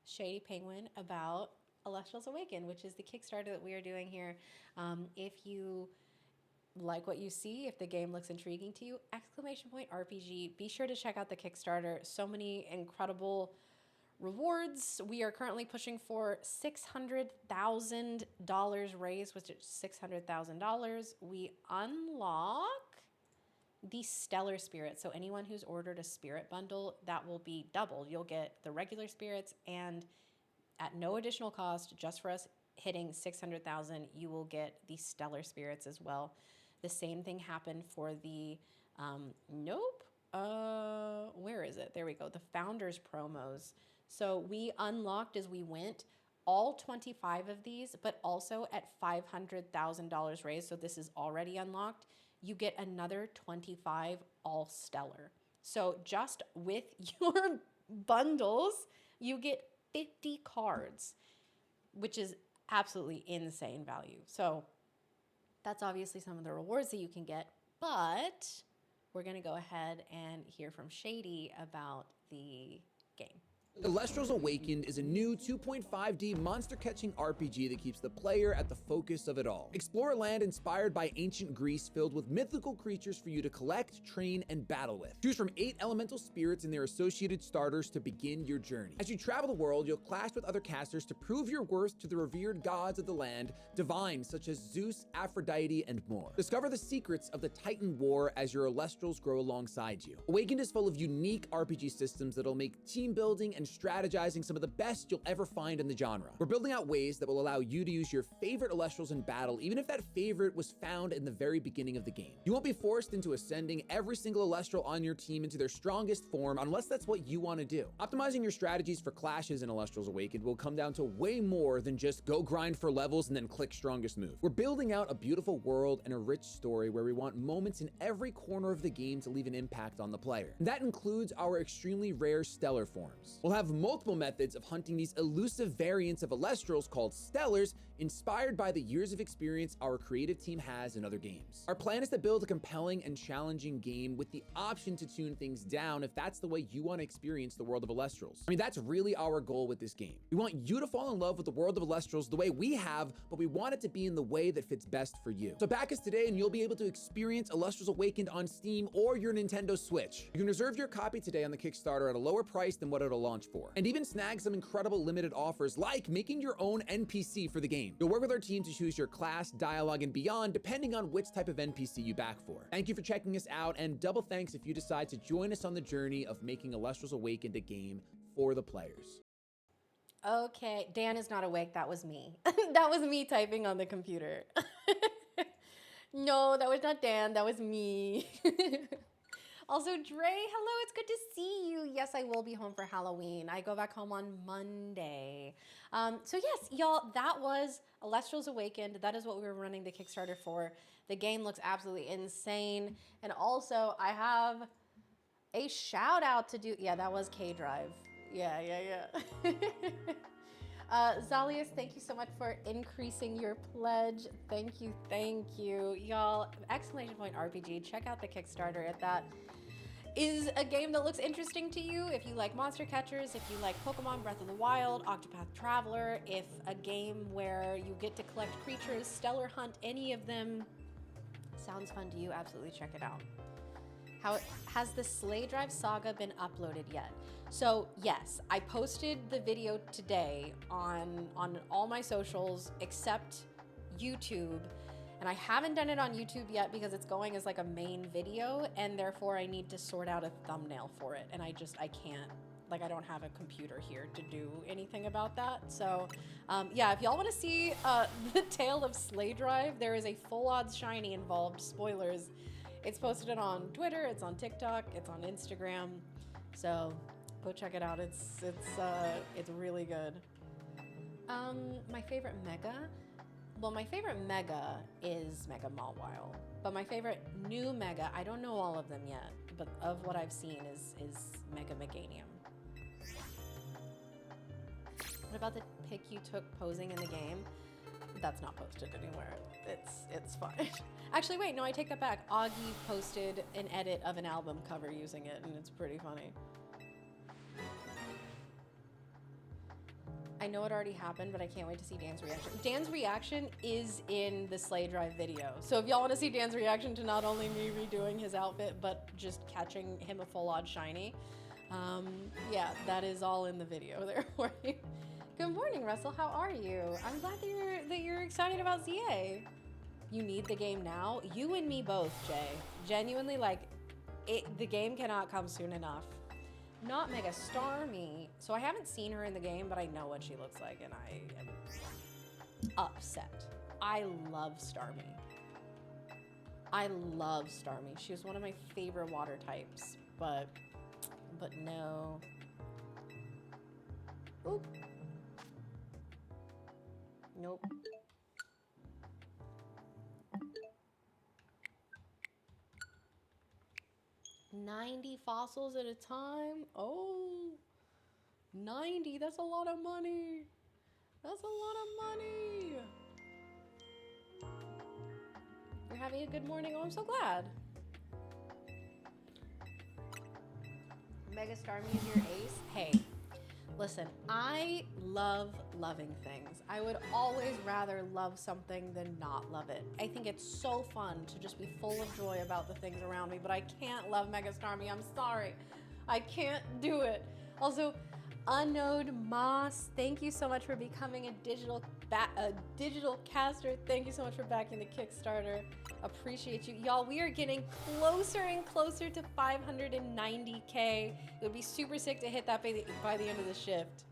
Shady Penguin about Celestials Awakened, which is the Kickstarter that we are doing here. If you like what you see, if the game looks intriguing to you, !RPG, be sure to check out the Kickstarter. So many incredible rewards. We are currently pushing for $600,000 raised, which is $600,000. We unlock the Stellar Spirits. So anyone who's ordered a Spirit bundle, that will be doubled. You'll get the regular Spirits, and at no additional cost, just for us hitting 600,000, you will get the Stellar Spirits as well. The same thing happened for the, where is it? There we go. The Founders promos. So we unlocked as we went all 25 of these, but also at $500,000 raised. So this is already unlocked. You get another 25 all stellar. So just with your bundles, you get 50 cards, which is absolutely insane value. So that's obviously some of the rewards that you can get, but we're going to go ahead and hear from Shady about the game. Celestials Awakened is a new 2.5D monster-catching RPG that keeps the player at the focus of it all. Explore a land inspired by ancient Greece filled with mythical creatures for you to collect, train, and battle with. Choose from 8 elemental spirits and their associated starters to begin your journey. As you travel the world, you'll clash with other casters to prove your worth to the revered gods of the land, divines such as Zeus, Aphrodite, and more. Discover the secrets of the Titan War as your Celestials grow alongside you. Awakened is full of unique RPG systems that'll make team building and strategizing some of the best you'll ever find in the genre. We're building out ways that will allow you to use your favorite Celestials in battle, even if that favorite was found in the very beginning of the game. You won't be forced into ascending every single Celestial on your team into their strongest form unless that's what you want to do. Optimizing your strategies for clashes in Celestials Awakened will come down to way more than just go grind for levels and then click strongest move. We're building out a beautiful world and a rich story where we want moments in every corner of the game to leave an impact on the player. And that includes our extremely rare stellar forms. We'll have multiple methods of hunting these elusive variants of Celestials called Stellars, inspired by the years of experience our creative team has in other games. Our plan is to build a compelling and challenging game with the option to tune things down if that's the way you want to experience the world of Celestials. I mean, that's really our goal with this game. We want you to fall in love with the world of Celestials the way we have, but we want it to be in the way that fits best for you. So back us today and you'll be able to experience Celestials Awakened on Steam or your Nintendo Switch. You can reserve your copy today on the Kickstarter at a lower price than what it'll launch for, and even snag some incredible limited offers like making your own NPC for the game. You'll work with our team to choose your class, dialogue, and beyond depending on which type of NPC you back for. Thank you for checking us out, and double thanks if you decide to join us on the journey of making Celestials Awakened a game for the players. Okay, Dan is not awake. That was me. That was me typing on the computer. No, that was not Dan. That was me. Also, Dre, hello, it's good to see you. Yes, I will be home for Halloween. I go back home on Monday. So yes, y'all, that was Celestials Awakened. That is what we were running the Kickstarter for. The game looks absolutely insane. And also, I have a shout out to do. Yeah, that was K-Drive. Yeah. Zalius, thank you so much for increasing your pledge. Thank you. Y'all, !RPG, check out the Kickstarter if that is a game that looks interesting to you. If you like monster catchers, if you like Pokemon Breath of the Wild, Octopath Traveler, if a game where you get to collect creatures, Stellar Hunt, any of them sounds fun to you, absolutely check it out. How has the Slay Drive Saga been uploaded yet? So yes, I posted the video today on all my socials except YouTube, and I haven't done it on YouTube yet because it's going as like a main video, and therefore I need to sort out a thumbnail for it, and I can't, like, I don't have a computer here to do anything about that. So yeah, if y'all want to see the tale of Slay Drive, there is a full odds shiny involved. Spoilers. It's posted on Twitter, it's on TikTok, it's on Instagram. So go check it out. It's really good. My favorite mega? Well, my favorite mega is Mega Mawile. But my favorite new mega, I don't know all of them yet, but of what I've seen is Mega Meganium. What about the pic you took posing in the game? That's not posted anywhere. It's fine. Actually, wait, no, I take that back. Augie posted an edit of an album cover using it, and it's pretty funny. I know it already happened, but I can't wait to see Dan's reaction. Dan's reaction is in the Slay Drive video. So if y'all want to see Dan's reaction to not only me redoing his outfit, but just catching him a full odd shiny, yeah, that is all in the video there for you. Good morning, Russell. How are you? I'm glad that you're excited about Z-A. You need the game now? You and me both, Jay. Genuinely, like, the game cannot come soon enough. Not Mega Starmie. So I haven't seen her in the game, but I know what she looks like, and I am upset. I love Starmie. I love Starmie. She was one of my favorite water types, but no. Oop. Nope. $90 fossils at a time? Oh, 90, that's a lot of money. That's a lot of money. You're having a good morning? Oh, I'm so glad. Mega Starmie is your ace? Hey, listen, I love loving things. I would always rather love something than not love it. I think it's so fun to just be full of joy about the things around me, but I can't love Mega Starmie. I'm sorry. I can't do it. Also, Unknown Moss, thank you so much for becoming a digital caster. Thank you so much for backing the Kickstarter. Appreciate you. Y'all, we are getting closer and closer to 590K. It would be super sick to hit that by the end of the shift.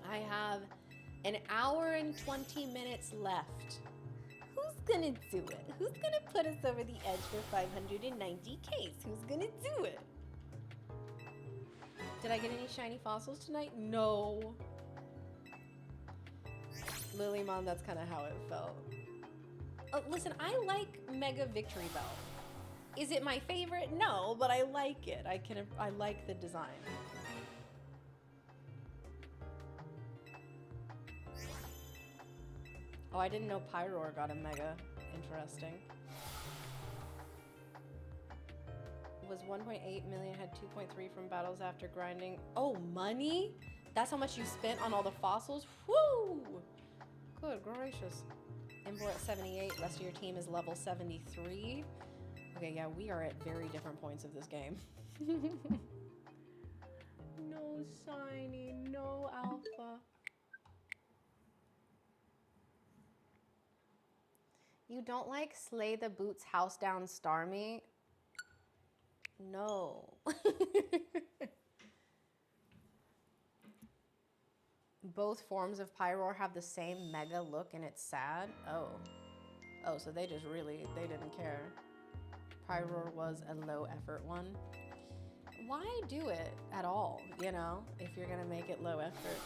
I have an hour and 20 minutes left. Who's gonna do it? Who's gonna put us over the edge for 590Ks? Who's gonna do it? Did I get any shiny fossils tonight? No. Lily Mom, that's kind of how it felt. Listen, I like Mega Victory Bell. Is it my favorite? No, but I like it. I like the design. Oh, I didn't know Pyroar got a Mega. Interesting. Was 1.8 million, had 2.3 from battles after grinding. Oh, money? That's how much you spent on all the fossils? Woo! Good gracious. Import at 78, rest of your team is level 73. Okay, yeah, we are at very different points of this game. No shiny, no alpha. You don't like Slay the Boots House Down Starmie? No. Both forms of Pyroar have the same mega look and it's sad. Oh. Oh, so they just really, they didn't care. Pyroar was a low effort one. Why do it at all, you know? If you're gonna make it low effort,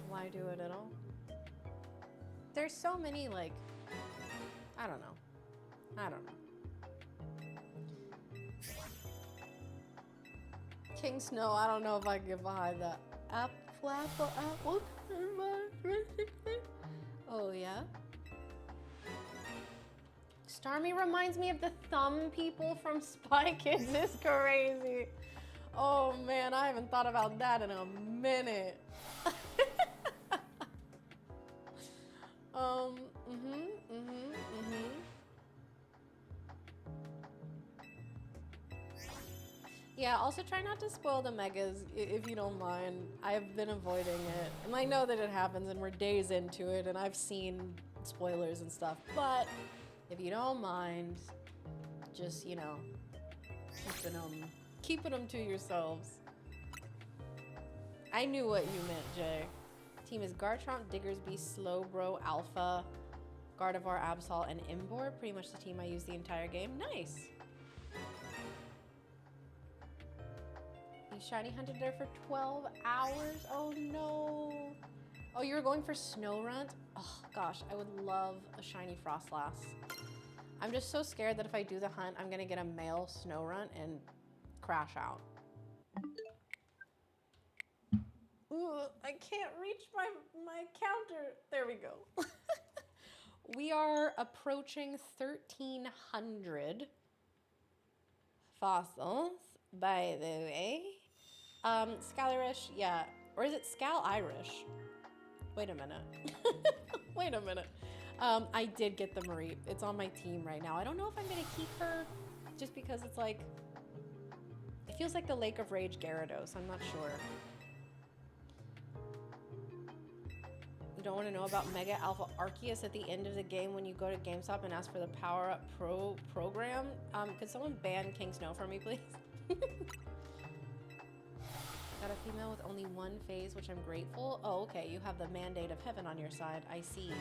why do it at all? There's so many, like, I don't know. King Snow, I don't know if I can get behind that. Apple. Oh, yeah? Starmie reminds me of the thumb people from Spy Kids. It's crazy. Oh, man, I haven't thought about that in a minute. Yeah, also try not to spoil the megas if you don't mind. I've been avoiding it. And I know that it happens and we're days into it and I've seen spoilers and stuff. But if you don't mind, just, you know, keeping them to yourselves. I knew what you meant, Jay. Team is Garchomp, Diggersby, Slowbro, Alpha, Gardevoir, Absol, and Imbor. Pretty much the team I use the entire game. Nice. You shiny hunted there for 12 hours? Oh no. Oh, you were going for Snorunt? Oh gosh, I would love a shiny Frostlass. I'm just so scared that if I do the hunt, I'm gonna get a male Snorunt and crash out. Ooh, I can't reach my counter. There we go. We are approaching 1,300 fossils, by the way. Skylerish, yeah. Or is it Scal Irish? Wait a minute. Wait a minute. I did get the Marie. It's on my team right now. I don't know if I'm gonna keep her just because it's like, it feels like the Lake of Rage Gyarados. I'm not sure. You don't want to know about Mega Alpha Arceus at the end of the game when you go to GameStop and ask for the Power Up Pro program? Could someone ban King Snow for me, please? Got a female with only one phase, which I'm grateful. Oh, okay. You have the mandate of heaven on your side. I see.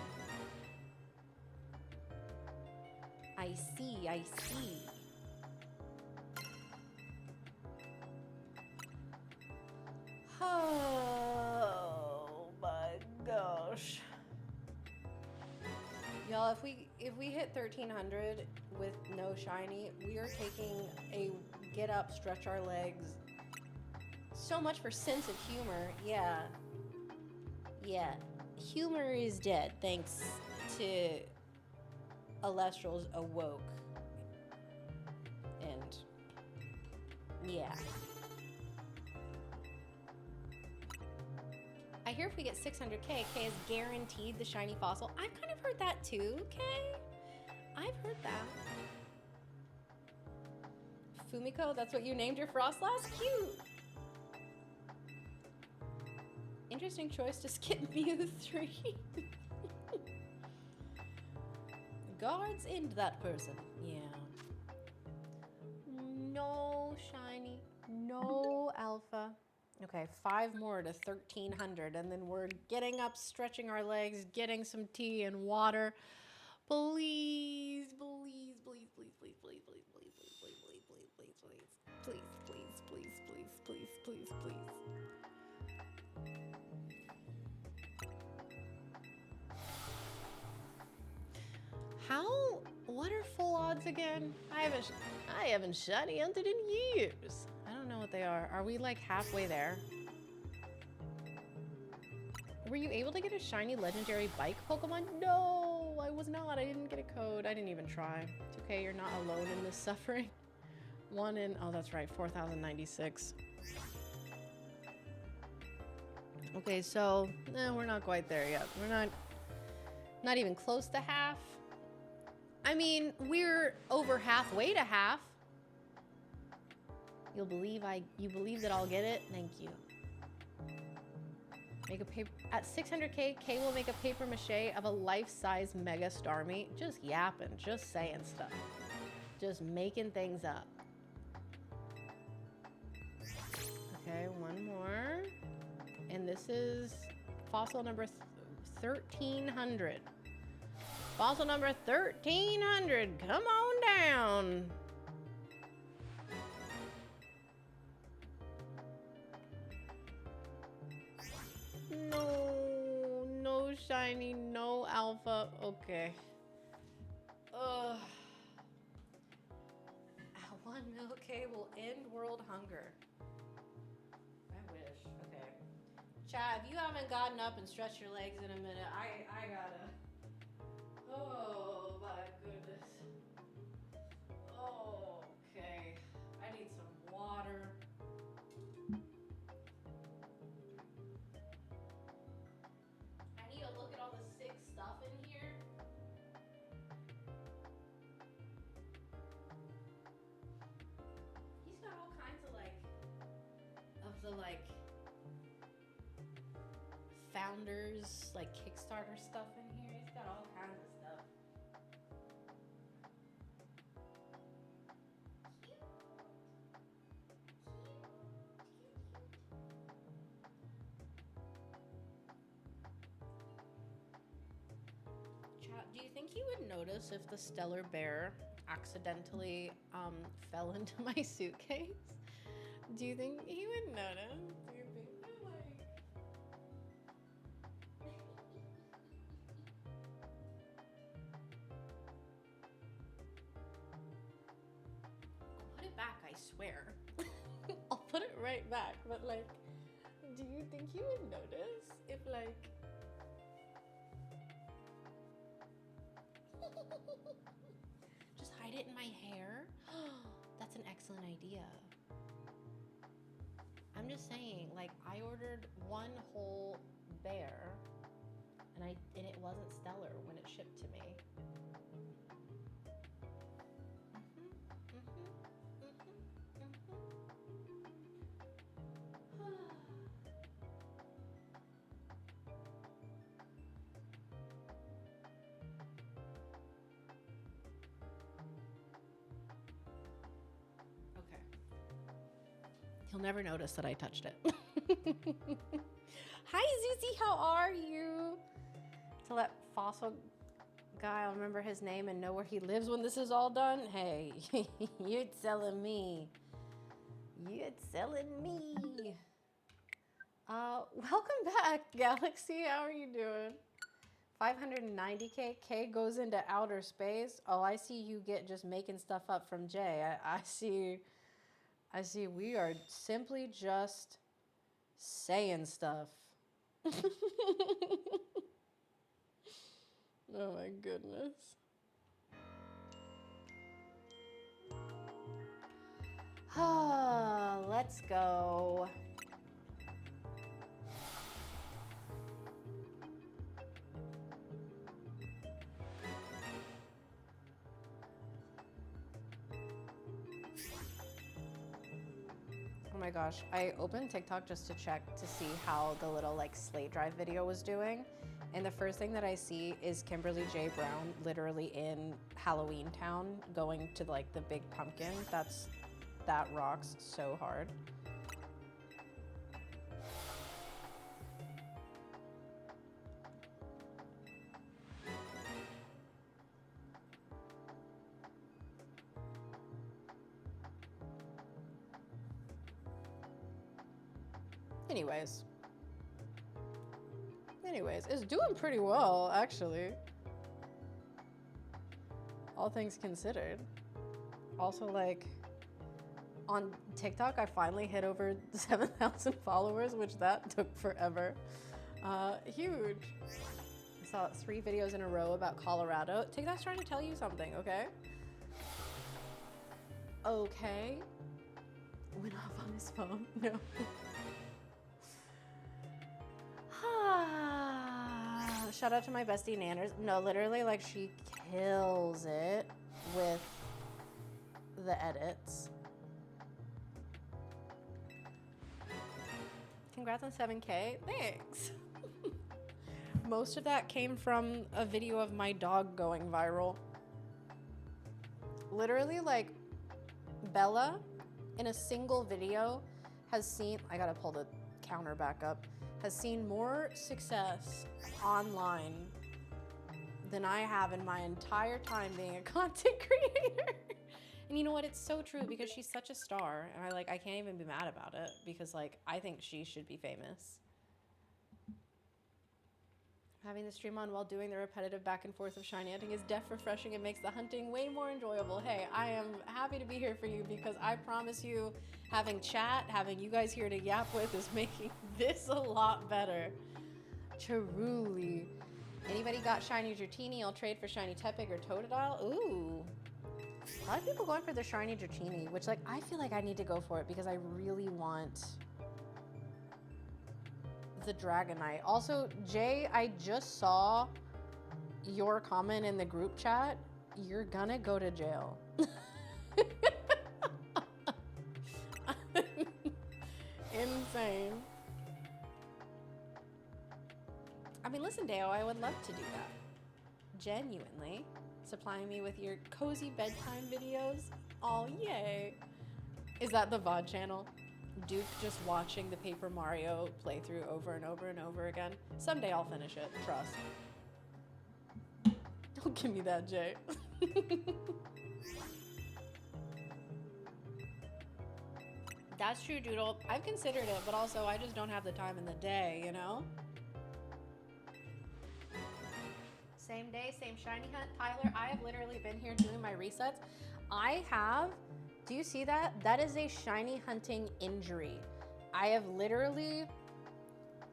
I see. I see. Oh my gosh. Y'all, if we hit 1300 with no shiny, we are taking a get up, stretch our legs. So much for sense of humor. Yeah. Yeah. Humor is dead thanks to Alestral's awoke. And yeah. I hear if we get 600k, K is guaranteed the shiny fossil. I've kind of heard that too, K. I've heard that. Fumiko, that's what you named your Frostlass? Cute. Interesting choice to skip Mew 3. Guards end that person. Yeah. No shiny. No alpha. Okay, 5 more to 1300, and then we're getting up, stretching our legs, getting some tea and water. Please, please, please, please, please, please, please, please, please, please, please, please, please, please, please, please, please, please, please. What are full odds again? I haven't shiny hunted in years. I don't know what they are. Are we like halfway there? Were you able to get a shiny legendary bike Pokemon? No, I was not. I didn't get a code. I didn't even try. It's okay, you're not alone in this suffering. One in, oh, that's right, 4,096. Okay, so, we're not quite there yet. We're not even close to half. I mean, we're over halfway to half. You believe that I'll get it? Thank you. Make a paper at 600k. K will make a paper mache of a life-size Mega Starmie. Just yapping, just saying stuff, just making things up. Okay, one more, and this is fossil number 1300. Fossil number 1300. Come on down. No shiny, no alpha. Okay. Ugh. 1 mil K will end world hunger. I wish. Okay. Chad, if you haven't gotten up and stretched your legs in a minute, I gotta. Oh my goodness. Okay. I need some water. I need to look at all the sick stuff in here. He's got all kinds of founders, like Kickstarter stuff in here. He's got all kinds of stuff. Chat, do you think you would notice if the stellar bear accidentally fell into my suitcase? Do you think he would notice? Do you think I'll put it back, I swear. I'll put it right back, but like, do you think he would notice if like... Just hide it in my hair? That's an excellent idea. I'm I'm just saying, like, I ordered one whole bear, and it wasn't stellar when it shipped to me. Okay. He'll never notice that I touched it. Hi, Zuzi, how are you? To that fossil guy, I'll remember his name and know where he lives when this is all done. Hey, you're telling me. You're telling me. Welcome back, Galaxy. How are you doing? 590K. K goes into outer space. Oh, I see you get just making stuff up from Jay. I see we are simply just saying stuff. Oh my goodness. Let's go. Oh my gosh, I opened TikTok just to check to see how the little like slate drive video was doing. And the first thing that I see is Kimberly J. Brown literally in Halloween Town going to like the big pumpkin. That rocks so hard. Anyways, it's doing pretty well, actually. All things considered. Also, like, on TikTok, I finally hit over 7,000 followers, which that took forever. Huge. I saw 3 videos in a row about Colorado. TikTok's trying to tell you something, okay? Okay. Went off on his phone. No. Shout out to my bestie Nanners. No, literally, like, she kills it with the edits. Congrats on 7K. Thanks. Most of that came from a video of my dog going viral. Literally, like, Bella, in a single video, has seen... I gotta pull the counter back up. Has seen more success online than I have in my entire time being a content creator. And you know what? It's so true because she's such a star, and I can't even be mad about it because like I think she should be famous. Having the stream on while doing the repetitive back and forth of shiny hunting is def refreshing and makes the hunting way more enjoyable. Hey, I am happy to be here for you because I promise you, having chat, having you guys here to yap with is making this a lot better. Truly. Anybody got shiny Dratini? I'll trade for shiny Tepig or Totodile. Ooh. A lot of people going for the shiny Dratini, which like I feel like I need to go for it because I really want the Dragonite. Also, Jay, I just saw your comment in the group chat. You're gonna go to jail. Insane. I mean, listen, Deo, I would love to do that. Genuinely. Supplying me with your cozy bedtime videos. Oh, yay. Is that the VOD channel? Duke just watching the Paper Mario playthrough over and over and over again. Someday I'll finish it, trust. Don't give me that, Jay. That's true, Doodle. I've considered it, but also I just don't have the time in the day, you know? Same day, same shiny hunt. Tyler, I have literally been here doing my resets. I have... Do you see that? That is a shiny hunting injury. I have literally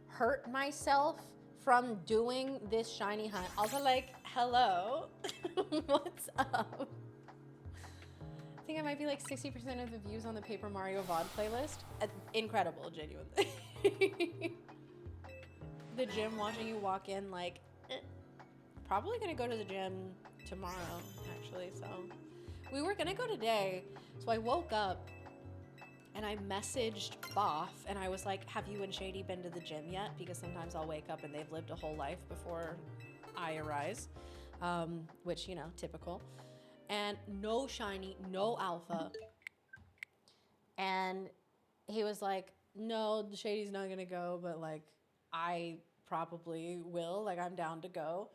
hurt myself from doing this shiny hunt. Also, like, hello. What's up? think it might be like 60% of the views on the Paper Mario VOD playlist. Incredible, genuinely. The gym watching you walk in like, probably gonna go to the gym tomorrow, actually, so. We were gonna go today, so I woke up and I messaged Boff and I was like, have you and Shady been to the gym yet? Because sometimes I'll wake up and they've lived a whole life before I arise, which, you know, typical. And no Shiny, no Alpha. And he was like, no, Shady's not gonna go, but like, I probably will, like I'm down to go.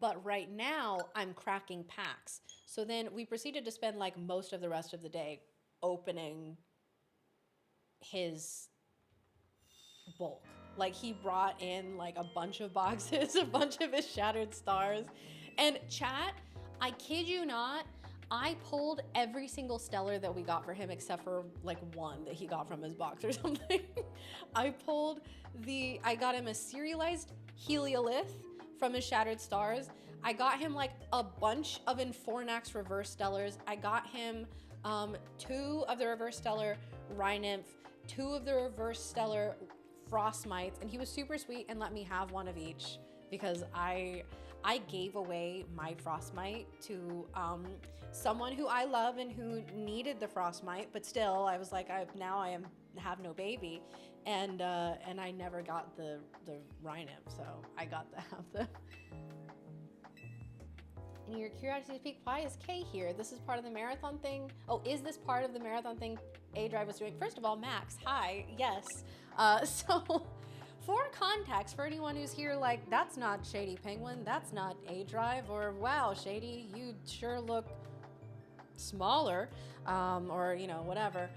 But right now I'm cracking packs. So then we proceeded to spend like most of the rest of the day opening his bulk. Like he brought in like a bunch of boxes, a bunch of his shattered stars. And chat, I kid you not, I pulled every single stellar that we got for him except for like one that he got from his box or something. I got him a serialized Heliolith from his shattered stars. I got him like a bunch of Infornax reverse stellars. I got him 2 of the reverse stellar Rhynymph, 2 of the reverse stellar Frostmites, and he was super sweet and let me have one of each because I gave away my Frostmite to someone who I love and who needed the Frostmite, but still I was like, I have no baby, and I never got the Rhynymph, so I got to have them. And your curiosity to speak, why is Kay here? This is part of the marathon thing. Oh, is this part of the marathon thing A-Drive was doing? First of all, Max, hi, yes. So for context, for anyone who's here like, that's not Shady Penguin, that's not A-Drive, or wow, Shady, you sure look smaller, or you know, whatever.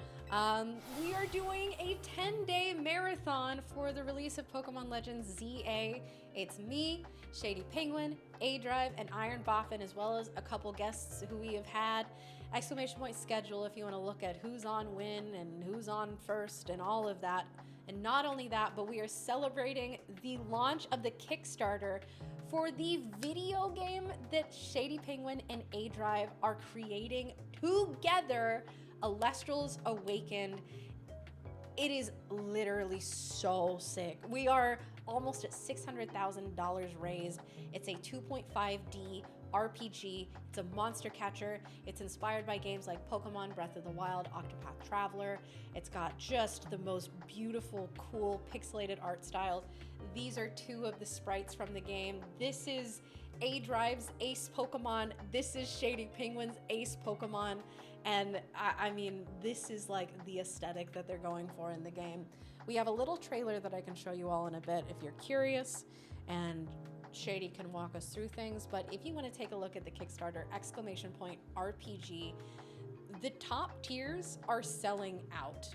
We are doing a 10-day marathon for the release of Pokémon Legends Z-A. It's me, Shady Penguin, A-Drive, and Iron Boffin, as well as a couple guests who we have had. Exclamation point schedule if you want to look at who's on when and who's on first and all of that. And not only that, but we are celebrating the launch of the Kickstarter for the video game that Shady Penguin and A-Drive are creating together, Alestrals Awakened. It is literally so sick. We are almost at $600,000 raised. It's a 2.5D RPG. It's a monster catcher. It's inspired by games like Pokemon Breath of the Wild, Octopath Traveler. It's got just the most beautiful, cool, pixelated art styles. These are 2 of the sprites from the game. This is A-Drive's Ace Pokemon. This is Shady Penguin's Ace Pokemon. And I mean, this is like the aesthetic that they're going for in the game. We have a little trailer that I can show you all in a bit if you're curious, and Shady can walk us through things. But if you want to take a look at the Kickstarter, exclamation point RPG, the top tiers are selling out.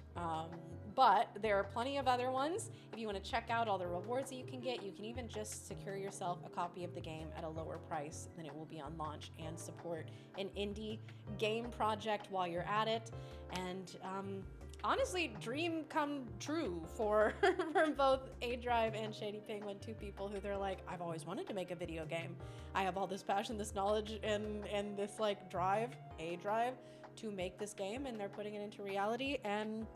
But there are plenty of other ones. If you want to check out all the rewards that you can get, you can even just secure yourself a copy of the game at a lower price than it will be on launch and support an indie game project while you're at it. And honestly, dream come true for both A-Drive and Shady Penguin, 2 people who they're like, I've always wanted to make a video game. I have all this passion, this knowledge, and this like drive, A-Drive, to make this game, and they're putting it into reality, and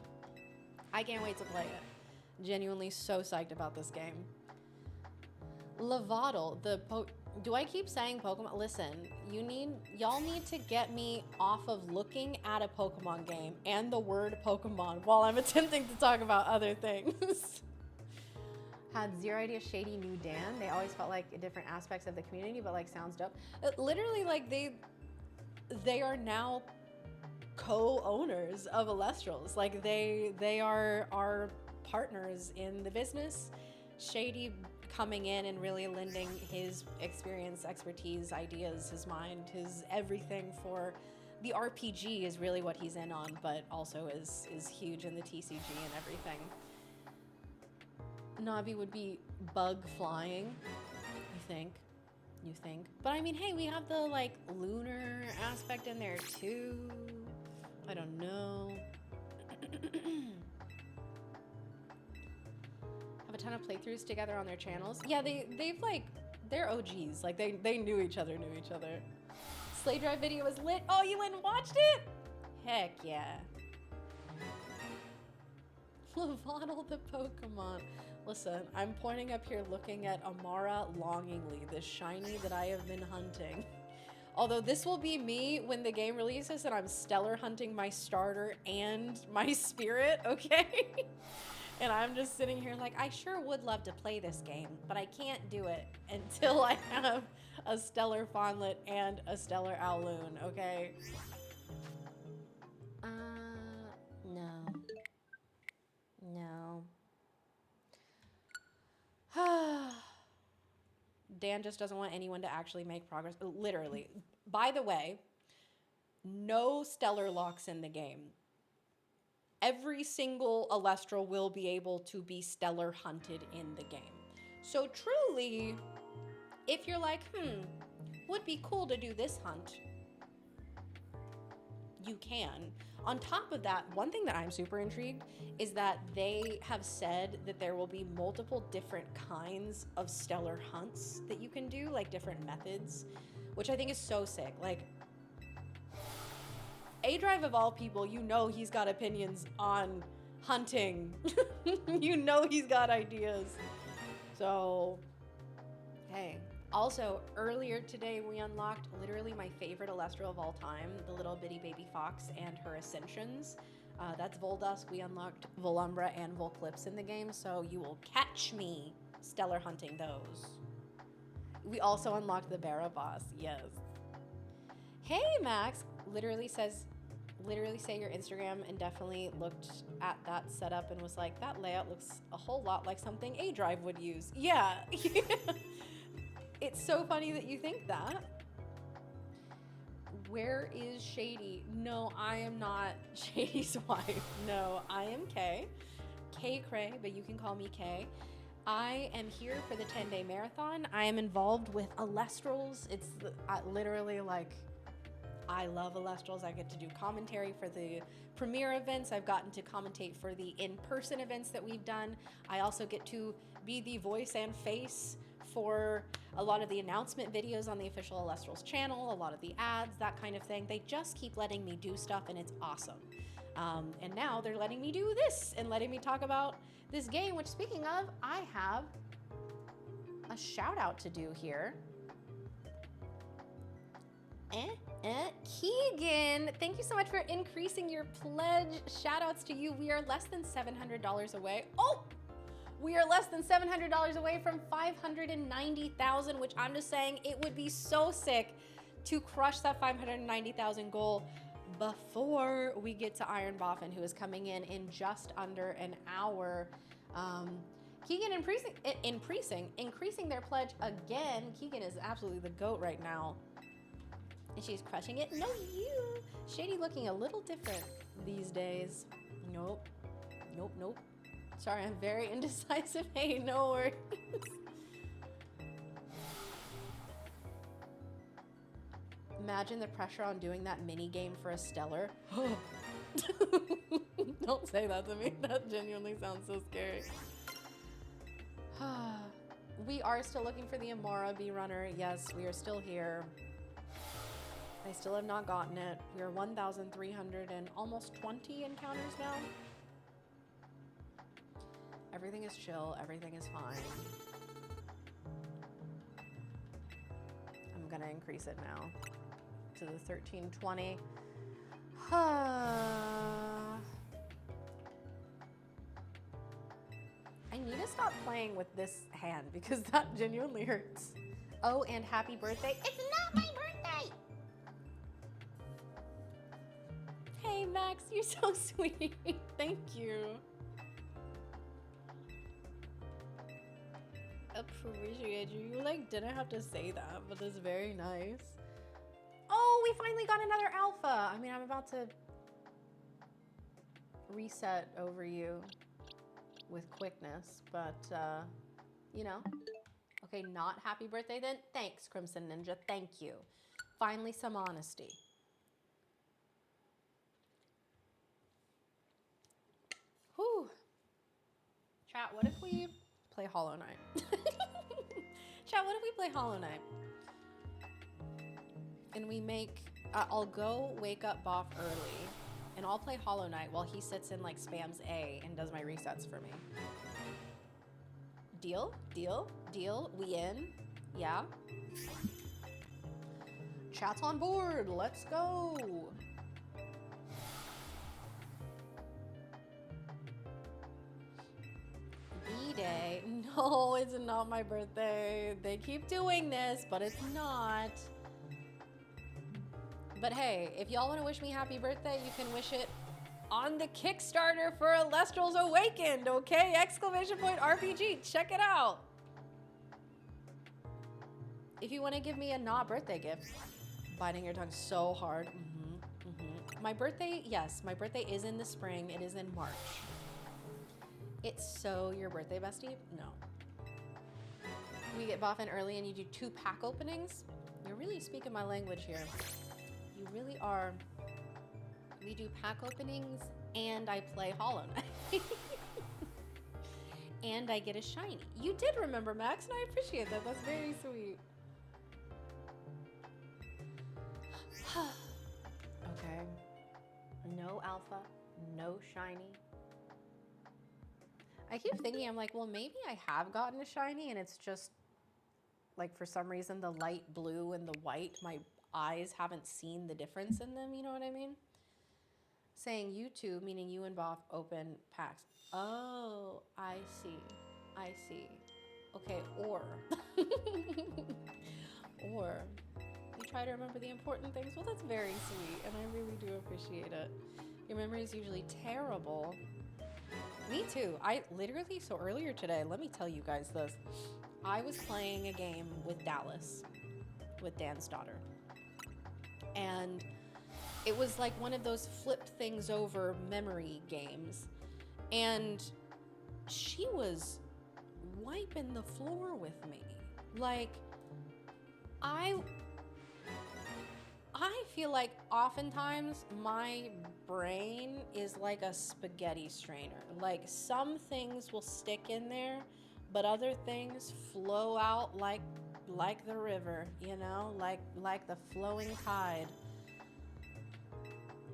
I can't wait to play it. Genuinely so psyched about this game. Lavaddle, do I keep saying Pokemon? Listen, y'all need to get me off of looking at a Pokemon game and the word Pokemon while I'm attempting to talk about other things. Had zero idea Shady knew Dan. They always felt like different aspects of the community, but like sounds dope. Literally, like they are now co-owners of Alestrals. Like they are our partners in the business. Shady coming in and really lending his experience, expertise, ideas, his mind, his everything for the RPG is really what he's in on, but also is huge in the TCG and everything. Navi would be bug flying, you think. But I mean, hey, we have the like lunar aspect in there too. I don't know. Have a ton of playthroughs together on their channels. Yeah, they've like, they're OGs. Like they knew each other. Slay Drive video was lit. Oh, you went and watched it? Heck yeah. Levaddle the Pokemon. Listen, I'm pointing up here looking at Amara longingly, the shiny that I have been hunting. Although this will be me when the game releases and I'm stellar hunting my starter and my spirit, okay? And I'm just sitting here like, I sure would love to play this game, but I can't do it until I have a stellar Fawnlet and a stellar Owloon, okay? No. No. Dan just doesn't want anyone to actually make progress. Literally. By the way, no stellar locks in the game. Every single Alestral will be able to be stellar hunted in the game. So truly, if you're like, would be cool to do this hunt, you can. On top of that, one thing that I'm super intrigued is that they have said that there will be multiple different kinds of stellar hunts that you can do, like different methods, which I think is so sick. Like, A-Drive of all people, you know he's got opinions on hunting. You know he's got ideas. So, hey. Also, earlier today, we unlocked literally my favorite Alestral of all time, the little bitty baby fox and her ascensions. That's Voldusk. We unlocked Volumbra and Volclipse in the game, so you will catch me stellar hunting those. We also unlocked the Barraboss, yes. Hey, Max, literally say your Instagram, and definitely looked at that setup and was like, that layout looks a whole lot like something A-Drive would use. Yeah. It's so funny that you think that. Where is Shady? No, I am not Shady's wife. No, I am Kay. Kaycreigh, but you can call me Kay. I am here for the 10-day marathon. I am involved with Alestrals. It's literally like, I love Alestrals. I get to do commentary for the premiere events. I've gotten to commentate for the in-person events that we've done. I also get to be the voice and face for a lot of the announcement videos on the official Alestrals channel, a lot of the ads, that kind of thing. They just keep letting me do stuff, and it's awesome. And now they're letting me do this and letting me talk about this game, which, speaking of, I have a shout out to do here. Keegan, thank you so much for increasing your pledge. Shout outs to you. We are less than $700 away. Oh! We are less than $700 away from 590,000, which I'm just saying it would be so sick to crush that 590,000 goal before we get to Iron Boffin, who is coming in just under an hour. Keegan increasing their pledge again. Keegan is absolutely the GOAT right now. And she's crushing it. No, you. Shady looking a little different these days. Nope. Sorry, I'm very indecisive. Hey, no worries. Imagine the pressure on doing that mini game for a stellar. Don't say that to me. That genuinely sounds so scary. We are still looking for the Amara bee runner. Yes, we are still here. I still have not gotten it. We are 1,300 and almost 20 encounters now. Everything is chill. Everything is fine. I'm gonna increase it now to the 1320. I need to stop playing with this hand because that genuinely hurts. Oh, and happy birthday. It's not my birthday! Hey, Max, you're so sweet. Thank you. Appreciate you. You like didn't have to say that, but it's very nice. Oh, we finally got another alpha. I mean, I'm about to reset over you with quickness, but you know. Okay, not happy birthday then. Thanks, Crimson Ninja. Thank you. Finally, some honesty. Whew. Chat, what if we play Hollow Knight? Chat, what if we play Hollow Knight? And we make, I'll go wake up Boff early, and I'll play Hollow Knight while he sits and like spams A and does my resets for me. Deal? Deal? Deal? We in? Yeah? Chat's on board. Let's go. B-Day. No, it's not my birthday. They keep doing this, but it's not. But hey, if y'all want to wish me happy birthday, you can wish it on the Kickstarter for Alestral's Awakened, okay? Exclamation point RPG. Check it out. If you want to give me a not birthday gift, biting your tongue so hard. My birthday, yes, my birthday is in the spring. It is in March. It's so your birthday, bestie? No. We get Boffin early and you do 2 pack openings? You're really speaking my language here. You really are. We do pack openings and I play Hollow Knight. And I get a shiny. You did remember, Max, and I appreciate that. That's very sweet. Okay. No alpha, no shiny. I keep thinking, I'm like, well, maybe I have gotten a shiny and it's just like for some reason the light blue and the white, my eyes haven't seen the difference in them, you know what I mean? Saying you two, meaning you and Boff, open packs. Oh, I see. I see. Okay, or. Or. You try to remember the important things. Well, that's very sweet, and I really do appreciate it. Your memory is usually terrible. Me too. I literally, so earlier today, let me tell you guys this. I was playing a game with Dallas, with Dan's daughter. And it was like one of those flip things over memory games. And she was wiping the floor with me. Like, I feel like oftentimes my brain is like a spaghetti strainer. Like some things will stick in there, but other things flow out like the river, you know, like the flowing tide.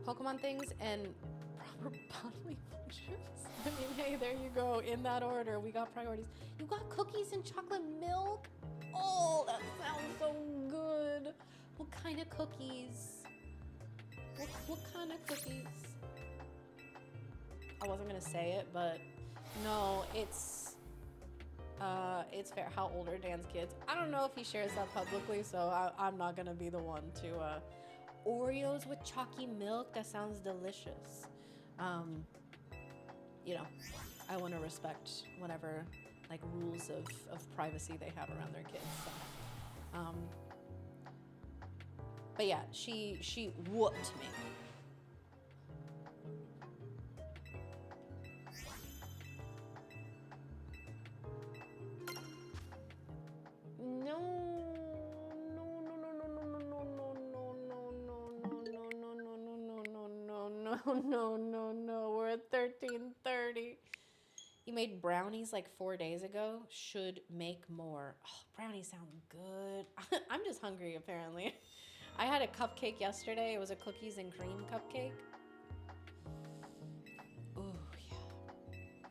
Pokemon things and proper bodily functions. I mean, hey, there you go. In that order, we got priorities. You got cookies and chocolate milk? Oh, that sounds so good. What kind of cookies? What kind of cookies? I wasn't gonna say it, but no, it's fair. How old are Dan's kids? I don't know if he shares that publicly, so I'm not gonna be the one to, Oreos with chalky milk, that sounds delicious. You know, I want to respect whatever, like, rules of privacy they have around their kids, so. But yeah, she whooped me. No, we're at 13:30. You made brownies like 4 days ago. Should make more. Oh, brownies sound good. I'm just hungry, apparently. I had a cupcake yesterday. It was a cookies and cream cupcake. Oh, yeah.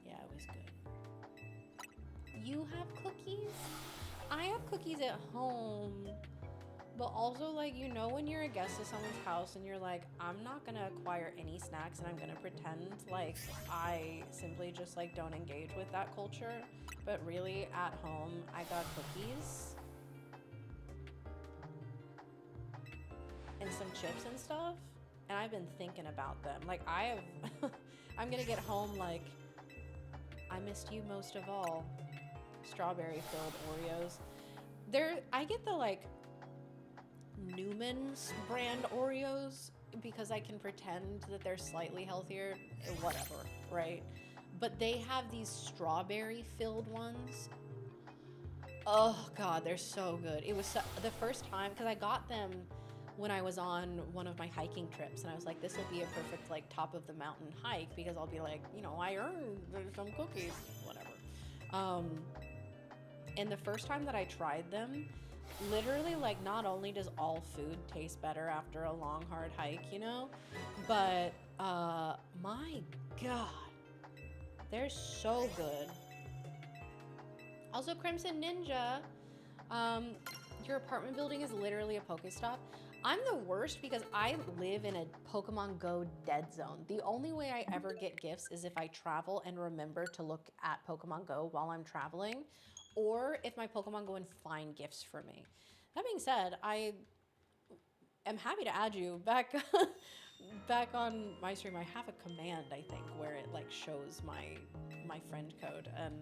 Yeah, it was good. You have cookies? I have cookies at home. But also, like, you know when you're a guest at someone's house and you're like, I'm not gonna acquire any snacks and I'm gonna pretend like I simply just, like, don't engage with that culture. But really, at home, I got cookies. And some chips and stuff. And I've been thinking about them. Like, I have... I'm gonna get home, like, I missed you most of all. Strawberry-filled Oreos. I get the, like... Newman's brand Oreos because I can pretend that they're slightly healthier, whatever, right? But they have these strawberry filled ones. Oh God, they're so good. It was the first time, because I got them when I was on one of my hiking trips, and I was like, this will be a perfect, like, top of the mountain hike, because I'll be like, you know, I earned some cookies, whatever. And the first time that I tried them, literally, like, not only does all food taste better after a long, hard hike, you know, but my God, they're so good. Also, Crimson Ninja, your apartment building is literally a Pokestop. I'm the worst because I live in a Pokemon Go dead zone. The only way I ever get gifts is if I travel and remember to look at Pokemon Go while I'm traveling, or if my Pokemon go and find gifts for me. That being said, I am happy to add you back back on my stream. I have a command, I think, where it like shows my friend code, and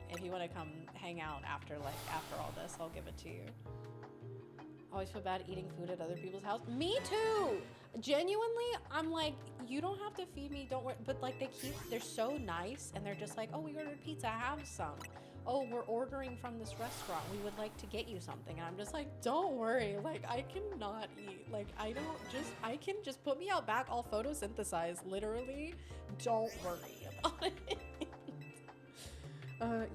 if you want to come hang out after all this, I'll give it to you. Always feel bad eating food at other people's house. Me too. Genuinely, I'm like, you don't have to feed me, don't worry. But like they're so nice, and they're just like, oh, we ordered pizza, have some. Oh, we're ordering from this restaurant, we would like to get you something. And I'm just like, don't worry, like I cannot eat. Like I can just put me out back, I'll photosynthesize, literally. Don't worry about it.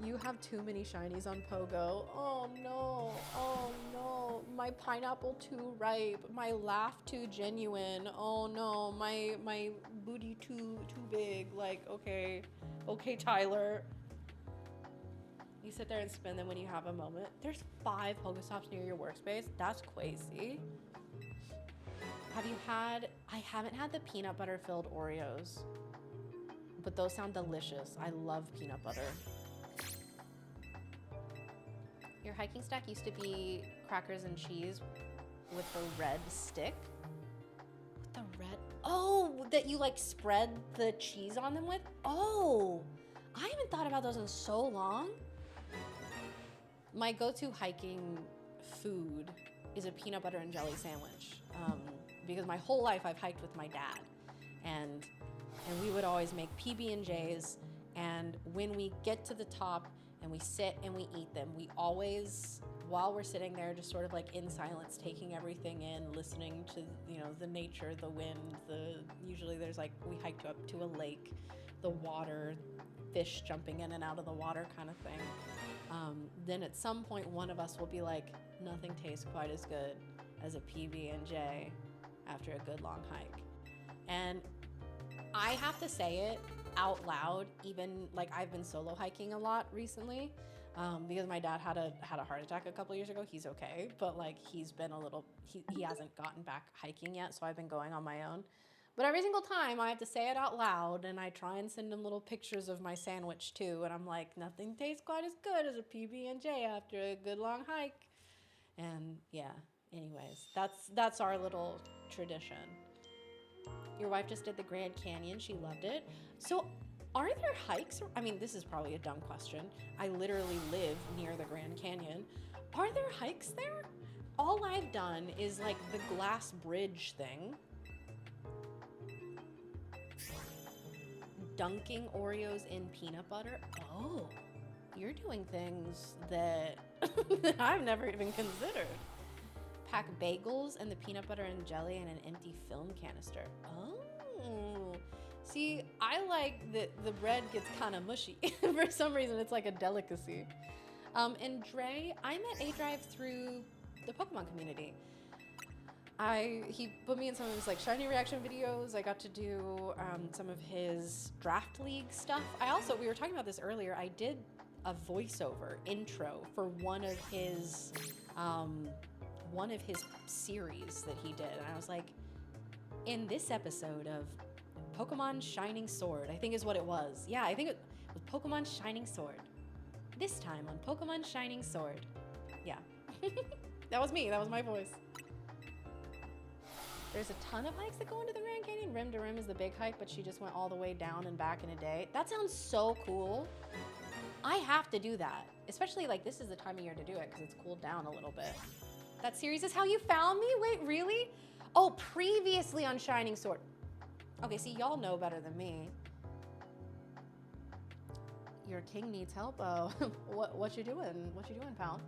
You have too many shinies on Pogo. Oh no, oh no. My pineapple too ripe, my laugh too genuine. Oh no, my booty too big. Like, okay, Tyler. You sit there and spin them when you have a moment. There's 5 Pokestops near your workspace. That's crazy. I haven't had the peanut butter filled Oreos, but those sound delicious. I love peanut butter. Your hiking stack used to be crackers and cheese with the red stick. With the red, oh, that you like spread the cheese on them with? Oh, I haven't thought about those in so long. My go-to hiking food is a peanut butter and jelly sandwich, because my whole life I've hiked with my dad, and we would always make PB&Js, and when we get to the top and we sit and we eat them, we always, while we're sitting there just sort of like in silence, taking everything in, listening to, you know, the nature, the wind, usually there's like, we hiked up to a lake, the water, fish jumping in and out of the water kind of thing. Then at some point, one of us will be like, nothing tastes quite as good as a PB&J after a good long hike. And I have to say it out loud, even like I've been solo hiking a lot recently, because my dad had a heart attack a couple years ago. He's okay, but like he's been he hasn't gotten back hiking yet, so I've been going on my own. But every single time I have to say it out loud, and I try and send him little pictures of my sandwich too, and I'm like, nothing tastes quite as good as a PB&J after a good long hike. And yeah, anyways, that's our little tradition. Your wife just did the Grand Canyon. She loved it. So are there hikes? I mean, this is probably a dumb question. I literally live near the Grand Canyon. Are there hikes there? All I've done is like the glass bridge thing. Dunking Oreos in peanut butter. Oh, you're doing things that I've never even considered. Pack bagels and the peanut butter and jelly in an empty film canister. Oh, see, I like that the bread gets kind of mushy. For some reason, it's like a delicacy. And Dre, I met A-Drive through the Pokemon community. He put me in some of his like shiny reaction videos. I got to do some of his draft league stuff. We were talking about this earlier. I did a voiceover intro for one of his series that he did. And I was like, in this episode of Pokemon Shining Sword, I think is what it was. Yeah, I think it was Pokemon Shining Sword. This time on Pokemon Shining Sword. Yeah. That was me. That was my voice. There's a ton of hikes that go into the Grand Canyon. Rim to rim is the big hike, but she just went all the way down and back in a day. That sounds so cool. I have to do that. Especially like this is the time of year to do it because it's cooled down a little bit. That series is how you found me? Wait, really? Oh, previously on Shining Sword. Okay, see, y'all know better than me. Your king needs help. Oh, what you doing? What you doing, pal?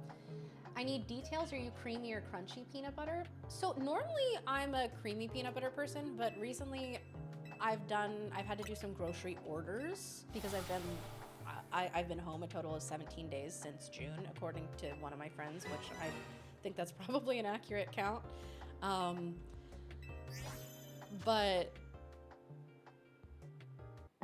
I need details. Are you creamy or crunchy peanut butter? So normally I'm a creamy peanut butter person, but recently I've had to do some grocery orders because I've been home a total of 17 days since June, according to one of my friends, which think that's probably an accurate count. But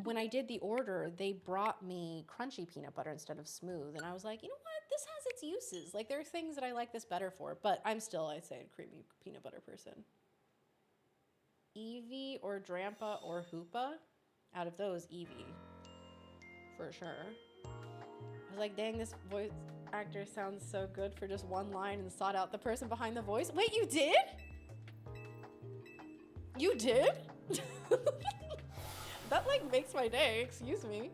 when I did the order, they brought me crunchy peanut butter instead of smooth. And I was like, you know what? This has its uses. Like, there are things that I like this better for. But I'm still, I'd say, a creamy peanut butter person. Eevee or Drampa or Hoopa? Out of those, Eevee. For sure. I was like, dang, this voice actor sounds so good for just one line, and sought out the person behind the voice. Wait, you did? You did? That like makes my day, excuse me.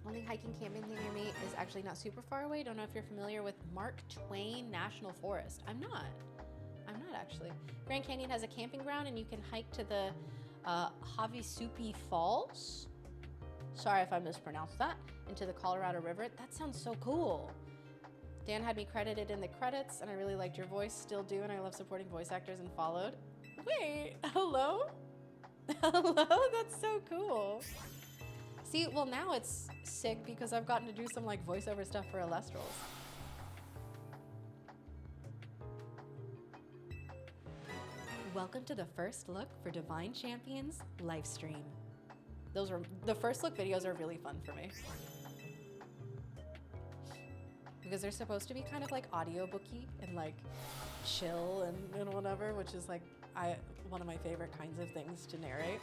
Only hiking camping thing near me is actually not super far away. Don't know if you're familiar with Mark Twain National Forest. I'm not actually. Grand Canyon has a camping ground and you can hike to the Havisupai Falls. Sorry if I mispronounced that. Into the Colorado River. That sounds so cool. Dan had me credited in the credits and I really liked your voice, still do, and I love supporting voice actors and followed. Wait, hello? Hello? That's so cool. See, well now it's sick because I've gotten to do some like voiceover stuff for Alestrals. Welcome to the first look for Divine Champions Livestream. The first look videos are really fun for me. Because they're supposed to be kind of like audiobooky and like chill and whatever, which is like one of my favorite kinds of things to narrate.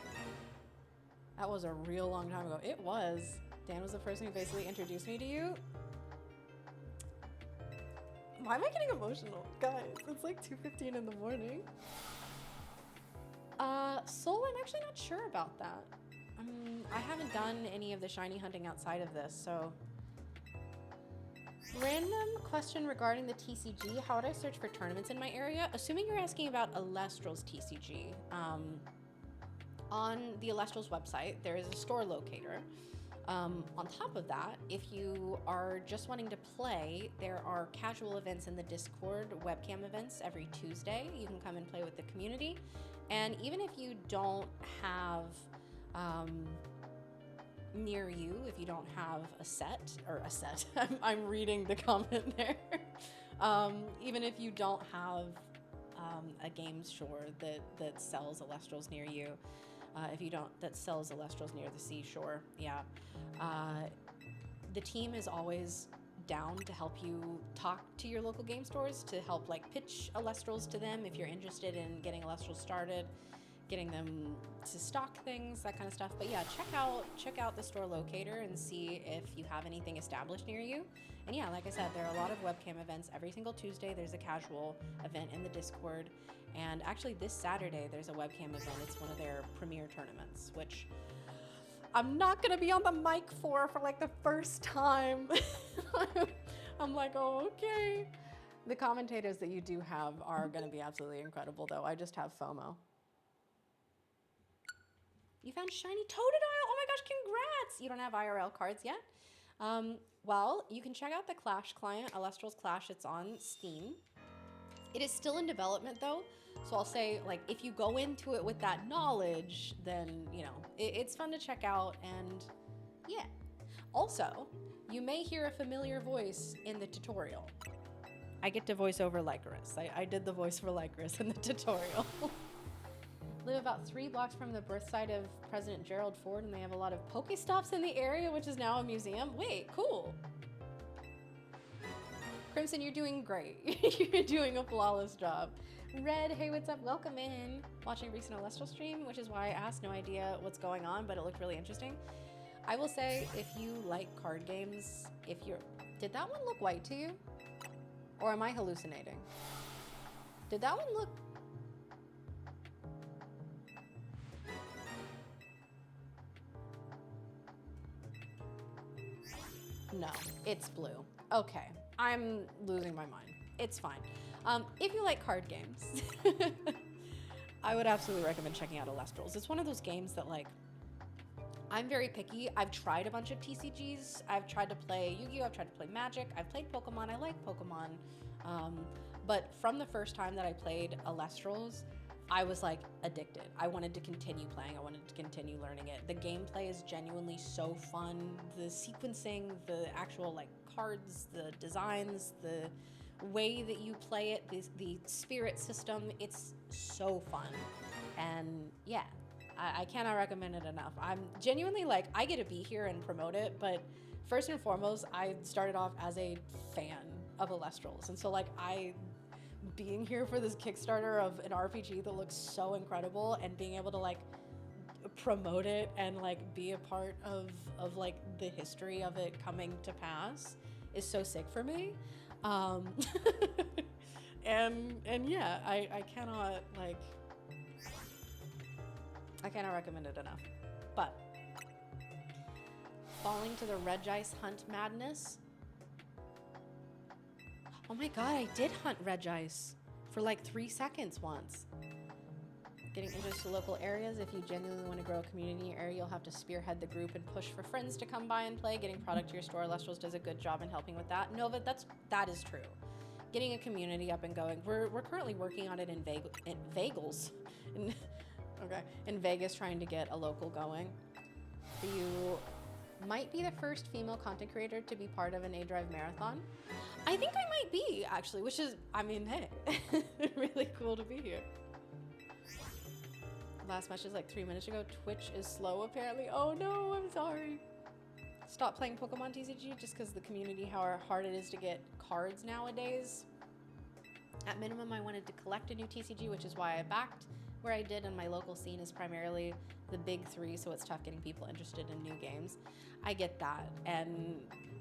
That was a real long time ago. It was. Dan was the person who basically introduced me to you. Why am I getting emotional? Guys, it's like 2:15 in the morning. Soul, I'm actually not sure about that. I haven't done any of the shiny hunting outside of this, so. Random question regarding the TCG. How would I search for tournaments in my area? Assuming you're asking about Alestral's TCG. On the Alestral's website, there is a store locator. On top of that, if you are just wanting to play, there are casual events in the Discord, webcam events every Tuesday. You can come and play with the community. And even if you don't have, near you, if you don't have a set, I'm reading the comment there. Even if you don't have a games store that sells Alestrals near you, that sells Alestrals near the seashore, yeah. The team is always down to help you talk to your local game stores to help like pitch Alestrals to them if you're interested in getting Alestrals started, getting them to stock things, that kind of stuff. But yeah, check out the store locator and see if you have anything established near you. And yeah, like I said, there are a lot of webcam events. Every single Tuesday there's a casual event in the Discord. And actually this Saturday there's a webcam event. It's one of their premier tournaments, which I'm not gonna be on the mic for like the first time. I'm like, oh, okay. The commentators that you do have are gonna be absolutely incredible though. I just have FOMO. You found shiny Totodile. Oh my gosh, congrats. You don't have IRL cards yet? Well, you can check out the Clash client, Alestral's Clash. It's on Steam. It is still in development though. So I'll say, like, if you go into it with that knowledge, then, you know, it's fun to check out, and yeah. Also, you may hear a familiar voice in the tutorial. I get to voice over Lycoris. I did the voice for Lycoris in the tutorial. Live about 3 blocks from the birth site of President Gerald Ford, and they have a lot of Pokestops in the area, which is now a museum. Wait, cool. Crimson, you're doing great. You're doing a flawless job. Red, hey, what's up? Welcome in. Watching a recent Alestral stream, which is why I asked. No idea what's going on, but it looked really interesting. I will say, if you like card games, did that one look white to you? Or am I hallucinating? Did that one look... No, it's blue. Okay, I'm losing my mind. It's fine. If you like card games, I would absolutely recommend checking out Alestrals. It's one of those games that, like, I'm very picky. I've tried a bunch of TCGs. I've tried to play Yu-Gi-Oh! I've tried to play Magic. I've played Pokemon. I like Pokemon. But from the first time that I played Alestrals, I was like addicted. I wanted to continue playing. I wanted to continue learning it. The gameplay is genuinely so fun. The sequencing, the actual like cards, the designs, the way that you play it, the spirit system, it's so fun. And yeah, I cannot recommend it enough. I'm genuinely like, I get to be here and promote it, but first and foremost, I started off as a fan of Alestrals. And so like being here for this Kickstarter of an RPG that looks so incredible and being able to like promote it and like be a part of like the history of it coming to pass is so sick for me. And yeah, I cannot recommend it enough. But falling to the Regice hunt madness. Oh my god, I did hunt Regice for like 3 seconds once. Getting introduced to local areas. If you genuinely want to grow a community in your area, you'll have to spearhead the group and push for friends to come by and play. Getting product to your store, Lestrals does a good job in helping with that. Nova, that is true. Getting a community up and going. We're currently working on it in Vegas. In Vegas, trying to get a local going. You might be the first female content creator to be part of an A-Drive marathon. I think I might be, actually, which is, I mean, hey, really cool to be here. Last match is like 3 minutes ago. Twitch is slow, apparently. Oh no, I'm sorry. Stop playing Pokemon TCG just because the community, how hard it is to get cards nowadays. At minimum, I wanted to collect a new TCG, which is why I backed where I did, and my local scene is primarily the big three, so it's tough getting people interested in new games. I get that, and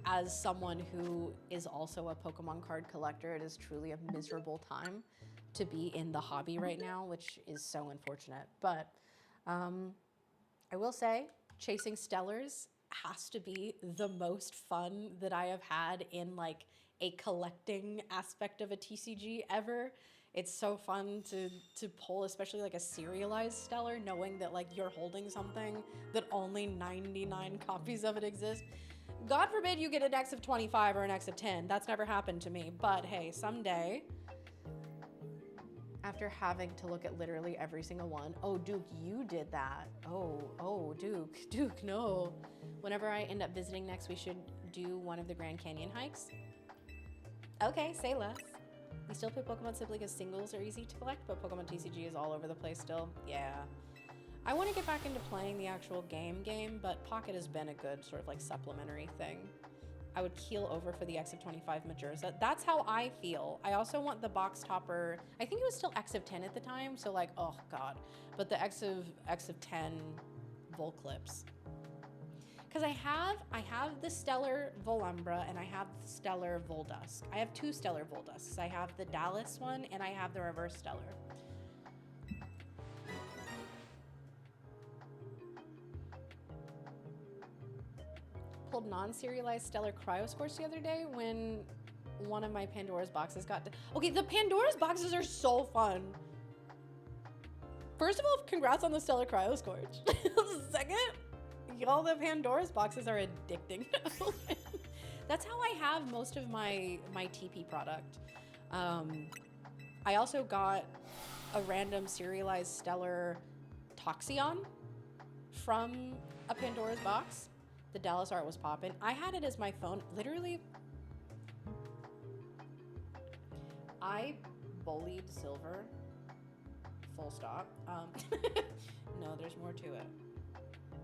as someone who is also a Pokemon card collector, it is truly a miserable time to be in the hobby right now, which is so unfortunate. But I will say, chasing Stellars has to be the most fun that I have had in like a collecting aspect of a TCG ever. It's so fun to pull, especially like a serialized Stellar, knowing that like you're holding something that only 99 copies of it exist. God forbid you get an X of 25 or an X of 10. That's never happened to me. But hey, someday, after having to look at literally every single one. Oh, Duke, you did that. Oh, Duke, no. Whenever I end up visiting next, we should do one of the Grand Canyon hikes. Okay, say less. We still play Pokemon simply because singles are easy to collect, but Pokemon TCG is all over the place still. Yeah. I want to get back into playing the actual game, but Pocket has been a good sort of like supplementary thing. I would keel over for the X of 25 Majorza. That's how I feel. I also want the box topper. I think it was still X of 10 at the time, so like, oh god. But the X of 10 Volclips. Because I have the Stellar Volumbra and I have the Stellar Voldusk. I have two Stellar Voldusks. I have the Dallas one and I have the Reverse Stellar. Pulled non-serialized Stellar Cryoscorch the other day when one of my Pandora's boxes got... Okay, the Pandora's boxes are so fun. First of all, congrats on the Stellar Cryoscorch. Second, y'all, the Pandora's boxes are addicting. That's how I have most of my TP product. I also got a random serialized Stellar Toxeon from a Pandora's box. The Dallas art was poppin'. I had it as my phone. Literally, I bullied Silver. Full stop. No, there's more to it.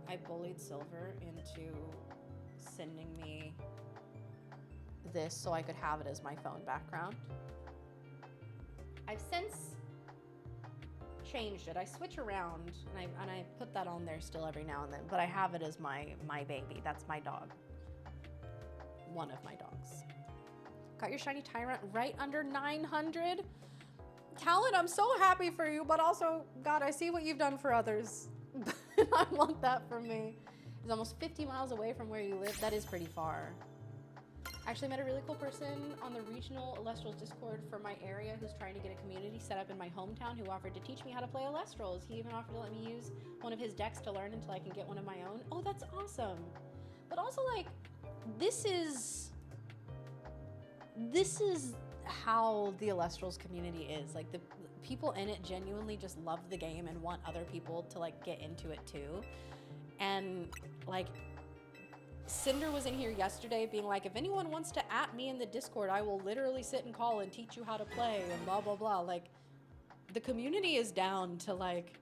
I bullied Silver into sending me this so I could have it as my phone background. I've since changed it. I switch around and I put that on there still every now and then, but I have it as my baby. That's my dog. One of my dogs. Got your shiny Tyrant right under 900. Talon, I'm so happy for you, but also, God, I see what you've done for others. I want that for me. It's almost 50 miles away from where you live. That is pretty far. Actually met a really cool person on the regional Alestrals Discord for my area who's trying to get a community set up in my hometown who offered to teach me how to play Alestrals. He even offered to let me use one of his decks to learn until I can get one of my own. Oh, that's awesome. But also, like, this is how the Illustrals community is. Like, the people in it genuinely just love the game and want other people to like get into it too. And like, Cinder was in here yesterday being like, if anyone wants to at me in the Discord, I will literally sit and call and teach you how to play and blah, blah, blah. Like, the community is down to like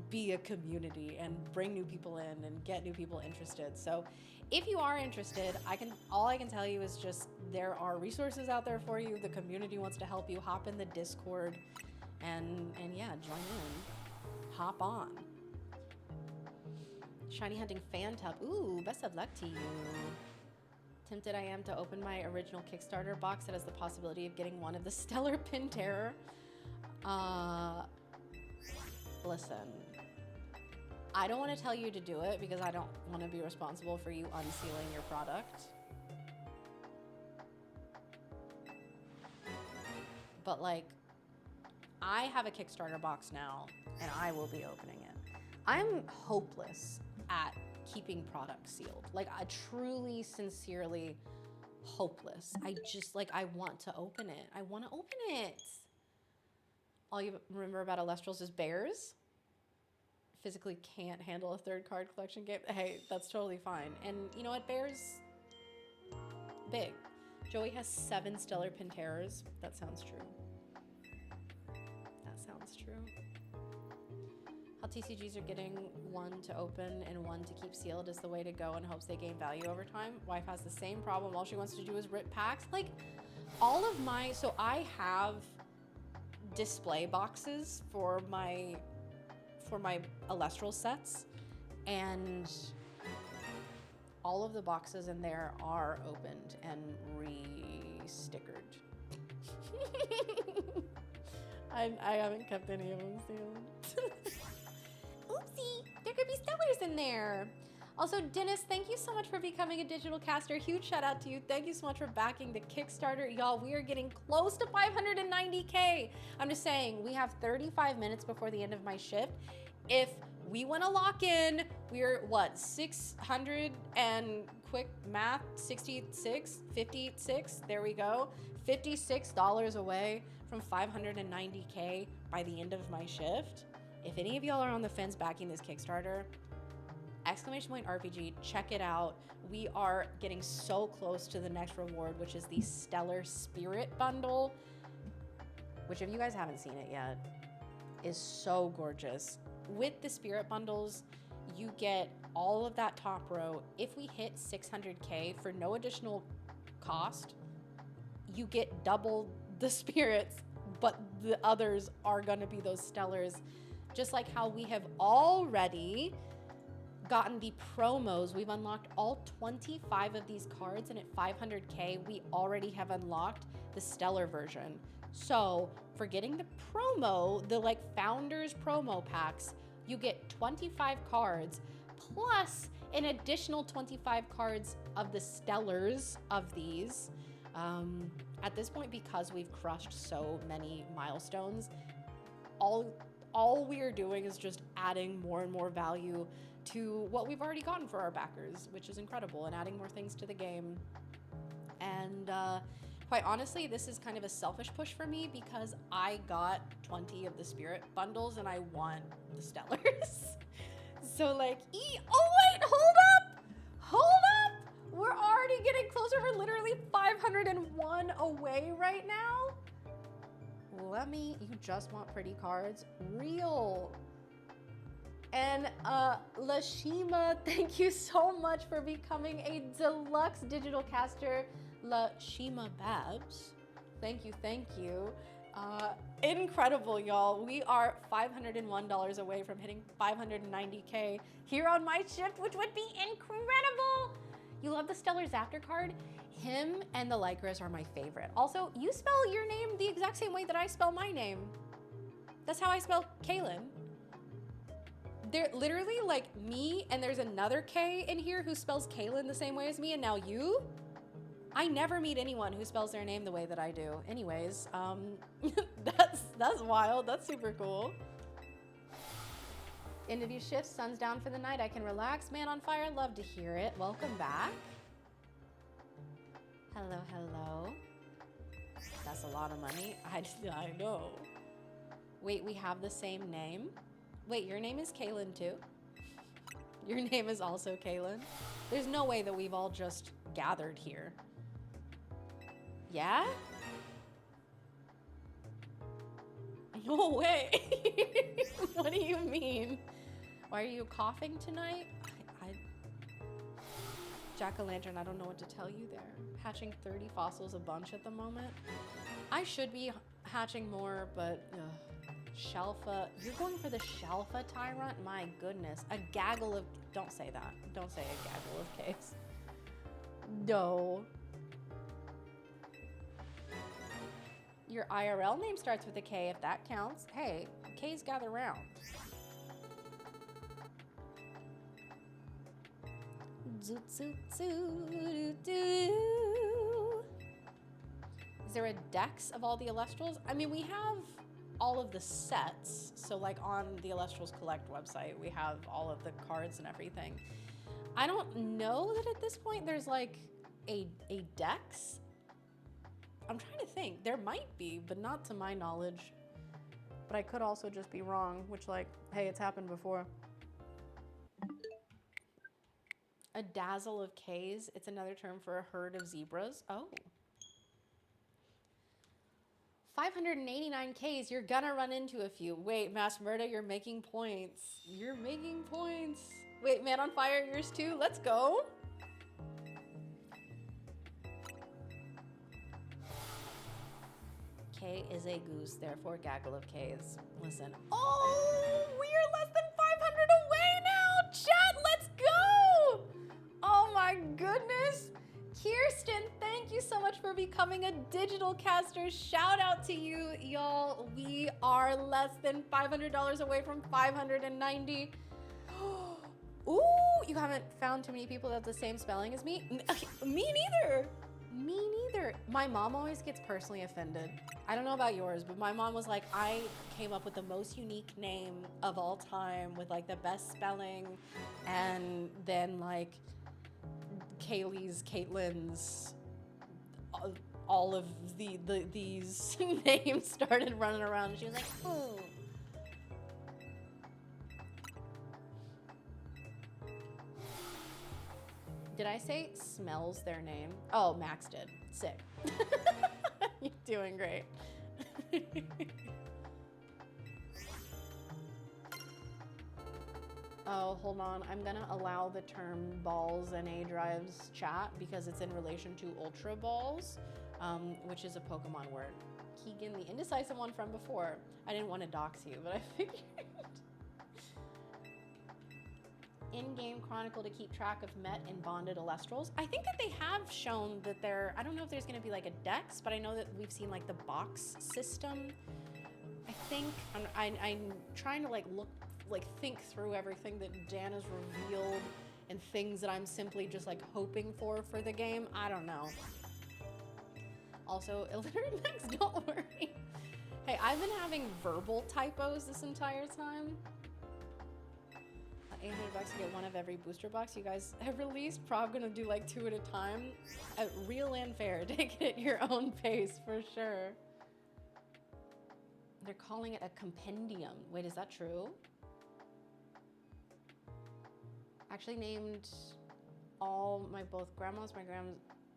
be a community and bring new people in and get new people interested. So if you are interested, all I can tell you is just there are resources out there for you. The community wants to help you. Hop in the Discord and yeah, join in. Hop on. Shiny Hunting Fan Tub. Ooh, best of luck to you. Tempted I am to open my original Kickstarter box that has the possibility of getting one of the Stellar Pin Terror. Listen, I don't want to tell you to do it because I don't want to be responsible for you unsealing your product. But like, I have a Kickstarter box now and I will be opening it. I'm hopeless at keeping products sealed. Like, I truly, sincerely hopeless. I just, like, I want to open it. I want to open it. All you remember about Illustrals is bears. Physically can't handle a third card collection game. Hey, that's totally fine. And you know what? Bears, big. Joey has 7 Stellar Pin Terrors. That sounds true. That sounds true. How TCGs are getting one to open and one to keep sealed is the way to go in hopes they gain value over time. Wife has the same problem. All she wants to do is rip packs. Like, all of my, so I have display boxes for my Illustral sets, and all of the boxes in there are opened and re-stickered. I haven't kept any of them sealed. Oopsie, there could be Stellars in there. Also, Dennis, thank you so much for becoming a digital caster. Huge shout out to you. Thank you so much for backing the Kickstarter. Y'all, we are getting close to 590K. I'm just saying, we have 35 minutes before the end of my shift. If we want to lock in, we're what, 600 and quick math, 56, there we go. $56 away from 590K by the end of my shift. If any of y'all are on the fence backing this Kickstarter, !RPG, check it out. We are getting so close to the next reward, which is the Stellar Spirit Bundle, which, if you guys haven't seen it yet, is so gorgeous. With the Spirit Bundles, you get all of that top row. If we hit 600K for no additional cost, you get double the spirits, but the others are gonna be those Stellars. Just like how we have already gotten the promos. We've unlocked all 25 of these cards, and at 500K, we already have unlocked the Stellar version. So for getting the promo, the like Founders promo packs, you get 25 cards plus an additional 25 cards of the Stellars of these. At this point, because we've crushed so many milestones, all we're doing is just adding more and more value to what we've already gotten for our backers, which is incredible, and adding more things to the game. And quite honestly, this is kind of a selfish push for me because I got 20 of the Spirit Bundles and I want the Stellars. So like, oh wait, hold up! We're already getting closer. We're literally 501 away right now. You just want pretty cards? Real. And Lashima, thank you so much for becoming a deluxe digital caster. Lashima Babs, thank you. Incredible, y'all. We are $501 away from hitting 590K here on my shift, which would be incredible. You love the Stellar Zaptor card? Him and the Lycras are my favorite. Also, you spell your name the exact same way that I spell my name. That's how I spell Kaylin. They're literally like me, and there's another K in here who spells Kaylin the same way as me, and now you? I never meet anyone who spells their name the way that I do. Anyways, that's wild. That's super cool. End of your shift, sun's down for the night. I can relax. Man on fire, love to hear it. Welcome back. Hello. That's a lot of money. I know. Wait, we have the same name? Wait, your name is Kaylin too? Your name is also Kaylin? There's no way that we've all just gathered here. Yeah? No way. What do you mean? Why are you coughing tonight? Jack-o'-lantern, I don't know what to tell you there. Hatching 30 fossils a bunch at the moment. I should be hatching more, but Shelfa. You're going for the Shelfa Tyrant? My goodness. A gaggle of... Don't say that. Don't say a gaggle of caves. No. Your IRL name starts with a K, if that counts. Hey, K's gather round. Is there a dex of all the Elestrals? I mean, we have all of the sets. So like on the Elestrals Collect website, we have all of the cards and everything. I don't know that at this point there's like a dex. I'm trying to think. There might be, but not to my knowledge. But I could also just be wrong, which like, hey, it's happened before. A dazzle of K's. It's another term for a herd of zebras. Oh. 589 Ks. You're gonna run into a few. Wait, Mass Murda, you're making points. You're making points. Wait, Man on Fire, yours too? Let's go. K is a goose, therefore gaggle of Ks. Listen. Oh, we're less than 500 away now. Chat, let's go. Oh my goodness. Kirsten, thank you so much for becoming a digital caster. Shout out to you, y'all. We are less than $500 away from 590. Ooh, you haven't found too many people that have the same spelling as me? Me neither. Me neither. My mom always gets personally offended. I don't know about yours, but my mom was like, I came up with the most unique name of all time with like the best spelling, and then like Kaylee's, Caitlin's, all of these names started running around, and she was like, oh. Did I say smells their name? Oh, Max did. Sick. You're doing great. Oh, hold on. I'm gonna allow the term balls and A drives chat because it's in relation to Ultra Balls, which is a Pokemon word. Keegan, the indecisive one from before. I didn't want to dox you, but I figured. In-game chronicle to keep track of met and bonded Elestrals. I think that they have shown that they're, I don't know if there's gonna be like a dex, but I know that we've seen like the box system. I think, I'm trying to think through everything that Dan has revealed and things that I'm simply just like hoping for the game. I don't know. Also, illiterate Max, don't worry. Hey, I've been having verbal typos this entire time. $800 to get one of every booster box you guys have released. Probably gonna do like 2 at a time. Real and fair. Take it at your own pace for sure. They're calling it a compendium. Wait, is that true? Actually named all both grandmas,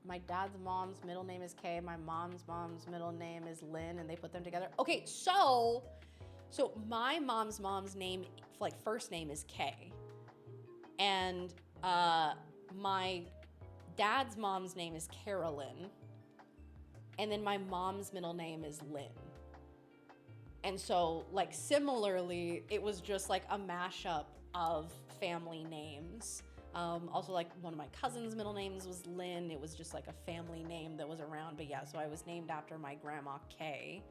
my dad's mom's middle name is Kay, my mom's middle name is Lynn, and they put them together. Okay, so my mom's name, like first name is Kay. And my dad's mom's name is Carolyn. And then my mom's middle name is Lynn. And so like similarly, it was just like a mashup of family names. Also like one of my cousin's middle names was Lynn. It was just like a family name that was around. But yeah, so I was named after my grandma Kay.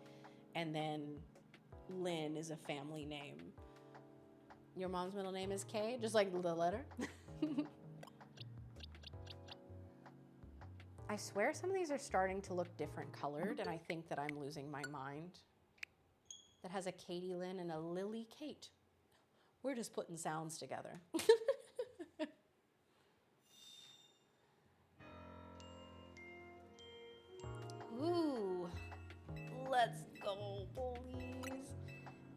And then Lynn is a family name. Your mom's middle name is Kay? Just like the letter? I swear some of these are starting to look different colored, and I think that I'm losing my mind. That has a Katie Lynn and a Lily Kate. We're just putting sounds together. Ooh. Let's go, please.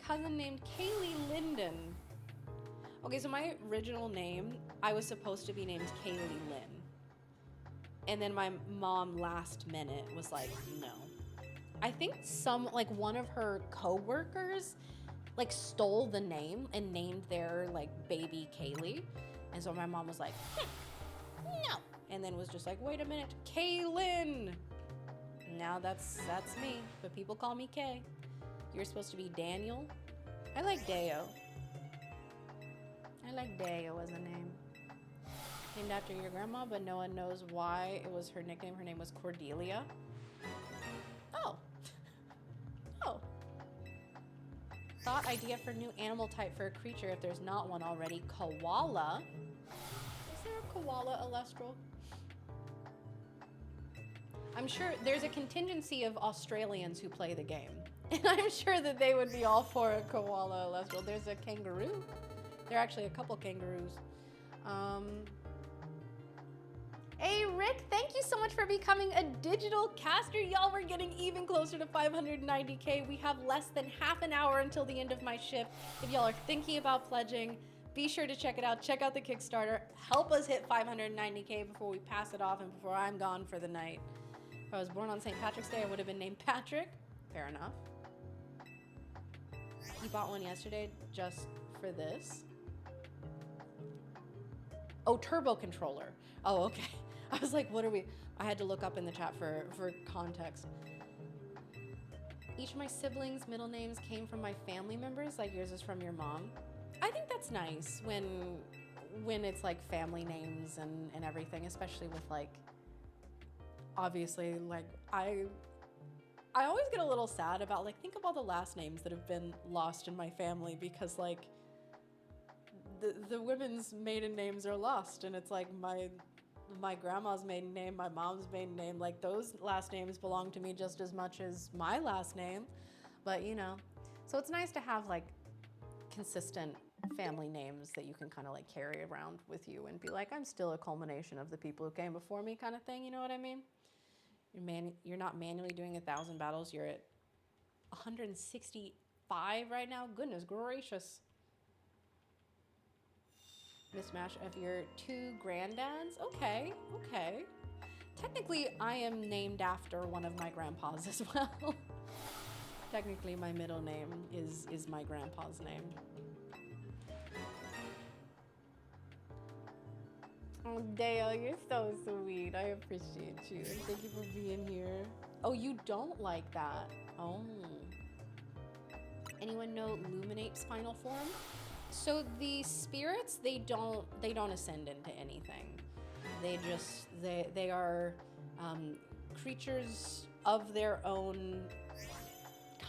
Cousin named Kaylee Linden. Okay, so my original name, I was supposed to be named Kaylee Lynn. And then my mom last minute was like, no. I think one of her coworkers like stole the name and named their like baby Kaylee. And so my mom was like, no. And then was just like, wait a minute, Kaylin. Now that's me, but people call me Kay. You're supposed to be Daniel. I like Deo. I like Deo as a name. Named after your grandma, but no one knows why it was her nickname. Her name was Cordelia. Oh. Oh. Thought idea for new animal type for a creature if there's not one already. Koala. Is there a koala Alestral? I'm sure there's a contingency of Australians who play the game. And I'm sure that they would be all for a koala Alestral. There's a kangaroo. There are actually a couple kangaroos. Hey, Rick, thank you so much for becoming a digital caster. Y'all, we're getting even closer to 590K. We have less than half an hour until the end of my shift. If y'all are thinking about pledging, be sure to check it out. Check out the Kickstarter. Help us hit 590K before we pass it off and before I'm gone for the night. If I was born on St. Patrick's Day, I would have been named Patrick. Fair enough. He bought one yesterday just for this. Oh, turbo controller. Oh, okay. I was like, what are we? I had to look up in the chat for context. Each of my siblings' middle names came from my family members, like yours is from your mom. I think that's nice when it's like family names and everything, especially with like, obviously, like I always get a little sad about like, think of all the last names that have been lost in my family because like the women's maiden names are lost, and it's like my grandma's maiden name, my mom's maiden name, like those last names belong to me just as much as my last name. But you know, so it's nice to have like consistent family names that you can kind of like carry around with you and be like, I'm still a culmination of the people who came before me kind of thing, you know what I mean? You're not manually doing 1,000 battles, you're at 165 right now. Goodness gracious. Mismatch of your two granddads? Okay. Technically, I am named after one of my grandpas as well. Technically, my middle name is my grandpa's name. Oh, Dale, you're so sweet. I appreciate you. And thank you for being here. Oh, you don't like that? Oh. Anyone know Luminate's final form? So the spirits, they don't ascend into anything. They are creatures of their own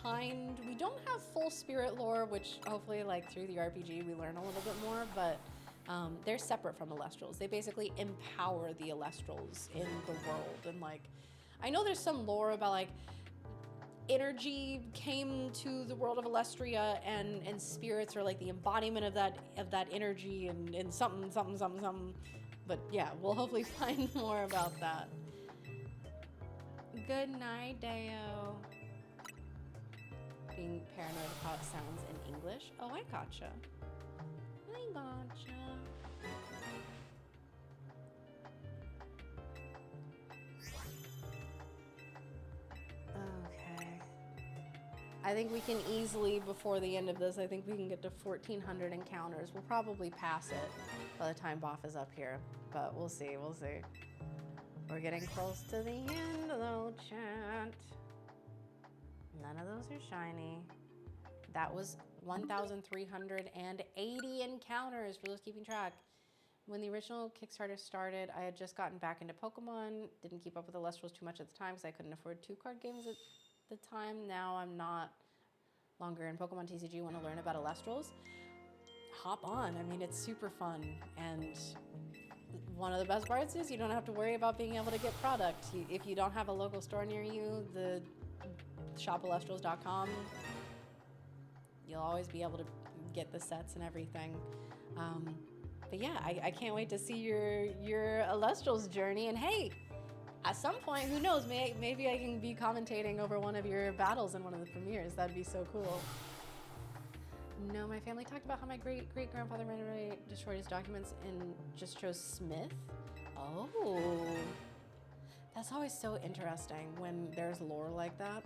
kind. We don't have full spirit lore, which hopefully like through the RPG we learn a little bit more, but they're separate from Alestrals. They basically empower the Alestrals in the world. And like, I know there's some lore about like energy came to the world of Alestria and spirits are like the embodiment of that energy and something. But yeah, we'll hopefully find more about that. Good night, Deo. Being paranoid of how it sounds in English. Oh, I gotcha. Okay. I think we can easily, before the end of this, I think we can get to 1,400 encounters. We'll probably pass it by the time Boff is up here, but we'll see. We're getting close to the end, though, chat. None of those are shiny. That was 1,380 encounters for those keeping track. When the original Kickstarter started, I had just gotten back into Pokemon, didn't keep up with the Alestrals too much at the time because I couldn't afford 2-card games at the time. Now I'm not longer in Pokemon TCG, want to learn about Alestrals. Hop on. I mean, it's super fun. And one of the best parts is you don't have to worry about being able to get product. If you don't have a local store near you, the shopalestrals.com, you'll always be able to get the sets and everything. But yeah, I can't wait to see your Alestrals journey. And hey, At some point, who knows, maybe I can be commentating over one of your battles in one of the premieres. That'd be so cool. No, my family talked about how my great-great-grandfather randomly destroyed his documents and just chose Smith. Oh. That's always so interesting when there's lore like that.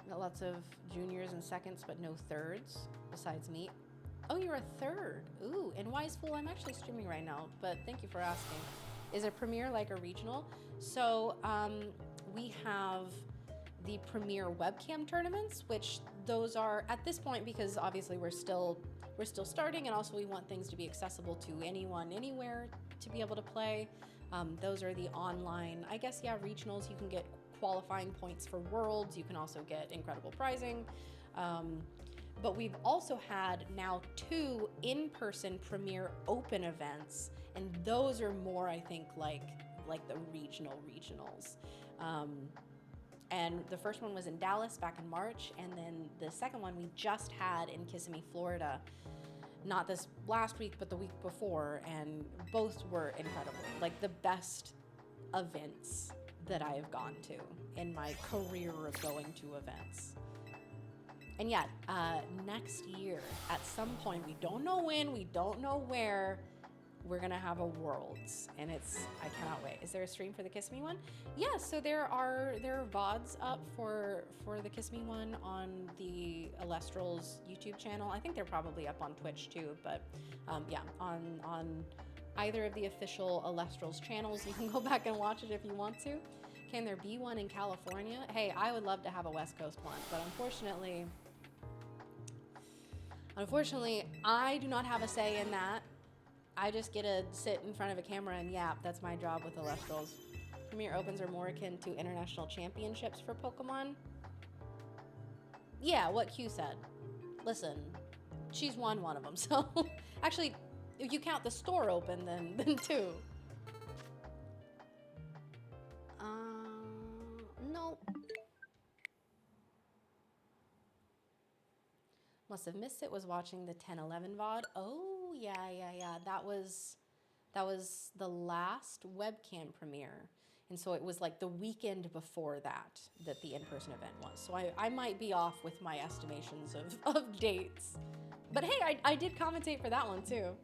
Got lots of juniors and seconds, but no thirds, besides me. Oh, you're a third. Ooh, and Wise Fool, I'm actually streaming right now, but thank you for asking. Is a premiere like a regional? So we have the premiere webcam tournaments, which those are at this point, because obviously we're still starting, and also we want things to be accessible to anyone, anywhere to be able to play. Those are the online, I guess, yeah, regionals. You can get qualifying points for worlds. You can also get incredible prizing. But we've also had now 2 in-person premiere open events, and those are more, I think, like the regionals. And the first one was in Dallas back in March, and then the second one we just had in Kissimmee, Florida. Not this last week, but the week before, and both were incredible. Like the best events that I have gone to in my career of going to events. And yet, next year, at some point, we don't know when, we don't know where, we're gonna have a Worlds, and I cannot wait. Is there a stream for the Kiss Me one? Yeah, so there are VODs up for the Kiss Me one on the Alestral's YouTube channel. I think they're probably up on Twitch too, but yeah, on either of the official Alestral's channels, you can go back and watch it if you want to. Can there be one in California? Hey, I would love to have a West Coast one, but unfortunately, I do not have a say in that. I just get to sit in front of a camera and yap. That's my job with Alestrals. Premier Opens are more akin to international championships for Pokemon. Yeah, what Q said. Listen, she's won one of them, so actually, if you count the store open, then 2. No. Must have missed it. Was watching the 10-11 VOD. Oh, yeah. That was the last webcam premiere. And so it was like the weekend before that the in-person event was. So I might be off with my estimations of dates. But hey, I did commentate for that one too.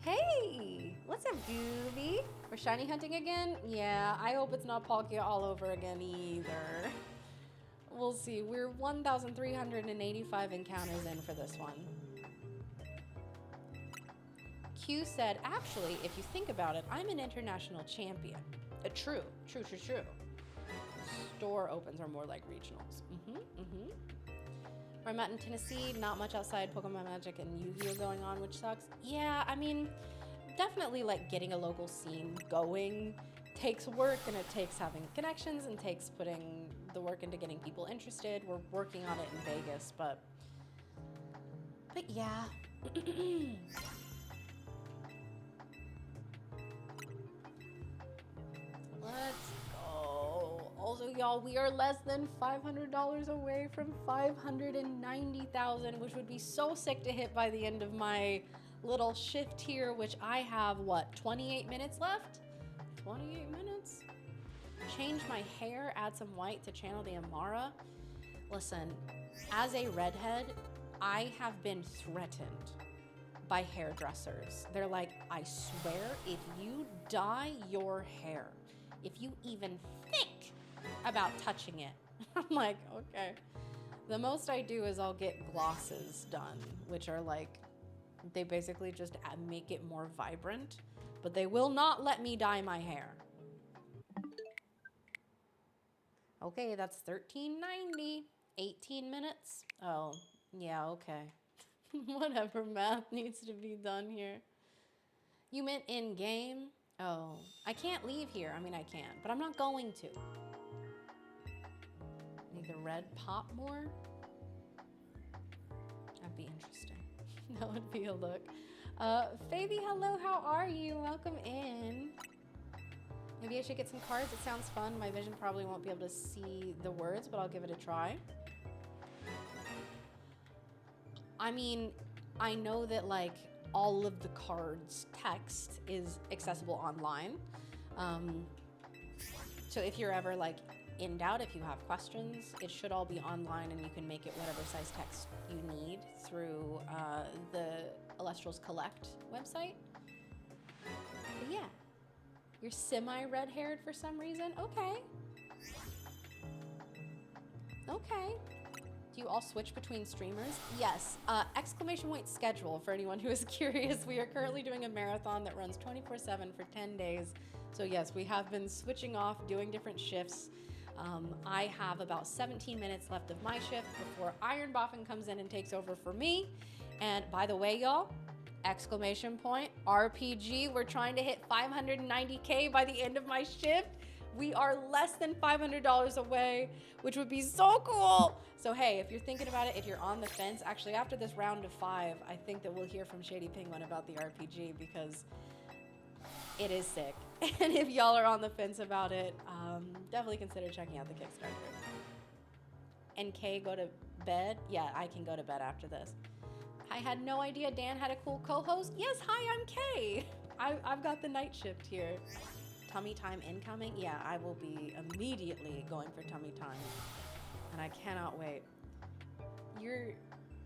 Hey, what's up, Doobie? We're shiny hunting again? Yeah, I hope it's not Palkia all over again either. We'll see. We're 1,385 encounters in for this one. Q said, actually, if you think about it, I'm an international champion. True. Store opens are more like regionals. Where I'm at in Tennessee, not much outside Pokemon Magic and Yu-Gi-Oh going on, which sucks. Yeah, I mean, definitely like getting a local scene going takes work, and it takes having connections and takes putting the work into getting people interested. We're working on it in Vegas, but yeah. Let's go. Also, y'all, we are less than $500 away from 590,000, which would be so sick to hit by the end of my little shift here, which I have, what, 28 minutes left? 28 minutes? Change my hair, add some white to channel the Amara. Listen, as a redhead, I have been threatened by hairdressers. They're like, I swear, if you dye your hair, if you even think about touching it, I'm like, okay. The most I do is I'll get glosses done, which are like, they basically just make it more vibrant, but they will not let me dye my hair. Okay, that's $13.90, 18 minutes. Oh, yeah, okay. Whatever math needs to be done here. You meant in game? Oh, I can't leave here. I mean, I can, but I'm not going to. Make the red pop more? That'd be interesting. That would be a look. Fabi, hello, how are you? Welcome in. Maybe I should get some cards. It sounds fun. My vision probably won't be able to see the words, but I'll give it a try. I mean, I know that like all of the cards text is accessible online. So if you're ever like in doubt, if you have questions, it should all be online and you can make it whatever size text you need through the Illustrals Collect website. But yeah, you're semi-red-haired for some reason. Okay. Okay. Do you all switch between streamers? Yes. Exclamation point schedule for anyone who is curious. We are currently doing a marathon that runs 24/7 for 10 days. So yes, we have been switching off, doing different shifts. I have about 17 minutes left of my shift before Iron Boffin comes in and takes over for me. And by the way, y'all, exclamation point, RPG, we're trying to hit 590K by the end of my shift. We are less than $500 away, which would be so cool. So hey, if you're thinking about it, if you're on the fence, actually after this round of 5, I think that we'll hear from Shady Penguin about the RPG because it is sick. And if y'all are on the fence about it, definitely consider checking out the Kickstarter. And Kay, go to bed? Yeah, I can go to bed after this. I had no idea Dan had a cool co-host. Yes, hi, I'm Kay. I've got the night shift here. Tummy time incoming? Yeah, I will be immediately going for tummy time. And I cannot wait. You're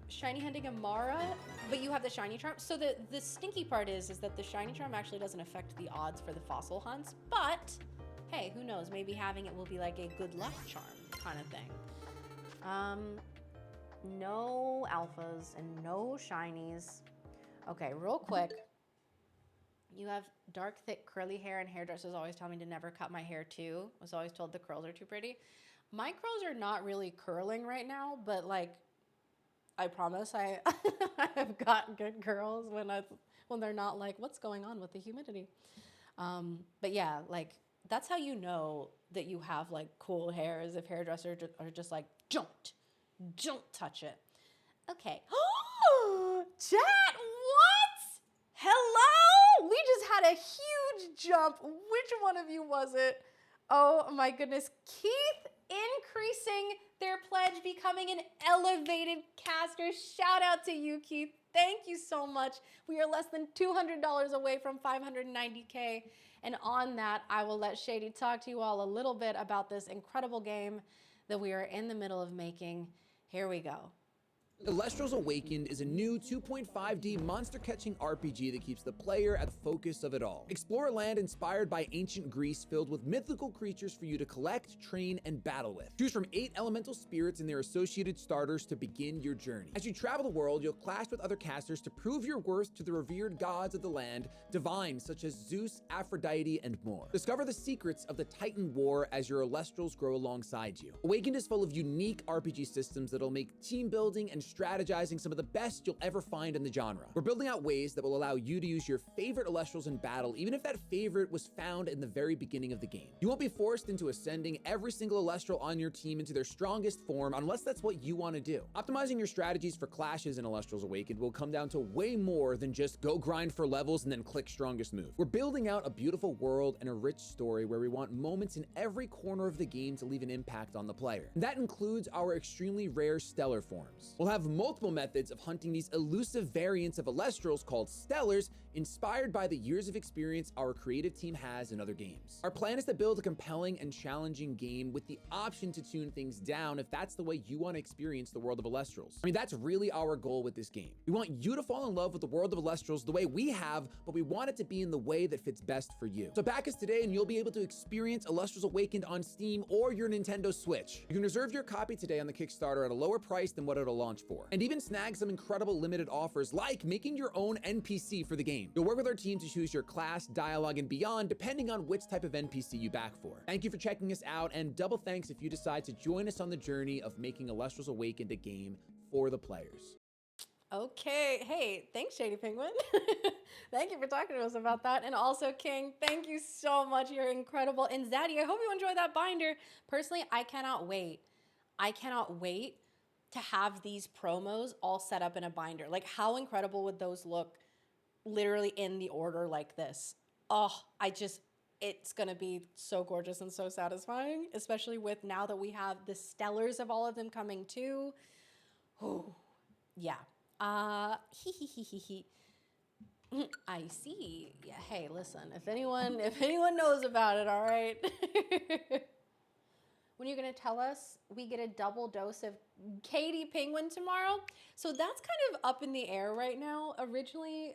shiny hunting Amara, but you have the shiny charm. So the stinky part is that the shiny charm actually doesn't affect the odds for the fossil hunts, but hey, who knows? Maybe having it will be like a good luck charm kind of thing. No alphas and no shinies. Okay, real quick. You have dark, thick, curly hair, and hairdressers always tell me to never cut my hair too. I was always told the curls are too pretty. My curls are not really curling right now, but like, I promise I have got good curls when they're not like, what's going on with the humidity? But yeah, like that's how you know that you have like cool hair is if hairdressers are just like, don't touch it. Okay. Chat, what? Hello? We just had a huge jump. Which one of you was it? Oh my goodness. Keith increasing their pledge, becoming an elevated caster. Shout out to you, Keith. Thank you so much. We are less than $200 away from 590K. And on that, I will let Shady talk to you all a little bit about this incredible game that we are in the middle of making. Here we go. Illustrals Awakened is a new 2.5D monster-catching RPG that keeps the player at the focus of it all. Explore a land inspired by ancient Greece filled with mythical creatures for you to collect, train, and battle with. Choose from 8 elemental spirits and their associated starters to begin your journey. As you travel the world, you'll clash with other casters to prove your worth to the revered gods of the land, divines such as Zeus, Aphrodite, and more. Discover the secrets of the Titan War as your Illustrals grow alongside you. Awakened is full of unique RPG systems that'll make team building and strategizing some of the best you'll ever find in the genre. We're building out ways that will allow you to use your favorite Illustrals in battle, even if that favorite was found in the very beginning of the game. You won't be forced into ascending every single Illustral on your team into their strongest form unless that's what you want to do. Optimizing your strategies for clashes in Illustrals Awakened will come down to way more than just go grind for levels and then click strongest move. We're building out a beautiful world and a rich story where we want moments in every corner of the game to leave an impact on the player. And that includes our extremely rare stellar forms. We'll have multiple methods of hunting these elusive variants of Illustrals called Stellars, inspired by the years of experience our creative team has in other games. Our plan is to build a compelling and challenging game with the option to tune things down if that's the way you want to experience the world of Illustrals. I mean, that's really our goal with this game. We want you to fall in love with the world of Illustrals the way we have, but we want it to be in the way that fits best for you. So back us today and you'll be able to experience Illustrals Awakened on Steam or your Nintendo Switch. You can reserve your copy today on the Kickstarter at a lower price than what it'll launch for, and even snag some incredible limited offers like making your own NPC for the game. You'll work with our team to choose your class, dialogue, and beyond depending on which type of NPC you back for. Thank you for checking us out, and double thanks if you decide to join us on the journey of making Illustrals Awakened a game for the players. Okay, hey, thanks, Shady Penguin. Thank you for talking to us about that. And also, King, thank you so much. You're incredible. And Zaddy, I hope you enjoyed that binder. Personally, I cannot wait. I cannot wait to have these promos all set up in a binder. Like, how incredible would those look literally in the order like this? Oh, it's gonna be so gorgeous and so satisfying, especially with now that we have the stellars of all of them coming too. Oh, yeah. I see. Yeah, hey, listen, if anyone knows about it, all right? When you're gonna tell us we get a double dose of Katie Penguin tomorrow? So that's kind of up in the air right now. Originally,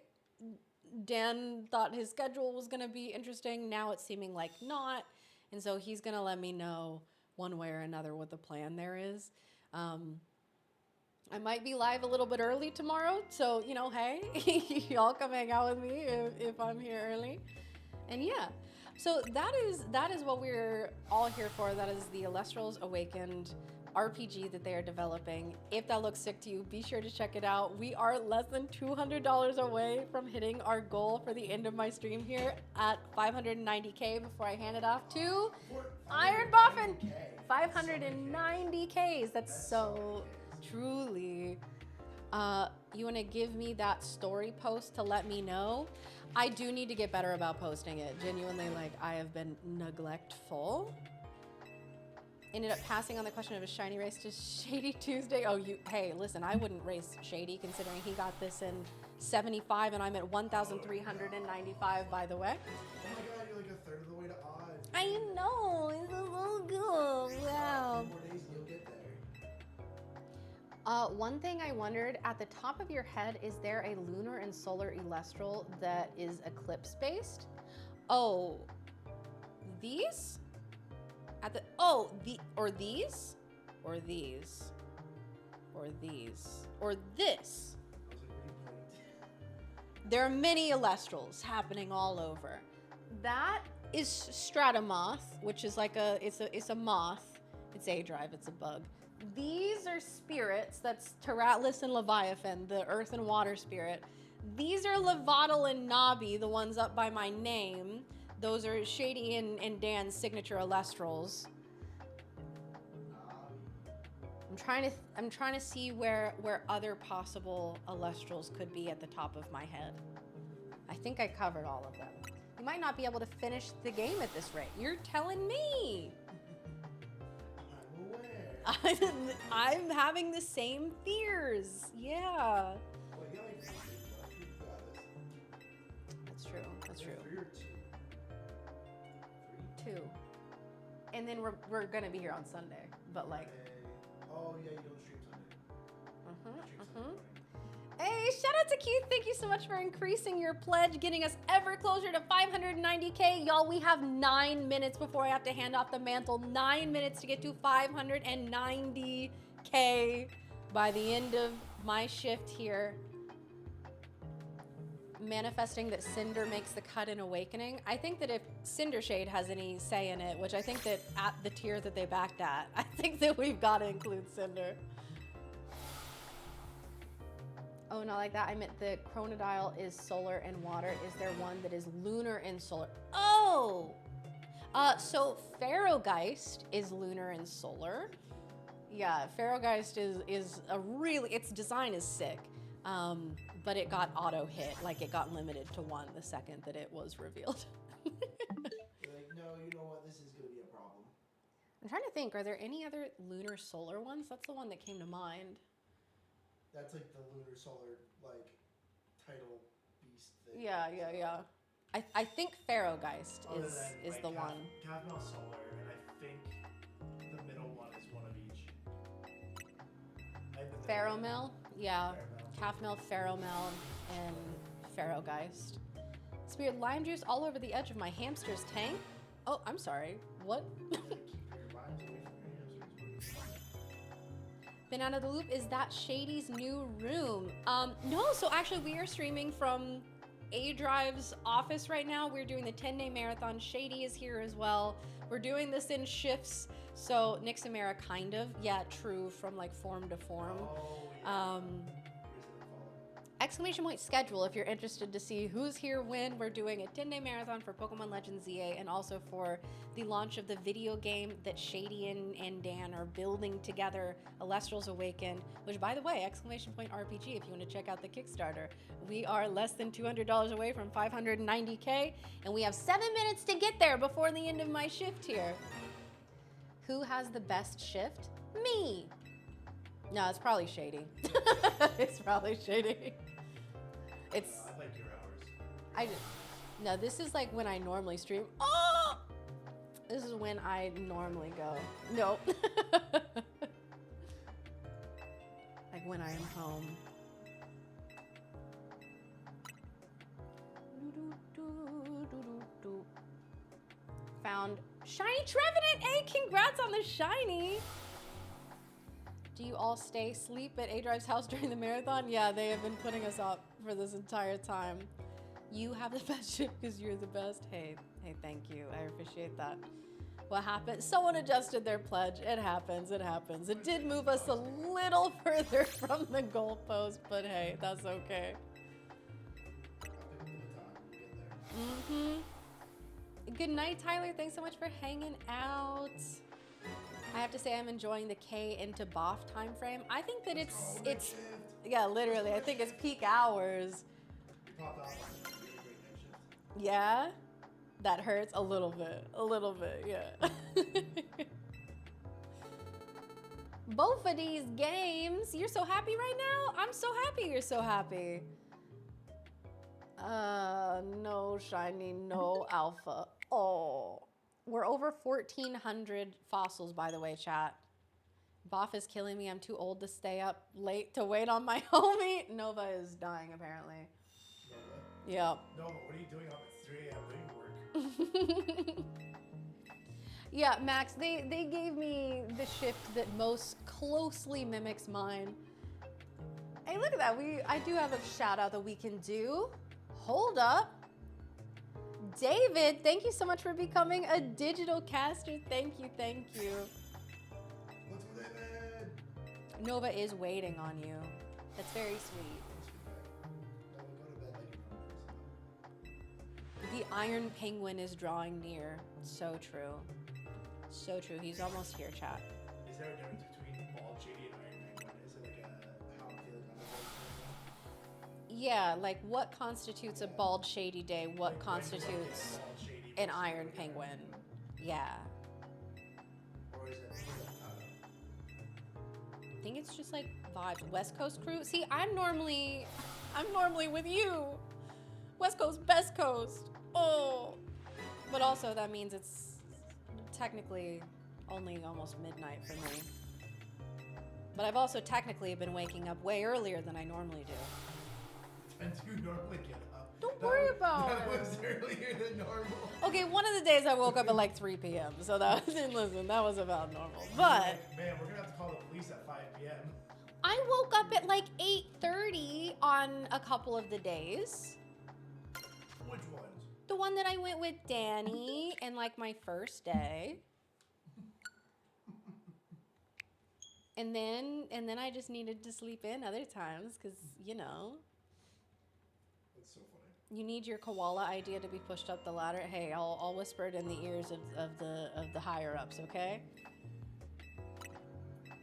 Dan thought his schedule was gonna be interesting. Now it's seeming like not. And so he's gonna let me know one way or another what the plan there is. I might be live a little bit early tomorrow, so you know, hey, y'all come hang out with me if I'm here early. And yeah, so that is what we're all here for. That is the Alestrals Awakened RPG that they are developing. If that looks sick to you, be sure to check it out. We are less than $200 away from hitting our goal for the end of my stream here at 590K before I hand it off to Iron Boffin. 590Ks. That's so truly. You want to give me that story post to let me know? I do need to get better about posting it. Genuinely, like, I have been neglectful. Ended up passing on the question of a shiny race to Shady Tuesday. Oh, hey, listen, I wouldn't race Shady considering he got this in 75 and I'm at 1,395, by the way. Oh my god, you're like a third of the way to odds. I know, it's so good. Wow. 4 days and you'll get there. One thing I wondered, at the top of your head, is there a lunar and solar Elestral that is eclipse based? Oh, these? Or these? Or these? Or these? Or this? I was like, what are you playing? There are many Elestrals happening all over. That is Stratomoth, which is like it's a moth. It's a drive, it's a bug. These are spirits, that's Taratlas and Leviathan, the earth and water spirit. These are Levatal and Nabi, the ones up by my name. Those are Shady and Dan's signature Elestrals. I'm trying to see where other possible Elestrals could be at the top of my head. I think I covered all of them. You might not be able to finish the game at this rate. You're telling me. I'm aware. I'm having the same fears. Yeah. Well, you only got this. That's true. That's true. 3 or 2? 2. And then we're gonna be here on Sunday, but like. Oh yeah, you don't stream Sunday. You stream Sunday morning. Hey, shout out to Keith. Thank you so much for increasing your pledge, getting us ever closer to 590K. Y'all, we have 9 minutes before I have to hand off the mantle. 9 minutes to get to 590K by the end of my shift here. Manifesting that Cinder makes the cut in Awakening. I think that if Cinder Shade has any say in it, which I think that at the tier that they backed at, I think that we've got to include Cinder. Oh, not like that. I meant the Chronodile is solar and water. Is there one that is lunar and solar? Oh! So Pharaohgeist is lunar and solar. Yeah, Pharaohgeist is a really, its design is sick. But it got auto hit, like it got limited to 1 the second that it was revealed. You're like, no, you know what? This is gonna be a problem. I'm trying to think, are there any other lunar solar ones? That's the one that came to mind. That's like the lunar solar title beast thing. Yeah. I think Pharaohgeist Other is than, the one. Cavmel solar, and I think the middle one is one of each. Pheromel? Yeah. Pheromel. Calfmel, Pheromel, and Pharaohgeist. Spirit lime juice all over the edge of my hamster's tank. Oh, I'm sorry. What? Keep your vibes away from your hamsters. Been out of the loop. Is that Shady's new room? No, so actually we are streaming from A Drive's office right now. We're doing the 10-day marathon. Shady is here as well. We're doing this in shifts. So Nixamera kind of, yeah, true, from like form to form. Oh, yeah. Exclamation point schedule if you're interested to see who's here when. We're doing a 10-day marathon for Pokémon Legends Z-A and also for the launch of the video game that Shady and Dan are building together, Alestrals Awakened, which, by the way, exclamation point RPG if you want to check out the Kickstarter. We are less than $200 away from 590K, and we have 7 minutes to get there before the end of my shift here. Who has the best shift? Me. No, it's probably Shady. It's probably Shady. I like your hours. No, this is like when I normally stream. Oh! This is when I normally go. Nope. Like when I am home. Found Shiny Trevenant! Hey, congrats on the shiny! Do you all stay asleep at A-Drive's house during the marathon? Yeah, they have been putting us up for this entire time. You have the best ship because you're the best. Hey, thank you. I appreciate that. What happened? Someone adjusted their pledge. It happens. It happens. It did move us a little further from the goalpost, but hey, that's okay. Good night, Tyler. Thanks so much for hanging out. I have to say I'm enjoying the K into BOF time frame. I think that it's yeah, literally. I think it's peak hours. Yeah, that hurts a little bit, yeah. Both of these games, you're so happy right now? I'm so happy you're so happy. No shiny, no alpha. Oh, we're over 1,400 fossils, by the way, chat. BOF is killing me. I'm too old to stay up late to wait on my homie. Nova is dying, apparently. Nova? Yeah. Nova, what are you doing up at 3 a.m. doing work? Yeah, Max, they gave me the shift that most closely mimics mine. Hey, look at that. I do have a shout out that we can do. Hold up. David, thank you so much for becoming a digital caster. Thank you, thank you. Let's go, David! Nova is waiting on you. That's very sweet. The Iron Penguin is drawing near. So true. So true. He's almost here, chat. Is there a difference between Bald Shady and Iron Penguin? Is it like a how I'm feeling on the Yeah, like what constitutes a bald shady day? What constitutes an Iron Penguin? Yeah. Or is it I think it's just like vibes. West Coast crew. See, I'm normally with you. West Coast, best coast. Oh. But also that means it's technically only almost midnight for me. But I've also technically been waking up way earlier than I normally do. And do you normally get up? Don't worry about that it. was earlier than normal. Okay, one of the days I woke up at like 3 p.m. So that was, listen, that was about normal. But Like, man, we're gonna have to call the police at 5 p.m. I woke up at like 8:30 on a couple of the days. Which ones? The one that I went with Danny and like my first day. And then I just needed to sleep in other times because, you know. That's so funny. You need your koala idea to be pushed up the ladder. Hey, I'll whisper it in the ears of the higher ups, okay?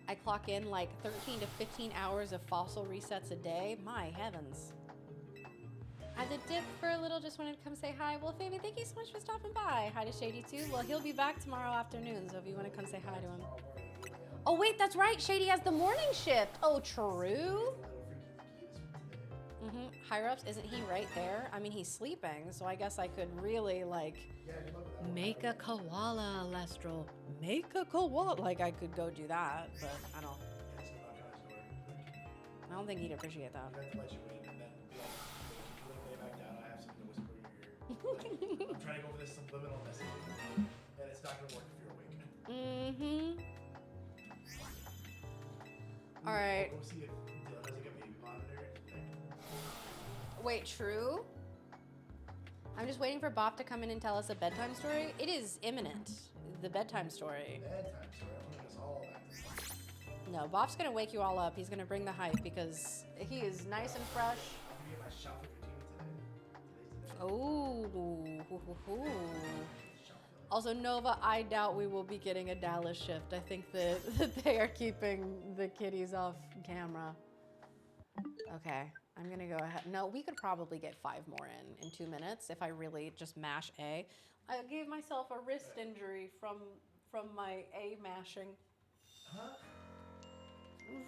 I clock in like 13 to 15 hours of fossil resets a day. My heavens. I did dip for a little, just wanted to come say hi. Well, Fabi, thank you so much for stopping by. Hi to Shady too. Well, he'll be back tomorrow afternoon, so if you want to come say hi to him. Oh wait, that's right. Shady has the morning shift. Oh, true. Higher ups, isn't he right there? I mean, he's sleeping, so I guess I could really like make a koala, Lestral. Make a koala. Like I could go do that, but I don't think he'd appreciate that. I'm trying to go for this subliminal messaging, and it's not gonna work if you're awake. All right. Go see if Dylan has like a baby monitor. Wait, true? I'm just waiting for Bop to come in and tell us a bedtime story. It is imminent. The bedtime story. Bedtime story. I'm putting us all back to sleep. No, Bop's gonna wake you all up. He's gonna bring the hype because he is nice and fresh. I'm gonna get my shot for today. Oh. Also, Nova, I doubt we will be getting a Dallas shift. I think that they are keeping the kitties off camera. Okay, I'm gonna go ahead. No, we could probably get 5 more in 2 minutes if I really just mash A. I gave myself a wrist injury from my A mashing. Huh?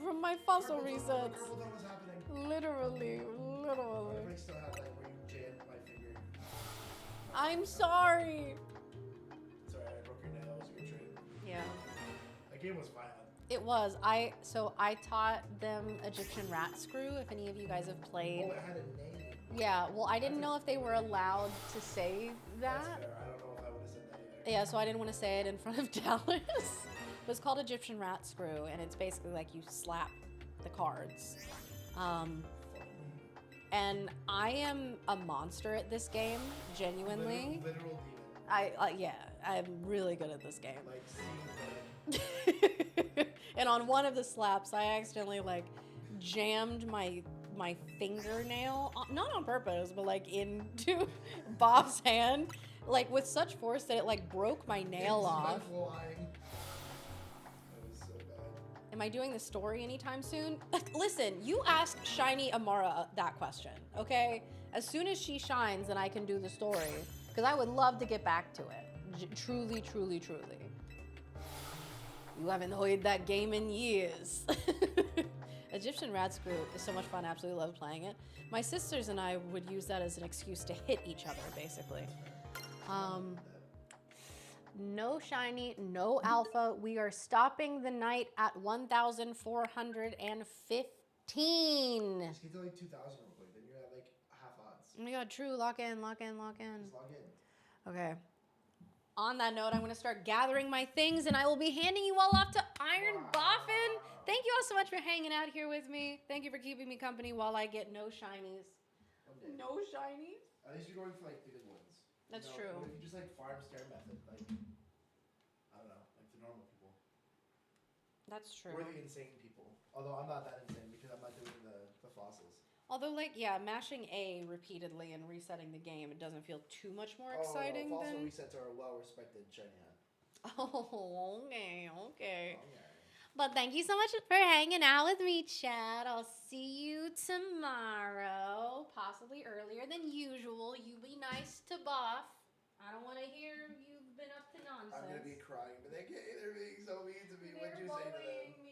From my fossil Carpal resets. tunnel was happening. Literally. I still have like where you jammed my finger I'm sorry. Sorry, I broke your nail. It was a good trade. Yeah. That game was violent. It was. I taught them Egyptian rat screw. If any of you guys have played. Oh, it had a name. Yeah. Well, I didn't know if they were allowed to say That's that. fair. I don't know if I would have said that either. Yeah. So I didn't want to say it in front of Dallas. But it's called Egyptian rat screw, and it's basically like you slap the cards. And I am a monster at this game, genuinely. Literal demon. Yeah, I'm really good at this game. Like seeing red. And on one of the slaps, I accidentally like jammed my fingernail, not on purpose, but like into Bob's hand, like with such force that it like broke my nail off. That was so bad. Am I doing the story anytime soon? Listen, you ask Shiny Amara that question, okay? As soon as she shines, then I can do the story, because I would love to get back to it. Truly, truly, truly. You haven't played that game in years. Egyptian Rat Screw is so much fun. I absolutely love playing it. My sisters and I would use that as an excuse to hit each other, basically. No shiny, no alpha. We are stopping the night at 1,415. Just get to like 2,000 real quick, then you're at like half odds. Oh my god, true. Lock in, lock in, lock in. Just log in. Okay. On that note, I'm going to start gathering my things, and I will be handing you all off to Iron Boffin. Thank you all so much for hanging out here with me. Thank you for keeping me company while I get no shinies. No shinies? At least you're going for like the good ones. That's You know, true. What if you just like farm stair method, like I don't know, like the normal people, That's true. or the insane people. Although I'm not that insane because I'm not doing the fossils. Although, like, yeah, mashing A repeatedly and resetting the game, it doesn't feel too much more exciting Fossil than... resets are a well-respected shiny hat. Oh, okay, okay. Okay. But thank you so much for hanging out with me, Chad. I'll see you tomorrow, possibly earlier than usual. You be nice to Buff. I don't want to hear you've been up to nonsense. I'm gonna be crying, but they're being so mean to me. What'd you say to them?